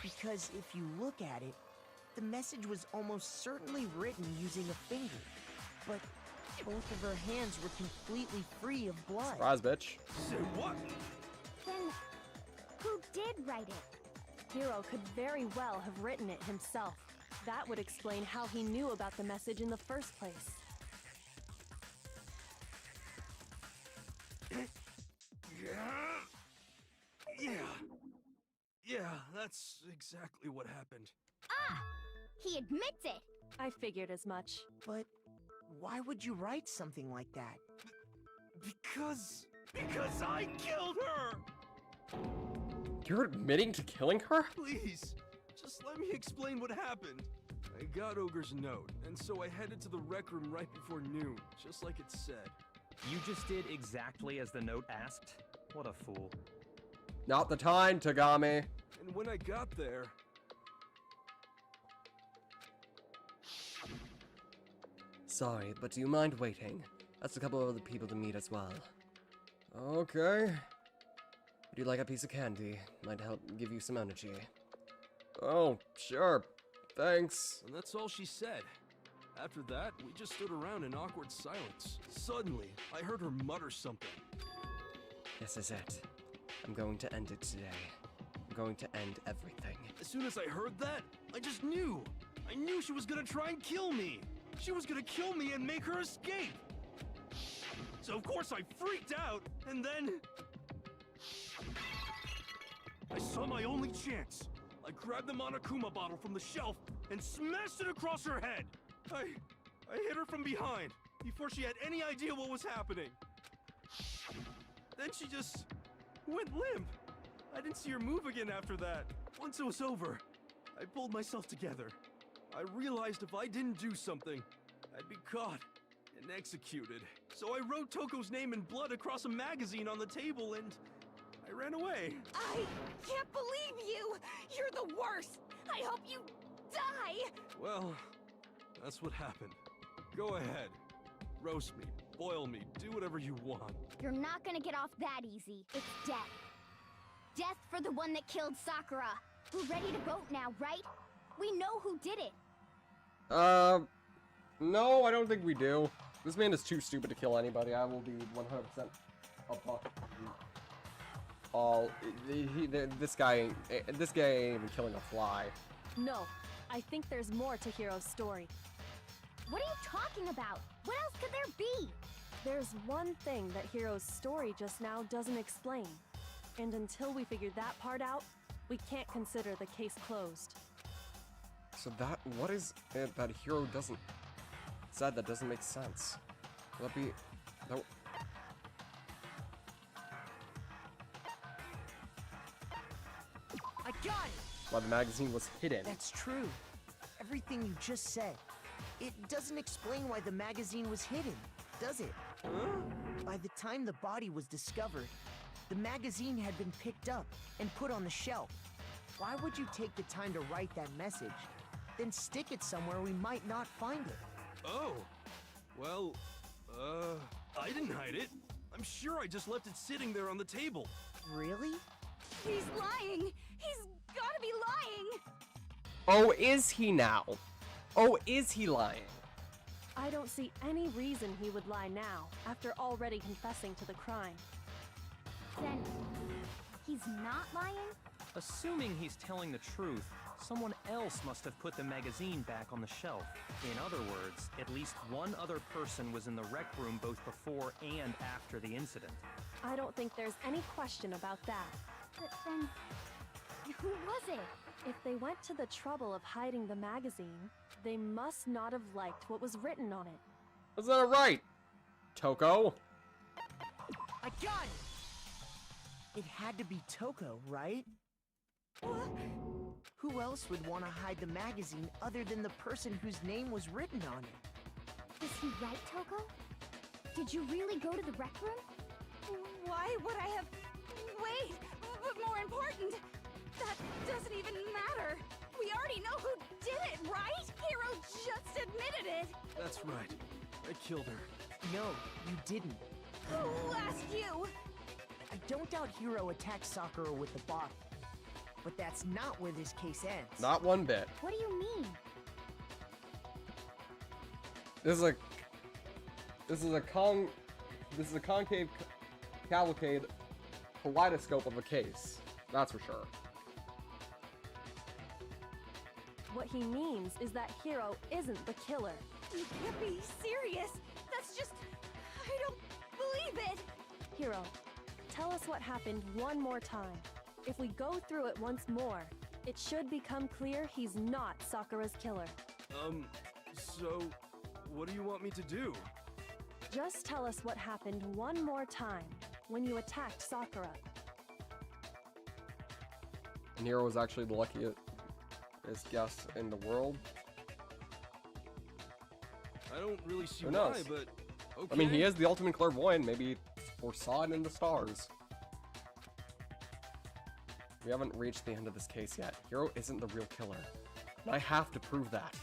Because if you look at it, the message was almost certainly written using a finger. But both of her hands were completely free of blood. Surprise, bitch. Say what? Then, who did write it? Hiro could very well have written it himself. That would explain how he knew about the message in the first place. Yeah, that's exactly what happened. Ah! He admits it! I figured as much. But why would you write something like that? Because I killed her! You're admitting to killing her? Please, just let me explain what happened. I got Ogre's note, and so I headed to the rec room right before noon, just like it said. You just did exactly as the note asked? What a fool. Not the time, Tagami. And when I got there... Sorry, but do you mind waiting? That's a couple of other people to meet as well. Okay. Would you like a piece of candy? Might help give you some energy. Oh, sure. Thanks. And that's all she said. After that, we just stood around in awkward silence. Suddenly, I heard her mutter something. This is it. I'm going to end it today. I'm going to end everything. As soon as I heard that, I just knew. I knew she was gonna try and kill me. She was gonna kill me and make her escape. So of course I freaked out, and then... I saw my only chance. I grabbed the Monokuma bottle from the shelf and smashed it across her head. I hit her from behind before she had any idea what was happening. Then she just went limp. I didn't see her move again after that. Once it was over, I pulled myself together. I realized if I didn't do something, I'd be caught and executed. So I wrote Toko's name in blood across a magazine on the table and I ran away. I can't believe you! You're the worst! I hope you die! Well, that's what happened. Go ahead. Roast me, boil me, do whatever you want. You're not gonna get off that easy. It's death. Death for the one that killed Sakura. We're ready to vote now, right? We know who did it. No, I don't think we do. This man is too stupid to kill anybody. I will be 100% a buck. This guy ain't even killing a fly. No, I think there's more to Hiro's story. What are you talking about? What else could there be? There's one thing that Hiro's story just now doesn't explain. And until we figure that part out, we can't consider the case closed. So what is it that Hiro said that doesn't make sense? Will that be... That, I got it! why the magazine was hidden. That's true. Everything you just said. It doesn't explain why the magazine was hidden, does it? By the time the body was discovered, the magazine had been picked up and put on the shelf. Why would you take the time to write that message, then stick it somewhere we might not find it? Oh, well, I didn't hide it. I'm sure I just left it sitting there on the table. Really? He's lying! He's gotta be lying! Oh, is he now? Oh, is he lying? I don't see any reason he would lie now, after already confessing to the crime. Then, he's not lying? Assuming he's telling the truth, someone else must have put the magazine back on the shelf. In other words, at least one other person was in the rec room both before and after the incident. I don't think there's any question about that. But then, who was it? If they went to the trouble of hiding the magazine, they must not have liked what was written on it. Is that right, Toko? I got it! It had to be Toko, right? Who else would want to hide the magazine other than the person whose name was written on it? Is he right, Toko? Did you really go to the rec room? Why would I have... Wait! But more important, that doesn't even matter! We already know who did it, right? Hiro just admitted it! That's right. I killed her. No, you didn't. Who asked you? I don't doubt Hiro attacked Sakura with the bottle. But that's not where this case ends. Not one bit. What do you mean? This is a concave cavalcade kaleidoscope of a case. That's for sure. What he means is that Hiro isn't the killer. You can't be serious! That's just... I don't believe it! Hiro, tell us what happened one more time. If we go through it once more, it should become clear he's not Sakura's killer. So, what do you want me to do? Just tell us what happened one more time, when you attacked Sakura. And Hiro was actually the luckiest guest in the world. I don't really see Who knows? why, but okay. I mean, he is the ultimate clairvoyant. Maybe he foresaw it in the stars. We haven't reached the end of this case yet. Hiro isn't the real killer. And I have to prove that.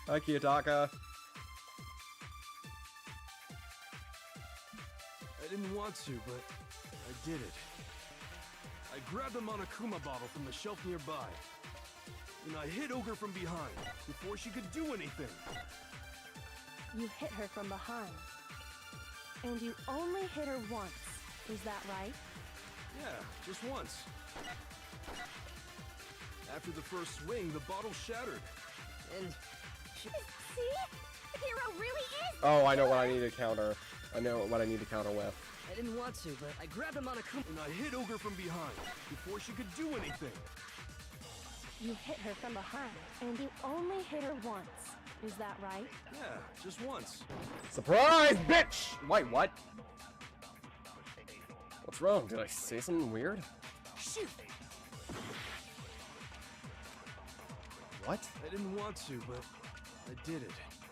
Hi, Kiyotaka. I didn't want to, but I did it. I grabbed the Monokuma bottle from the shelf nearby, and I hit Ogre from behind before she could do anything. You hit her from behind. And you only hit her once, is that right? Yeah, just once. After the first swing, the bottle shattered. And See? Hero really is. Oh, I know what I need to counter. I know what I need to counter with. I didn't want to, but I grabbed him on a Kuma. And I hit Ogre from behind before she could do anything. You hit her from behind, and you only hit her once. Is that right? Yeah, just once. Surprise, bitch! Wait, what? What's wrong? Did I say something weird? Shoot! What? I didn't want to, but I did it.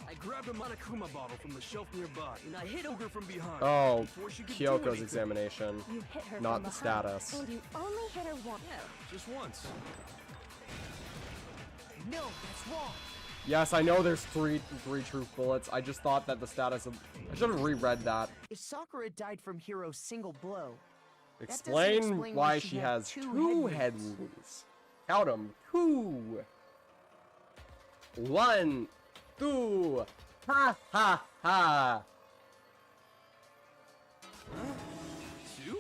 I grabbed a Monokuma bottle from the shelf nearby, and I hit Ogre from behind. Oh, before she could do Kyoko's anything. examination. You hit her Not from the behind, status. and you only hit her once. Yeah, just once. No, that's wrong. Yes, I know there's three truth bullets. I just thought that the status of... I should have reread that. If Sakura died from Hero's single blow, Explain why she has two head wounds. Count them. 2. 1, 2. Ha ha ha. Huh? 2?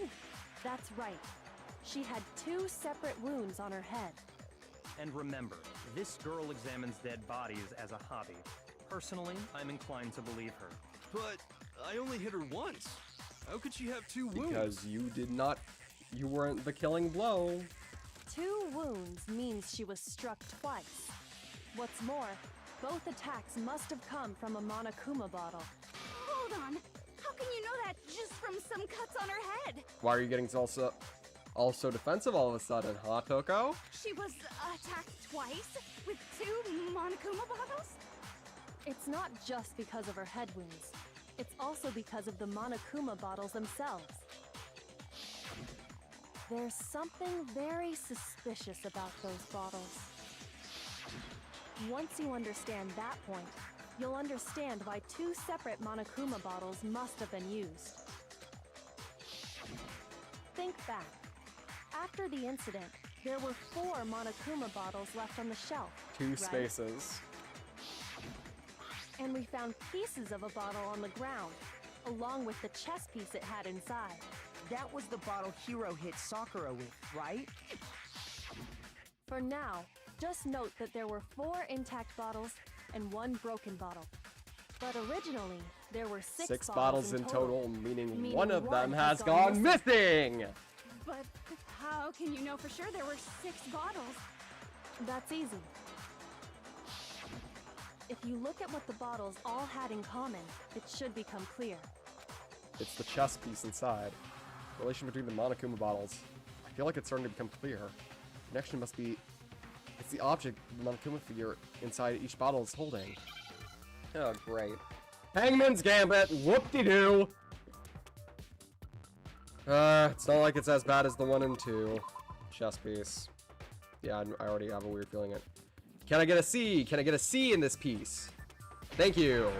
That's right. She had 2 separate wounds on her head. And remember, this girl examines dead bodies as a hobby. Personally, I'm inclined to believe her. But I only hit her once. How could she have 2 wounds? Because you did not... You weren't the killing blow. 2 wounds means she was struck twice. What's more, both attacks must have come from a Monokuma bottle. Hold on. How can you know that just from some cuts on her head? Why are you getting also defensive all of a sudden, huh, Toko? She was attacked twice with 2 Monokuma bottles? It's not just because of her head wounds. It's also because of the Monokuma bottles themselves. There's something very suspicious about those bottles. Once you understand that point, you'll understand why 2 separate Monokuma bottles must have been used. Think back. After the incident, there were 4 Monokuma bottles left on the shelf. 2 right? spaces. And we found pieces of a bottle on the ground, along with the chess piece it had inside. That was the bottle Hero hit Sakura with, right? For now, just note that there were 4 intact bottles and 1 broken bottle. But originally, there were 6 bottles in total, meaning one of them one has gone missing! But how can you know for sure there were 6 bottles? That's easy. If you look at what the bottles all had in common, it should become clear. It's the chess piece inside. The relation between the Monokuma bottles. I feel like it's starting to become clear. The connection must be... It's the object the Monokuma figure inside each bottle is holding. Oh, great. Hangman's Gambit! Whoop-de-doo! It's not like it's as bad as the 1 and 2 chess piece. Yeah, I already have a weird feeling it. Can I get a C? Can I get a C in this piece? Thank you.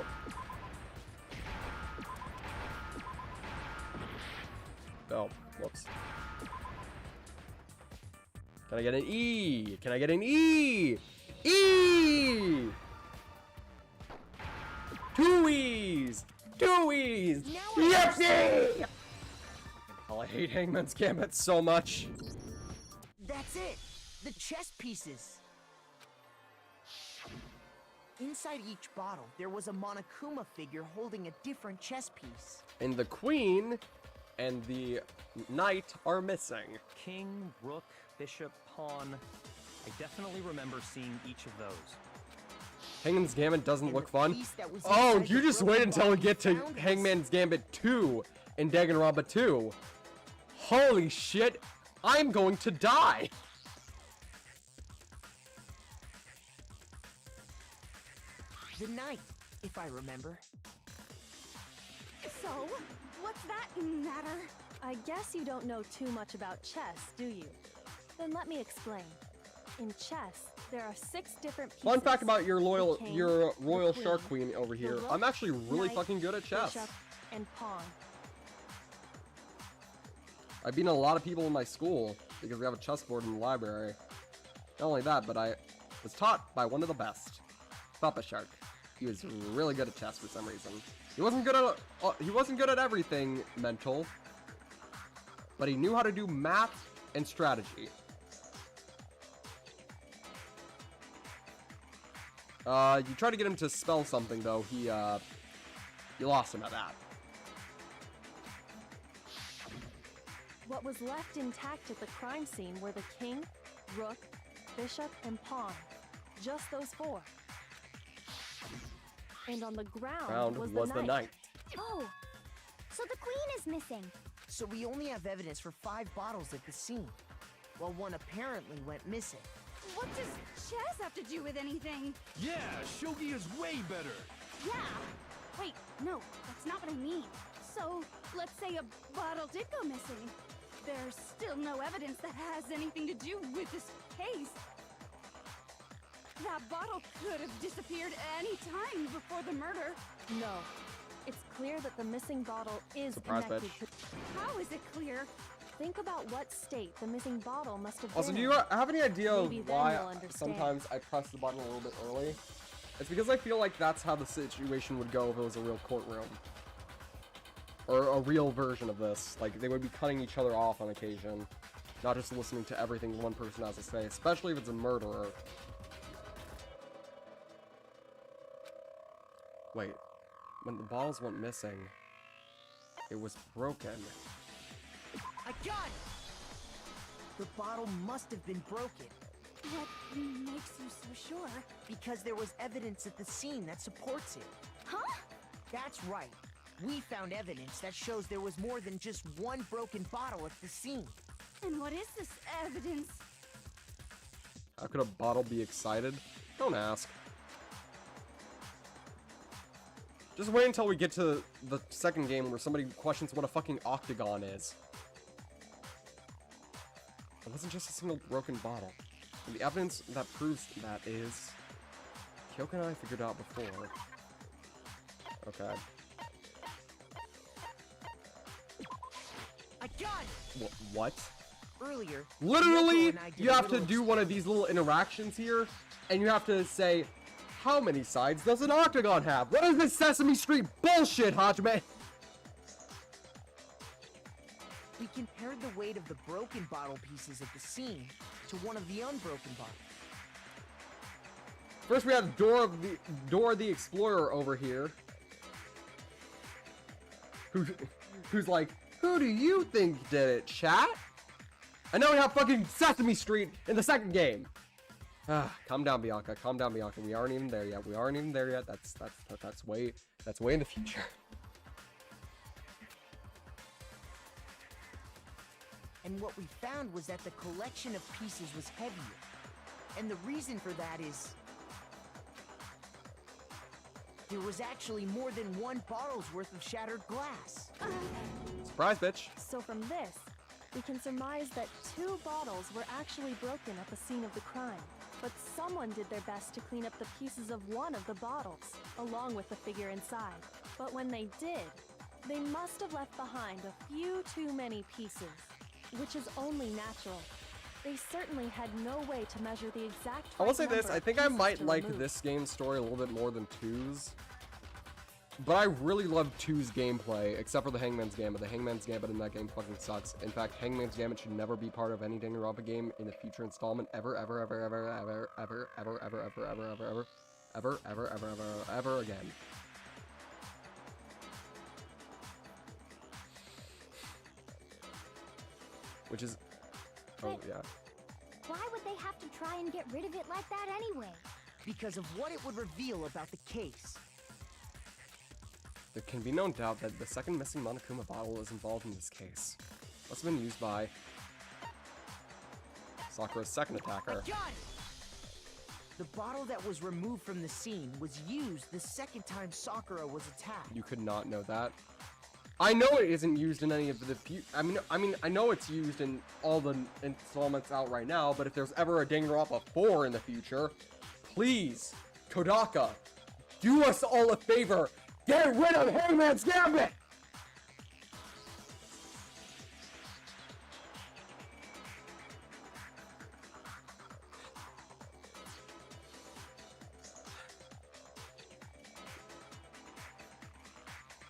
Oh, whoops. Can I get an E? Can I get an E? E! 2 E's! 2 E's! Yippee! Oh, I hate Hangman's Gambit so much. That's it! The chess pieces! Inside each bottle, there was a Monokuma figure holding a different chess piece. And the queen and the knight are missing. King, rook, bishop, pawn. I definitely remember seeing each of those. Hangman's Gambit doesn't look fun. piece that was Oh, inside you the just broken wait until we bottle get to found us. Hangman's Gambit 2 in Danganronpa 2. Holy shit, I'm going to die. The knight, if I remember. So, what's that matter? I guess you don't know too much about chess, do you? Then let me explain. In chess, there are 6 different pieces. Fun fact about your The king, royal the shark queen, queen over the here. rook, I'm actually really knight, fucking good at chess. bishop, and pawn. I've beaten a lot of people in my school because we have a chessboard in the library. Not only that, but I was taught by one of the best, Papa Shark. He was really good at chess for some reason. He wasn't good at everything mental. but he knew how to do math and strategy. You tried to get him to spell something, though. You lost him at that. What was left intact at the crime scene were the king, rook, bishop, and pawn. Just those four. And on the ground was the knight. Oh, so the queen is missing. So we only have evidence for 5 bottles at the scene, while one apparently went missing. What does chess have to do with anything? Yeah, shogi is way better. Yeah. Wait, no, that's not what I mean. So, let's say a bottle did go missing. There's still no evidence that has anything to do with this case. That bottle could have disappeared any time before the murder. No. It's clear that the missing bottle is Surprise, connected bitch. to... How is it clear? Think about what state the missing bottle must have Also, been do you in. have any idea of Maybe then why you'll understand. sometimes I press the button a little bit early? It's because I feel like that's how the situation would go if it was a real courtroom. Or a real version of this. Like, they would be cutting each other off on occasion. Not just listening to everything one person has to say, especially if it's a murderer. Wait. When the bottles went missing, it was broken. I got it! The bottle must have been broken. What makes you so sure? Because there was evidence at the scene that supports it. Huh? That's right. We found evidence that shows there was more than just one broken bottle at the scene. And what is this evidence? How could a bottle be excited? Don't ask. Just wait until we get to the second game where somebody questions what a fucking octagon is. It wasn't just a single broken bottle. And the evidence that proves that is... Kyoko and I figured out before. Okay. I got it! What? Earlier, Literally, Kyoko and I did you a have to little do one of these little interactions here, and you have to say, how many sides does an octagon have? What is this Sesame Street bullshit, Hajime? We compared the weight of the broken bottle pieces at the scene to one of the unbroken bottles. First, we have Dora the Explorer over here, who's like, who do you think did it, chat? And now we have fucking Sesame Street in the second game. Calm down, Bianca. Calm down, Bianca. We aren't even there yet. We aren't even there yet. That's way in the future. And what we found was that the collection of pieces was heavier. And the reason for that is... there was actually more than one bottle's worth of shattered glass. Surprise, bitch. So from this, we can surmise that 2 bottles were actually broken at the scene of the crime. But someone did their best to clean up the pieces of one of the bottles, along with the figure inside. But when they did, they must have left behind a few too many pieces, which is only natural. They certainly had no way to measure the exact I will say this, number I of think I pieces might to like remove. this game's story a little bit more than 2's. But I really love 2's gameplay, except for the Hangman's Gambit. The Hangman's Gambit in that game fucking sucks. In fact, Hangman's Gambit should never be part of any Danganronpa game in a future installment ever again. Which is... oh, yeah. Why would they have to try and get rid of it like that anyway? Because of what it would reveal about the case. There can be no doubt that the second missing Monokuma bottle is involved in this case. Must have been used by Sakura's second attacker. I got it! The bottle that was removed from the scene was used the second time Sakura was attacked. You could not know that. I know it isn't used in any of the I know it's used in all the installments out right now, but if there's ever a Danganronpa 4 in the future, please, Kodaka, do us all a favor. Get rid of Hangman's Gambit!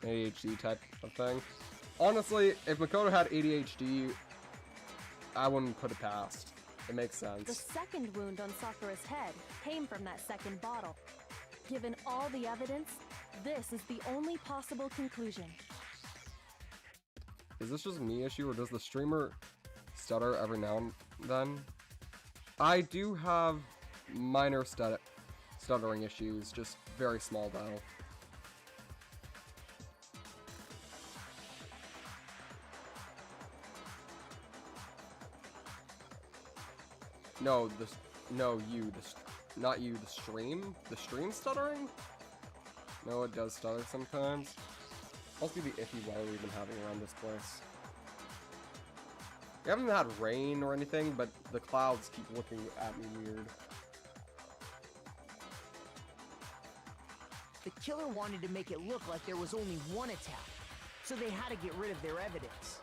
ADHD type of thing. Honestly, if Makoto had ADHD, I wouldn't put it past. It makes The sense. second wound on Sakura's head came from that second bottle. Given all the evidence, this is the only possible conclusion. Is this just me issue, or does the streamer stutter every now and then? I do have minor stuttering issues, just very small though. No, not you, the stream? The stream stuttering? No, it does stutter sometimes. Must be the iffy weather we've been having around this place. We haven't had rain or anything, but the clouds keep looking at me weird. The killer wanted to make it look like there was only one attack, so they had to get rid of their evidence.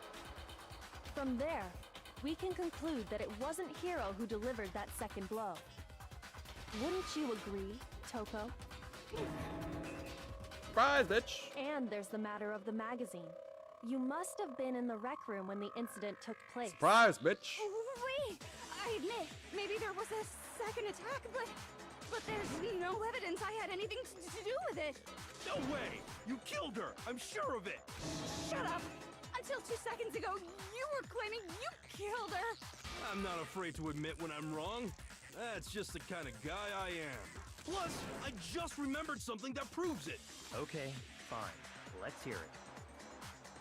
From there, we can conclude that it wasn't Hiro who delivered that second blow. Wouldn't you agree, Toko? Surprise, bitch! And there's the matter of the magazine. You must have been in the rec room when the incident took place. Surprise, bitch! Wait! I admit, maybe there was a second attack, but there's no evidence I had anything to do with it. No way! You killed her! I'm sure of it! Shut up! Until 2 seconds ago, you were claiming you killed her! I'm not afraid to admit when I'm wrong. That's just the kind of guy I am. Plus, I just remembered something that proves it. Okay, fine. Let's hear it.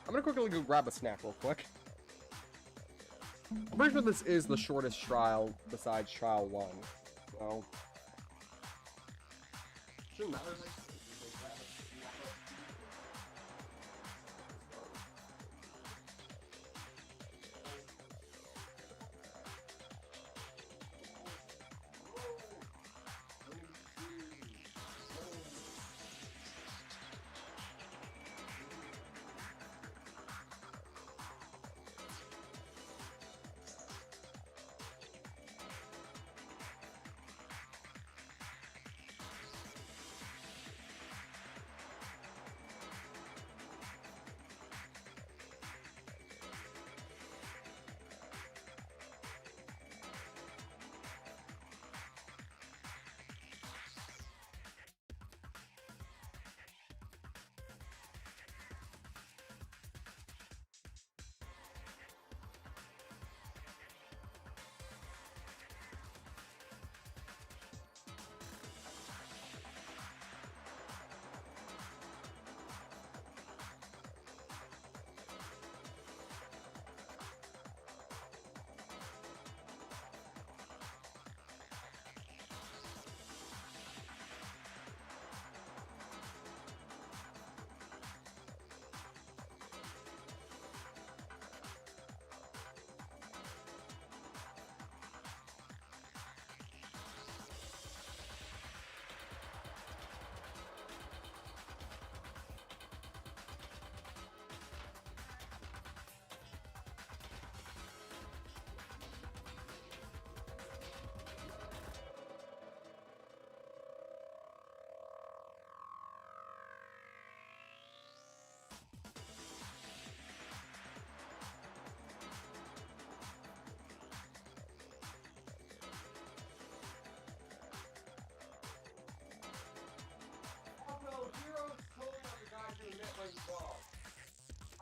I'm gonna quickly go grab a snack real quick. I'm pretty sure this is the shortest trial besides trial 1. So... shouldn't matter.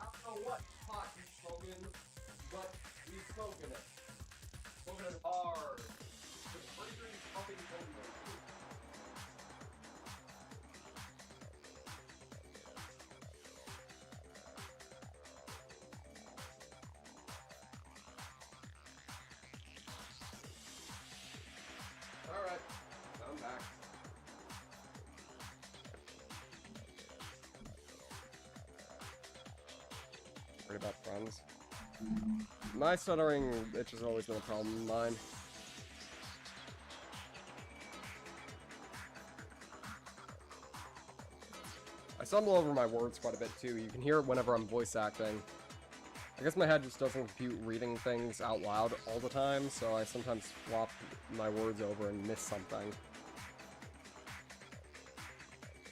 I don't know what pot he's smoking, but he's smoking it. Smoking it hard. The breaker he's pumping coconut too. Alright, I'm back. About friends. My stuttering, it's just always been a problem of mine. I stumble over my words quite a bit too. You can hear it whenever I'm voice acting. I guess my head just doesn't compute reading things out loud all the time, so I sometimes flop my words over and miss something.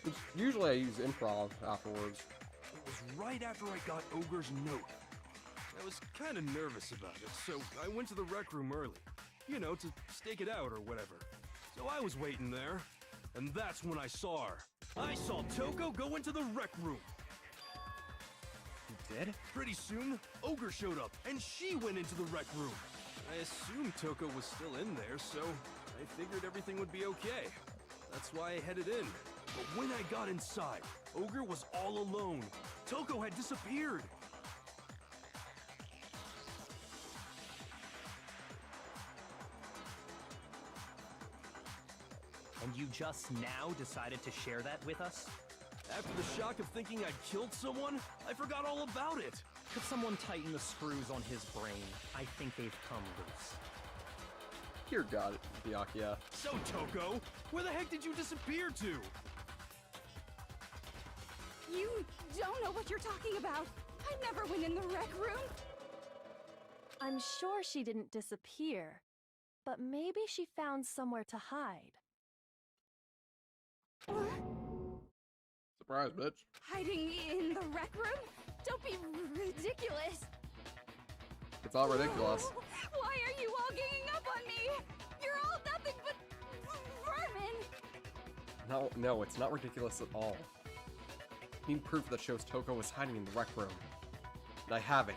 Which usually I use improv afterwards. It was right after I got Ogre's note. I was kind of nervous about it, so I went to the rec room early. You know, to stake it out or whatever. So I was waiting there, and that's when I saw her. I saw Toko go into the rec room. You did? Pretty soon, Ogre showed up, and she went into the rec room. I assumed Toko was still in there, so I figured everything would be okay. That's why I headed in. But when I got inside, Ogre was all alone. Toko had disappeared. And you just now decided to share that with us? After the shock of thinking I'd killed someone, I forgot all about it. Could someone tighten the screws on his brain? I think they've come loose. Dear God, Byakuya. So, Toko, where the heck did you disappear to? You don't know what you're talking about. I never went in the rec room. I'm sure she didn't disappear, but maybe she found somewhere to hide. Surprise, bitch. Hiding in the rec room? Don't be ridiculous. It's all ridiculous. Why are you all ganging up on me? You're all nothing but vermin. No, it's not ridiculous at all. I need proof that shows Toko was hiding in the rec room. And I have it.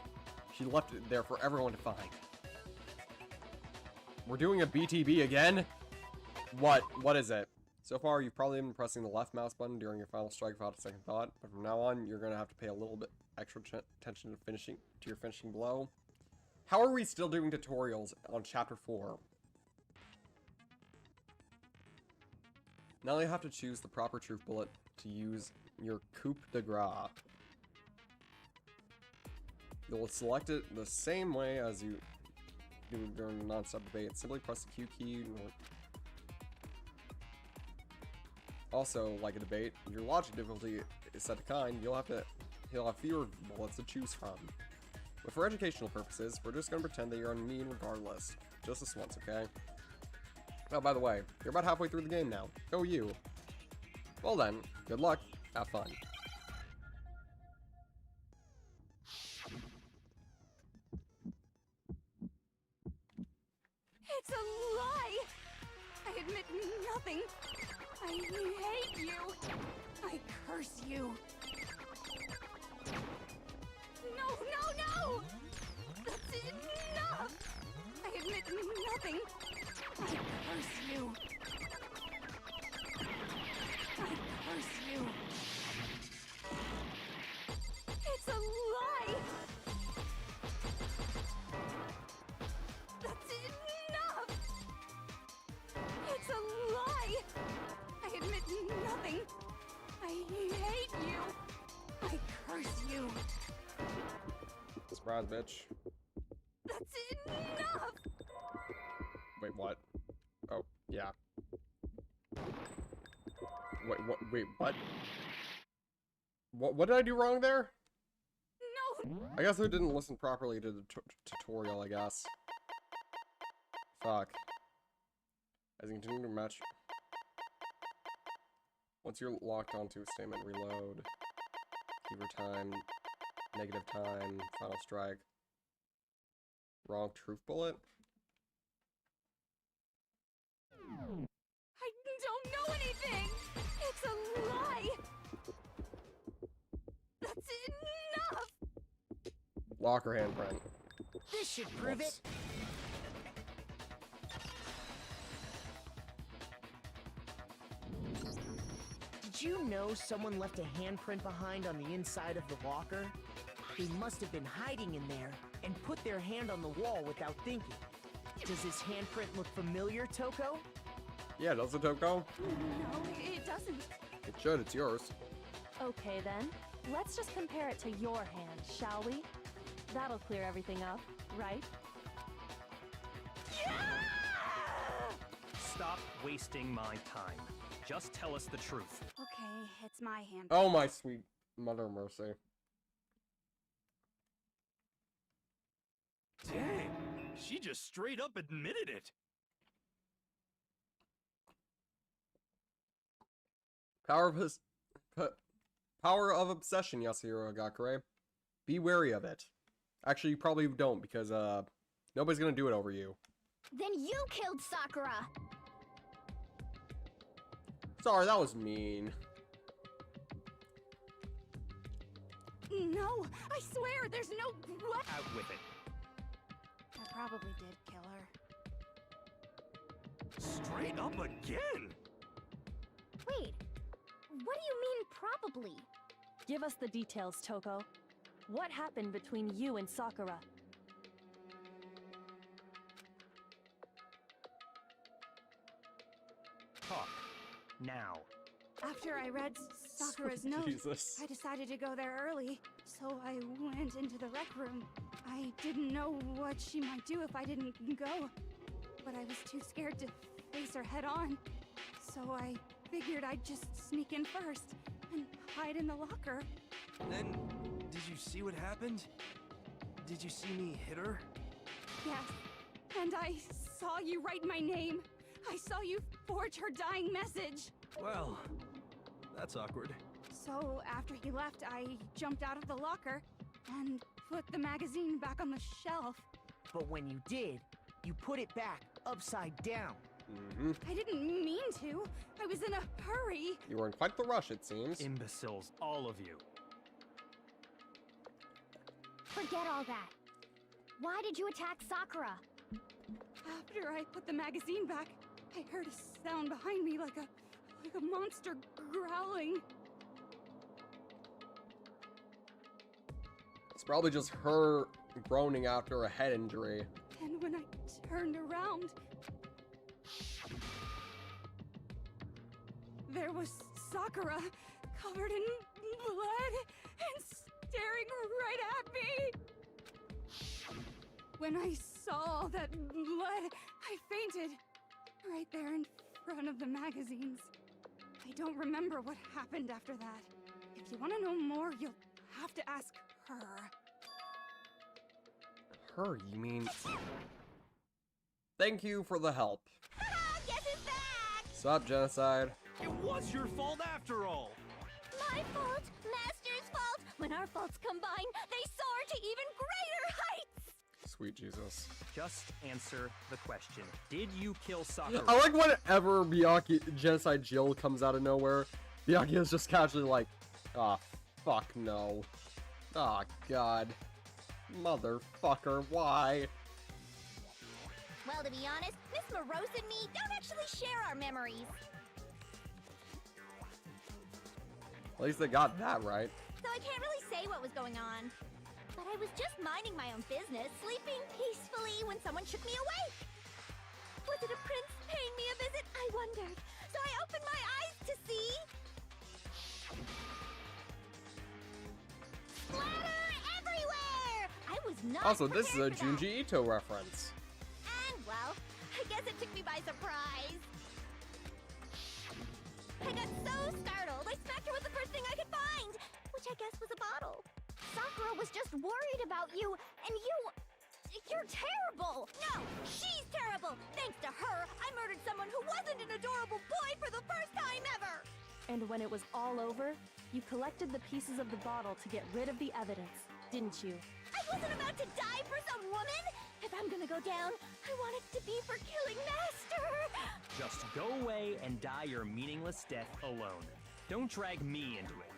She left it there for everyone to find. We're doing a BTB again? What? What is it? So far, you've probably been pressing the left mouse button during your final strike without a second thought, but from now on, you're going to have to pay a little bit extra attention to your finishing blow. How are we still doing tutorials on Chapter 4? Now you have to choose the proper truth bullet to use your coup de grace. You'll select it the same way as you do during the non-stop debate. Simply press the Q key. Also, like a debate, your logic difficulty is set to kind. He'll have fewer bullets to choose from. But for educational purposes, we're just gonna pretend that you're on mean regardless. Just this once, okay? Oh, by the way, you're about halfway through the game now. Go you. Well then, good luck. Have fun. It's a lie. I admit nothing. I hate you. I curse you. No! That's enough! I admit nothing. I curse you. I curse you. It's a lie! That's enough! It's a lie! I admit nothing. I hate you. I curse you. Surprise, bitch. That's enough! Wait, what? Oh, yeah. Wait, what? What did I do wrong there? No! I guess I didn't listen properly to the tutorial, I guess. Fuck. As you continue to match... Once you're locked onto a statement, reload. Keeper time. Negative time. Final strike. Wrong truth bullet? I don't know anything! It's a lie! That's enough! Locker handprint. This should prove it. Did you know someone left a handprint behind on the inside of the locker? They must have been hiding in there and put their hand on the wall without thinking. Does this handprint look familiar, Toko? Yeah, does it, Toko? No, it doesn't. It should, it's yours. Okay then, let's just compare it to your hand, shall we? That'll clear everything up, right? Stop wasting my time. Just tell us the truth. Okay, it's my hand. Oh my sweet mother mercy. Dang, she just straight up admitted it. Power of obsession, Yasuhiro Gakure. Be wary of it. Actually, you probably don't, because, nobody's gonna do it over you. Then you killed Sakura! Sorry, that was mean. No, I swear, there's no... What? Out with it. I probably did kill her. Straight up again? Wait, what do you mean, probably? Give us the details, Toko. What happened between you and Sakura? Talk. Now. After I read Sakura's note, Jesus. I decided to go there early, so I went into the rec room. I didn't know what she might do if I didn't go, but I was too scared to face her head on. So I figured I'd just sneak in first and hide in the locker. Then, did you see what happened? Did you see me hit her? Yes, and I saw you write my name. I saw you forge her dying message. Well, that's awkward. So after he left, I jumped out of the locker and put the magazine back on the shelf. But when you did, you put it back upside down. I didn't mean to. I was in a hurry. You were in quite the rush, it seems. Imbeciles, all of you. Forget all that. Why did you attack Sakura? After I put the magazine back, I heard a sound behind me like a monster growling. It's probably just her groaning after a head injury. And when I turned around, there was Sakura, covered in blood and staring right at me. When I saw all that blood, I fainted. Right there in front of the magazines. I don't remember what happened after that. If you want to know more, you'll have to ask her. Her, you mean? Thank you for the help. Guess who's back? Sup, Genocide? It was your fault after all! My fault, Master's fault. When our faults combine, they soar to even greater heights. Sweet Jesus. Just answer the question. Did you kill Sakura? I like whenever Miyaki Genocide Jill comes out of nowhere, Miyaki is just casually like, ah, fuck no. Ah, God. Motherfucker, why? Well, to be honest, Miss Morose and me don't actually share our memories. At least they got that right. So I can't really say what was going on. But I was just minding my own business, sleeping peacefully when someone shook me awake. Was it a prince paying me a visit? I wondered. So I opened my eyes to see... splatter everywhere! I was not Also, this is a prepared for that. Junji Ito reference. And, well, I guess it took me by surprise. I got so startled, I smacked her with the first thing I could find, which I guess was a bottle. Sakura was just worried about you, and you're terrible! No, she's terrible! Thanks to her, I murdered someone who wasn't an adorable boy for the first time ever! And when it was all over, you collected the pieces of the bottle to get rid of the evidence, didn't you? I wasn't about to die for some woman! If I'm gonna go down, I want it to be for killing Master! Just go away and die your meaningless death alone. Don't drag me into it.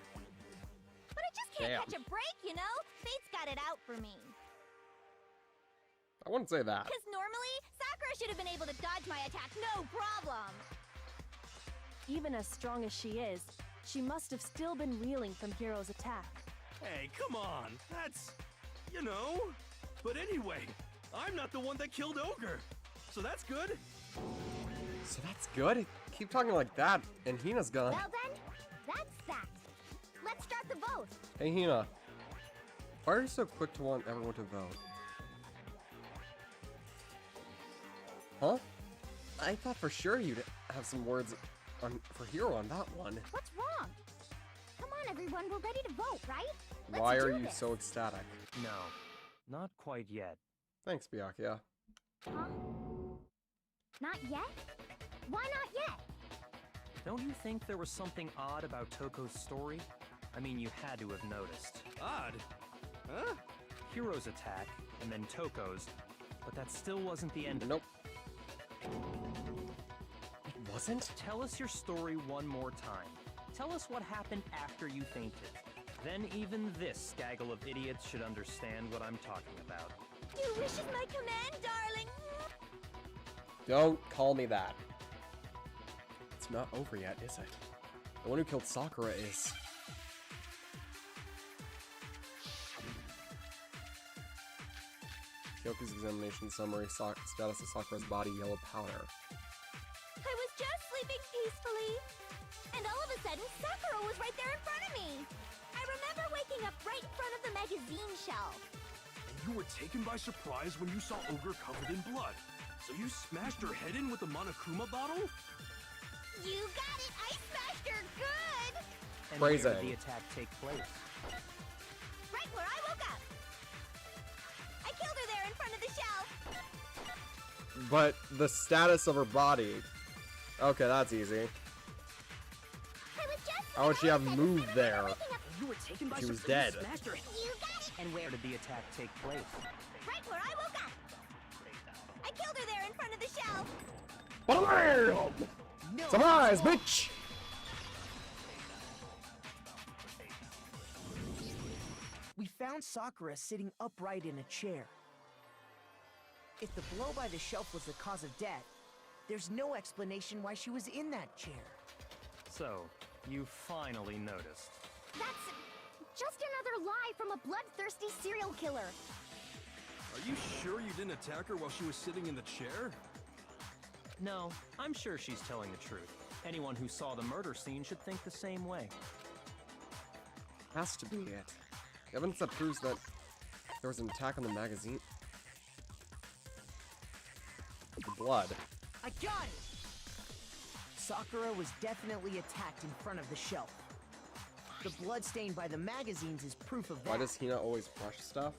But I just can't Damn. catch a break, you know? Fate's got it out for me. I wouldn't say that. Because normally, Sakura should have been able to dodge my attack, no problem! Even as strong as she is, she must have still been reeling from Hiro's attack. Hey, come on! That's... you know... But anyway, I'm not the one that killed Ogre! So that's good! So that's good? Keep talking like that, and Hina's gone. Well then, that's that. Let's start the vote. Hey, Hina. Why are you so quick to want everyone to vote? Huh? I thought for sure you'd have some words for Hiro on that one. What's wrong? Come on, everyone, we're ready to vote, right? Let's Why do are you this. so ecstatic? No, not quite yet. Thanks, Byakuya. Huh? Not yet? Why not yet? Don't you think there was something odd about Toko's story? I mean, you had to have noticed. Odd. Huh? Hiro's attack, and then Toko's, but that still wasn't the end. Nope. It wasn't? Tell us your story one more time. Tell us what happened after you fainted. Then even this gaggle of idiots should understand what I'm talking about. Your wish is my command, darling. Don't call me that. It's not over yet, is it? The one who killed Sakura is... Kyoku's examination summary, status of Sakura's body, yellow powder. I was just sleeping peacefully, and all of a sudden, Sakura was right there in front of me. I remember waking up right in front of the magazine shelf. And you were taken by surprise when you saw Ogre covered in blood. So you smashed her head in with the Monokuma bottle? You got it! I smashed her good! And Phrasing. where did the attack take place? Right where I woke up. I killed her there in front of the shelf. But the status of her body. Okay, that's easy. I was just. How would she have moved there? You were taken by She was surprise. dead. Smashed her. You got it! And where did the attack take place? Right where I woke up. I killed her there in front of the shelf. No. Surprise, bitch! We found Sakura sitting upright in a chair. If the blow by the shelf was the cause of death, there's no explanation why she was in that chair. So, you finally noticed. That's just another lie from a bloodthirsty serial killer. Are you sure you didn't attack her while she was sitting in the chair? No, I'm sure she's telling the truth. Anyone who saw the murder scene should think the same way. Has to be it. Evidence that proves that there was an attack on the magazine. The blood. I got it! Sakura was definitely attacked in front of the shelf. The blood stained by the magazines is proof of that. Why does Hina always rush stuff?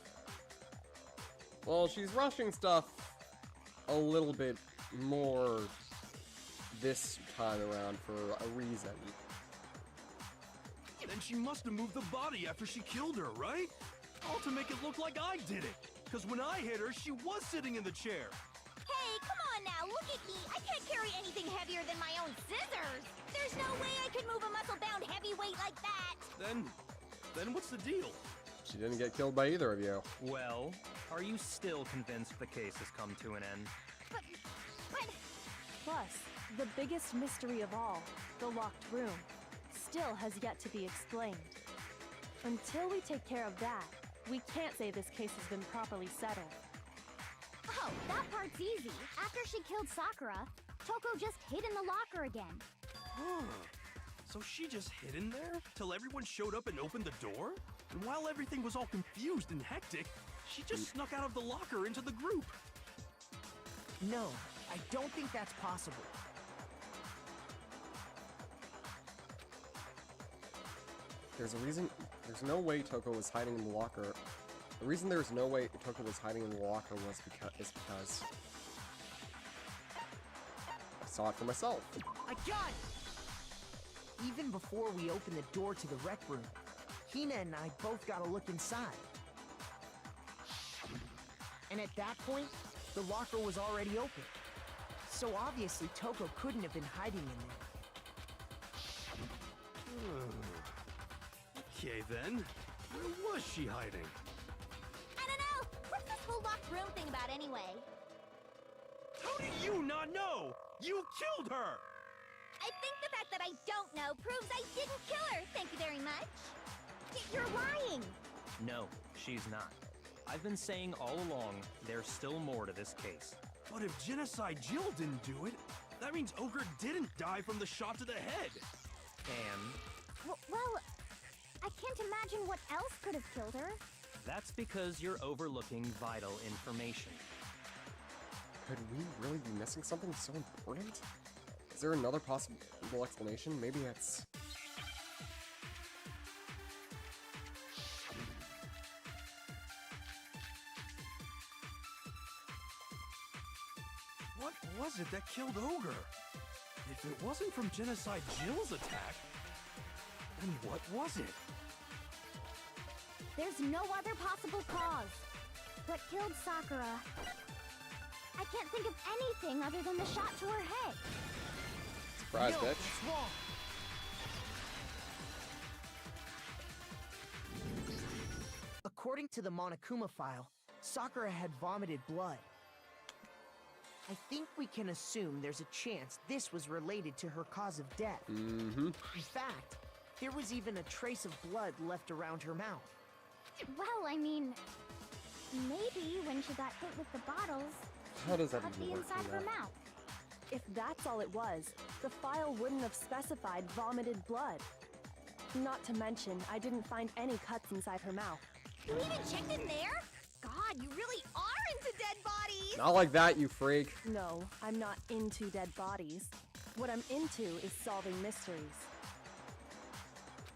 Well, she's rushing stuff a little bit more this time around for a reason. Then she must have moved the body after she killed her, right? All to make it look like I did it. Because when I hit her, she was sitting in the chair. Hey, come on now, look at me. I can't carry anything heavier than my own scissors. There's no way I could move a muscle-bound heavyweight like that. Then what's the deal? She didn't get killed by either of you. Well, are you still convinced the case has come to an end? But... Plus, the biggest mystery of all, the locked room, still has yet to be explained. Until we take care of that, we can't say this case has been properly settled. Oh, that part's easy. After she killed Sakura, Toko just hid in the locker again. Huh. So she just hid in there till everyone showed up and opened the door? And while everything was all confused and hectic, she just snuck out of the locker into the group. No, I don't think that's possible. There's a reason. There's no way Toko was hiding in the locker. The reason there's no way Toko was hiding in the locker was because I saw it for myself. I got it! Even before we opened the door to the rec room, Hina and I both got a look inside. And at that point, the locker was already open. So obviously Toko couldn't have been hiding in there. Okay then, where was she hiding? I don't know. What's this whole locked room thing about anyway? How do you not know? You killed her! I think the fact that I don't know proves I didn't kill her. Thank you very much. You're lying. No, she's not. I've been saying all along, there's still more to this case. But if Genocide Jill didn't do it, that means Ogre didn't die from the shot to the head. And Well, I can't imagine what else could have killed her. that's because you're overlooking vital information. Could we really be missing something so important? Is there another possible explanation? Maybe it's... What was it that killed Ogre? If it wasn't from Genocide Jill's attack, then what was it? There's no other possible cause. What killed Sakura? I can't think of anything other than the shot to her head. Surprise, No, bitch. that's wrong. According to the Monokuma file, Sakura had vomited blood. I think we can assume there's a chance this was related to her cause of death. Mm-hmm. In fact, there was even a trace of blood left around her mouth. Well, I mean, maybe when she got hit with the bottles, How does that cut even the work? inside of her mouth. If that's all it was, the file wouldn't have specified vomited blood. Not to mention, I didn't find any cuts inside her mouth. You even checked in there? God, you really are into dead bodies! Not like that, you freak. No, I'm not into dead bodies. What I'm into is solving mysteries.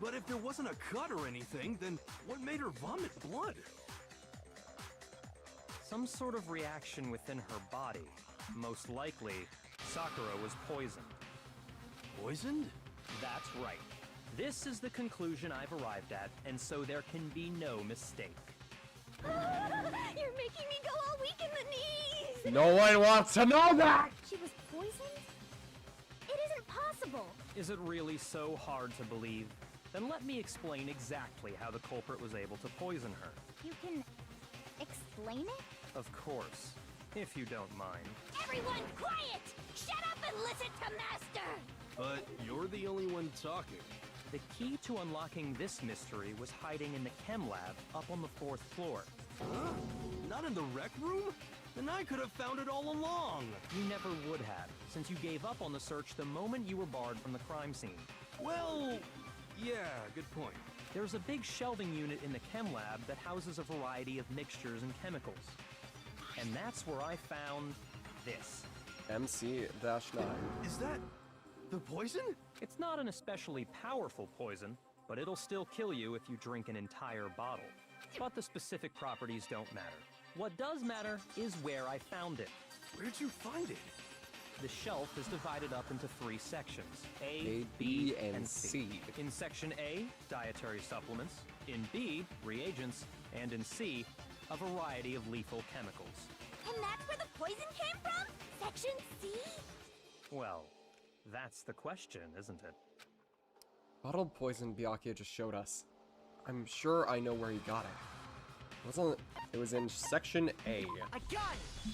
But if there wasn't a cut or anything, then what made her vomit blood? Some sort of reaction within her body. Most likely, Sakura was poisoned. Poisoned? That's right. This is the conclusion I've arrived at, and so there can be no mistake. You're making me go all weak in the knees! No one wants to know that! She was poisoned? It isn't possible! Is it really so hard to believe? Then let me explain exactly how the culprit was able to poison her. You can explain it? Of course, if you don't mind. Everyone quiet! Shut up and listen to Master! But you're the only one talking. The key to unlocking this mystery was hiding in the chem lab up on the 4th floor. Huh? Not in the rec room? Then I could have found it all along. You never would have, since you gave up on the search the moment you were barred from the crime scene. Well, yeah, good point. There's a big shelving unit in the chem lab that houses a variety of mixtures and chemicals. And that's where I found this. MC-9. Is that the poison? It's not an especially powerful poison, but it'll still kill you if you drink an entire bottle. But the specific properties don't matter. What does matter is where I found it. Where'd you find it? The shelf is divided up into 3 sections, A, B, and C. In Section A, dietary supplements. In B, reagents. And in C, a variety of lethal chemicals. And that's where the poison came from? Section C? Well, that's the question, isn't it? Bottled poison Byakuya just showed us. I'm sure I know where he got it. It was in Section A. I got it!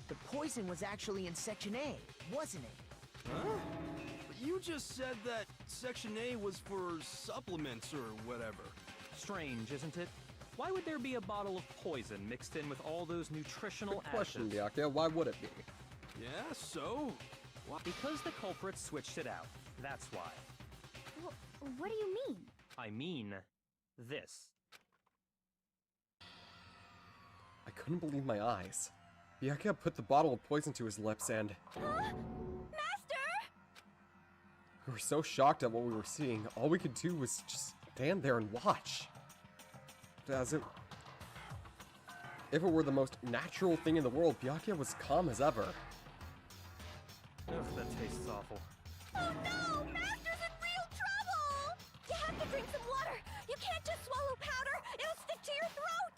The poison was actually in Section A, wasn't it? Huh? But you just said that Section A was for supplements or whatever. Strange, isn't it? Why would there be a bottle of poison mixed in with all those nutritional Good question, additives? Byakuya. Why would it be? Yeah, so? Because the culprit switched it out. That's why. What do you mean? I mean, this. I couldn't believe my eyes. Byakuya put the bottle of poison to his lips and... Master! We were so shocked at what we were seeing, all we could do was just stand there and watch. If it were the most natural thing in the world, Byakuya was calm as ever. Ugh, that tastes awful. Oh no! Master's in real trouble! You have to drink some water! You can't just swallow powder! It'll stick to your throat!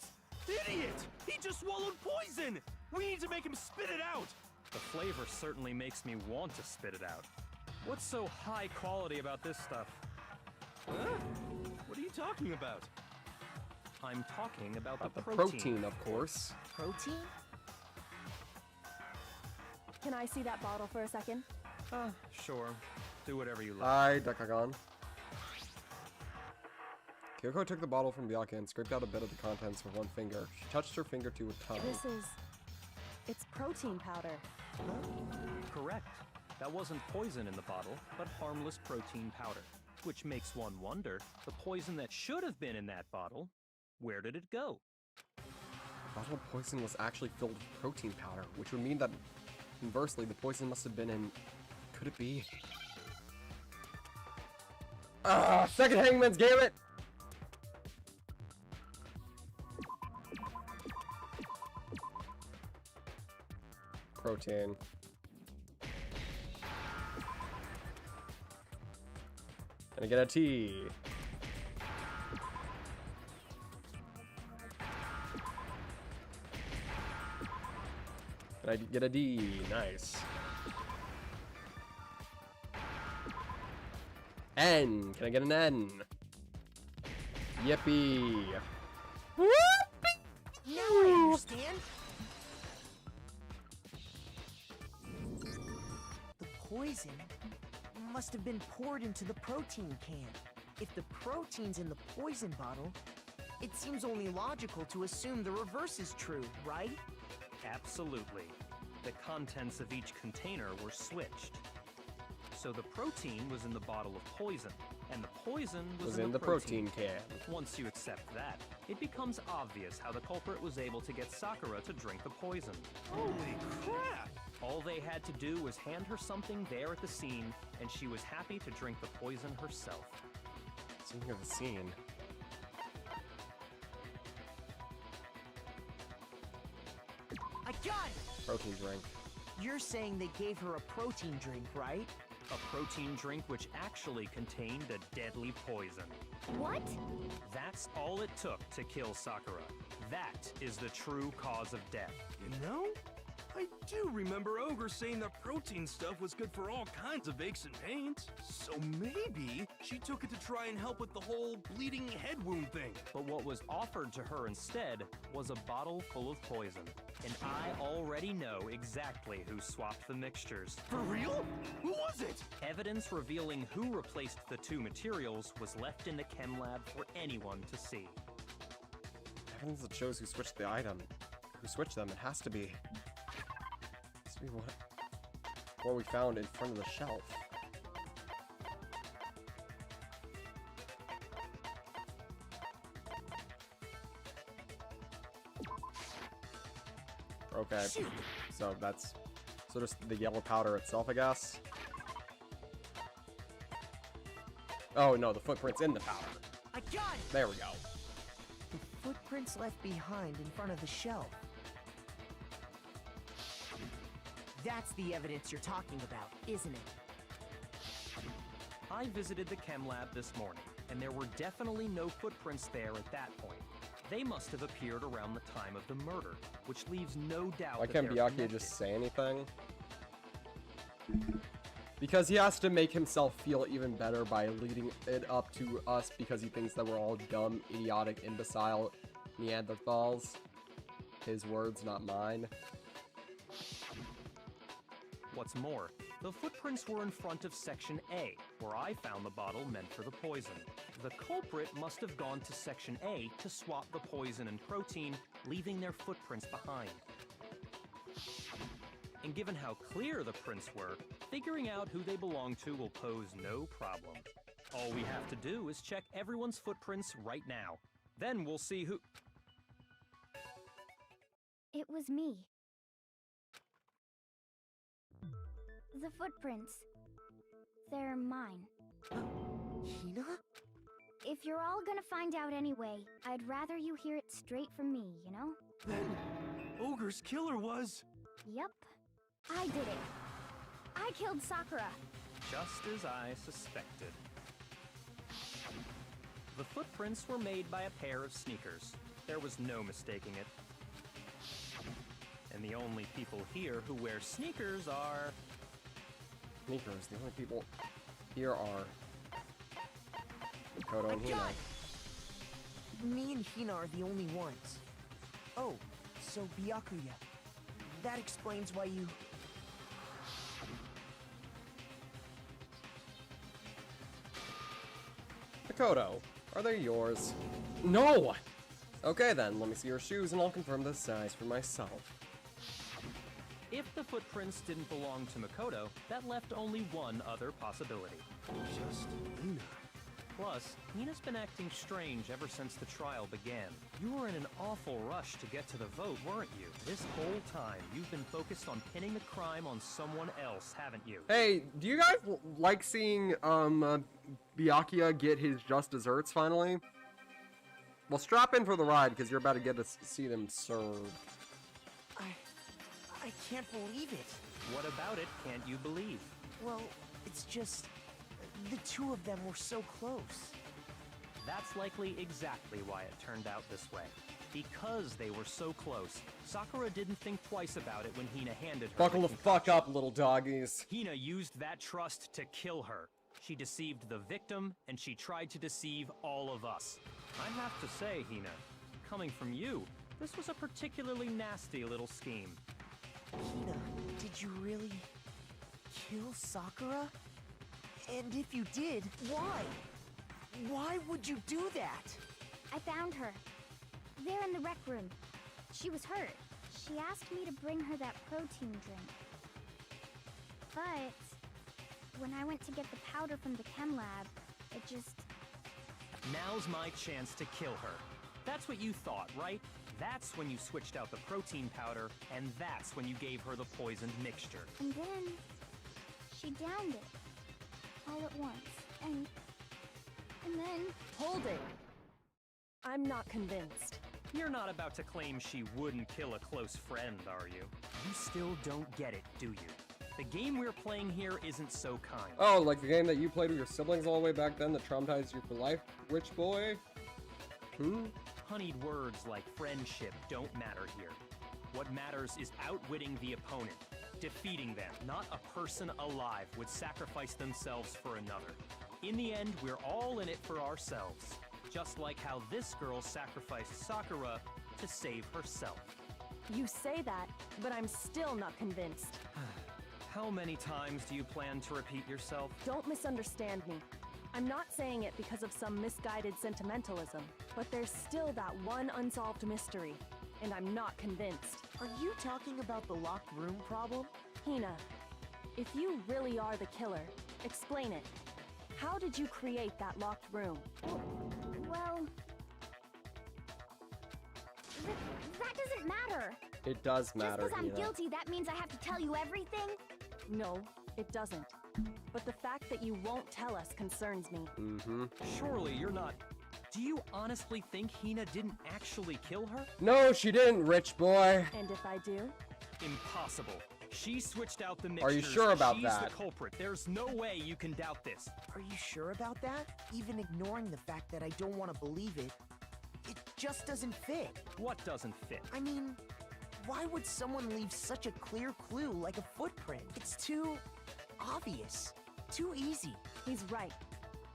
Idiot! He just swallowed poison! We need to make him spit it out! The flavor certainly makes me want to spit it out. What's so high quality about this stuff? Huh? What are you talking about? I'm talking about the protein, of course. Protein? Can I see that bottle for a second? Sure. Do whatever you like. Hi, Dakagon. Kyoko took the bottle from Byakuya and scraped out a bit of the contents with one finger. She touched her finger to a tongue. It's protein powder. Correct. That wasn't poison in the bottle, but harmless protein powder. Which makes one wonder, the poison that should have been in that bottle, where did it go? The bottle of poison was actually filled with protein powder, which would mean that, conversely, the poison must have been in... Could it be? Second Hangman's Gambit! Protein. Gonna get a T. I get a D. Nice. N. Can I get an N? Yippee. Now I understand. The poison must have been poured into the protein can. If the protein's in the poison bottle, it seems only logical to assume the reverse is true, right? Absolutely. The contents of each container were switched. So the protein was in the bottle of poison, and the poison was in the protein can. Once you accept that, it becomes obvious how the culprit was able to get Sakura to drink the poison. Holy crap! All they had to do was hand her something there at the scene, and she was happy to drink the poison herself. Speaking of the scene. I got it! Protein drink. You're saying they gave her a protein drink, right? A protein drink which actually contained a deadly poison. What? That's all it took to kill Sakura. That is the true cause of death. You know, I do remember Ogre saying that protein stuff was good for all kinds of aches and pains. So maybe she took it to try and help with the whole bleeding head wound thing. But what was offered to her instead was a bottle full of poison. And I already know exactly who swapped the mixtures. For real? Who was it? Evidence revealing who replaced the two materials was left in the chem lab for anyone to see. Evidence that shows who switched the item. Who switched them? It has to be. What we found in front of the shelf. Okay, so that's just the yellow powder itself, I guess. Oh no, the footprint's in the powder. I got it! There we go. The footprints left behind in front of the shelf. That's the evidence you're talking about, isn't it? I visited the chem lab this morning, and there were definitely no footprints there at that point. They must have appeared around the time of the murder, which leaves no doubt Why that can't they're Byakuya connected. just say anything? Because he has to make himself feel even better by leading it up to us because he thinks that we're all dumb, idiotic, imbecile Neanderthals. His words, not mine. What's more, the footprints were in front of Section A, where I found the bottle meant for the poison. The culprit must have gone to Section A to swap the poison and protein, leaving their footprints behind. And given how clear the prints were, figuring out who they belong to will pose no problem. All we have to do is check everyone's footprints right now. Then we'll see who... It was me. The footprints. They're mine. Hina? If you're all gonna find out anyway, I'd rather you hear it straight from me, you know? Then Ogre's killer was... Yep. I did it. I killed Sakura. Just as I suspected. The footprints were made by a pair of sneakers. There was no mistaking it. And the only people here who wear sneakers are... Sneakers, the only people here are Kodo and Hina. Me and Hina are the only ones. Oh, so Byakuya. That explains why you... Kodo, are they yours? No! Okay then, let me see your shoes and I'll confirm the size for myself. If the footprints didn't belong to Makoto, that left only one other possibility. Just Hina. Plus, Hina's been acting strange ever since the trial began. You were in an awful rush to get to the vote, weren't you? This whole time, you've been focused on pinning the crime on someone else, haven't you? Hey, do you guys like seeing Byakuya get his just desserts finally? Well, strap in for the ride because you're about to get to see them served. I can't believe it. What about it can't you believe? Well, it's just... the two of them were so close. That's likely exactly why it turned out this way. Because they were so close, Sakura didn't think twice about it when Hina handed her Buckle the fuck up, little doggies. Hina used that trust to kill her. She deceived the victim, and she tried to deceive all of us. I have to say, Hina, coming from you, this was a particularly nasty little scheme. Hina, did you really kill Sakura? And if you did, why? Why would you do that? I found her. There in the rec room. She was hurt. She asked me to bring her that protein drink. But when I went to get the powder from the chem lab, it just... Now's my chance to kill her. That's what you thought, right? That's when you switched out the protein powder, and that's when you gave her the poisoned mixture. And then she downed it. All at once. And then... Hold it! I'm not convinced. You're not about to claim she wouldn't kill a close friend, are you? You still don't get it, do you? The game we're playing here isn't so kind. Oh, like the game that you played with your siblings all the way back then that traumatized you for life, rich boy? Honeyed words like friendship don't matter here. What matters is outwitting the opponent, defeating them. Not a person alive would sacrifice themselves for another. In the end, we're all in it for ourselves. Just like how this girl sacrificed Sakura to save herself. You say that, but I'm still not convinced. How many times do you plan to repeat yourself? Don't misunderstand me. I'm not saying it because of some misguided sentimentalism, but there's still that one unsolved mystery, and I'm not convinced. Are you talking about the locked room problem? Hina, if you really are the killer, explain it. How did you create that locked room? Well... that doesn't matter. It does matter, Just because I'm Hina. guilty, that means I have to tell you everything? No, it doesn't. But the fact that you won't tell us concerns me. Surely you're not... Do you honestly think Hina didn't actually kill her? No, she didn't, rich boy. And if I do? Impossible. She switched out the mixtures. Are you sure about She's that? the culprit. There's no way you can doubt this. Are you sure about that? Even ignoring the fact that I don't want to believe it, it just doesn't fit. What doesn't fit? I mean, why would someone leave such a clear clue like a footprint? It's too obvious. Too easy. He's right.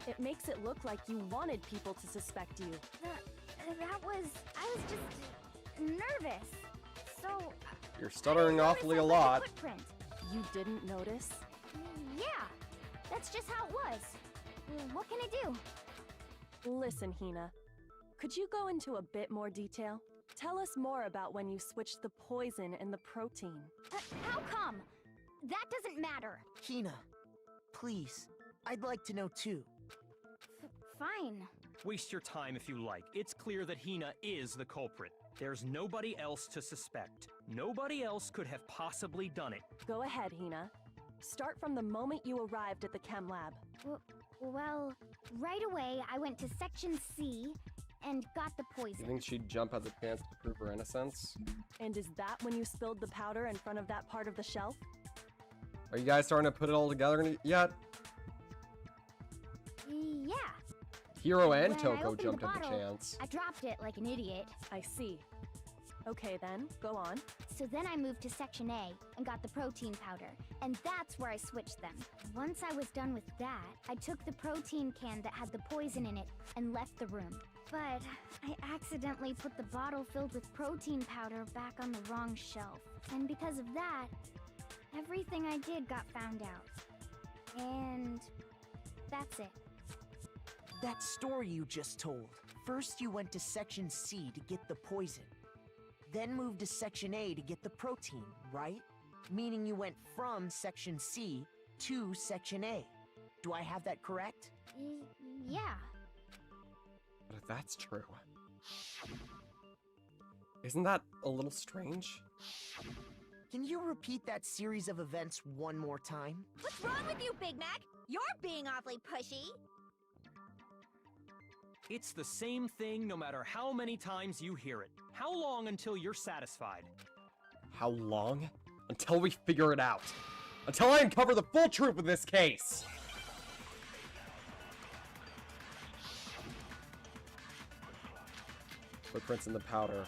It makes it look like you wanted people to suspect you. I was just nervous. So... You're stuttering awfully a lot. Footprint. You didn't notice? Yeah, that's just how it was. What can I do? Listen, Hina. Could you go into a bit more detail? Tell us more about when you switched the poison and the protein. How come? That doesn't matter. Hina, please. I'd like to know too. Fine. Waste your time if you like. It's clear that Hina is the culprit. There's nobody else to suspect. Nobody else could have possibly done it. Go ahead, Hina. Start from the moment you arrived at the chem lab. Well, right away I went to Section C and got the You poison. think she'd jump at the chance to prove her innocence? And is that when you spilled the powder in front of that part of the shelf? Are you guys starting to put it all together yet? Yeah. Hiro and When I Toko opened the jumped at the bottle, chance. I dropped it like an idiot. I see. Okay then, go on. So then I moved to Section A and got the protein powder, and that's where I switched them. Once I was done with that, I took the protein can that had the poison in it and left the room. But I accidentally put the bottle filled with protein powder back on the wrong shelf. And because of that, everything I did got found out. And that's it. That story you just told. First you went to Section C to get the poison. Then moved to Section A to get the protein, right? Meaning you went from Section C to Section A. Do I have that correct? Yeah. But if that's true... Isn't that a little strange? Can you repeat that series of events one more time? What's wrong with you, Big Mac? You're being awfully pushy. It's the same thing no matter how many times you hear it. How long until you're satisfied? How long? Until we figure it out. Until I uncover the full truth of this case! Footprints in the powder.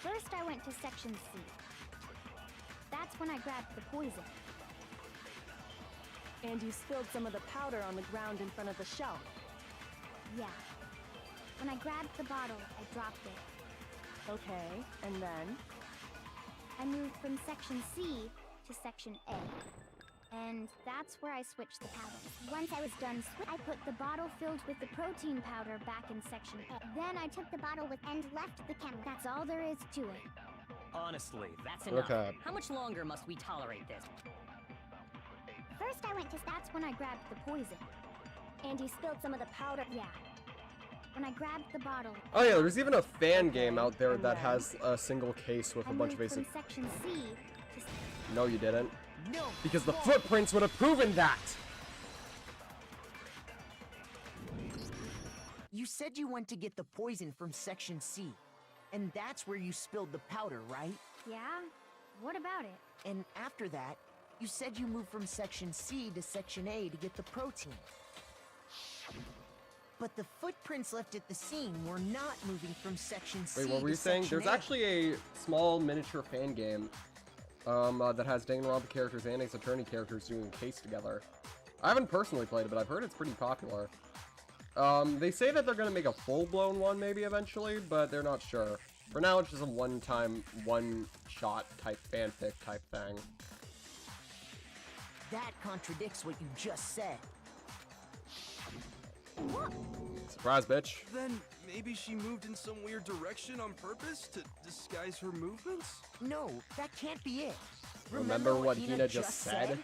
First, I went to Section C. That's when I grabbed the poison. And you spilled some of the powder on the ground in front of the shelf. Yeah. When I grabbed the bottle, I dropped it. Okay, and then? I moved from Section C to Section A. And that's where I switched the powders. Once I was done, I put the bottle filled with the protein powder back in Section A. Then I took the bottle with and left the camera. That's all there is to it. Honestly, that's enough. Okay. How much longer must we tolerate this? First, I went to. That's when I grabbed the poison. And you spilled some of the powder. Yeah. When I grabbed the bottle. Oh yeah, there's even a fan game out there that has a single case with a bunch of basic. From Section C to. No, you didn't. No. Because the footprints would have proven that. You said you went to get the poison from Section C. And that's where you spilled the powder, right? Yeah? What about it? And after that, you said you moved from Section C to Section A to get the protein. But the footprints left at the scene were not moving from Section C. Wait, what were you to saying? Section There's A. actually a small miniature fan game that has Danganronpa characters and Ace Attorney characters doing a case together. I haven't personally played it, but I've heard it's pretty popular. They say that they're going to make a full-blown one maybe eventually, but they're not sure. For now, it's just a one-time, one-shot type fanfic type thing. That contradicts what you just said. What? Surprise, bitch. Then maybe she moved in some weird direction on purpose to disguise her movements? No, that can't be it. Remember what Hina just said?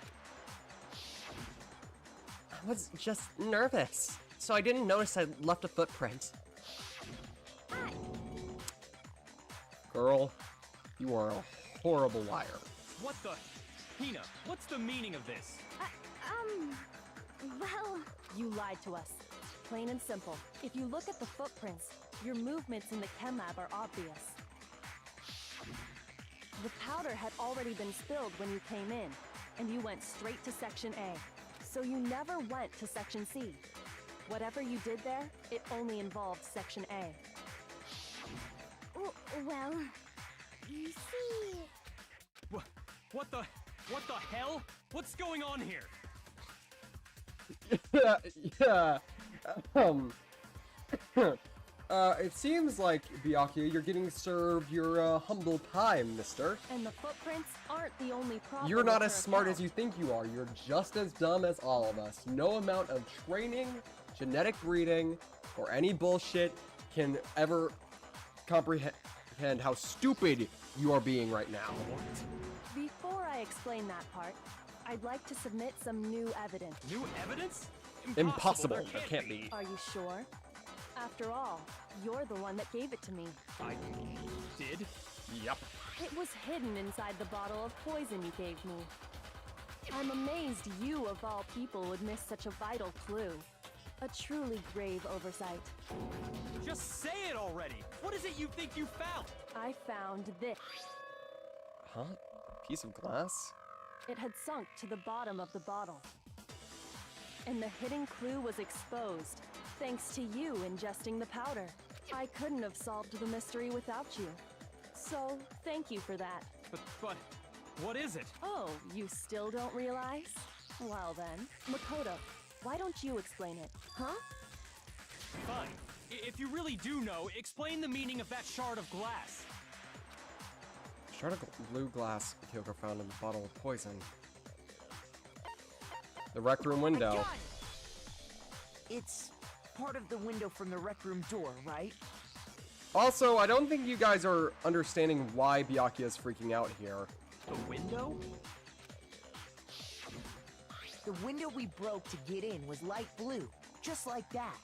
I was just nervous, so I didn't notice I left a footprint. Hi. Girl, you are a horrible liar. What the? Hina, what's the meaning of this? Well... You lied to us. Plain and simple. If you look at the footprints, your movements in the chem lab are obvious. The powder had already been spilled when you came in, and you went straight to Section A. So you never went to Section C. Whatever you did there, it only involved Section A. Well... You see... What the hell? What's going on here? Yeah. It seems like, Byakuya, you're getting served your humble pie, mister. And the footprints aren't the only problem. You're not with as her smart account. as you think you are. You're just as dumb as all of us. No amount of training, genetic breeding, or any bullshit can ever comprehend how stupid you are being right now. Before I explain that part, I'd like to submit some new evidence. New evidence? Impossible. There That can't be. Are you sure? After all, you're the one that gave it to me. I did? Yep. It was hidden inside the bottle of poison you gave me. I'm amazed you, of all people, would miss such a vital clue. A truly grave oversight. Just say it already! What is it you think you found? I found this. Huh? Piece of glass? It had sunk to the bottom of the bottle. And the hidden clue was exposed, thanks to you ingesting the powder. I couldn't have solved the mystery without you. So, thank you for that. But, what is it? Oh, you still don't realize? Well then, Makoto, why don't you explain it, huh? Fine. If you really do know, explain the meaning of that shard of glass. Shard of blue glass Kyoko found in the bottle of poison. The rec room window. It's part of the window from the rec room door, right? Also, I don't think you guys are understanding why Byakuya is freaking out here. The window? The window we broke to get in was light blue, just like that.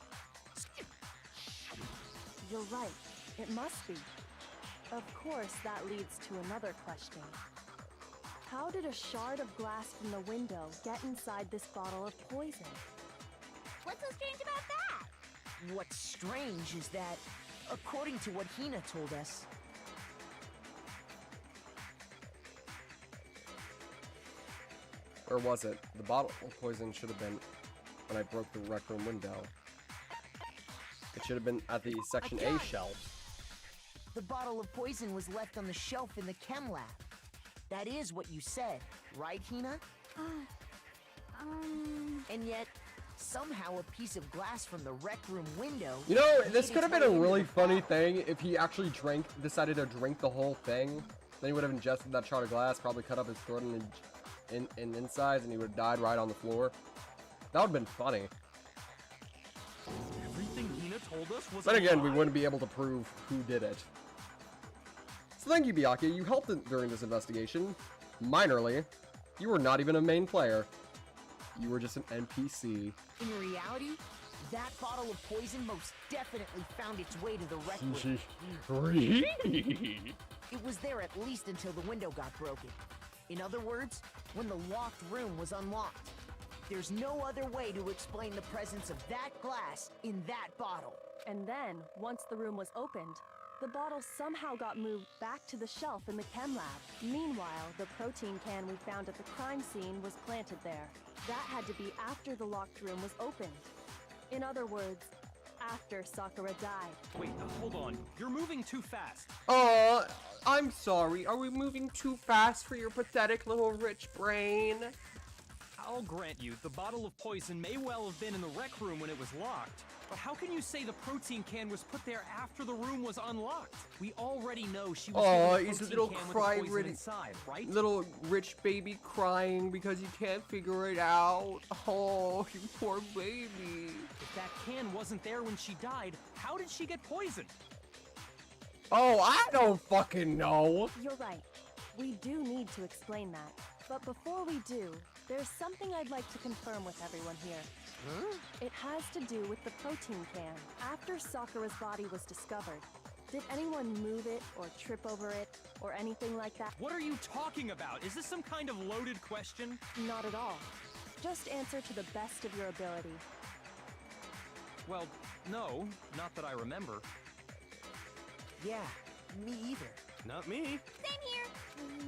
You're right. It must be. Of course, that leads to another question. How did a shard of glass from the window get inside this bottle of poison? What's so strange about that? What's strange is that, according to what Hina told us, Where was it? The bottle of poison should have been when I broke the rec room window. It It should have been at the Section I got A it. shelf. The bottle of poison was left on the shelf in the chem lab. That is what you said, right, Hina? And yet, somehow a piece of glass from the rec room window... You know, this made could have its been a way into really the funny bottle. thing if he actually decided to drink the whole thing. Then he would have ingested that shard of glass, probably cut up his throat and insides, and he would have died right on the floor. That would have been funny. Everything Hina told us was Then a again, we lie? wouldn't be able to prove who did it. So thank you, Byakuya. You helped during this investigation. Minorly. You were not even a main player. You were just an NPC. In reality, that bottle of poison most definitely found its way to the rec room. It was there at least until the window got broken. In other words, when the locked room was unlocked. There's no other way to explain the presence of that glass in that bottle. And then, once the room was opened, the bottle somehow got moved back to the shelf in the chem lab. Meanwhile, the protein can we found at the crime scene was planted there. That had to be after the locked room was opened. In other words, after Sakura died. Wait, hold on. You're moving too fast. I'm sorry. Are we moving too fast for your pathetic little rich brain? I'll grant you, the bottle of poison may well have been in the rec room when it was locked. But how can you say the protein can was put there after the room was unlocked? We already know she was in the He's a protein little can with the cry poison ready. inside, right? Little rich baby crying because he can't figure it out. Oh, you poor baby. If that can wasn't there when she died, how did she get poisoned? Oh, I don't fucking know. You're right. We do need to explain that. But before we do, there's something I'd like to confirm with everyone here. It has to do with the protein can. After Sakura's body was discovered, did anyone move it or trip over it or anything like that? What are you talking about? Is this some kind of loaded question? Not at all. Just answer to the best of your ability. Well, no, not that I remember. Yeah, me either. Not me. Same here.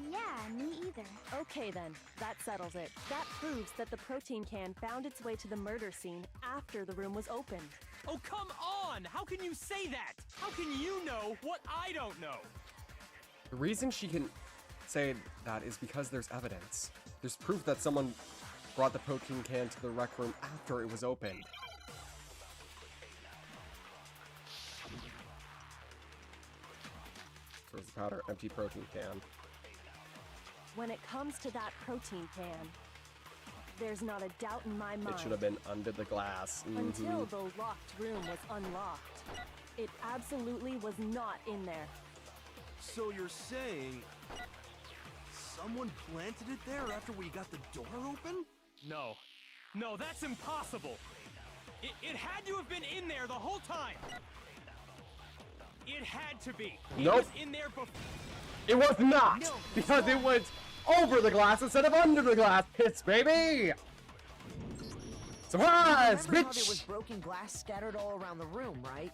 Yeah, me either. Okay then, that settles it. That proves that the protein can found its way to the murder scene after the room was opened. Oh, come on! How can you say that? How can you know what I don't know? The reason she can say that is because there's evidence. There's proof that someone brought the protein can to the rec room after it was opened. There's the powder, empty protein can. When it comes to that protein can, there's not a doubt in my mind. It should have been under the glass. Until the locked room was unlocked. It absolutely was not in there. So you're saying someone planted it there after we got the door open? No. No, that's impossible! It had to have been in there the whole time! It had to be! Nope. It was in there before. It was not! No, because it was over the glass instead of under the glass, piss baby! Surprise, Remember how there bitch! was broken glass scattered all around the room, right?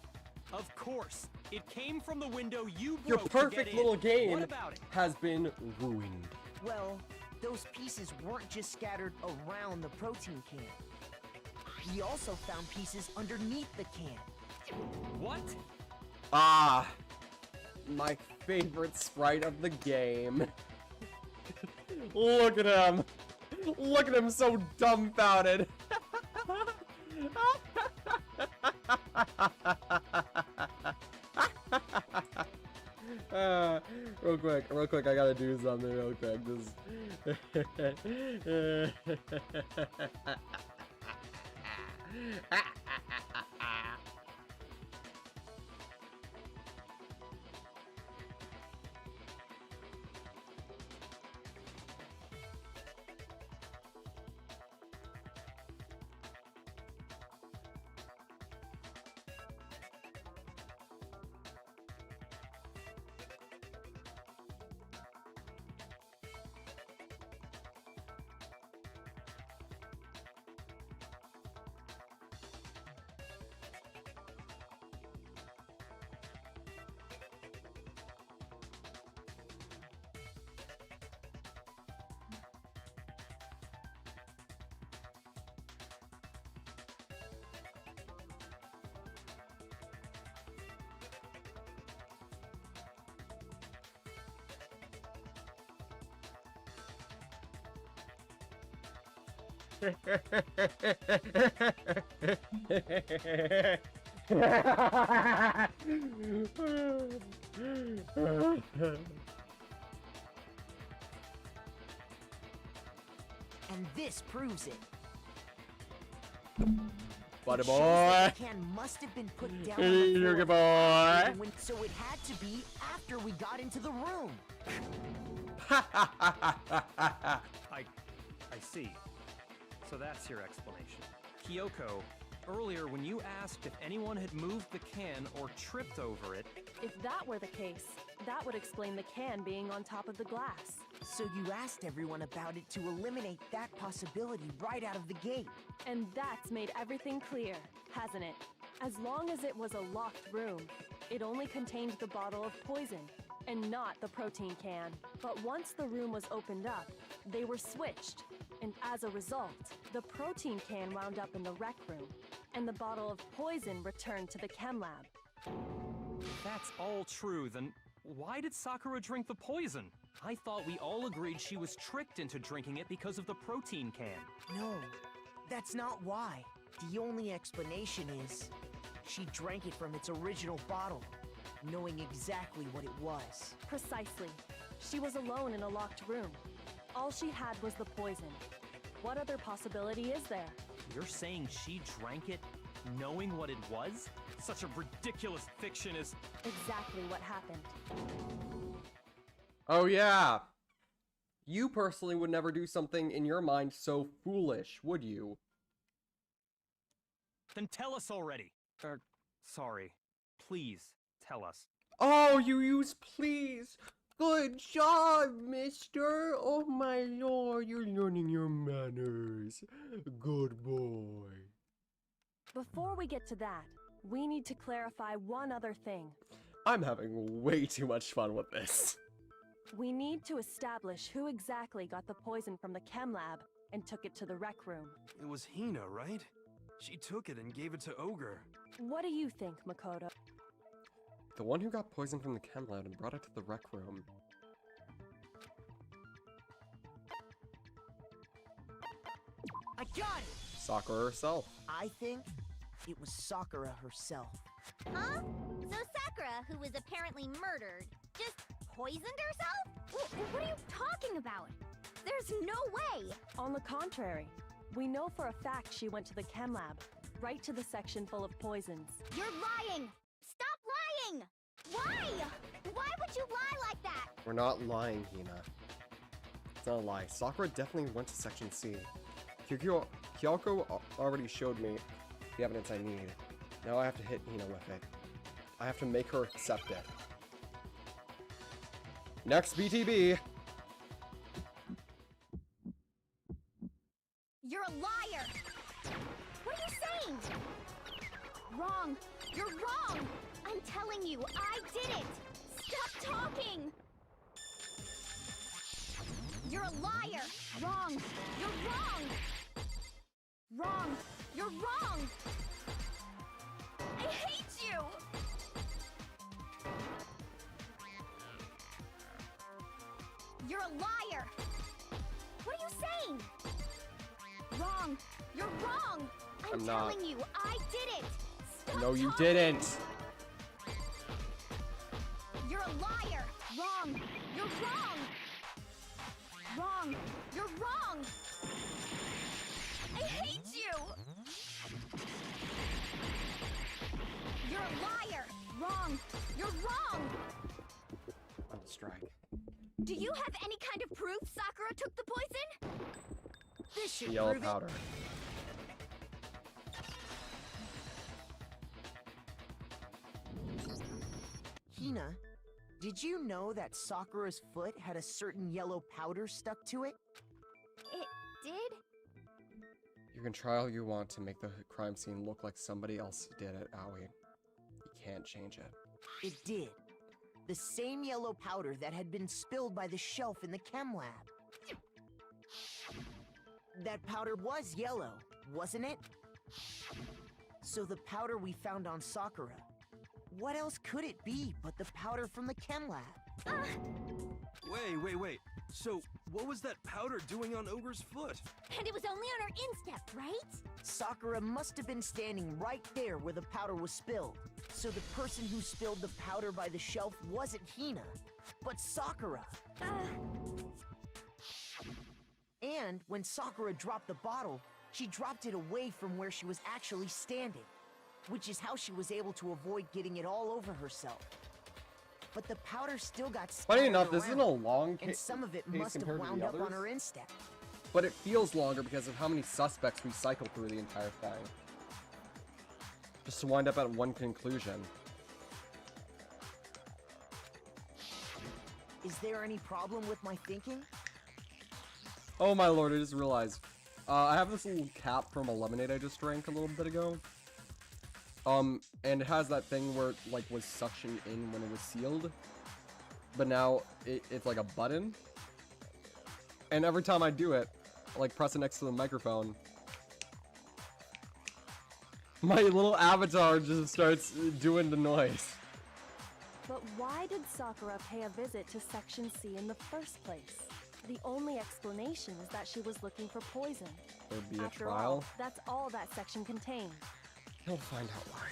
Of course. It came from the window you broke Your to perfect get little in. game What about it? has been ruined. Well, those pieces weren't just scattered around the protein can. We also found pieces underneath the can. What? Ah, my favorite sprite of the game. Look at him. Look at him so dumbfounded. Real quick, I gotta do something real quick. And this proves it. Buddy It shows that boy. the can must have been put down on the Here floor you boy. after so it had to be after we got into the room. I see. So that's your explanation. Kyoko, earlier when you asked if anyone had moved the can or tripped over it, If that were the case, that would explain the can being on top of the glass. So you asked everyone about it to eliminate that possibility right out of the gate. And that's made everything clear, hasn't it? As long as it was a locked room, it only contained the bottle of poison, and not the protein can. But once the room was opened up, they were switched. And as a result, the protein can wound up in the rec room, and the bottle of poison returned to the chem lab. if that's all true, then why did Sakura drink the poison? I thought we all agreed she was tricked into drinking it because of the protein can. No, that's not why. The only explanation is she drank it from its original bottle, knowing exactly what it was. Precisely. She was alone in a locked room. All she had was the poison. What other possibility is there? You're saying she drank it knowing what it was? Such a ridiculous fiction is... Exactly what happened. Oh yeah. You personally would never do something in your mind so foolish, would you? Then tell us already. Sorry. Please, tell us. Oh, you use please. Good job, mister. Oh my lord, you're learning your manners. Good boy. Before we get to that, we need to clarify one other thing. I'm having way too much fun with this. We need to establish who exactly got the poison from the chem lab and took it to the rec room. It was Hina, right? She took it and gave it to Ogre. What do you think, Makoto? The one who got poisoned from the chem lab and brought it to the rec room. I got it! Sakura herself. I think it was Sakura herself. Huh? So Sakura, who was apparently murdered, just poisoned herself? What are you talking about? There's no way! On the contrary, we know for a fact she went to the chem lab, right to the section full of poisons. You're lying! Stop lying! Why? Why would you lie like that? We're not lying, Hina. It's not a lie. Sakura definitely went to Section C. Kyoko already showed me the evidence I need. Now I have to hit Hina with it. I have to make her accept it. Next BTB. You're a liar! What are you saying? Wrong! You're wrong! I'm telling you, I did it! Stop talking! You're a liar! Wrong! You're wrong! Wrong! You're wrong! I hate you! You're a liar! What are you saying? Wrong! You're wrong! I'm not. telling you, I did it! Stop No, you talking. didn't. You're a liar! Wrong! You're wrong! Wrong! You're wrong! I hate you! You're a liar! Wrong! You're wrong! On strike. Do you have any kind of proof Sakura took the poison? This should Yellow prove powder. it. Hina, did you know that Sakura's foot had a certain yellow powder stuck to it? It did? You can try all you want to make the crime scene look like somebody else did it, Aoi. You can't change it. It did. The same yellow powder that had been spilled by the shelf in the chem lab. That powder was yellow, wasn't it? So the powder we found on Sakura, what else could it be but the powder from the chem lab? Wait. So, what was that powder doing on Ogre's foot? And it was only on her instep, right? Sakura must have been standing right there where the powder was spilled. So the person who spilled the powder by the shelf wasn't Hina, but Sakura. And when Sakura dropped the bottle, she dropped it away from where she was actually standing, which is how she was able to avoid getting it all over herself. But the powder still got scattered Funny enough, this around, isn't a long and some of it case must have compared to wound the up on others. her instep. But it feels longer because of how many suspects we cycle through the entire thing. Just to wind up at one conclusion. Is there any problem with my thinking? Oh my lord, I just realized. I have this little cap from a lemonade I just drank a little bit ago. And it has that thing where it, like, was suctioned in when it was sealed. But now, it's like a button. And every time I do it, I, like, press it next to the microphone, my little avatar just starts doing the noise. But why did Sakura pay a visit to Section C in the first place? The only explanation is that she was looking for poison. There'd be a After trial. all, that's all that section contained. He'll find out why.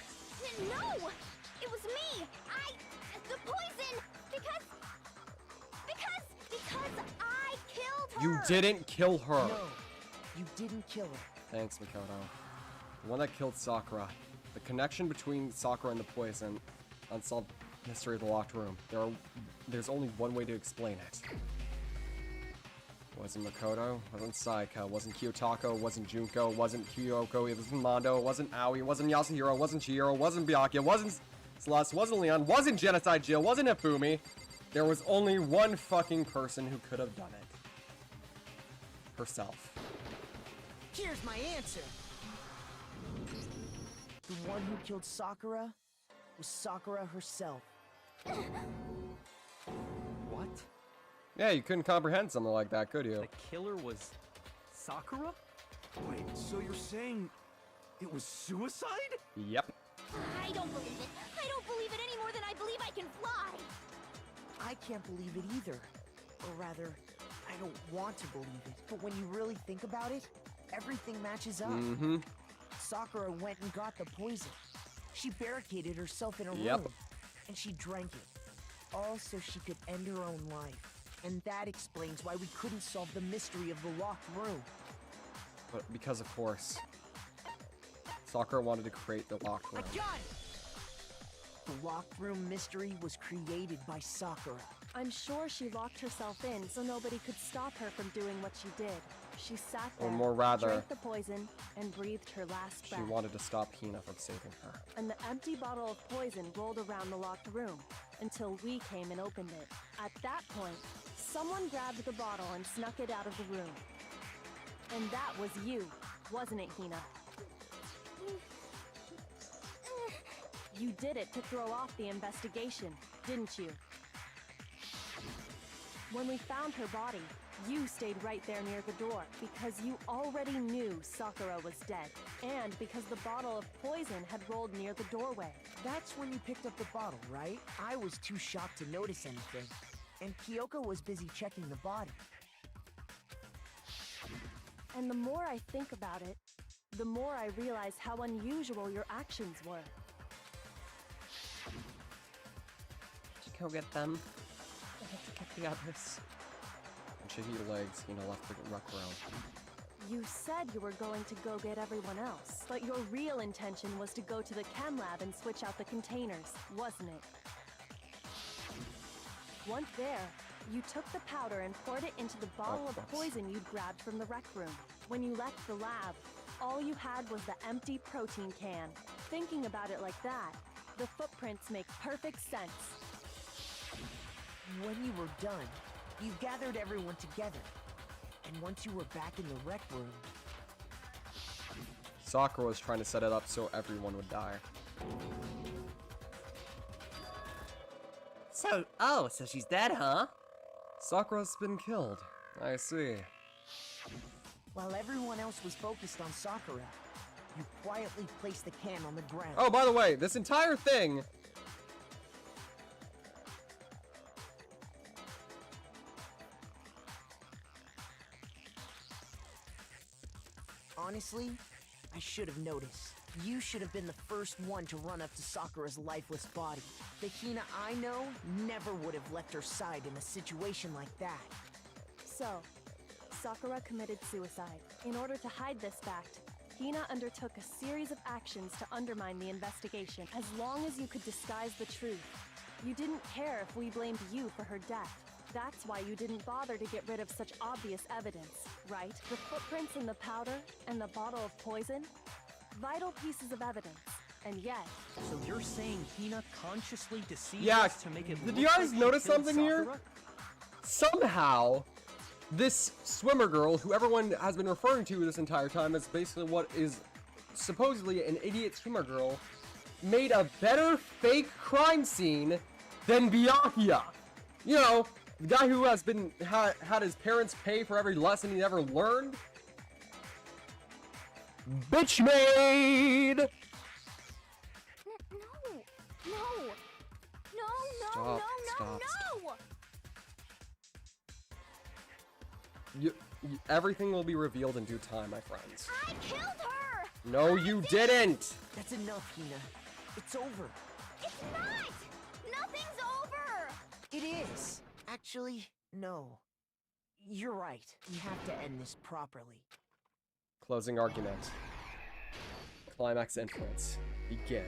No! It was me! The poison! Because I killed her! You didn't kill her! No, you didn't kill her. Thanks, Mikoto. The one that killed Sakura. The connection between Sakura and the poison. Unsolved mystery of the locked room. There's only one way to explain it. Wasn't Makoto, wasn't Saika, wasn't Kiyotako, wasn't Junko, wasn't Kyoko, it wasn't Mondo, it wasn't Aoi, it wasn't Yasuhiro, it wasn't Chihiro, it wasn't Byakuya, it wasn't Celeste, wasn't Leon, wasn't Genocide Jill, wasn't Ifumi. There was only one fucking person who could have done it. Herself. Here's my answer. The one who killed Sakura was Sakura herself. What? Yeah, you couldn't comprehend something like that, could you? The killer was Sakura? Wait, so you're saying it was suicide? Yep. I don't believe it. I don't believe it any more than I believe I can fly. I can't believe it either. Or rather, I don't want to believe it. But when you really think about it, everything matches up. Mm-hmm. Sakura went and got the poison. She barricaded herself in a Yep. room, and she drank it. All so she could end her own life. And that explains why we couldn't solve the mystery of the locked room. But because, of course, Sakura wanted to create the locked room. I got it! The locked room mystery was created by Sakura. I'm sure she locked herself in so nobody could stop her from doing what she did. She sat there, Or more rather, drank the poison, and breathed her last she breath. wanted to stop Hina from saving her. And the empty bottle of poison rolled around the locked room until we came and opened it. At that point, someone grabbed the bottle and snuck it out of the room. And that was you, wasn't it, Hina? You did it to throw off the investigation, didn't you? When we found her body, you stayed right there near the door because you already knew Sakura was dead, and because the bottle of poison had rolled near the doorway. That's when you picked up the bottle, right? I was too shocked to notice anything, and Kyoko was busy checking the body. And the more I think about it, the more I realize how unusual your actions were. Did you go get them? I have to get the others. When she hit your legs, Hina left the rec room. You said you were going to go get everyone else, but your real intention was to go to the chem lab and switch out the containers, wasn't it? Once there, you took the powder and poured it into the bottle of poison you'd grabbed from the rec room. When you left the lab, all you had was the empty protein can. Thinking about it like that, the footprints make perfect sense. When you were done, you gathered everyone together. And once you were back in the rec room... Sakura was trying to set it up so everyone would die. So she's dead, huh? Sakura's been killed. I see. While everyone else was focused on Sakura, you quietly placed the can on the ground. Oh, by the way, this entire thing Honestly, I should have noticed. You should have been the first one to run up to Sakura's lifeless body. The Hina I know never would have left her side in a situation like that. So, Sakura committed suicide. In order to hide this fact, Hina undertook a series of actions to undermine the investigation. As long as you could disguise the truth, you didn't care if we blamed you for her death. That's why you didn't bother to get rid of such obvious evidence, right? The footprints in the powder and the bottle of poison? Vital pieces of evidence. And yet... So you're saying Hina consciously deceived Yeah, us to make it did look you guys like she notice killed something here? Sakura? Somehow, this swimmer girl, who everyone has been referring to this entire time as basically what is supposedly an idiot swimmer girl, made a better fake crime scene than Byakuya. You know, the guy who has been had his parents pay for every lesson he never learned. Bitch made! No! No! No, no, no, Stop. no! Everything will be revealed in due time, my friends. I killed her! No, you didn't! That's enough, Hina. It's over. It's not! Nothing's over! It is. Actually, no. You're right. We have to end this properly. Closing argument. Climax entrance. Begin.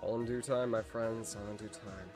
All in due time, my friends, all in due time.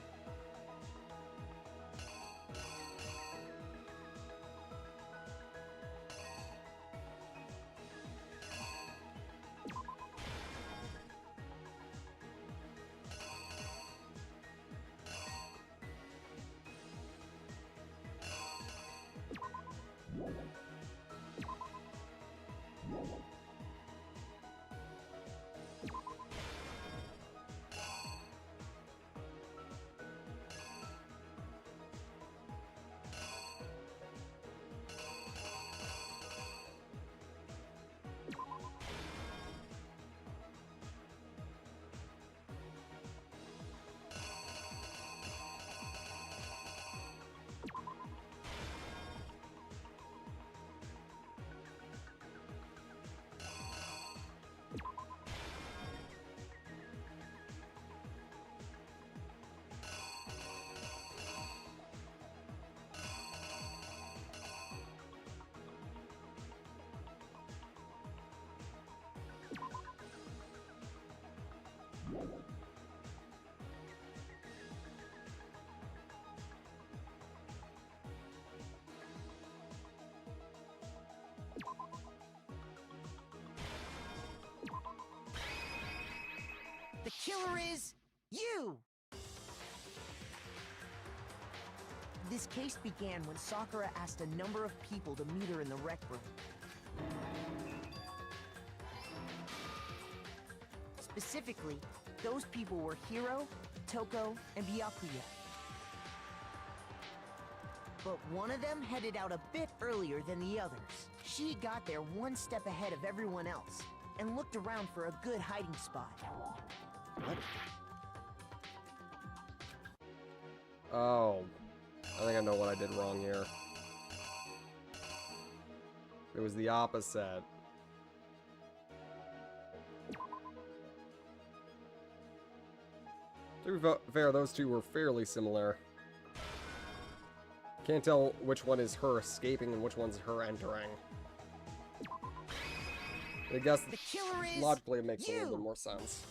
The killer is you! This case began when Sakura asked a number of people to meet her in the rec room. Specifically, those people were Hiro, Toko, and Byakuya. But one of them headed out a bit earlier than the others. She got there one step ahead of everyone else, and looked around for a good hiding spot. What? Oh. I think I know what I did wrong here. It was the opposite. To be fair, those two were fairly similar. Can't tell which one is her escaping and which one's her entering. I guess The killer is logically it makes a you. little bit more sense.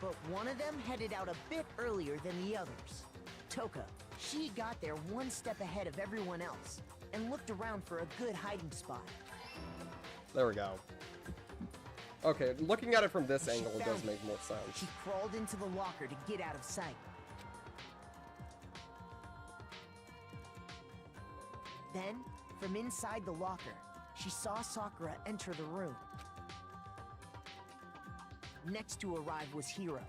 But one of them headed out a bit earlier than the others. Toka. She got there one step ahead of everyone else and looked around for a good hiding spot. There we go. Okay, looking at it from this She angle, it does found make more sense. She crawled into the locker to get out of sight. Then, from inside the locker, she saw Sakura enter the room. Next to arrive was Hiro.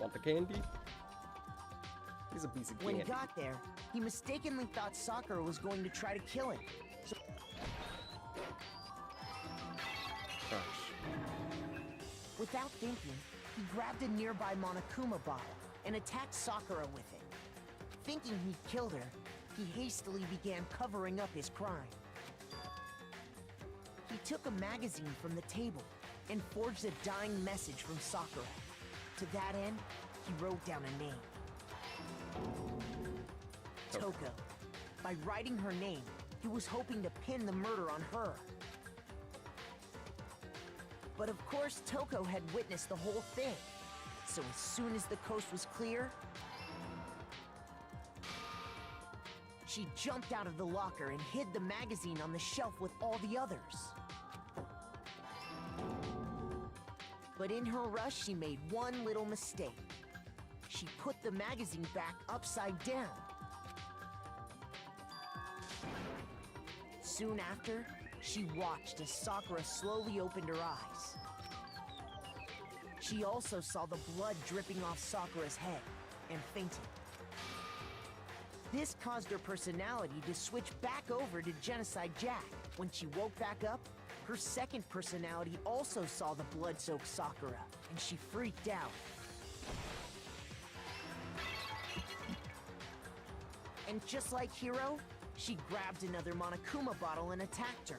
Want the candy? He's a piece of When candy. he got there, he mistakenly thought Sakura was going to try to kill him. So Gosh. without thinking, he grabbed a nearby Monokuma bottle and attacked Sakura with it. Thinking he'd killed her, he hastily began covering up his crime. He took a magazine from the table and forged a dying message from Sakura. To that end, he wrote down a name. Toko. By writing her name, he was hoping to pin the murder on her. But of course, Toko had witnessed the whole thing. So as soon as the coast was clear, she jumped out of the locker and hid the magazine on the shelf with all the others. But in her rush, she made one little mistake. She put the magazine back upside down. Soon after, she watched as Sakura slowly opened her eyes. She also saw the blood dripping off Sakura's head and fainted. This caused her personality to switch back over to Genocide Jack. When she woke back up, her second personality also saw the blood-soaked Sakura, and she freaked out. And just like Hiro, she grabbed another Monokuma bottle and attacked her.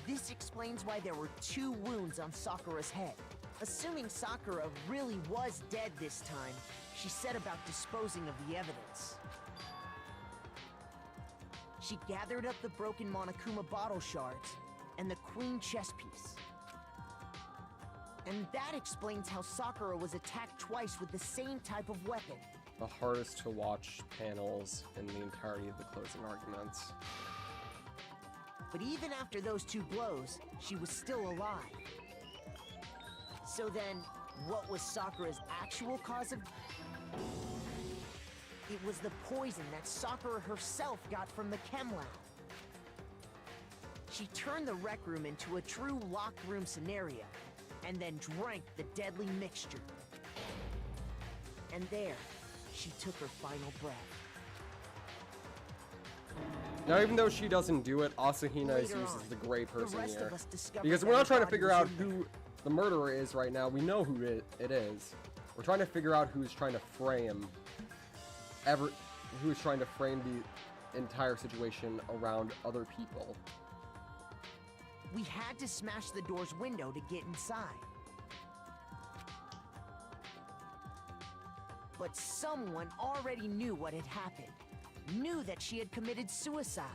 This explains why there were 2 wounds on Sakura's head. Assuming Sakura really was dead this time, she set about disposing of the evidence. She gathered up the broken Monokuma bottle shards and the queen chess piece. And that explains how Sakura was attacked twice with the same type of weapon. The hardest to watch panels in the entirety of the closing arguments. But even after those 2 blows, she was still alive. So then, what was Sakura's actual cause of... It was the poison that Sakura herself got from the chem lab. She turned the rec room into a true locked room scenario, and then drank the deadly mixture. And there, she took her final breath. Now, even though she doesn't do it, Asahina is Later used as on, the gray person rest here. of us discovered Because that we're not her trying to body figure was out in there. who the murderer is right now. We know who it is. We're trying to figure out who's trying to frame who's trying to frame the entire situation around other people. We had to smash the door's window to get inside. But someone already knew what had happened. Knew that she had committed suicide.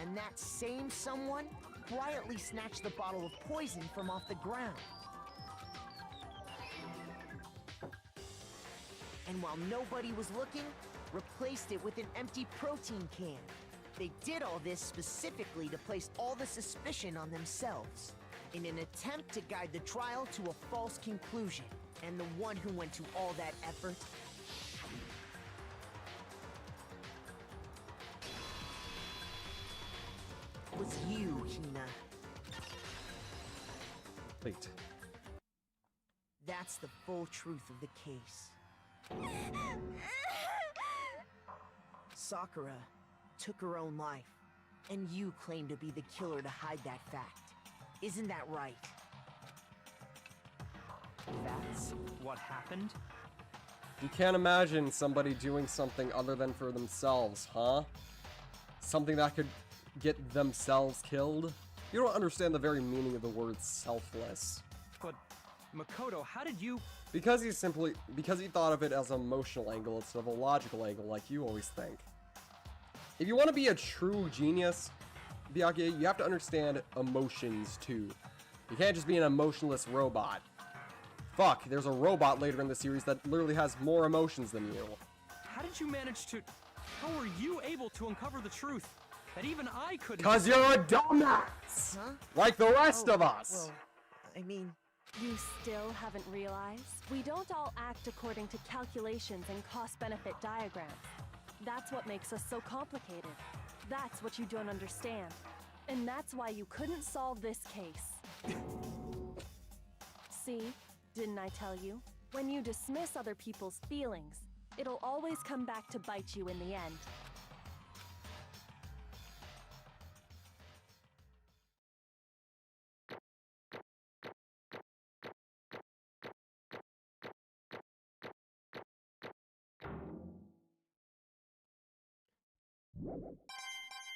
And that same someone quietly snatched the bottle of poison from off the ground. And while nobody was looking, replaced it with an empty protein can. They did all this specifically to place all the suspicion on themselves, in an attempt to guide the trial to a false conclusion. And the one who went to all that effort was you, Hina. Wait. That's the full truth of the case. Sakura took her own life, and you claim to be the killer to hide that fact. Isn't that right? That's what happened? You can't imagine somebody doing something other than for themselves, huh? Something that could get themselves killed? You don't understand the very meaning of the word selfless. But, Makoto, how did you... Because he thought of it as an emotional angle instead of a logical angle like you always think. If you want to be a true genius, Byakuya, you have to understand emotions too. You can't just be an emotionless robot. Fuck, there's a robot later in the series that literally has more emotions than you. How did you manage to... How were you able to uncover the truth that even I couldn't... Cause you're a dumbass! Huh? Like the rest of us! Well, I mean... You still haven't realized? We don't all act according to calculations and cost-benefit diagrams. That's what makes us so complicated. That's what you don't understand. And that's why you couldn't solve this case. See? Didn't I tell you? When you dismiss other people's feelings, it'll always come back to bite you in the end.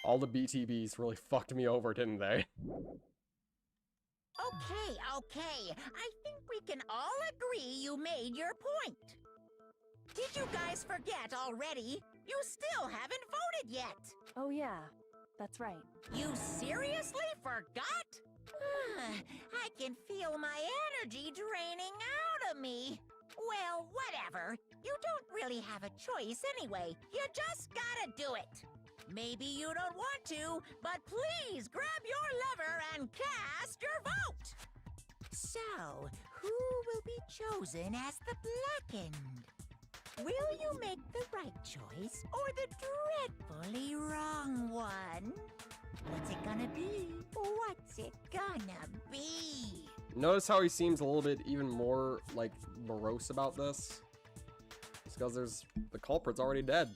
All the BTBs really fucked me over, didn't they? Okay. I think we can all agree you made your point. Did you guys forget already? You still haven't voted yet. Oh yeah, that's right. You seriously forgot? I can feel my energy draining out of me. Well, whatever. You don't really have a choice anyway. You just gotta do it. Maybe you don't want to, but please grab your lever and cast your vote. So, who will be chosen as the blackened? Will you make the right choice or the dreadfully wrong one? What's it gonna be? What's it gonna be? Notice how he seems a little bit even more, like, morose about this? It's because the culprit's already dead.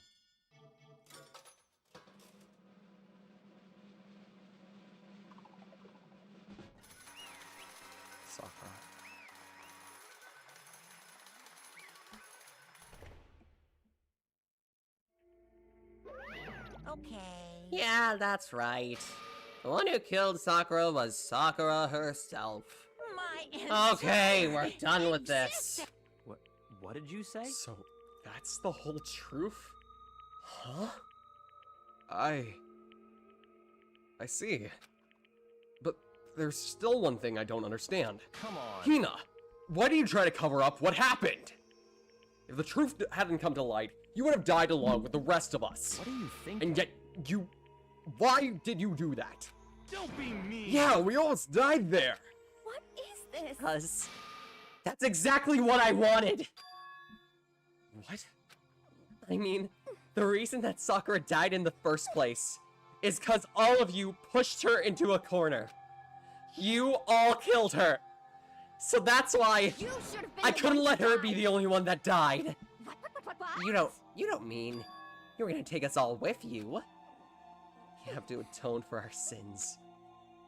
Sakura. Okay. Yeah, that's right. The one who killed Sakura was Sakura herself. My Okay, we're done with this. What did you say? So, that's the whole truth? Huh? I see. But there's still one thing I don't understand. Come on. Hina, why do you try to cover up what happened? If the truth hadn't come to light, you would have died along with the rest of us. What are you thinking? And yet, why did you do that? Don't be mean. Yeah, we almost died there. What is this? Because that's exactly what I wanted. What? I mean, the reason that Sakura died in the first place is because all of you pushed her into a corner. You all killed her. So that's why You should have been I the couldn't one let to her die. be the only one that died. What? You don't mean you were gonna take us all with you? You have to atone for our sins.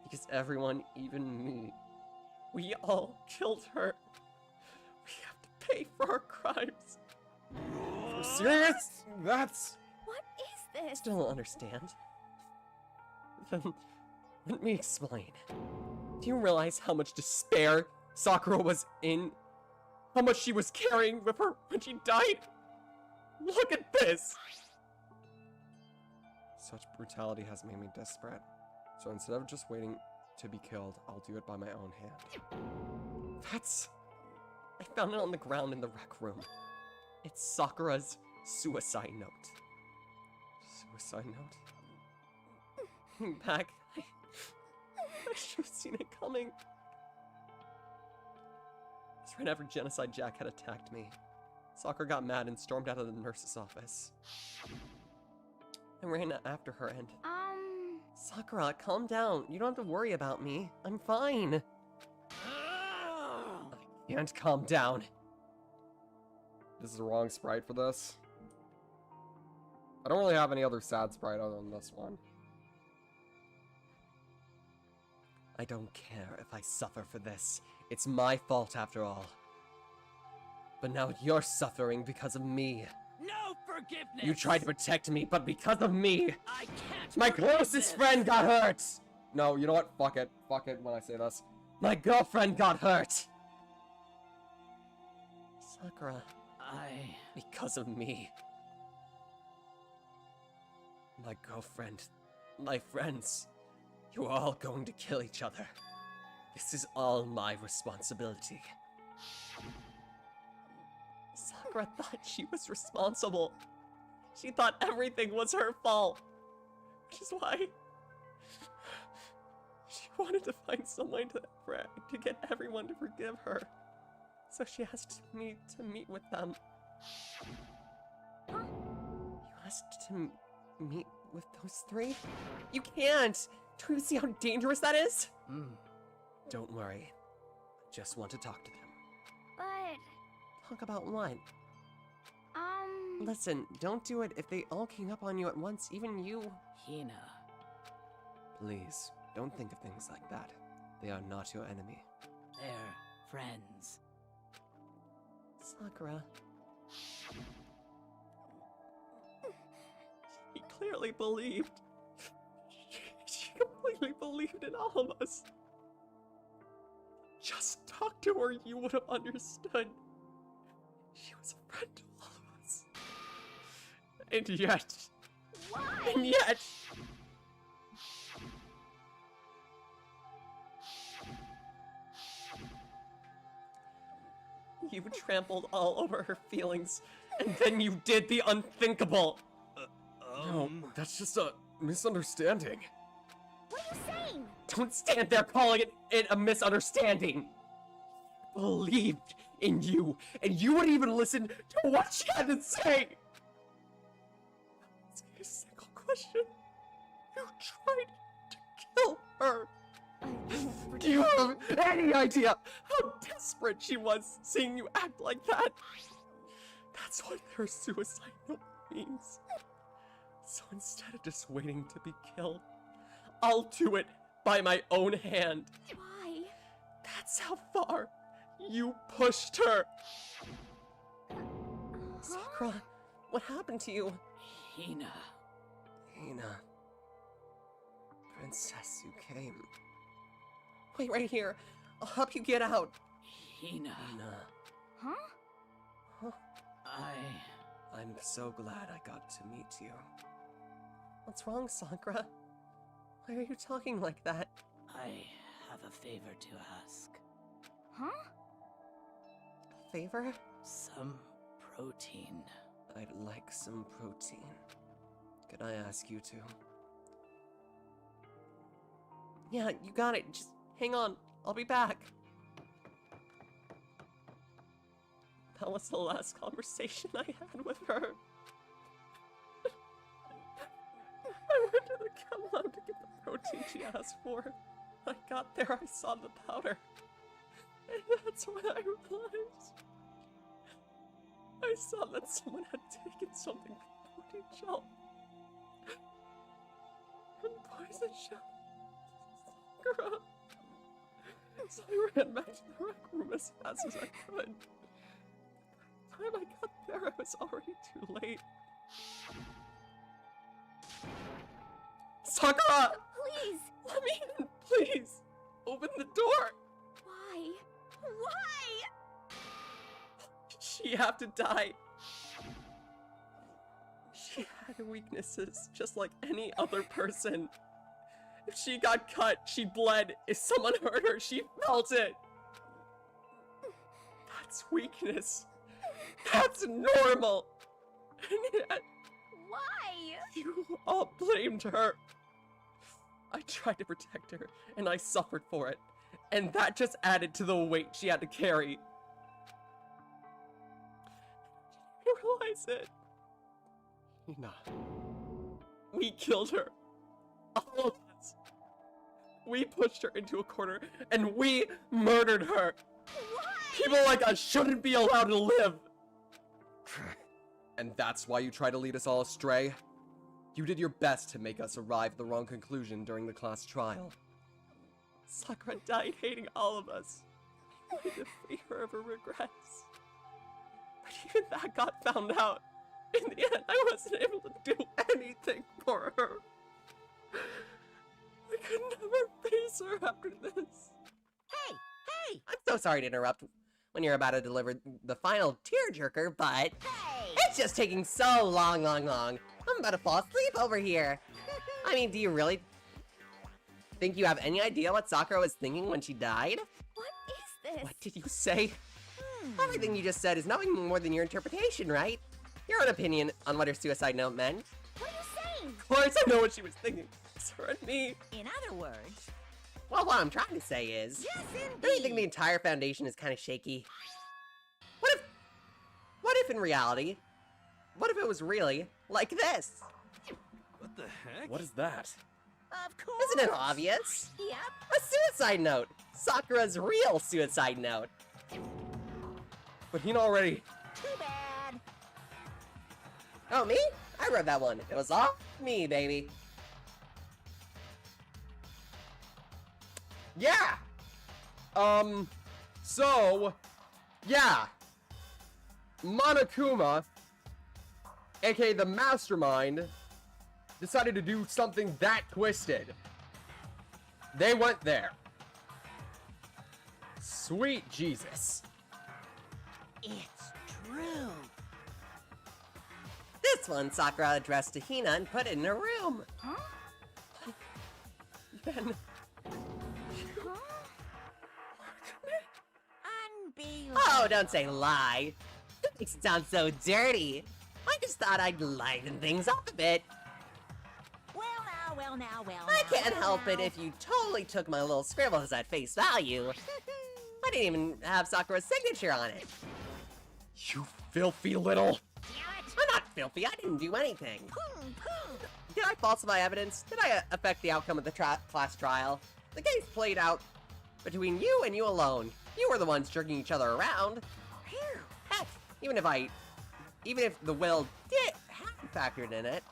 Because everyone, even me, we all killed her. We have to pay for our crimes. You're serious? That's... What is this? Still don't understand. Then, let me explain. Do you realize how much despair Sakura was in? How much she was carrying with her when she died? Look at this! Such brutality has made me desperate. So instead of just waiting to be killed, I'll do it by my own hand. I found it on the ground in the rec room. It's Sakura's suicide note. Suicide note? Back, I should have seen it coming. It's right after Genocide Jack had attacked me. Sakura got mad and stormed out of the nurse's office. I ran after her and... Sakura, calm down. You don't have to worry about me. I'm fine. I can't calm down. This is the wrong sprite for this. I don't really have any other sad sprite other than this one. I don't care if I suffer for this. It's my fault after all. But now you're suffering because of me. No forgiveness! You tried to protect me, but because of me, I can't my forgive closest this. friend got hurt! No, you know what? Fuck it. Fuck it when I say this. My girlfriend got hurt! Sakura, because of me. my girlfriend, my friends, you are all going to kill each other. This is all my responsibility. Sakura thought she was responsible. She thought everything was her fault. Which is why she wanted to find someone to get everyone to forgive her. So she asked me to meet with them. You asked to meet with those three? You can't! Don't you see how dangerous that is? Don't worry. I just want to talk to them. But, Talk about what? Listen, don't do it if they all came up on you at once, even you. Hina. Please, don't think of things like that. They are not your enemy. They're friends. Sakura. She clearly believed. She completely believed in all of us. Just talk to her, you would have understood. She was a friend to all of us. And yet... why? And yet... You trampled all over her feelings, and then you did the unthinkable. No, that's just a misunderstanding. What are you saying? Don't stand there calling it a misunderstanding. Believed in you, and you wouldn't even listen to what she had to say. Ask me a single question. You tried to kill her. Do you have any idea how desperate she was seeing you act like that? That's what their suicide note means. So instead of just waiting to be killed, I'll do it by my own hand. Why? That's how far you pushed her. Sakura, what happened to you? Hina. Hina. Princess, you came. Wait right here. I'll help you get out. Hina. Hina. Huh? I'm so glad I got to meet you. What's wrong, Sakura? Why are you talking like that? I have a favor to ask. Huh? Favor? Some protein. I'd like some protein. Could I ask you to? Yeah, you got it. Just hang on. I'll be back. That was the last conversation I had with her. I went to the chem lab to get the protein she asked for. I got there, I saw the powder. And that's when I realized. I saw that someone had taken something from the protein shelf. And poison shell. Sakura. So I ran back to the rec room as fast as I could. By the time I got there, I was already too late. Sakura! Please! Let me in, please! Open the door! Why? Why? She have to die. She had weaknesses, just like any other person. If she got cut, she bled. If someone hurt her, she felt it. That's weakness. That's normal. And yet, Why? you all blamed her. I tried to protect her, and I suffered for it. And that just added to the weight she had to carry. You realize it? Hina. We killed her. All of us. We pushed her into a corner, and we murdered her. Why? People like us shouldn't be allowed to live. And that's why you try to lead us all astray? You did your best to make us arrive at the wrong conclusion during the class trial. Sakura died hating all of us. I wanted to free her of her regrets. But even that got found out. In the end, I wasn't able to do anything for her. I could never face her after this. Hey! I'm so sorry to interrupt when you're about to deliver the final tearjerker, but Hey! it's just taking so long. about to fall asleep over here. I mean, do you really think you have any idea what Sakura was thinking when she died? What is this? What did you say? Everything you just said is nothing more than your interpretation, right? Your own opinion on what her suicide note meant. What are you saying? Of course, I know what she was thinking. It's her and me. In other words, Well, what I'm trying to say is, yes, don't you think the indeed. entire foundation is kind of shaky? What if in reality, what if it was really like this? What the heck? What is that? Of course. Isn't it obvious? Yep. A suicide note! Sakura's real suicide note. But Hina already... Too bad. Oh, me? I wrote that one. It was all me, baby. Yeah! So... Yeah. Monokuma, aka the Mastermind, decided to do something that twisted. They went there. Sweet Jesus. It's true. This one Sakura addressed to Hina and put it in her room. Huh? Then... Unbelievable. Oh, don't say lie. That makes it sound so dirty. I just thought I'd lighten things up a bit. Well now. I can't help it if you totally took my little scribbles at face value. I didn't even have Sakura's signature on it. You filthy little... I'm not filthy, I didn't do anything. Did I falsify evidence? Did I affect the outcome of the class trial? The case played out between you and you alone. You were the ones jerking each other around. Heck, even if the will did have factored in it,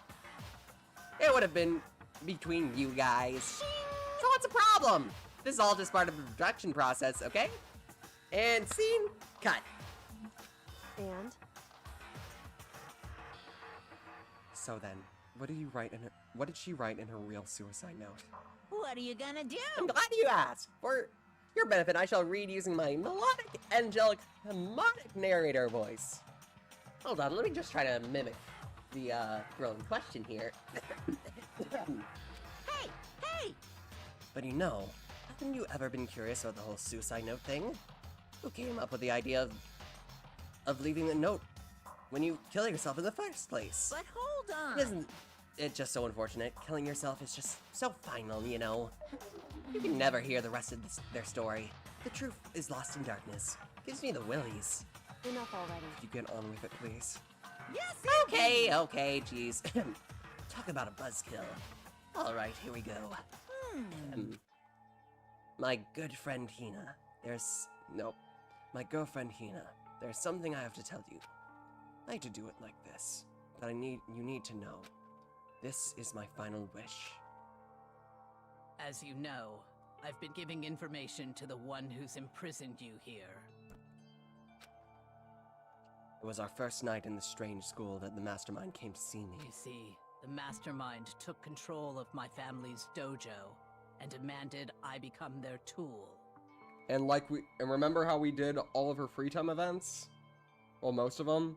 it would have been between you guys. So what's the problem? This is all just part of the production process, okay? And scene, cut. And? So then, what did she write in her real suicide note? What are you gonna do? I'm glad you asked. For your benefit, I shall read using my melodic, angelic, harmonic narrator voice. Hold on, let me just try to mimic the girl in question here. Hey! But you know, haven't you ever been curious about the whole suicide note thing? Who came up with the idea of leaving a note when you kill yourself in the first place? But hold on. Isn't it just so unfortunate? Killing yourself is just so final, you know? You can never hear the rest of their story. The truth is lost in darkness. Gives me the willies. Enough already. Could you get on with it, please? Yes, Okay, jeez. Talk about a buzzkill. Alright, here we go. My good friend Hina, my girlfriend Hina, there's something I have to tell you. I hate to do it like this, but you need to know. This is my final wish. As you know, I've been giving information to the one who's imprisoned you here. It was our first night in the strange school that the Mastermind came to see me. You see, the Mastermind took control of my family's dojo and demanded I become their tool. And remember how we did all of her free time events? Well, most of them.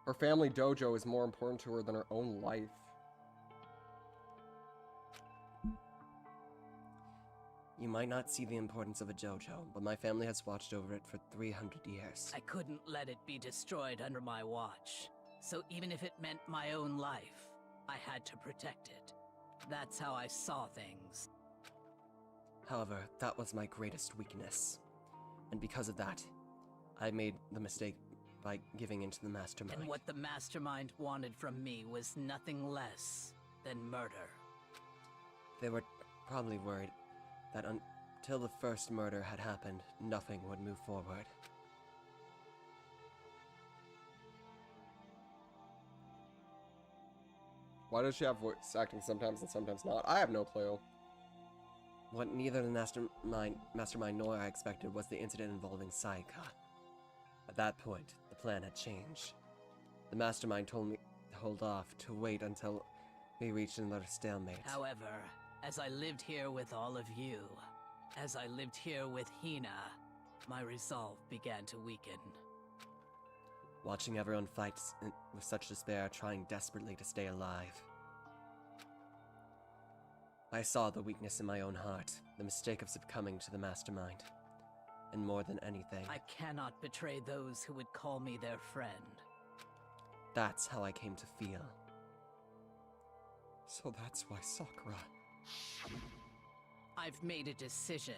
Her family dojo is more important to her than her own life. You might not see the importance of a dojo, but my family has watched over it for 300 years. I couldn't let it be destroyed under my watch, so even if it meant my own life, I had to protect it. That's how I saw things. However, that was my greatest weakness. And because of that, I made the mistake by giving in to the Mastermind. And what the Mastermind wanted from me was nothing less than murder. They were probably worried that until the first murder had happened, nothing would move forward. Why does she have voice acting sometimes and sometimes not? I have no clue. What neither the Mastermind nor I expected was the incident involving Sayaka. At that point, the plan had changed. The Mastermind told me to hold off, to wait until we reached another stalemate. However, as I lived here with all of you, as I lived here with Hina, my resolve began to weaken. Watching everyone fight with such despair, trying desperately to stay alive. I saw the weakness in my own heart, the mistake of succumbing to the mastermind. And more than anything, I cannot betray those who would call me their friend. that's how I came to feel. So that's why Sakura... I've made a decision.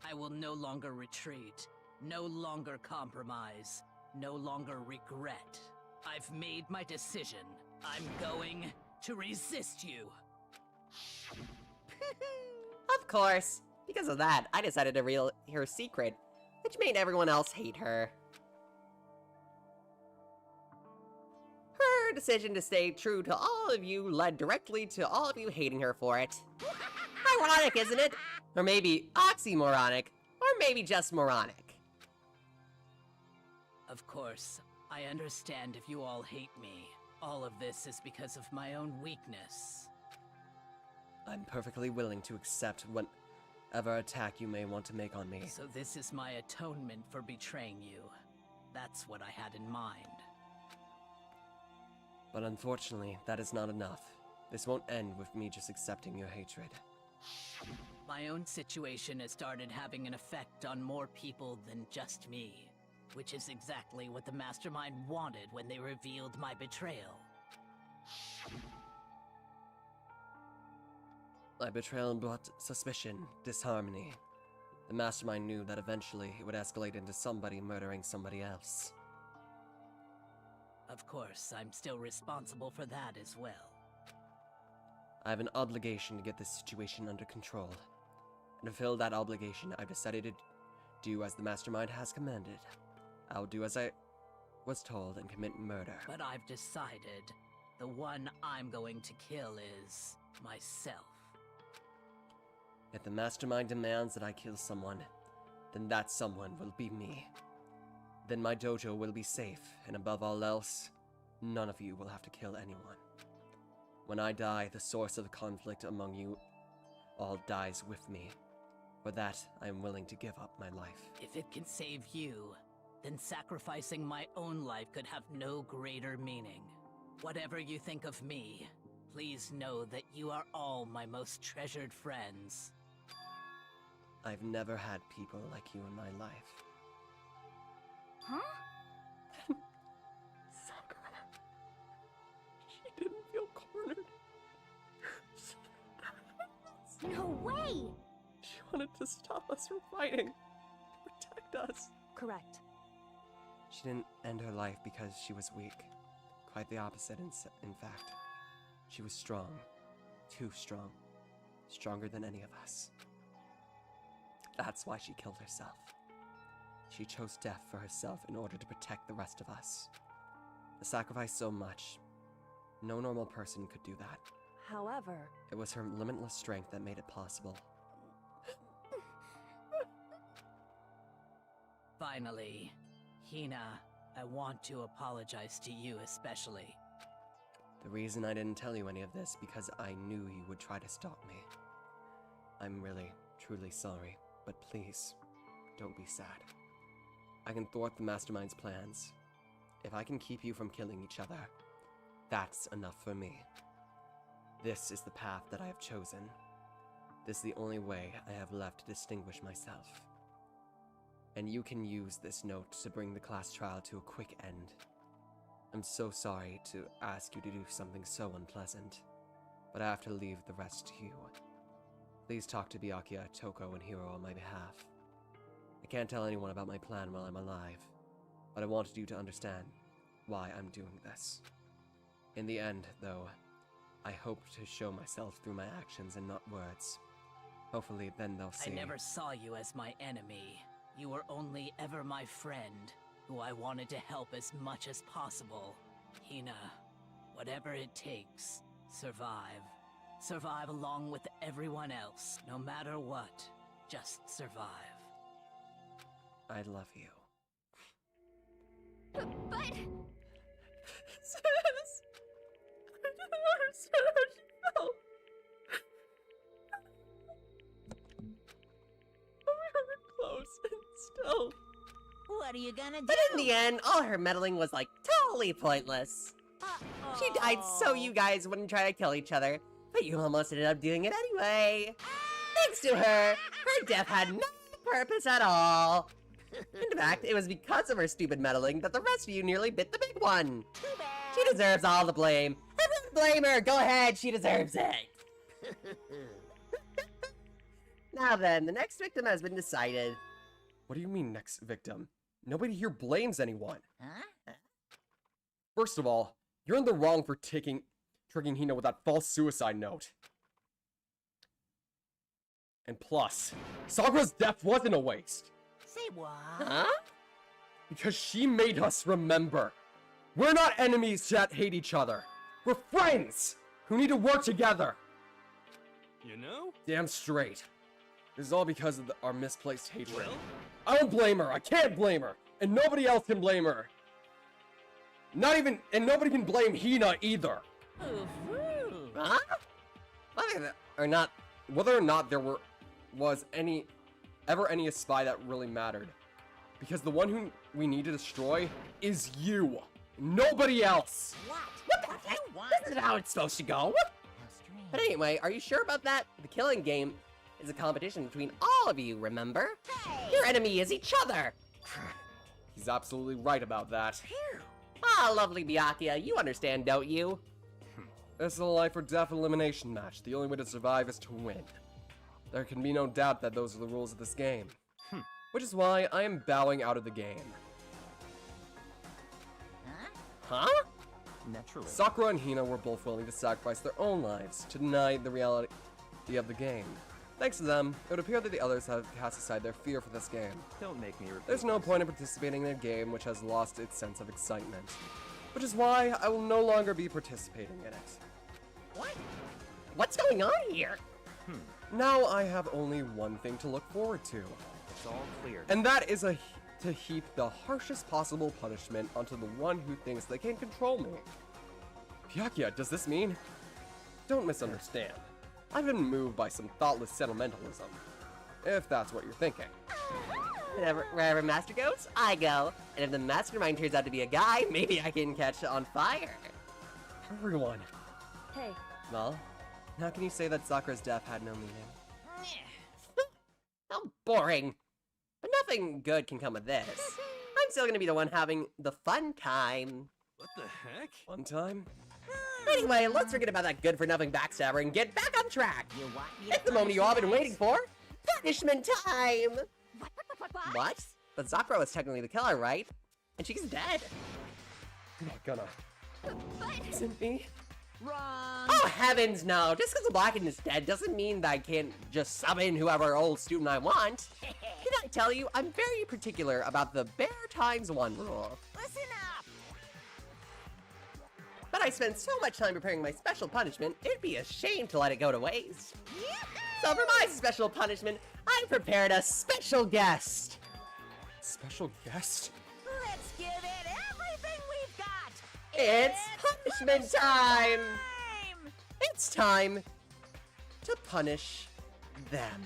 I will no longer retreat, no longer compromise, no longer regret. I've made my decision. I'm going to resist you. Of course. Because of that, I decided to reveal her secret, which made everyone else hate her. Her decision to stay true to all of you led directly to all of you hating her for it. Ironic, isn't it? Or maybe oxymoronic, or maybe just moronic. Of course, I understand if you all hate me. All of this is because of my own weakness. I'm perfectly willing to accept whatever attack you may want to make on me. So this is my atonement for betraying you. That's what I had in mind. But unfortunately, that is not enough. This won't end with me just accepting your hatred. My own situation has started having an effect on more people than just me, which is exactly what the Mastermind wanted when they revealed my betrayal. My betrayal brought suspicion, disharmony. The Mastermind knew that eventually it would escalate into somebody murdering somebody else. Of course, I'm still responsible for that as well. I have an obligation to get this situation under control. And to fulfill that obligation, I've decided to do as the Mastermind has commanded. I'll do as I was told and commit murder. But I've decided the one I'm going to kill is myself. If the Mastermind demands that I kill someone, then that someone will be me. Then my dojo will be safe, and above all else, none of you will have to kill anyone. When I die, the source of conflict among you all dies with me. For that, I am willing to give up my life. If it can save you, then sacrificing my own life could have no greater meaning. Whatever you think of me, please know that you are all my most treasured friends. I've never had people like you in my life. Huh? Sakura. She didn't feel cornered. No way! She wanted to stop us from fighting, to protect us. Correct. She didn't end her life because she was weak. Quite the opposite, in fact. She was strong. Too strong. Stronger than any of us. That's why she killed herself. She chose death for herself in order to protect the rest of us. To sacrifice so much, no normal person could do that. However, It was her limitless strength that made it possible. Finally, Hina, I want to apologize to you especially. The reason I didn't tell you any of this because I knew you would try to stop me. I'm really, truly sorry, but please, don't be sad. I can thwart the Mastermind's plans. If I can keep you from killing each other, that's enough for me. This is the path that I have chosen. This is the only way I have left to distinguish myself. And you can use this note to bring the class trial to a quick end. I'm so sorry to ask you to do something so unpleasant, but I have to leave the rest to you. Please talk to Byakuya, Toko, and Hiro on my behalf. I can't tell anyone about my plan while I'm alive, but I wanted you to understand why I'm doing this. In the end, though, I hope to show myself through my actions and not words. Hopefully, then they'll see. I never saw you as my enemy. You were only ever my friend, who I wanted to help as much as possible. Hina, whatever it takes, survive. Survive along with everyone else, no matter what. Just survive. I love you. But... Sis! I didn't understand how she felt. We were close and still. What do you gonna do? But in the end, all her meddling was like totally pointless. She died so you guys wouldn't try to kill each other, but you almost ended up doing it anyway. Thanks to her, her death had no purpose at all. In fact, it was because of her stupid meddling that the rest of you nearly bit the big one. Too bad. She deserves all the blame. Everyone blame her. Go ahead, she deserves it. Now then, the next victim has been decided. What do you mean, next victim? Nobody here blames anyone. Huh? First of all, you're in the wrong for tricking Hina with that false suicide note. And plus, Sakura's death wasn't a waste. Say what? Huh? Because she made us remember. We're not enemies that hate each other. We're friends who need to work together. You know? Damn straight. This is all because of our misplaced hatred. Well? I don't blame her. I can't blame her. And nobody else can blame her. And nobody can blame Hina either. Huh? Whether or not there was ever any spy that really mattered. Because the one who we need to destroy is you. Nobody else. What the heck? This isn't how it's supposed to go. How strange. But anyway, are you sure about that? The killing game is a competition between all of you, remember? Hey! Your enemy is each other. He's absolutely right about that. Phew. Ah, lovely Byakuya, you understand, don't you? This is a life or death elimination match. The only way to survive is to win. There can be no doubt that those are the rules of this game. Which is why I am bowing out of the game. Huh? Huh? Naturally. Sakura and Hina were both willing to sacrifice their own lives to deny the reality of the game. Thanks to them, it would appear that the others have cast aside their fear for this game. Don't make me repeat. There's no point in participating in a game which has lost its sense of excitement. Which is why I will no longer be participating in it. What? What's going on here? Now I have only one thing to look forward to. It's all clear. And that is to heap the harshest possible punishment onto the one who thinks they can control me. Byakuya, does this mean? Don't misunderstand. I've been moved by some thoughtless sentimentalism. If that's what you're thinking. Wherever Master goes, I go. And if the mastermind turns out to be a guy, maybe I can catch on fire. Everyone. Hey, Well, how can you say that Sakura's death had no meaning? How boring. But nothing good can come of this. I'm still gonna be the one having the fun time. What the heck? One time? Anyway, let's forget about that good-for-nothing backstabber and get back on track. You want me to It's the moment you all been punish waiting for. Punishment time! What? What? But Sakura was technically the killer, right? And she's dead. I'm not gonna. But Isn't me? Wrong. Oh, heavens no. Just because the Blackened is dead doesn't mean that I can't just summon whoever old student I want. Can I tell you, I'm very particular about the bare times one rule. Listen up. But I spent so much time preparing my special punishment, it'd be a shame to let it go to waste. So for my special punishment, I prepared a special guest. Special guest? Let's give it everything we've got. It's punishment time! Time. It's time to punish them.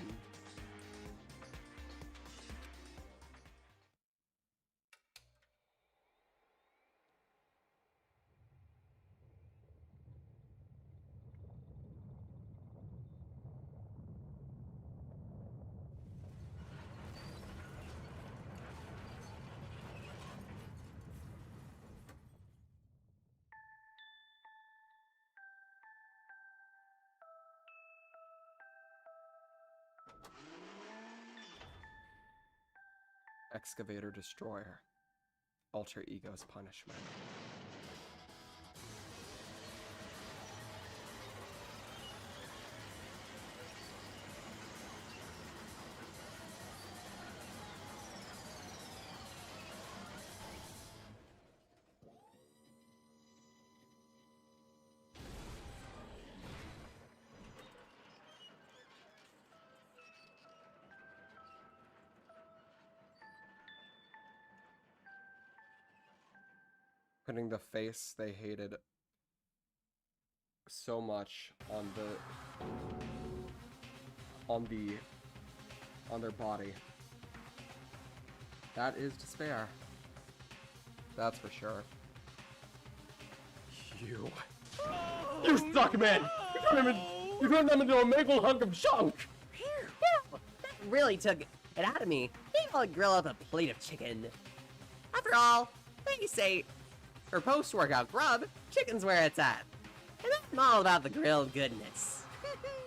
Excavator Destroyer. Alter Ego's punishment. Putting the face they hated so much on their body. That is despair. That's for sure. You suck, man! You turned them into a maple hunk of junk! That really took it out of me. Maybe I'll grill up a plate of chicken. After all, they say, for post-workout grub, chicken's where it's at. And I'm all about the grilled goodness.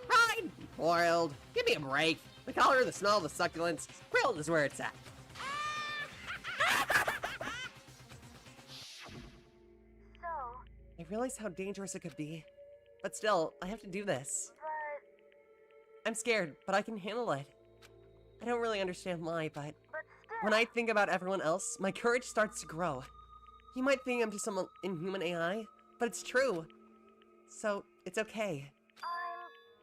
Fried, boiled, give me a break. The color, the smell, the succulence, grilled is where it's at. So, I realize how dangerous it could be. But still, I have to do this. but I'm scared, but I can handle it. I don't really understand why, but still. when I think about everyone else, my courage starts to grow. You might think I'm just some inhuman AI, but it's true. So, it's okay.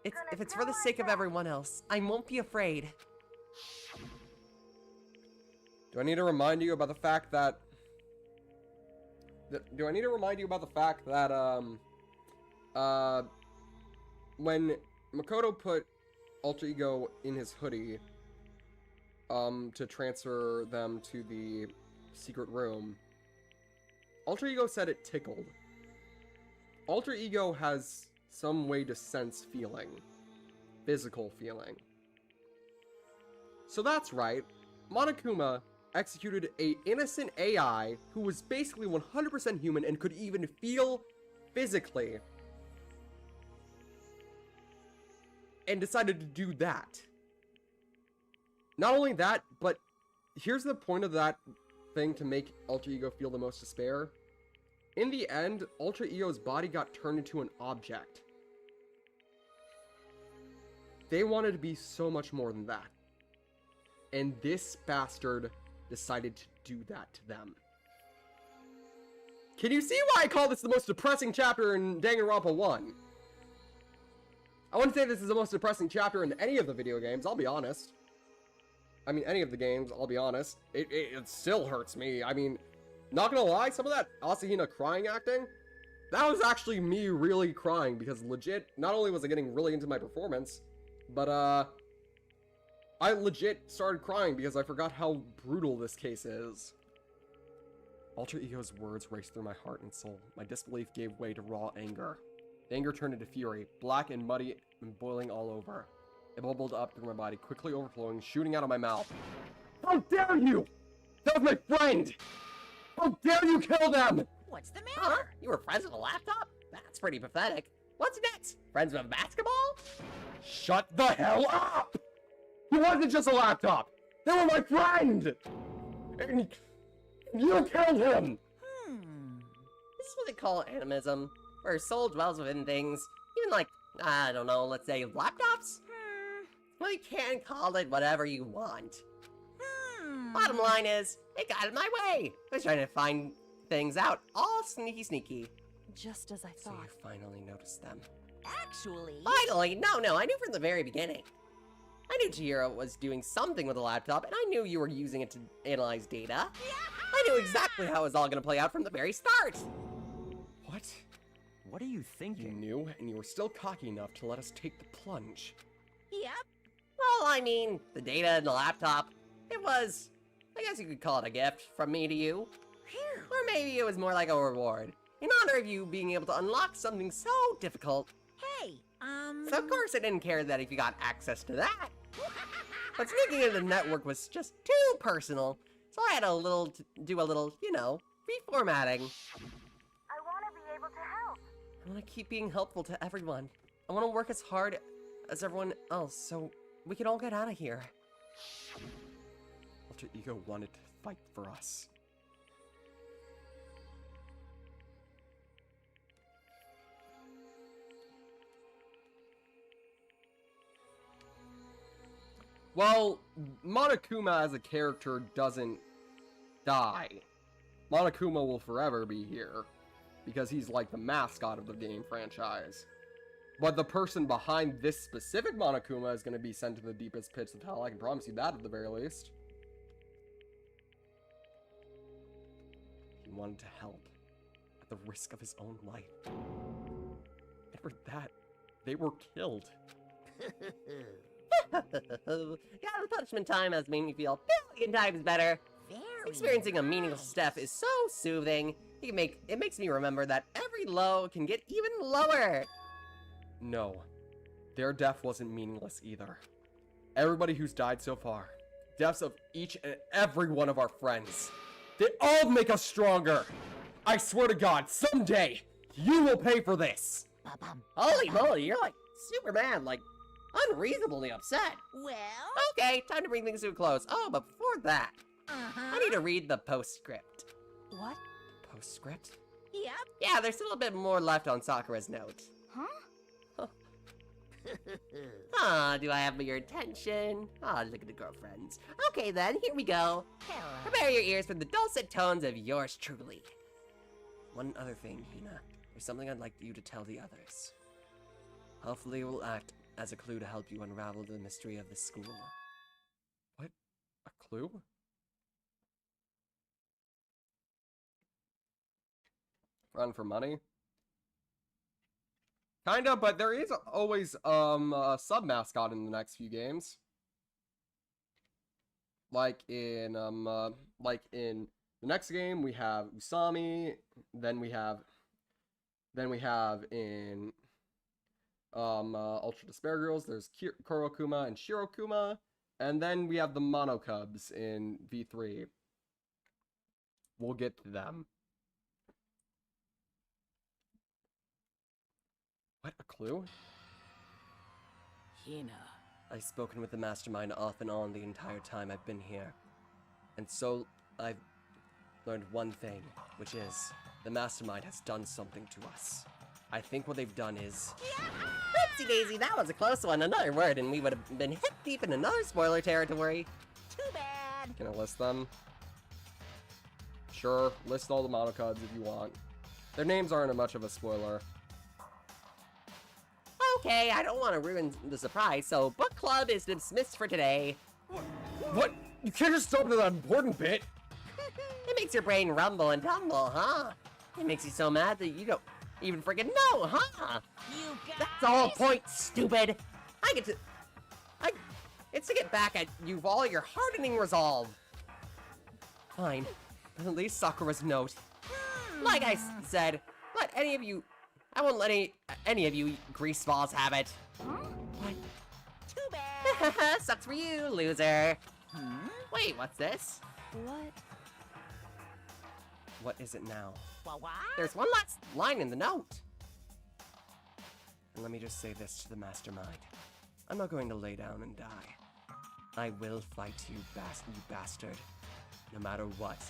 If it's for the sake of everyone else, I won't be afraid. Do I need to remind you about the fact that... when Makoto put Alter Ego in his hoodie, to transfer them to the secret room, Alter Ego said it tickled. Alter Ego has some way to sense feeling. Physical feeling. So that's right. Monokuma executed a innocent AI who was basically 100% human and could even feel physically. And decided to do that. Not only that, but here's the point of that thing to make Alter Ego feel the most despair. In the end, Alter Ego's body got turned into an object. They wanted to be so much more than that. And this bastard decided to do that to them. Can you see why I call this the most depressing chapter in Danganronpa 1? I wouldn't say this is the most depressing chapter in any of the video games, I'll be honest. I mean, any of the games, I'll be honest. It still hurts me. I mean, not gonna lie, some of that Asahina crying acting, that was actually me really crying, because legit, not only was I getting really into my performance, but, I legit started crying because I forgot how brutal this case is. Alter Ego's words raced through my heart and soul. My disbelief gave way to raw anger. The anger turned into fury, black and muddy and boiling all over. It bubbled up through my body, quickly overflowing, shooting out of my mouth. How dare you! That was my friend! How dare you kill them! What's the matter? Huh? You were friends with a laptop? That's pretty pathetic. What's next? Friends with a basketball? Shut the hell up! He wasn't just a laptop! They were my friend! And you killed him! This is what they call animism, where your soul dwells within things, even like, I don't know, let's say laptops? Well, you can call it whatever you want. Bottom line is, it got in my way. I was trying to find things out, all sneaky. Just as I So thought. you finally noticed them. Actually... Finally? No, I knew from the very beginning. I knew Chihiro was doing something with the laptop, and I knew you were using it to analyze data. I knew exactly how it was all gonna play out from the very start. What? What are you thinking? You knew, and you were still cocky enough to let us take the plunge. Yep. Well, I mean, the data and the laptop, it was, I guess you could call it a gift from me to you. Or maybe it was more like a reward, in honor of you being able to unlock something so difficult. Hey, So of course I didn't care that if you got access to that. But sneaking into the network was just too personal, so I had to do a little, you know, reformatting. I want to be able to help. I want to keep being helpful to everyone. I want to work as hard as everyone else, so we can all get out of here. Alter Ego wanted to fight for us. Well, Monokuma as a character doesn't die. Monokuma will forever be here, because he's like the mascot of the game franchise. But the person behind this specific Monokuma is going to be sent to the deepest pits of hell, I can promise you that at the very least. He wanted to help, at the risk of his own life. And for that, they were killed. Yeah, the punishment time has made me feel a billion times better. Very Experiencing a nice. meaningless step is so soothing. It makes me remember that every low can get even lower. No, their death wasn't meaningless either. Everybody who's died so far, deaths of each and every one of our friends, they all make us stronger. I swear to God, someday, you will pay for this. Holy moly, you're like Superman, like unreasonably upset. Well, Okay, time to bring things to a close. Oh, but before that, uh-huh. I need to read the postscript. What? Postscript? Yep. Yeah, there's still a bit more left on Sakura's note. Huh? Ah, do I have your attention? Ah, look at the girlfriends. Okay then, here we go. Hello. Prepare your ears for the dulcet tones of yours truly. One other thing, Hina. There's something I'd like you to tell the others. Hopefully it will act as a clue to help you unravel the mystery of the school. What? A clue? Run for money? Kinda, but there is always a sub-mascot in the next few games. Like in the next game we have Usami, then we have in Ultra Despair Girls, there's Kurokuma and Shirokuma, and then we have the Mono Cubs in V3. We'll get to them. What, a clue? Hina. I've spoken with the Mastermind off and on the entire time I've been here. And so, I've learned one thing, which is, the Mastermind has done something to us. I think what they've done is... Oopsie daisy, that was a close one. Another word and we would have been hip deep in another spoiler territory. Too bad. Can I list them? Sure, list all the Mono Cubs if you want. Their names aren't much of a spoiler. Okay, I don't want to ruin the surprise, so book club is dismissed for today. What? You can't just stop to that important bit! It makes your brain rumble and tumble, huh? It makes you so mad that you don't even freaking know, huh? You guys. That's the whole point, stupid! It's to get back at you with all your hardening resolve. Fine. But at least Sakura's note. Like I said, I won't let any of you grease balls have it. Too bad. Sucks for you, loser. Wait, what's this? What? What is it now? What? There's one last line in the note. And let me just say this to the Mastermind. I'm not going to lay down and die. I will fight you, you bastard. No matter what.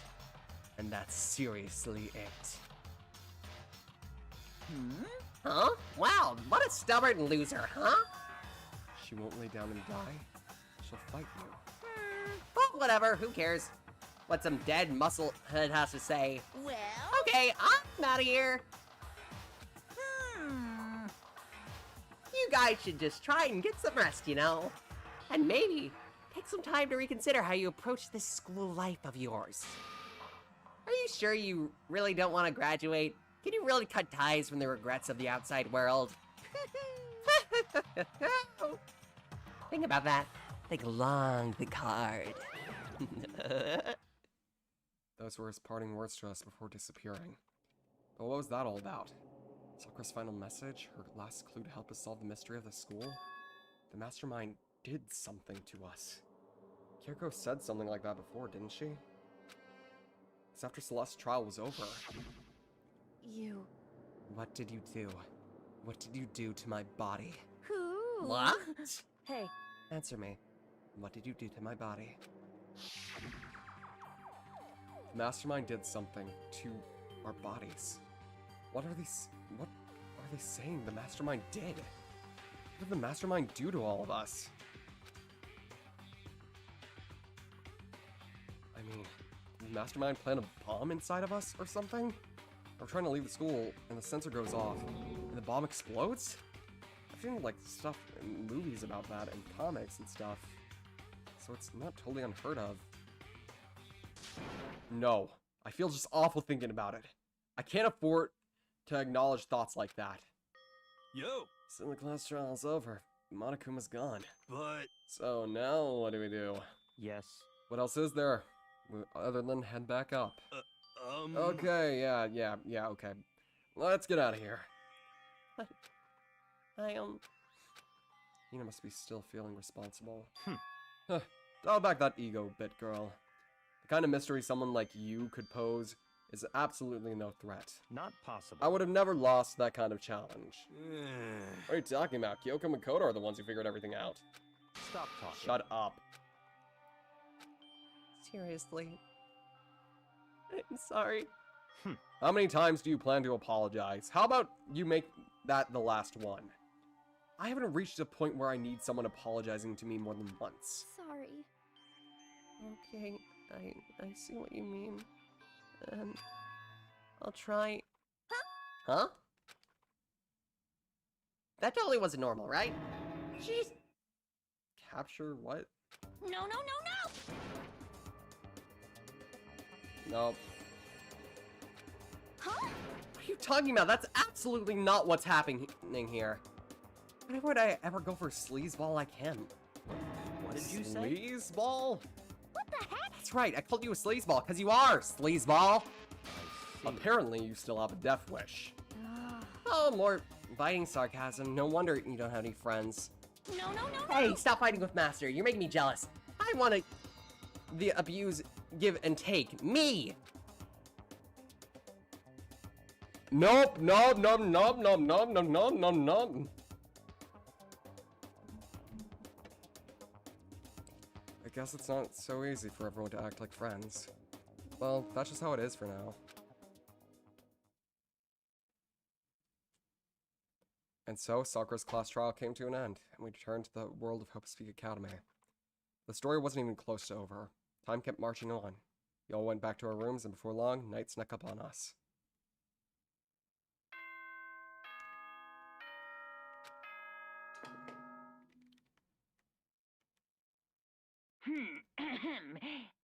And that's seriously it. Huh? Wow, what a stubborn loser, huh? She won't lay down and die. She'll fight you. But whatever, who cares? What some dead musclehead has to say. Well. Okay, I'm out of here. You guys should just try and get some rest, you know? And maybe take some time to reconsider how you approach this school life of yours. Are you sure you really don't want to graduate? Can you really cut ties from the regrets of the outside world? Think about that. Think long, think hard. Those were his parting words to us before disappearing. But what was that all about? Sakura's final message? Her last clue to help us solve the mystery of the school? The Mastermind did something to us. Kiriko said something like that before, didn't she? It's after Celeste's trial was over. You... What did you do? What did you do to my body? Who? What? Hey, Answer me. What did you do to my body? The Mastermind did something to our bodies. What are they saying the Mastermind did? What did the Mastermind do to all of us? I mean, did the Mastermind plant a bomb inside of us or something? We're trying to leave the school and the sensor goes off and the bomb explodes? I've seen like stuff in movies about that and comics and stuff. So it's not totally unheard of. No, I feel just awful thinking about it. I can't afford to acknowledge thoughts like that. Yo, So the class trial is over. Monokuma's gone. but So now what do we do? Yes. What else is there? other than head back up. Okay, yeah, okay. Let's get out of here. Hina must be still feeling responsible. Dial back that ego bit, girl. The kind of mystery someone like you could pose is absolutely no threat. Not possible. I would have never lost that kind of challenge. What are you talking about? Kyoko and Makoto are the ones who figured everything out. Stop talking. Shut up. Seriously. I'm sorry. How many times do you plan to apologize? How about you make that the last one? I haven't reached a point where I need someone apologizing to me more than once. Sorry. Okay, I see what you mean. And I'll try. Huh? That totally wasn't normal, right? She's... Capture what? No. Nope. Huh? What are you talking about? That's absolutely not what's happening here. Why would I ever go for sleazeball like him? What did you say? Sleazeball? What the heck? That's right, I called you a sleazeball, because you are, sleazeball. Apparently, you still have a death wish. Oh, more biting sarcasm. No wonder you don't have any friends. No. Hey, stop fighting with Master. You're making me jealous. I want to... the abuse, give, and take. Me! Nope. I guess it's not so easy for everyone to act like friends. Well, that's just how it is for now. And so, Sakura's class trial came to an end, and we returned to the world of Hope Speak Academy. The story wasn't even close to over. Time kept marching on. We all went back to our rooms, and before long, night snuck up on us.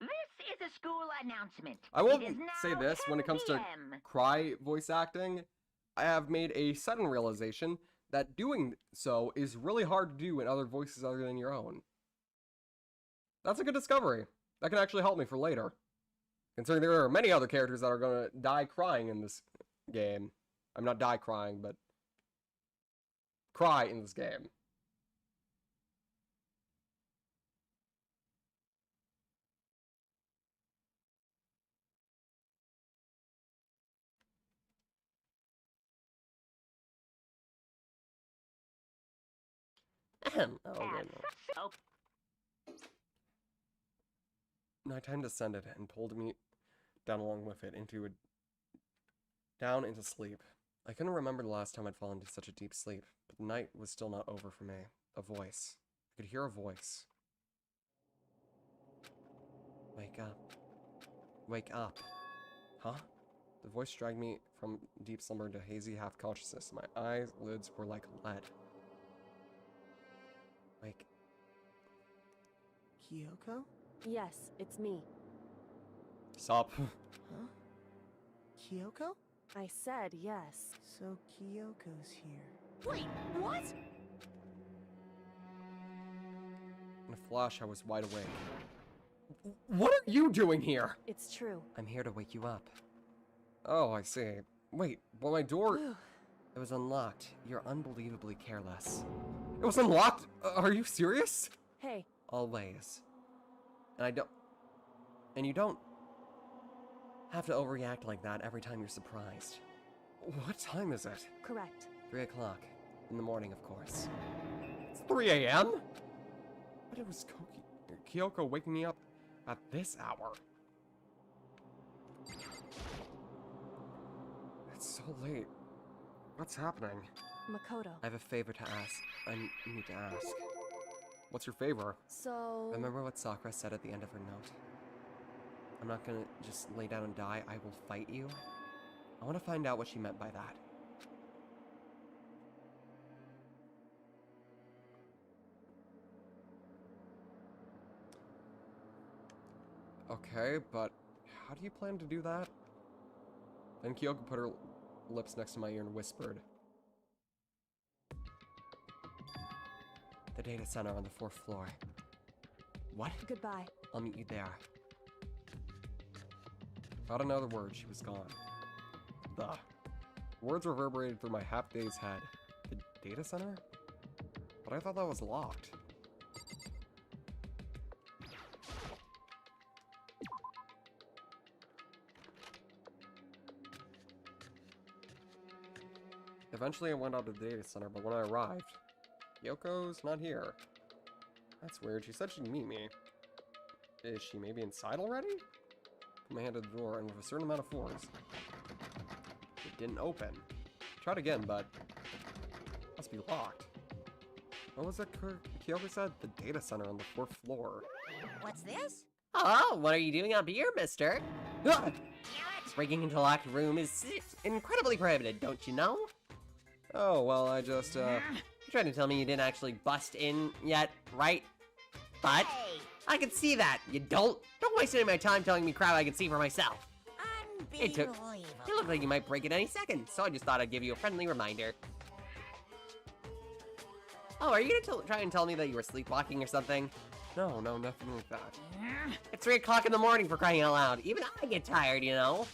This is a school announcement. I will It is say now this, when it 10 comes to p.m. cry voice acting, I have made a sudden realization that doing so is really hard to do in other voices other than your own. That's a good discovery. That can actually help me for later. Considering there are many other characters that are going to die crying in this game. I'm not die crying, but cry in this game. Ahem. Oh, good. Oh, Nighttime descended and pulled me down along with it down into sleep. I couldn't remember the last time I'd fallen into such a deep sleep, but the night was still not over for me. A voice. I could hear a voice. Wake up. Wake up. Huh? The voice dragged me from deep slumber into hazy half-consciousness. My eyelids were like lead. Wake. Kyoko? Yes, it's me. Stop. Huh? Kyoko? I said yes. So Kyoko's here. Wait, what? In a flash, I was wide awake. What are you doing here? It's true. I'm here to wake you up. Oh, I see. Wait, well, my door... It was unlocked. You're unbelievably careless. It was unlocked? Are you serious? Hey, Always. And you don't have to overreact like that every time you're surprised. What time is it? correct. 3 o'clock. In the morning, of course. It's 3 a.m.? But it was Kyoko waking me up at this hour. It's so late. What's happening? Makoto. I have a favor to ask. I need to ask. What's your favor? So... Remember what Sakura said at the end of her note? I'm not gonna just lay down and die, I will fight you. I want to find out what she meant by that. Okay, but how do you plan to do that? Then Kyoko put her lips next to my ear and whispered. The data center on the 4th floor. What? Goodbye. I'll meet you there. Not another word, she was gone. The words reverberated through my half-dazed head. The data center? But I thought that was locked. Eventually I went out to the data center, but when I arrived, Yoko's not here. That's weird. She said she'd meet me. Is she maybe inside already? Put my hand at the door, and with a certain amount of force, it didn't open. Tried again, but must be locked. What was that Kyoko said? The data center on the 4th floor. What's this? Oh, what are you doing up here, mister? Ah! Breaking into a locked room is incredibly prohibited, don't you know? Oh, well, I just, You're trying to tell me you didn't actually bust in yet, right? But Hey, I can see that. You don't waste any of my time telling me crap I can see for myself. unbelievable. You look like you might break it any second, so I just thought I'd give you a friendly reminder. Oh, are you gonna try and tell me that you were sleepwalking or something? no, nothing like that. It's 3 o'clock in the morning, for crying out loud. Even I get tired, you know?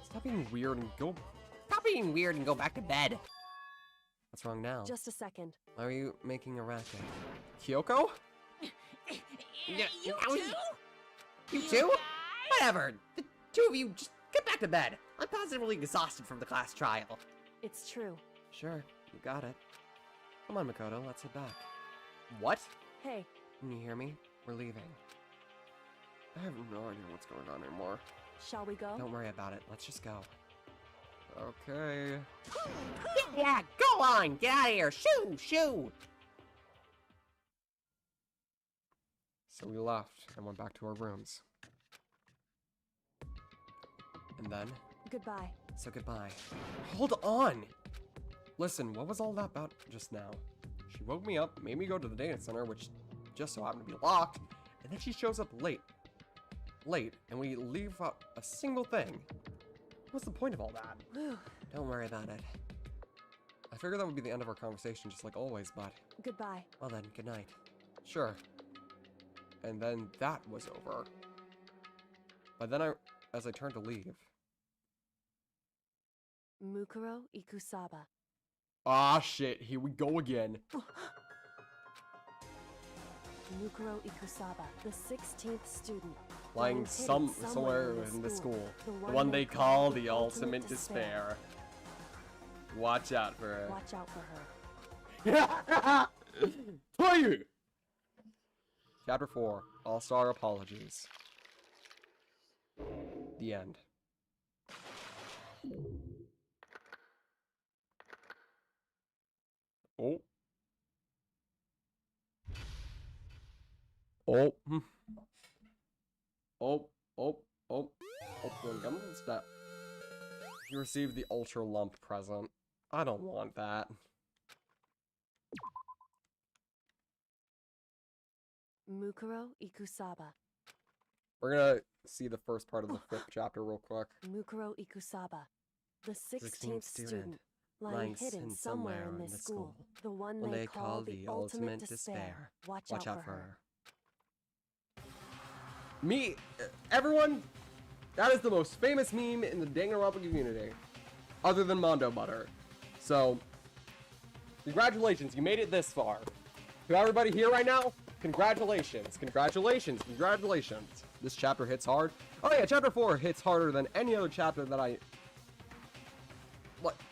Stop being weird and go. Stop being weird and go back to bed. What's wrong now? Just a second. Why are you making a racket? Kyoko? You Now too? You too? Whatever. The two of you, just get back to bed. I'm positively exhausted from the class trial. It's true. Sure, you got it. Come on, Makoto, let's head back. What? Hey, Can you hear me? We're leaving. I have no idea what's going on anymore. shall we go? Don't worry about it. Let's just go. Okay. Yeah, go on. Get out of here. Shoo. So we left and went back to our rooms. And then, Goodbye. so goodbye. Hold on! Listen, what was all that about just now? She woke me up, made me go to the data center, which just so happened to be locked, and then she shows up late. And we leave out a single thing. What's the point of all that? Whew. Don't worry about it. I figured that would be the end of our conversation, just like always, but... Goodbye. Well then, good night. Sure. And then that was over. But then as I turned to leave... Mukuro Ikusaba. Ah, shit, here we go again. Mukuro Ikusaba, the 16th student. Lying somewhere in the school. The one they call the ultimate despair. Watch out for her. Watch out for her. Tell you! Chapter 4, All-Star Apologies. The end. Oh. Oh. Open step. You received the Ultra Lump present. I don't want that. Mukuro Ikusaba. We're gonna see the first part of the 5th chapter real quick. Mukuro Ikusaba, the 16th student, lying hidden somewhere in this school. The one they call the ultimate despair. Watch out for her. Everyone, that is the most famous meme in the Danganronpa community, other than Mondo Butter. So, congratulations, you made it this far. To everybody here right now, congratulations. This chapter hits hard. Oh yeah, chapter 4 hits harder than any other chapter that I...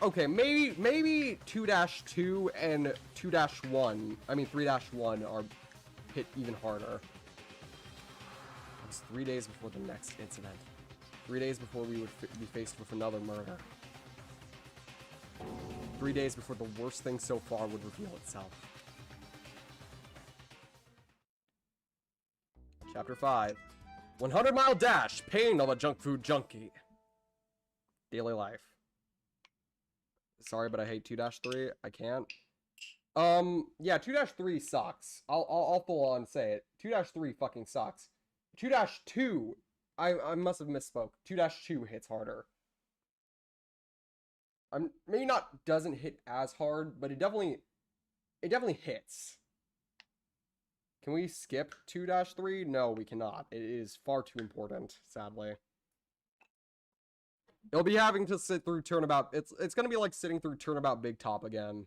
Okay, maybe 2-2 and 2-1, 3-1 are hit even harder. It was 3 days before the next incident. 3 days before we would be faced with another murder. 3 days before the worst thing so far would reveal itself. Chapter 5. 100-mile dash. Pain of a junk food junkie. Daily life. Sorry, but I hate 2-3. I can't. Yeah, 2-3 sucks. I'll full on say it. 2-3 fucking sucks. 2-2, I must have misspoke. 2-2 hits harder. Maybe not doesn't hit as hard, but it definitely hits. Can we skip 2-3? No, we cannot. It is far too important, sadly. You'll be having to sit through Turnabout. It's gonna be like sitting through Turnabout Big Top again.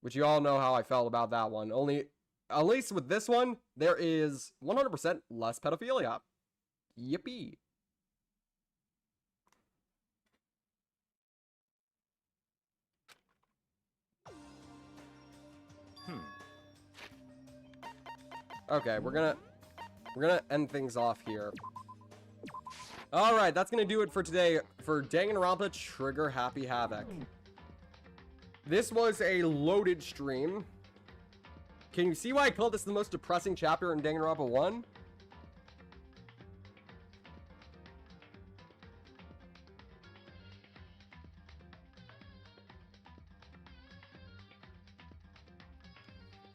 Which you all know how I felt about that one. Only, at least with this one, there is 100% less pedophilia. Yippee. Okay, we're gonna end things off here. Alright, that's gonna do it for today for Danganronpa Trigger Happy Havoc. This was a loaded stream. Can you see why I called this the most depressing chapter in Danganronpa 1?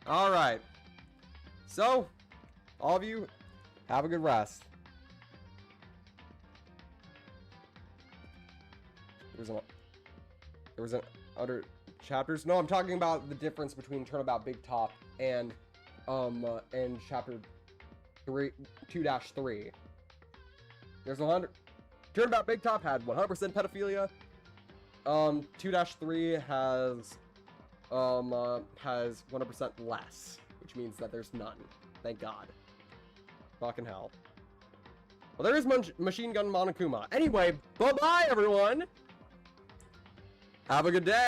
Alright. So, all of you, have a good rest. There was an other chapters. No, I'm talking about the difference between Turnabout Big Top and chapter 2-3. There's 100. Turnabout Big Top had 100% pedophilia. 2-3 has 100% less, which means that there's none. Thank God. Fucking hell. Well, there is Machine Gun Monokuma. Anyway, bye-bye, everyone! Have a good day!